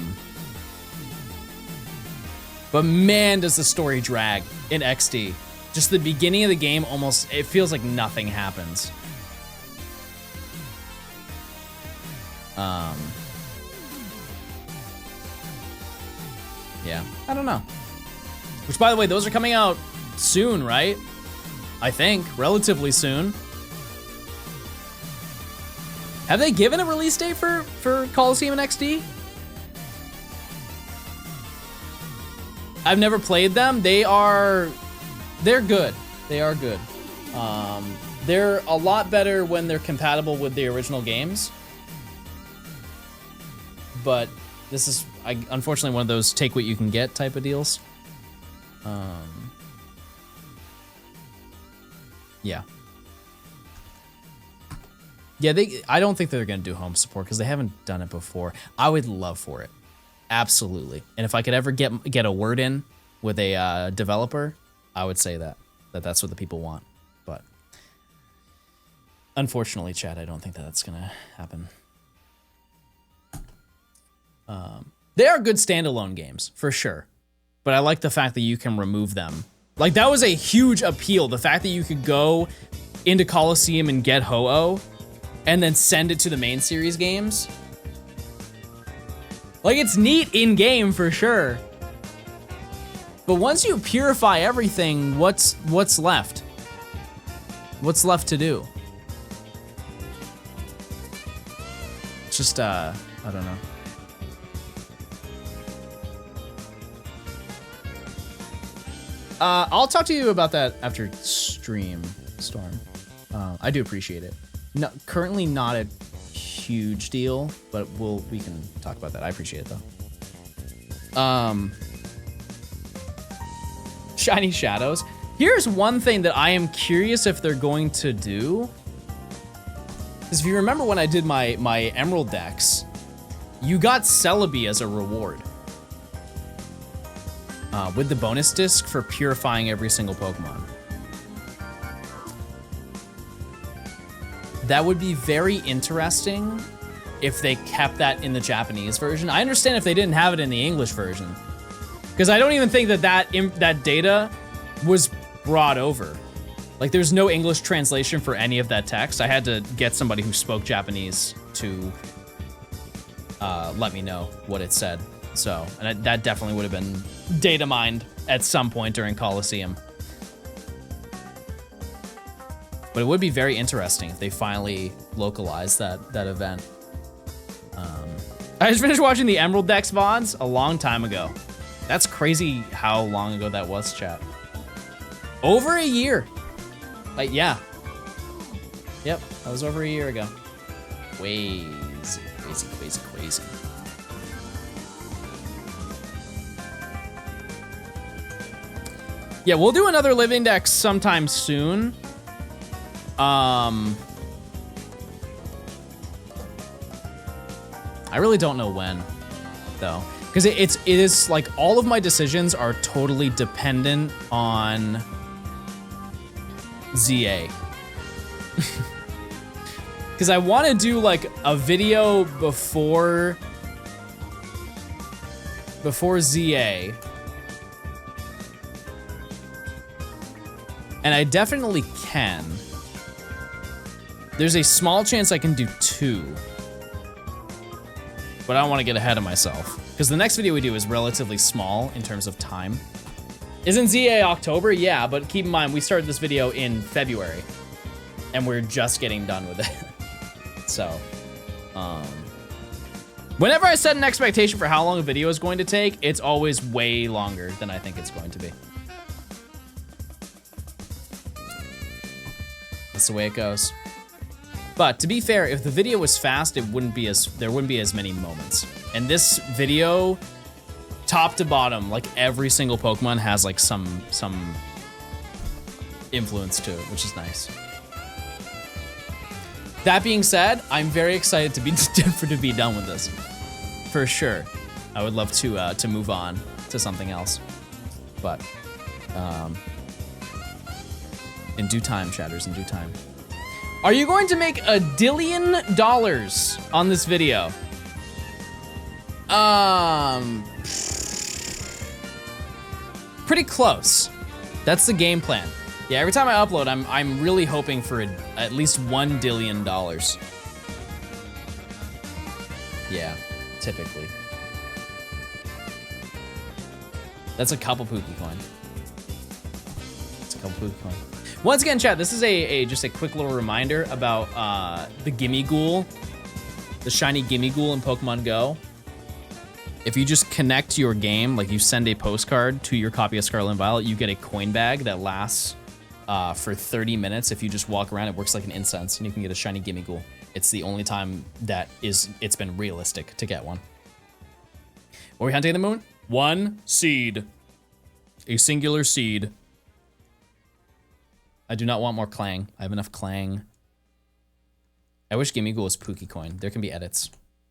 man, does the story drag in XD. Just the beginning of the game almost, it feels like nothing happens. Yeah, I don't know. Which, by the way, those are coming out soon, right? I think, relatively soon. Have they given a release date for Coliseum and XD? I've never played them. They're good. They are good. They're a lot better when they're compatible with the original games. But this is, unfortunately, one of those take what you can get type of deals. Yeah. Yeah, I don't think they're going to do home support because they haven't done it before. I would love for it. Absolutely. And if I could ever get a word in with a developer, I would say that's what the people want. But unfortunately, Chad, I don't think that's going to happen. They are good standalone games, for sure. But I like the fact that you can remove them. Like, that was a huge appeal. The fact that you could go into Coliseum and get Ho-Oh, and then send it to the main series games. Like, it's neat in-game, for sure. But once you purify everything, what's left? What's left to do? It's just, I don't know. I'll talk to you about that after stream, Storm. I do appreciate it. No, currently not a huge deal, but we can talk about that. I appreciate it though. Shiny Shadows. Here's one thing that I am curious if they're going to do. Because if you remember when I did my Emerald decks, you got Celebi as a reward. With the bonus disc for purifying every single Pokemon. That would be very interesting if they kept that in the Japanese version. I understand if they didn't have it in the English version. Because I don't even think that data was brought over. Like, there's no English translation for any of that text. I had to get somebody who spoke Japanese to let me know what it said. So, and that definitely would have been data mined at some point during Coliseum. But it would be very interesting if they finally localized that event. I just finished watching the Emerald Dex VODs a long time ago. That's crazy how long ago that was, chat. Over a year. Like, yeah. Yep, that was over a year ago. Crazy, crazy, crazy, crazy. Yeah, we'll do another Live Index sometime soon. I really don't know when, though, because it is like all of my decisions are totally dependent on ZA. Because I want to do like a video before ZA. And I definitely can. There's a small chance I can do 2. But I don't want to get ahead of myself. Because the next video we do is relatively small in terms of time. Isn't ZA October? Yeah, but keep in mind, we started this video in February. And we're just getting done with it. So, whenever I set an expectation for how long a video is going to take, it's always way longer than I think it's going to be. That's the way it goes. But to be fair, if the video was fast, there wouldn't be as many moments. And this video, top to bottom, like every single Pokemon has like some influence to it, which is nice. That being said, I'm very excited to be done with this, for sure. I would love to move on to something else, but in due time, chatters, in due time. Are you going to make $1 billion on this video? Pretty close. That's the game plan. Yeah, every time I upload, I'm really hoping for at least $1 billion. Yeah, typically. That's a couple Pookie coin. It's a couple Pookie coin. Once again, chat, this is just a quick little reminder about the Gimme Ghoul, the shiny Gimme Ghoul in Pokemon Go. If you just connect your game, like you send a postcard to your copy of Scarlet and Violet, you get a coin bag that lasts for 30 minutes. If you just walk around, it works like an incense, and you can get a shiny Gimme Ghoul. It's the only time that it's been realistic to get one. What are we hunting in the moon? 1 seed. A singular seed. I do not want more Clang. I have enough Clang. I wish Gimme Ghoul was Pookie Coin. There can be edits.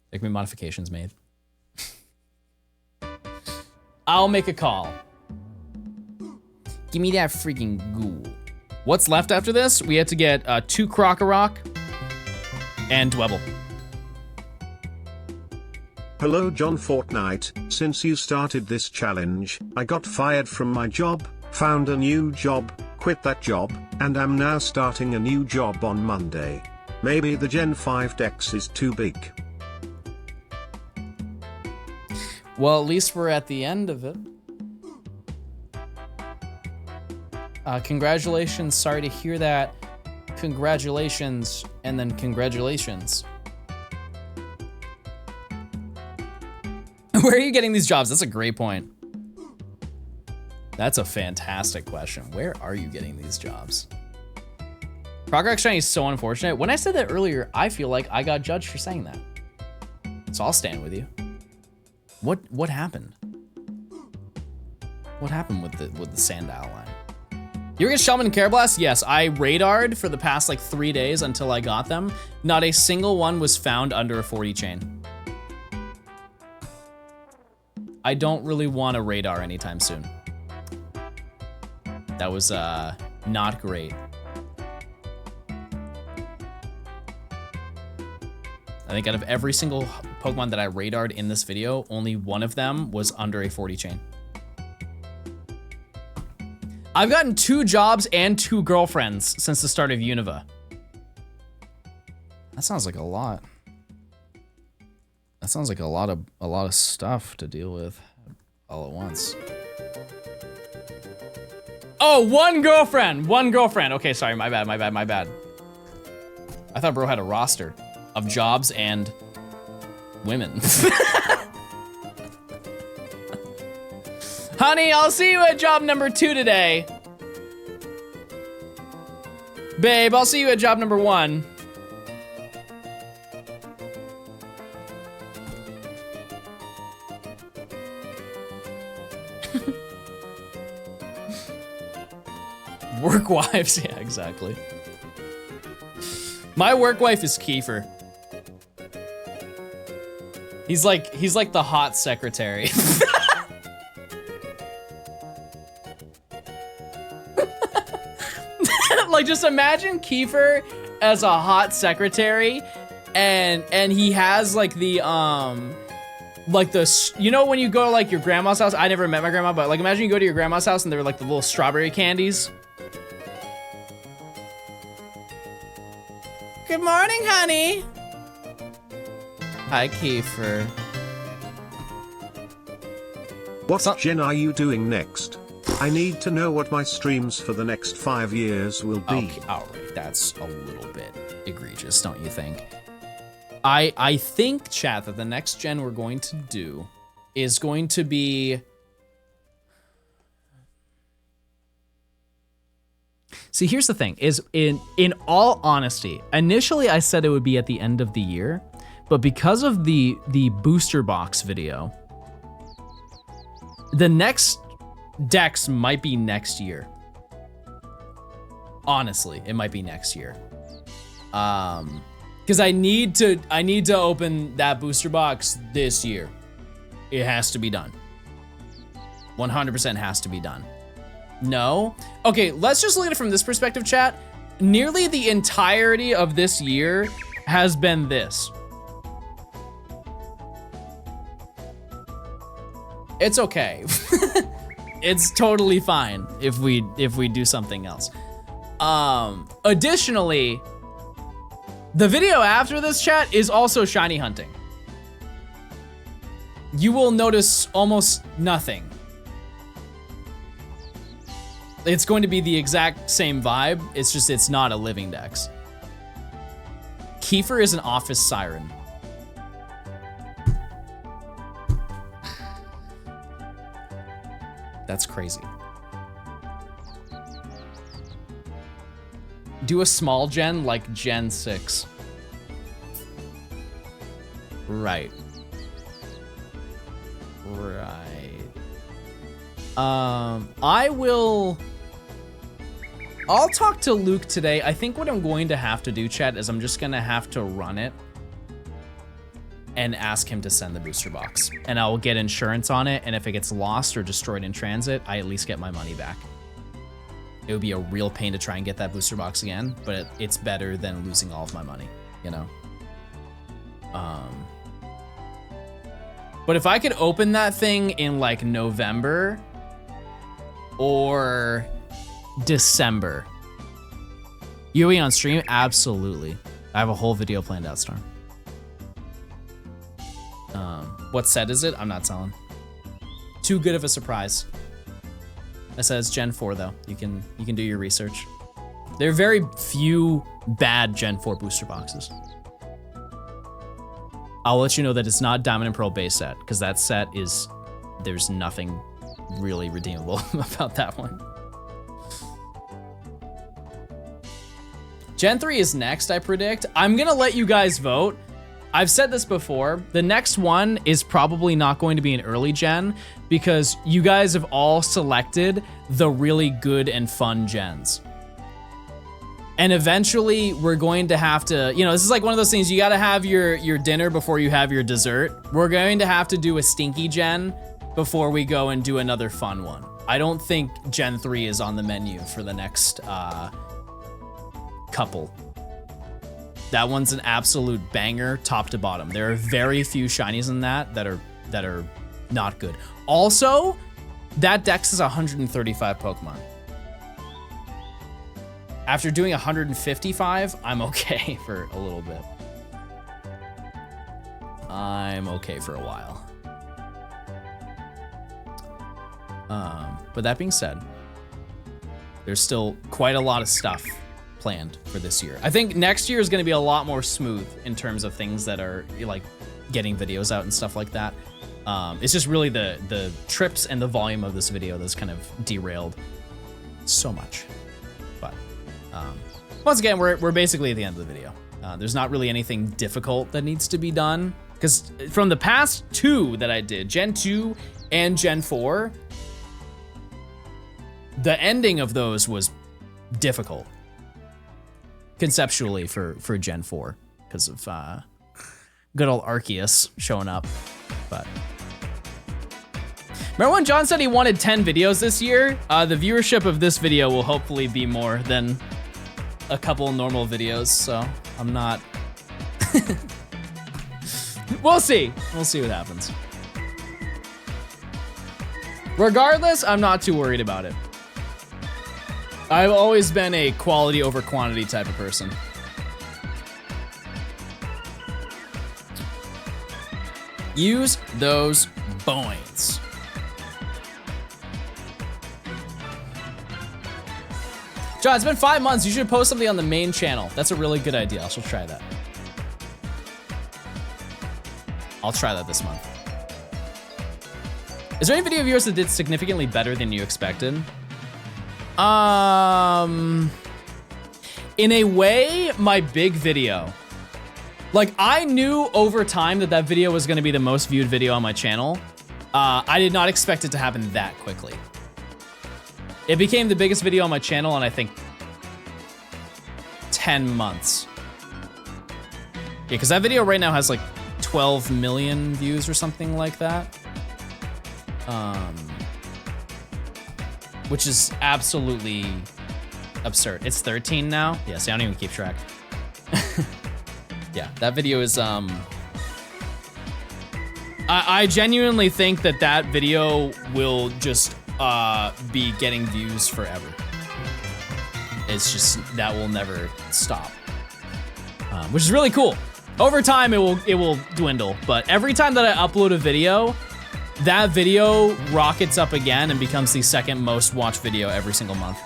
There can be modifications made. I'll make a call. Give me that freaking ghoul. What's left after this? We had to get 2 Krokorok and Dwebble. Hello John Fortnite, since you started this challenge, I got fired from my job, found a new job, quit that job, and am now starting a new job on Monday. Maybe the Gen 5 Dex is too big. Well, at least we're at the end of it. Congratulations, sorry to hear that. Congratulations, and then congratulations. Where are you getting these jobs? That's a great point. That's a fantastic question. Where are you getting these jobs? Progress Shiny is so unfortunate. When I said that earlier, I feel like I got judged for saying that. So I'll stand with you. What happened? What happened with the Sandile line? You ever get Shelmet and Carablast? Yes, I radared for the past like 3 days until I got them. Not a single one was found under a 40 chain. I don't really want a radar anytime soon. That was not great. I think out of every single Pokemon that I radared in this video, only one of them was under a 40 chain. I've gotten 2 jobs and 2 girlfriends since the start of Univa. That sounds like a lot. That sounds like a lot of stuff to deal with all at once. Oh, 1 girlfriend. 1 girlfriend. Okay, sorry, my bad. I thought bro had a roster of jobs and women. Honey, I'll see you at job number 2 today. Babe, I'll see you at job number 1. Work wives, yeah, exactly. My work wife is Kiefer. He's like the hot secretary. Like, just imagine Kiefer as a hot secretary, and he has like the you know when you go to like your grandma's house. I never met my grandma, but like imagine you go to your grandma's house and there were like the little strawberry candies. Good morning, honey. Hi, Kiefer. What gen are you doing next? I need to know what my streams for the next 5 years will be. Okay, all right, that's a little bit egregious, don't you think? I think, chat, that the next gen we're going to do is going to be... See, here's the thing, is in all honesty, initially I said it would be at the end of the year, but because of the booster box video, the next Dex might be next year. Honestly, it might be next year. Because I need to open that booster box this year. It has to be done. 100% has to be done. No? Okay, let's just look at it from this perspective, chat. Nearly the entirety of this year has been this. It's okay. It's totally fine if we do something else. Additionally, the video after this, chat, is also shiny hunting. You will notice almost nothing. It's going to be the exact same vibe. It's just, it's not a living dex. Kiefer is an office siren. That's crazy. Do a small gen like Gen 6. Right. I'll talk to Luke today. I think what I'm going to have to do, chat, is I'm just gonna have to run it and ask him to send the booster box. And I will get insurance on it, and if it gets lost or destroyed in transit, I at least get my money back. It would be a real pain to try and get that booster box again, but it's better than losing all of my money, you know? But if I could open that thing in like November or December. You be on stream? Absolutely. I have a whole video planned out, Storm. What set is it? I'm not telling. Too good of a surprise. It says Gen 4 though. You can do your research. There are very few bad Gen 4 booster boxes. I'll let you know that it's not Diamond and Pearl base set, because that set is, there's nothing really redeemable about that one. Gen 3 is next, I predict. I'm gonna let you guys vote. I've said this before, the next one is probably not going to be an early gen because you guys have all selected the really good and fun gens. And eventually we're going to have to, you know, this is like one of those things, you gotta have your dinner before you have your dessert. We're going to have to do a stinky gen before we go and do another fun one. I don't think Gen 3 is on the menu for the next couple. That one's an absolute banger, top to bottom. There are very few shinies in that are not good. Also, that dex is 135 Pokemon. After doing 155, I'm okay for a little bit. I'm okay for a while. But that being said, there's still quite a lot of stuff planned for this year. I think next year is going to be a lot more smooth in terms of things that are like getting videos out and stuff like that. It's just really the trips and the volume of this video that's kind of derailed so much. But once again, we're basically at the end of the video. There's not really anything difficult that needs to be done, because from the past 2 that I did, Gen 2 and Gen 4, the ending of those was difficult conceptually for Gen 4 because of good old Arceus showing up. But remember when John said he wanted 10 videos this year? The viewership of this video will hopefully be more than a couple normal videos, so I'm not... We'll see. We'll see what happens. Regardless, I'm not too worried about it. I've always been a quality over quantity type of person. Use those points. John, it's been 5 months. You should post something on the main channel. That's a really good idea. I shall try that. I'll try that this month. Is there any video of yours that did significantly better than you expected? In a way, my big video. Like, I knew over time that that video was gonna be the most viewed video on my channel. I did not expect it to happen that quickly. It became the biggest video on my channel in, I think, 10 months. Yeah, because that video right now has like 12 million views or something like that. Which is absolutely absurd. It's 13 now? Yeah, see, I don't even keep track. Yeah, that video is, I genuinely think that that video will just be getting views forever. It's just, that will never stop. Which is really cool. Over time, it will dwindle, but every time that I upload a video, that video rockets up again and becomes the second most watched video every single month.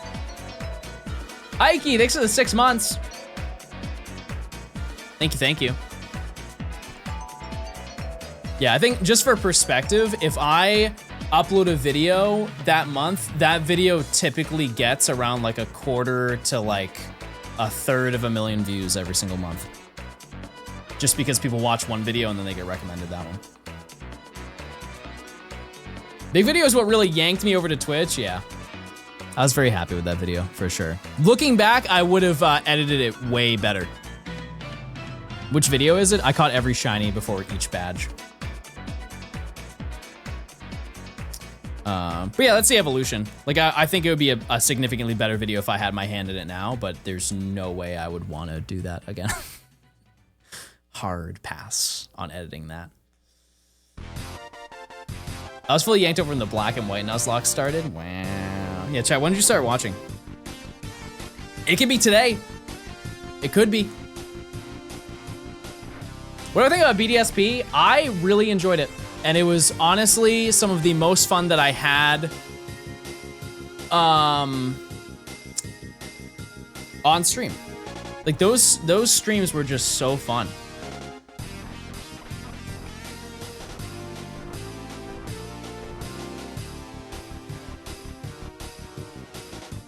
Ike, thanks for the 6 months. Thank you, thank you. Yeah, I think just for perspective, if I upload a video that month, that video typically gets around like 1/4 to like 1/3 of a million views every single month. Just because people watch one video and then they get recommended that one. Big video is what really yanked me over to Twitch, yeah. I was very happy with that video, for sure. Looking back, I would have edited it way better. Which video is it? I caught every shiny before each badge. But yeah, that's the evolution. Like, I think it would be a significantly better video if I had my hand in it now, but there's no way I would want to do that again. Hard pass on editing that. I was fully yanked over when the black and white Nuzlocke started. Wow. Yeah, chat, when did you start watching? It could be today. It could be. What do I think about BDSP? I really enjoyed it. And it was honestly some of the most fun that I had on stream. Like those streams were just so fun.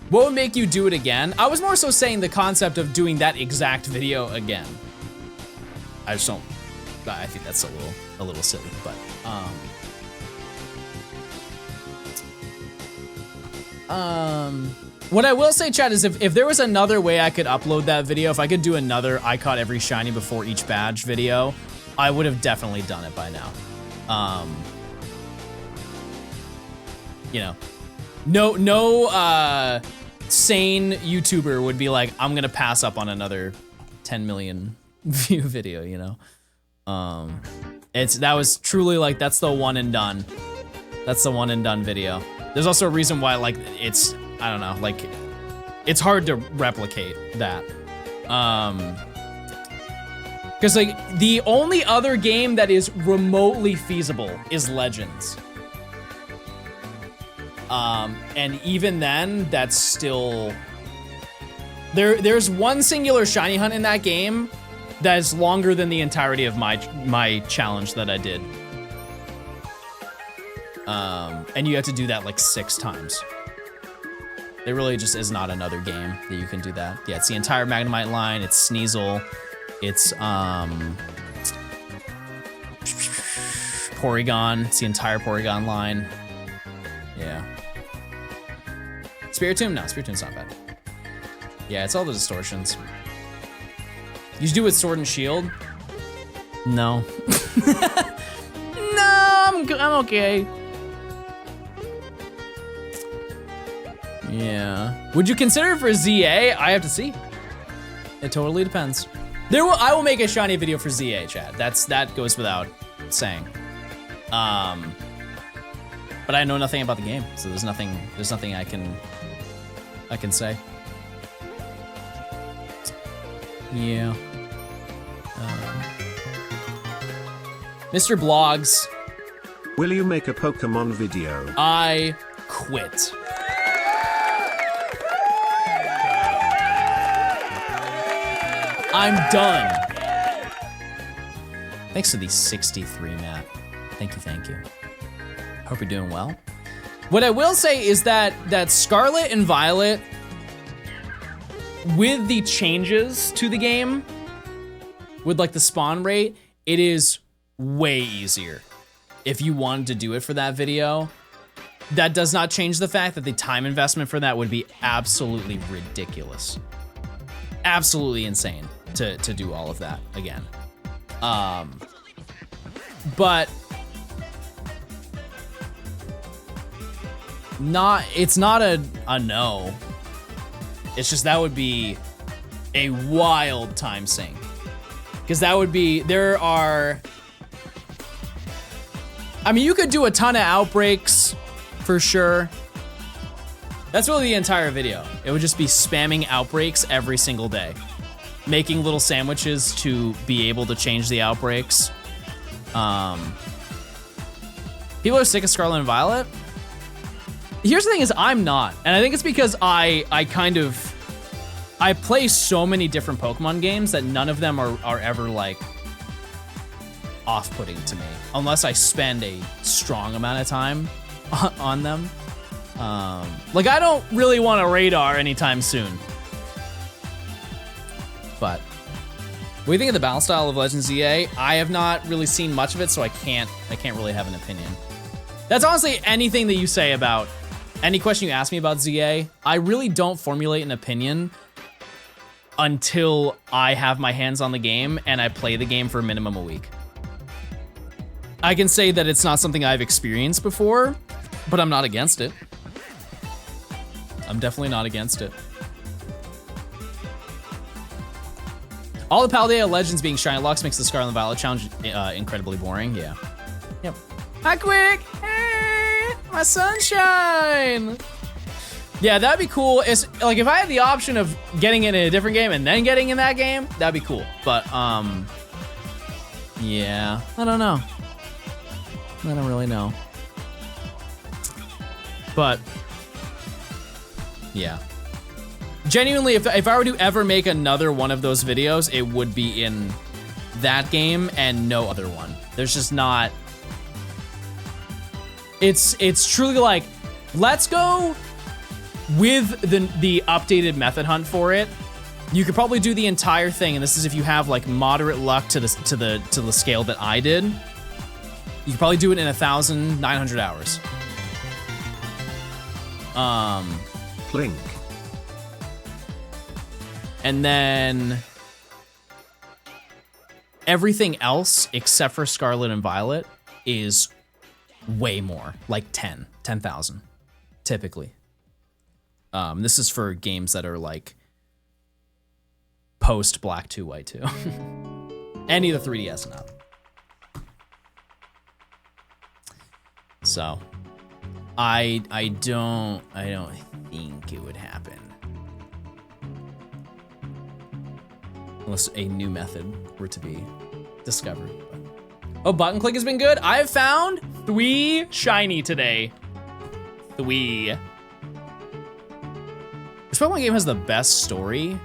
What would make you do it again? I was more so saying the concept of doing that exact video again. I just don't, I think that's a little silly, but what I will say, chat, is if there was another way I could upload that video, if I could do another I caught every shiny before each badge video, I would have definitely done it by now. You know, no sane YouTuber would be like, I'm gonna pass up on another 10 million view video, you know? That was truly like, that's the one and done. That's the one and done video. There's also a reason why, like, it's, I don't know, like, it's hard to replicate that. Because like the only other game that is remotely feasible is Legends. And even then, that's still there's one singular shiny hunt in that game that is longer than the entirety of my challenge that I did. And you have to do that like 6 times. There really just is not another game that you can do that. Yeah, it's the entire Magnemite line, it's Sneasel, it's Porygon, it's the entire Porygon line. Yeah. Spiritomb? No, Spiritom's not bad. Yeah, it's all the distortions. You should do it with Sword and Shield? No. No, I'm okay. Yeah. Would you consider it for ZA? I have to see. It totally depends. I will make a shiny video for ZA, Chad. That goes without saying. But I know nothing about the game, so there's nothing I can say. Yeah. Mr. Blogs. Will you make a Pokemon video? I quit. I'm done. Thanks for the 63, Matt. Thank you. Hope you're doing well. What I will say is that Scarlet and Violet, with the changes to the game, with like the spawn rate, it is way easier. If you wanted to do it for that video, that does not change the fact that the time investment for that would be absolutely ridiculous. Absolutely insane to do all of that again. But it's not a no. It's just that would be a wild time sink. Because that would be, I mean, you could do a ton of outbreaks for sure. That's really the entire video. It would just be spamming outbreaks every single day. Making little sandwiches to be able to change the outbreaks. People are sick of Scarlet and Violet. Here's the thing is I'm not. And I think it's because I play so many different Pokemon games that none of them are ever like off-putting to me. Unless I spend a strong amount of time on them. Like I don't really want a radar anytime soon. But what do you think of the battle style of Legends ZA? I have not really seen much of it, so I can't really have an opinion. That's honestly anything that you say about any question you ask me about ZA. I really don't formulate an opinion until I have my hands on the game and I play the game for a minimum a week. I can say that it's not something I've experienced before, but I'm not against it. I'm definitely not against it. All the Paldea Legends being Shiny Lux makes the Scarlet and Violet challenge incredibly boring. Yeah. Yep. Hi, Quick! Hey, my sunshine! Yeah, that'd be cool. It's like if I had the option of getting it in a different game and then getting in that game, that'd be cool. But yeah, I don't know. I don't really know. But yeah. Genuinely, if I were to ever make another one of those videos, it would be in that game and no other one. There's just not. It's truly like, let's go with the updated method hunt for it. You could probably do the entire thing, and this is if you have like moderate luck to the scale that I did. You could probably do it in 1,900 hours. Link. And then everything else except for Scarlet and Violet is way more, like 10,000 typically. This is for games that are like post Black 2, White 2. Any of the 3DS and up. So I don't think it would happen. Unless a new method were to be discovered. Oh, button click has been good. I have found 3 shiny today. 3. Which Pokemon game has the best story?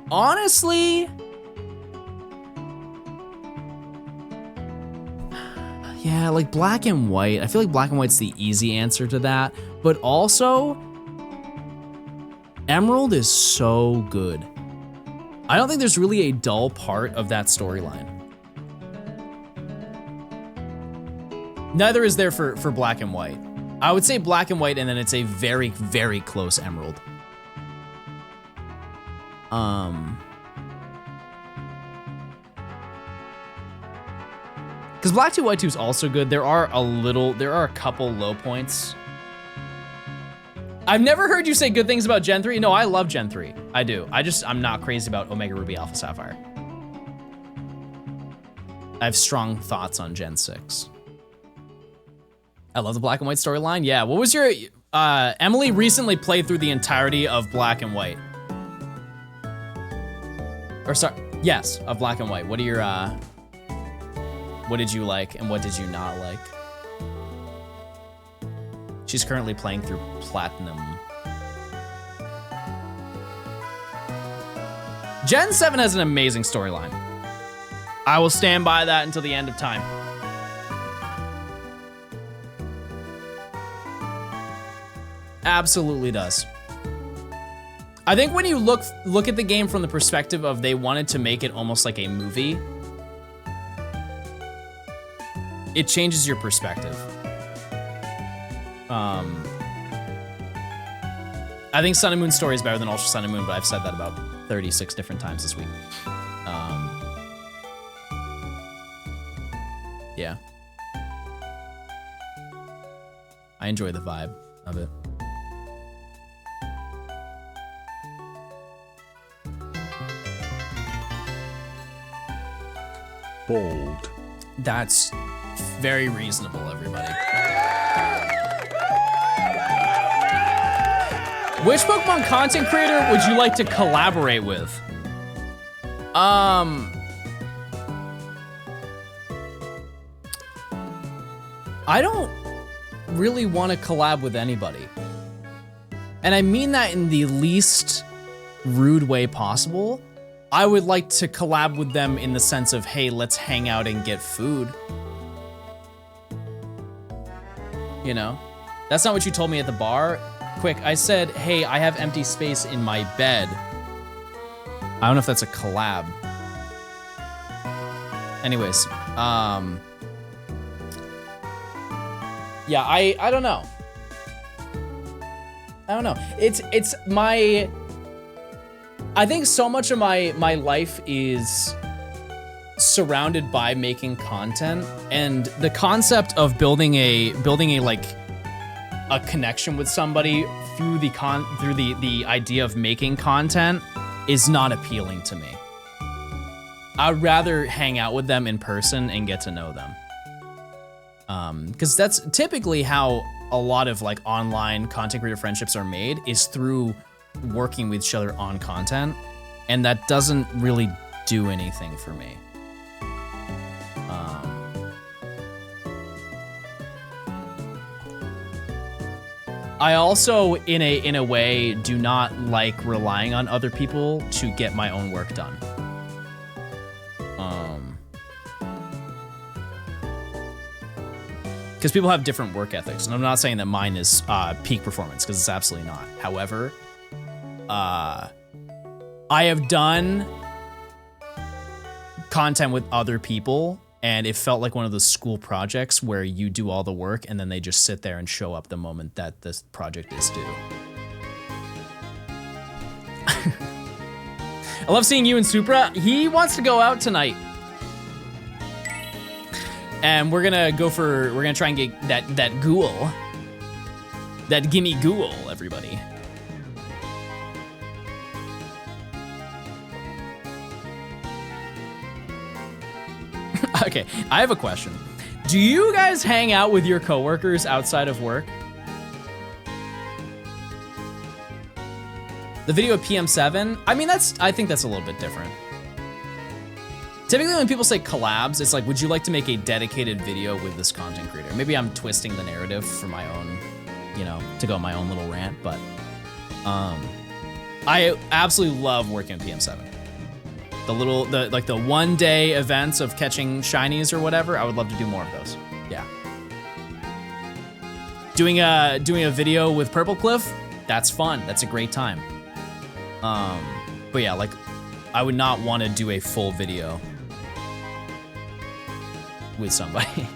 Honestly, yeah, like Black and White. I feel like Black and White's the easy answer to that, but also Emerald is so good. I don't think there's really a dull part of that storyline. Neither is there for Black and White. I would say Black and White, and then it's a very, very close Emerald. Because Black 2, White 2 is also good. There are a couple low points. I've never heard you say good things about Gen 3. No, I love Gen 3. I do. I'm not crazy about Omega Ruby Alpha Sapphire. I have strong thoughts on Gen 6. I love the Black and White storyline. Yeah, what was your, Emily recently played through the entirety of Black and White. Or sorry, yes, of Black and White. What are your, what did you like and what did you not like? She's currently playing through Platinum. Gen 7 has an amazing storyline. I will stand by that until the end of time. Absolutely does. I think when you look at the game from the perspective of they wanted to make it almost like a movie, it changes your perspective. I think Sun and Moon story is better than Ultra Sun and Moon, but I've said that about 36 different times this week. Yeah. I enjoy the vibe of it. Bald. That's very reasonable, everybody. Which Pokemon content creator would you like to collaborate with? I don't really want to collab with anybody. And I mean that in the least rude way possible. I would like to collab with them in the sense of, hey, let's hang out and get food. You know? That's not what you told me at the bar. Quick, I said, hey, I have empty space in my bed. I don't know if that's a collab. Anyways, yeah, I don't know. I don't know. It's my, I think so much of my life is surrounded by making content, and the concept of building a like a connection with somebody through the idea of making content is not appealing to me. I'd rather hang out with them in person and get to know them. Because that's typically how a lot of like online content creator friendships are made, is through working with each other on content, and that doesn't really do anything for me. I also, in a way, do not like relying on other people to get my own work done. Because people have different work ethics, and I'm not saying that mine is peak performance, because it's absolutely not. However, I have done content with other people, and it felt like one of those school projects where you do all the work and then they just sit there and show up the moment that this project is due. I love seeing you and Supra. He wants to go out tonight. And we're gonna try and get that ghoul. That gimme ghoul, everybody. Okay, I have a question. Do you guys hang out with your coworkers outside of work? The video of PM7, I mean, I think that's a little bit different. Typically when people say collabs, it's like, would you like to make a dedicated video with this content creator? Maybe I'm twisting the narrative for my own, you know, to go on my own little rant, but I absolutely love working with PM7. Like the 1 day events of catching shinies or whatever, I would love to do more of those. Yeah. Doing a video with Purple Cliff, that's fun. That's a great time. But yeah, like I would not want to do a full video with somebody.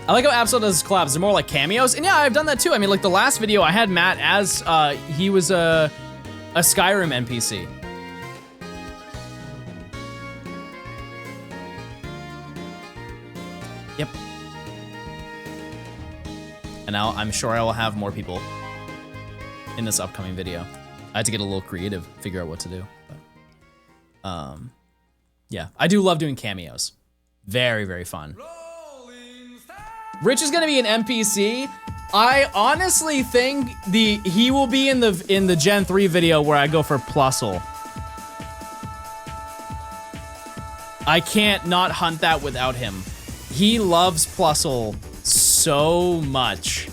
I like how Absol does his collabs. They're more like cameos. And yeah, I've done that too. I mean, like the last video I had Matt as, he was a Skyrim NPC. Yep. And now I'm sure I will have more people in this upcoming video. I had to get a little creative, figure out what to do. But, yeah, I do love doing cameos. Very, very fun. Rich is gonna be an NPC. I honestly think he will be in the Gen 3 video where I go for Plusle. I can't not hunt that without him. He loves Plusle so much.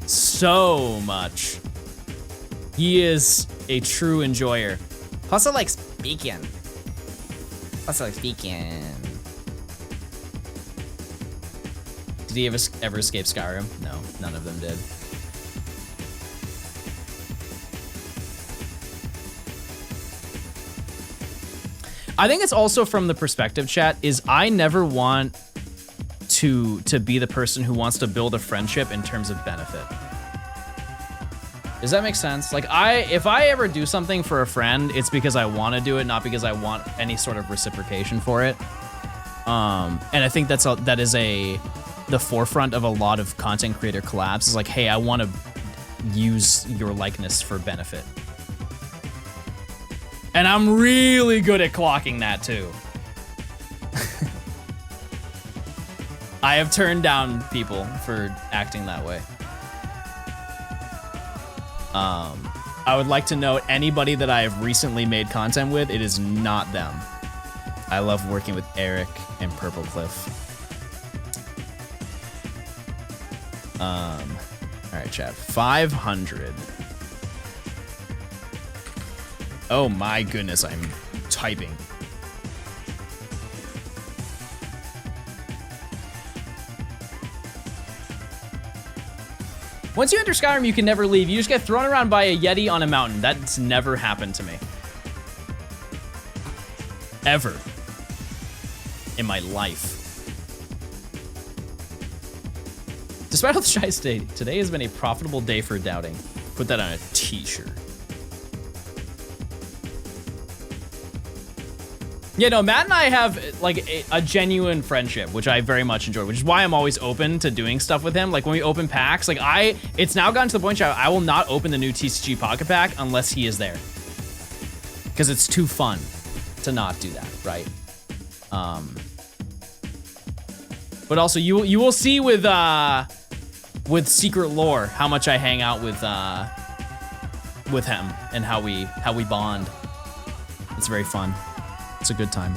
So much. He is a true enjoyer. Plusle likes bacon. Plusle likes bacon. Did he ever escape Skyrim? No, none of them did. I think it's also from the perspective, chat, is I never want to be the person who wants to build a friendship in terms of benefit. Does that make sense? Like if I ever do something for a friend, it's because I want to do it, not because I want any sort of reciprocation for it. And I think that is the forefront of a lot of content creator collabs is like, hey, I want to use your likeness for benefit. And I'm really good at clocking that too. I have turned down people for acting that way. I would like to note anybody that I have recently made content with, it is not them. I love working with Eric and Purple Cliff. All right, chat, 500. Oh my goodness, I'm typing. Once you enter Skyrim, you can never leave. You just get thrown around by a Yeti on a mountain. That's never happened to me. Ever. In my life. Despite all the shy state, today has been a profitable day for doubting. Put that on a t-shirt. Yeah, no, Matt and I have like a genuine friendship, which I very much enjoy, which is why I'm always open to doing stuff with him. Like when we open packs, like it's now gotten to the point where I will not open the new TCG Pocket Pack unless he is there. Because it's too fun to not do that, right? But also you will see with Secret Lore how much I hang out with him and how we bond. It's very fun. It's a good time.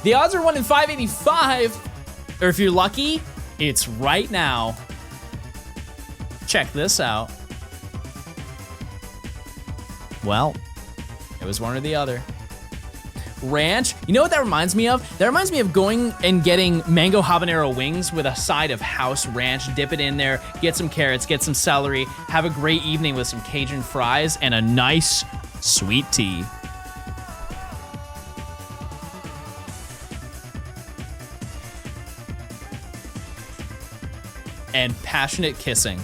The odds are 1 in 585, or if you're lucky, it's right now. Check this out. Well, it was one or the other. Ranch, you know what that reminds me of? That reminds me of going and getting mango habanero wings with a side of house ranch, dip it in there, get some carrots, get some celery, have a great evening with some Cajun fries and a nice sweet tea. And passionate kissing.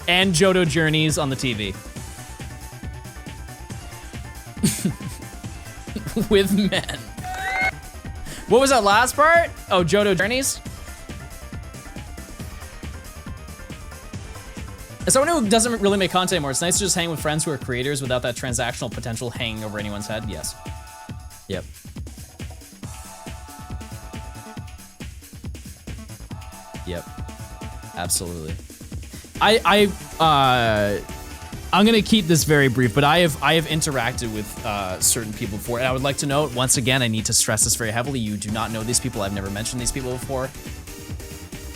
And Johto Journeys on the TV. With men. What was that last part? Oh, Johto Journeys? As someone who doesn't really make content anymore, it's nice to just hang with friends who are creators without that transactional potential hanging over anyone's head. Yes. Yep. Yep. Absolutely. I'm gonna keep this very brief, but I have interacted with certain people before, and I would like to note, once again, I need to stress this very heavily, you do not know these people, I've never mentioned these people before,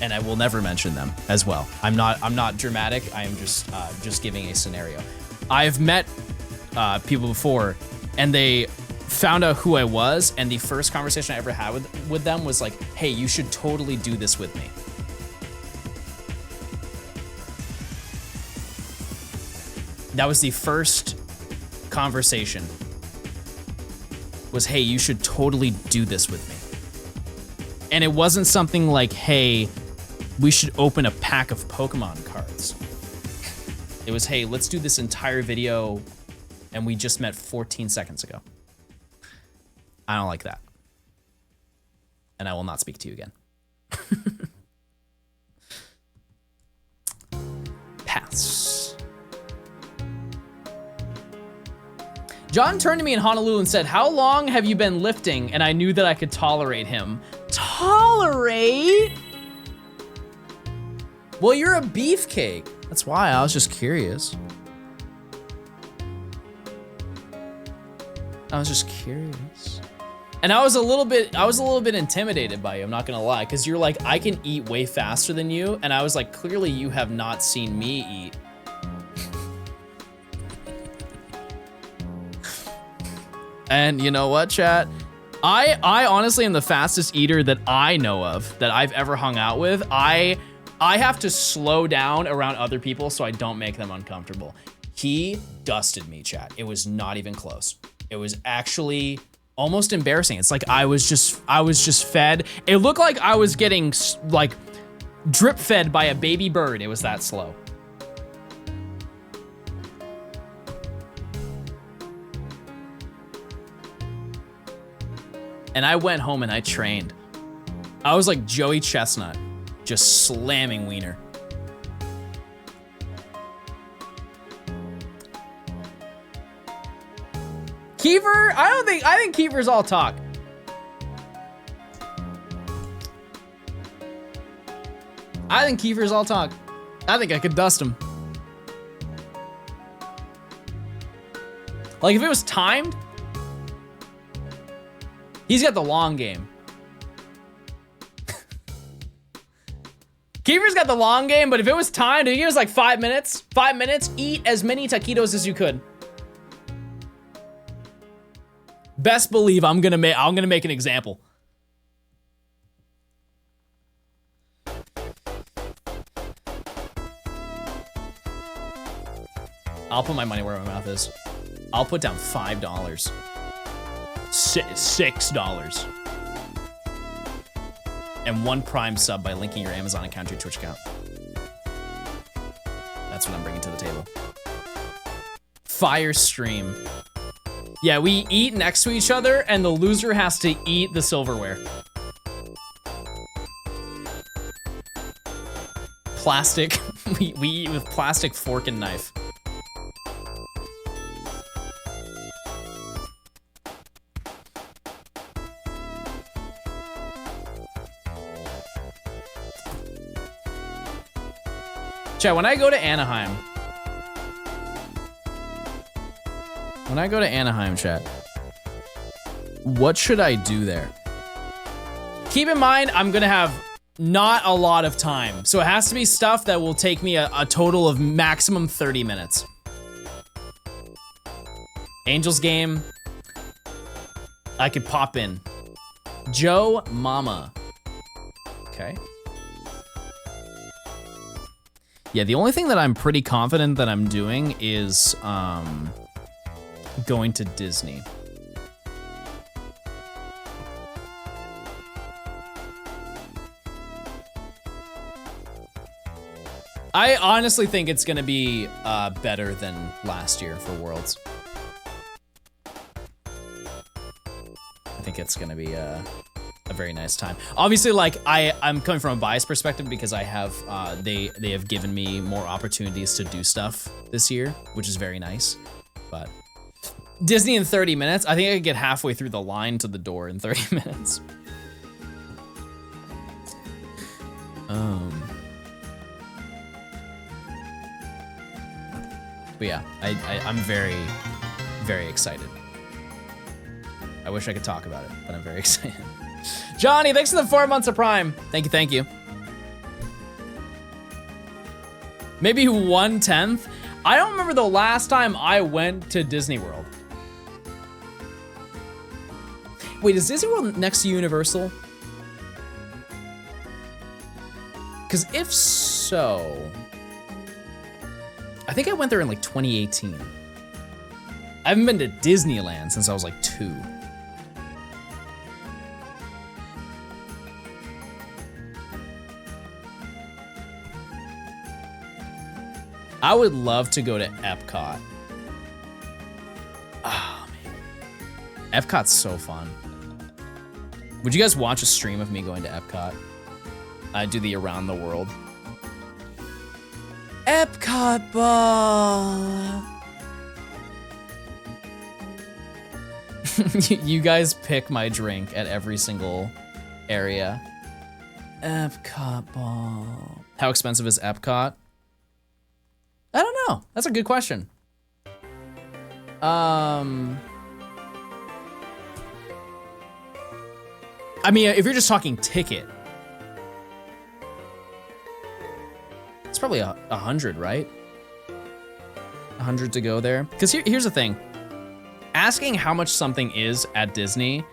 and I will never mention them as well. I'm not dramatic, I am just giving a scenario. I've met people before, and they found out who I was, and the first conversation I ever had with them was like, hey, you should totally do this with me. That was the first conversation, was, hey, you should totally do this with me. And it wasn't something like, hey, we should open a pack of Pokemon cards. It was, hey, let's do this entire video, and we just met 14 seconds ago. I don't like that. And I will not speak to you again. Pass. John turned to me in Honolulu and said, how long have you been lifting? And I knew that I could tolerate him. Tolerate? Well, you're a beefcake. That's why I was just curious. I was just curious. And I was a little bit intimidated by you, I'm not gonna lie, because you're like, I can eat way faster than you. And I was like, clearly you have not seen me eat. And you know what, chat? I honestly am the fastest eater that I know of, that I've ever hung out with. I have to slow down around other people so I don't make them uncomfortable. He dusted me, chat. It was not even close. It was actually almost embarrassing. It's like I was just fed. It looked like I was getting like drip fed by a baby bird. It was that slow. And I went home and I trained. I was like Joey Chestnut, just slamming wiener. Kiefer? I think Kiefer's all talk. I think Kiefer's all talk. I think I could dust him. Like if it was timed, he's got the long game. Kiefer's got the long game, but if it was timed, if it was like 5 minutes, eat as many taquitos as you could. Best believe I'm gonna make an example. I'll put my money where my mouth is. I'll put down $5. $6. And 1 Prime sub by linking your Amazon account to your Twitch account. That's what I'm bringing to the table. Fire stream. Yeah, we eat next to each other, and the loser has to eat the silverware. Plastic. we eat with plastic fork and knife. Chat, when I go to Anaheim, chat, what should I do there? Keep in mind, I'm gonna have not a lot of time, so it has to be stuff that will take me a total of maximum 30 minutes. Angels game, I could pop in. Joe Mama, okay. Yeah, the only thing that I'm pretty confident that I'm doing is going to Disney. I honestly think it's gonna be better than last year for Worlds. think it's gonna be a very nice time. Obviously, like I'm coming from a biased perspective because I have they have given me more opportunities to do stuff this year, which is very nice. But Disney in 30 minutes. I think I could get halfway through the line to the door in 30 minutes. But yeah, I'm very, very excited. I wish I could talk about it, but I'm very excited. Johnny, thanks for the 4 months of Prime. Thank you, thank you. Maybe 1/10. I don't remember the last time I went to Disney World. Wait, is Disney World next to Universal? Because if so, I think I went there in like 2018. I haven't been to Disneyland since I was like 2. I would love to go to Epcot. Oh, man. Epcot's so fun. Would you guys watch a stream of me going to Epcot? I do the around the world. Epcot ball. You guys pick my drink at every single area. Epcot ball. How expensive is Epcot? I don't know. That's a good question. I mean, if you're just talking ticket, it's probably 100, right? 100 to go there. Because here's the thing. Asking how much something is at Disney,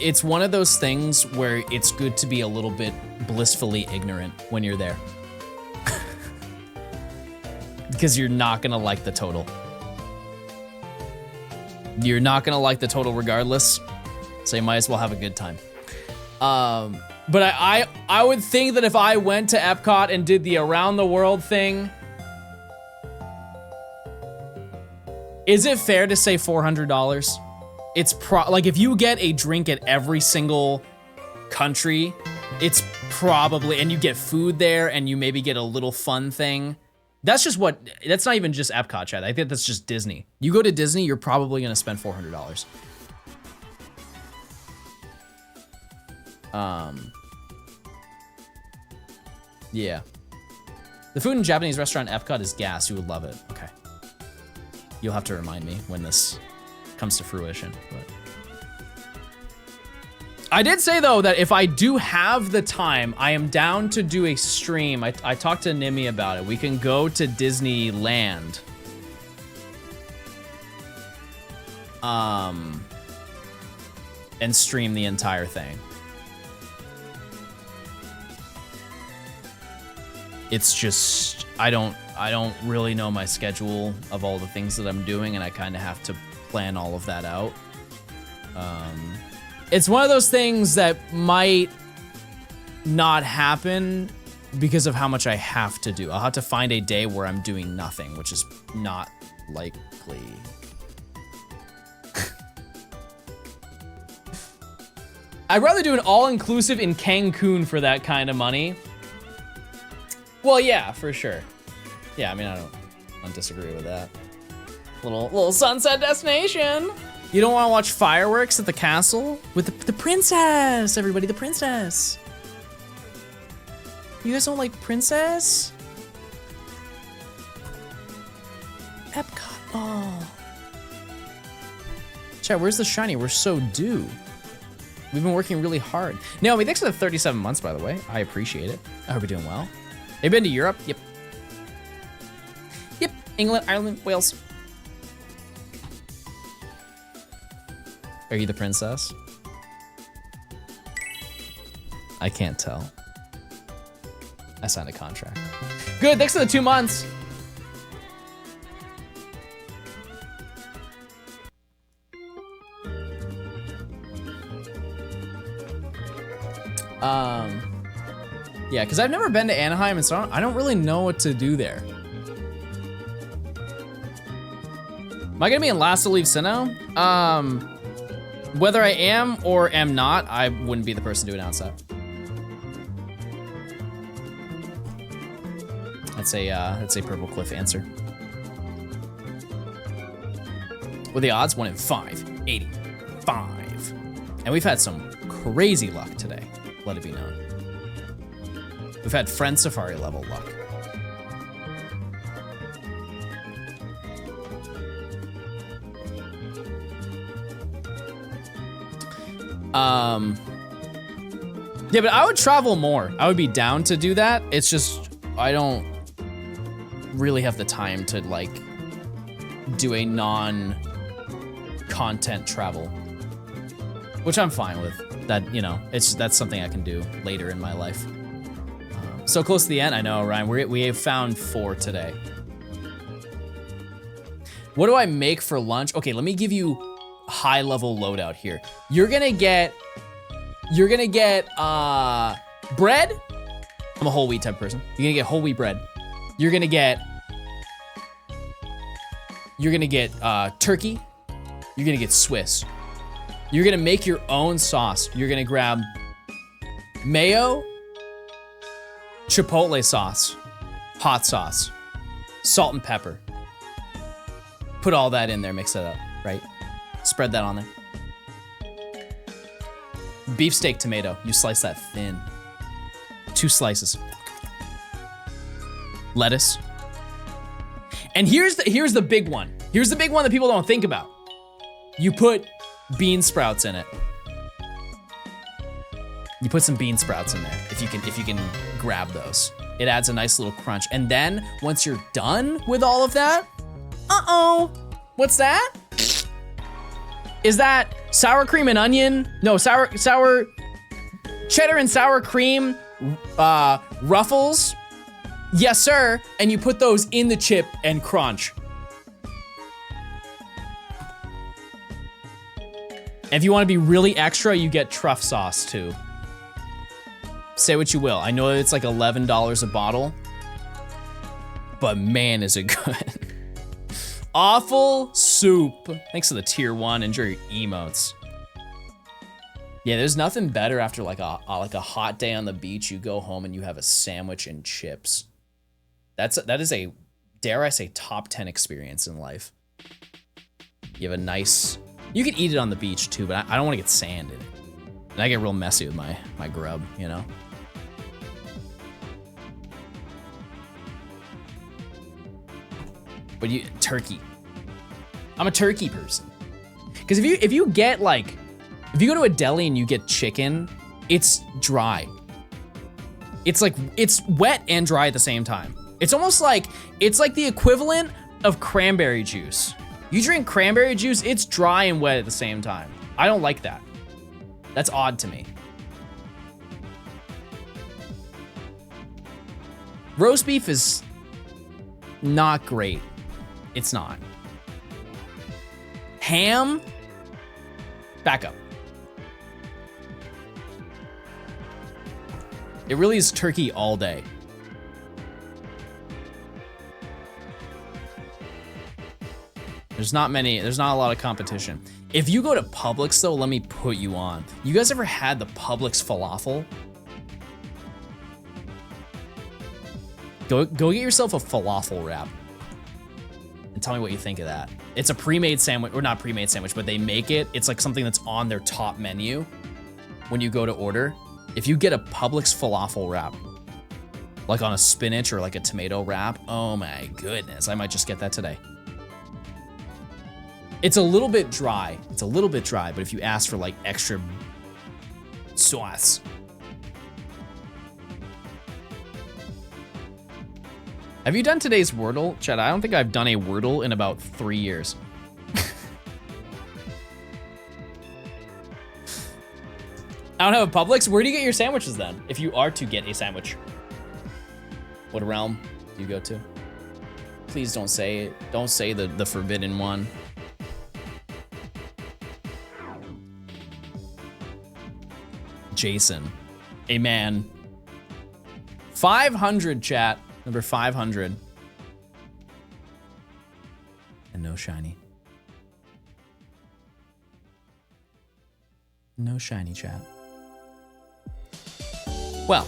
it's one of those things where it's good to be a little bit blissfully ignorant when you're there. Because you're not gonna like the total. You're not gonna like the total regardless, so you might as well have a good time. But I would think that if I went to Epcot and did the around the world thing, is it fair to say $400? It's like if you get a drink at every single country, it's probably, and you get food there and you maybe get a little fun thing. That's not even just Epcot, Chad. I think that's just Disney. You go to Disney, you're probably gonna spend $400. Yeah. The food in Japanese restaurant Epcot is gas. You would love it. Okay. You'll have to remind me when this comes to fruition. But I did say though that if I do have the time, I am down to do a stream. I talked to Nimi about it. We can go to Disneyland. And stream the entire thing. It's just, I don't really know my schedule of all the things that I'm doing, and I kind of have to plan all of that out. It's one of those things that might not happen because of how much I have to do. I'll have to find a day where I'm doing nothing, which is not likely. I'd rather do an all-inclusive in Cancun for that kind of money. Well, yeah, for sure. Yeah, I mean, I don't disagree with that. Little sunset destination. You don't want to watch fireworks at the castle with the princess, everybody, the princess. You guys don't like princess? Epcot, oh. Chat, where's the shiny? We're so due. We've been working really hard. Naomi, thanks for the 37 months, by the way. I appreciate it. I hope you're doing well. Have you been to Europe? Yep. Yep, England, Ireland, Wales. Are you the princess? I can't tell. I signed a contract. Good, thanks for the 2 months. Yeah, because I've never been to Anaheim, and so I don't really know what to do there. Am I gonna be in Last to Leave Sinnoh? Whether I am or am not, I wouldn't be the person to announce that. That's a Purple Cliff answer. With the odds, 1 in 585. And we've had some crazy luck today, let it be known. We've had Friend Safari level luck. Yeah, but I would travel more. I would be down to do that. It's just, I don't really have the time to like do a non-content travel, which I'm fine with. That, you know, that's something I can do later in my life. So close to the end, I know, Ryan. We have found 4 today. What do I make for lunch? Okay, let me give you high level loadout here. You're gonna get bread. I'm a whole wheat type person. You're gonna get whole wheat bread. You're gonna get turkey. You're gonna get Swiss. You're gonna make your own sauce. You're gonna grab mayo, chipotle sauce, hot sauce, salt and pepper. Put all that in there, mix it up, right? Spread that on there. Beefsteak tomato, you slice that thin. 2 slices. Lettuce. And here's the big one. Here's the big one that people don't think about. You put bean sprouts in it. You put some bean sprouts in there if you can grab those. It adds a nice little crunch. And then once you're done with all of that, what's that? Is that sour cream and onion? No, sour cheddar and sour cream ruffles. Yes, sir. And you put those in the chip and crunch. And if you want to be really extra, you get truff sauce too. Say what you will. I know it's like $11 a bottle, but man, is it good. Awful soup. Thanks for the tier 1. Enjoy your emotes. Yeah, there's nothing better after like a hot day on the beach. You go home and you have a sandwich and chips. That is a, dare I say, top 10 experience in life. You have a nice, you can eat it on the beach too, but I don't want to get sand in it. And I get real messy with my grub, you know? But turkey. I'm a turkey person. Because if you get like, if you go to a deli and you get chicken, it's dry. It's like, it's wet and dry at the same time. It's almost like, it's like the equivalent of cranberry juice. You drink cranberry juice, it's dry and wet at the same time. I don't like that. That's odd to me. Roast beef is not great. It's not. Ham, back up. It really is turkey all day. There's not a lot of competition. If you go to Publix though, let me put you on. You guys ever had the Publix falafel? Go get yourself a falafel wrap. And tell me what you think of that. It's a pre-made sandwich, or not pre-made sandwich, but they make it. It's like something that's on their top menu when you go to order. If you get a Publix falafel wrap, like on a spinach or like a tomato wrap, oh my goodness, I might just get that today. It's a little bit dry. It's a little bit dry, but if you ask for like extra sauce. Have you done today's Wordle? Chad, I don't think I've done a Wordle in about 3 years. I don't have a Publix. Where do you get your sandwiches then? If you are to get a sandwich. What realm do you go to? Please don't say it. Don't say the forbidden one. Jason. A man. 500, chat. Number 500. And no shiny. No shiny, chat. Well,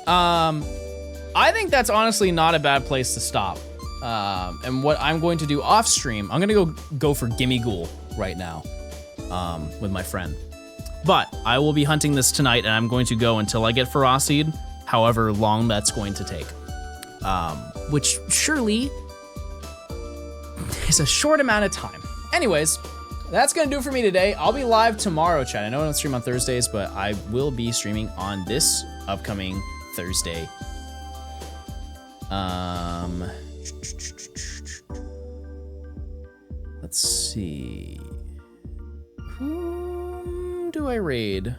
I think that's honestly not a bad place to stop. And what I'm going to do off stream, I'm gonna go for Gimme Ghoul right now, with my friend. But I will be hunting this tonight, and I'm going to go until I get Ferocity, however long that's going to take. Which surely is a short amount of time. Anyways, that's gonna do it for me today. I'll be live tomorrow, chat. I know I don't stream on Thursdays, but I will be streaming on this upcoming Thursday. Let's see. Whom do I raid?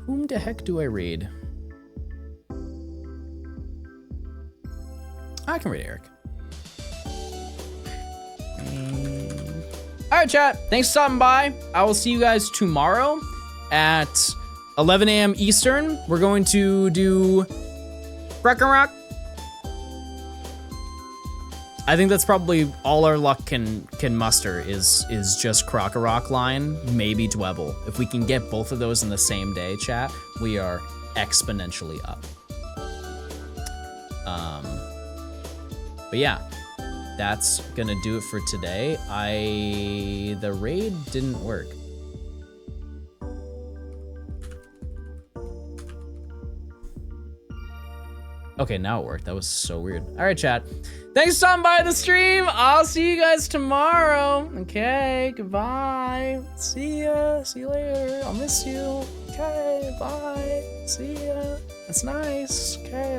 Whom the heck do I raid? I can raid Eric. All right, chat. Thanks for stopping by. I will see you guys tomorrow at 11 a.m. Eastern. We're going to do Rock. I think that's probably all our luck can muster is just Croc-a-Rock line, maybe Dwebble. If we can get both of those in the same day, chat, we are exponentially up. But yeah, that's gonna do it for today. The raid didn't work. Okay, now it worked. That was so weird. All right, chat. Thanks for stopping by the stream. I'll see you guys tomorrow. Okay, goodbye. See ya. See you later. I'll miss you. Okay, bye. See ya. That's nice. Okay.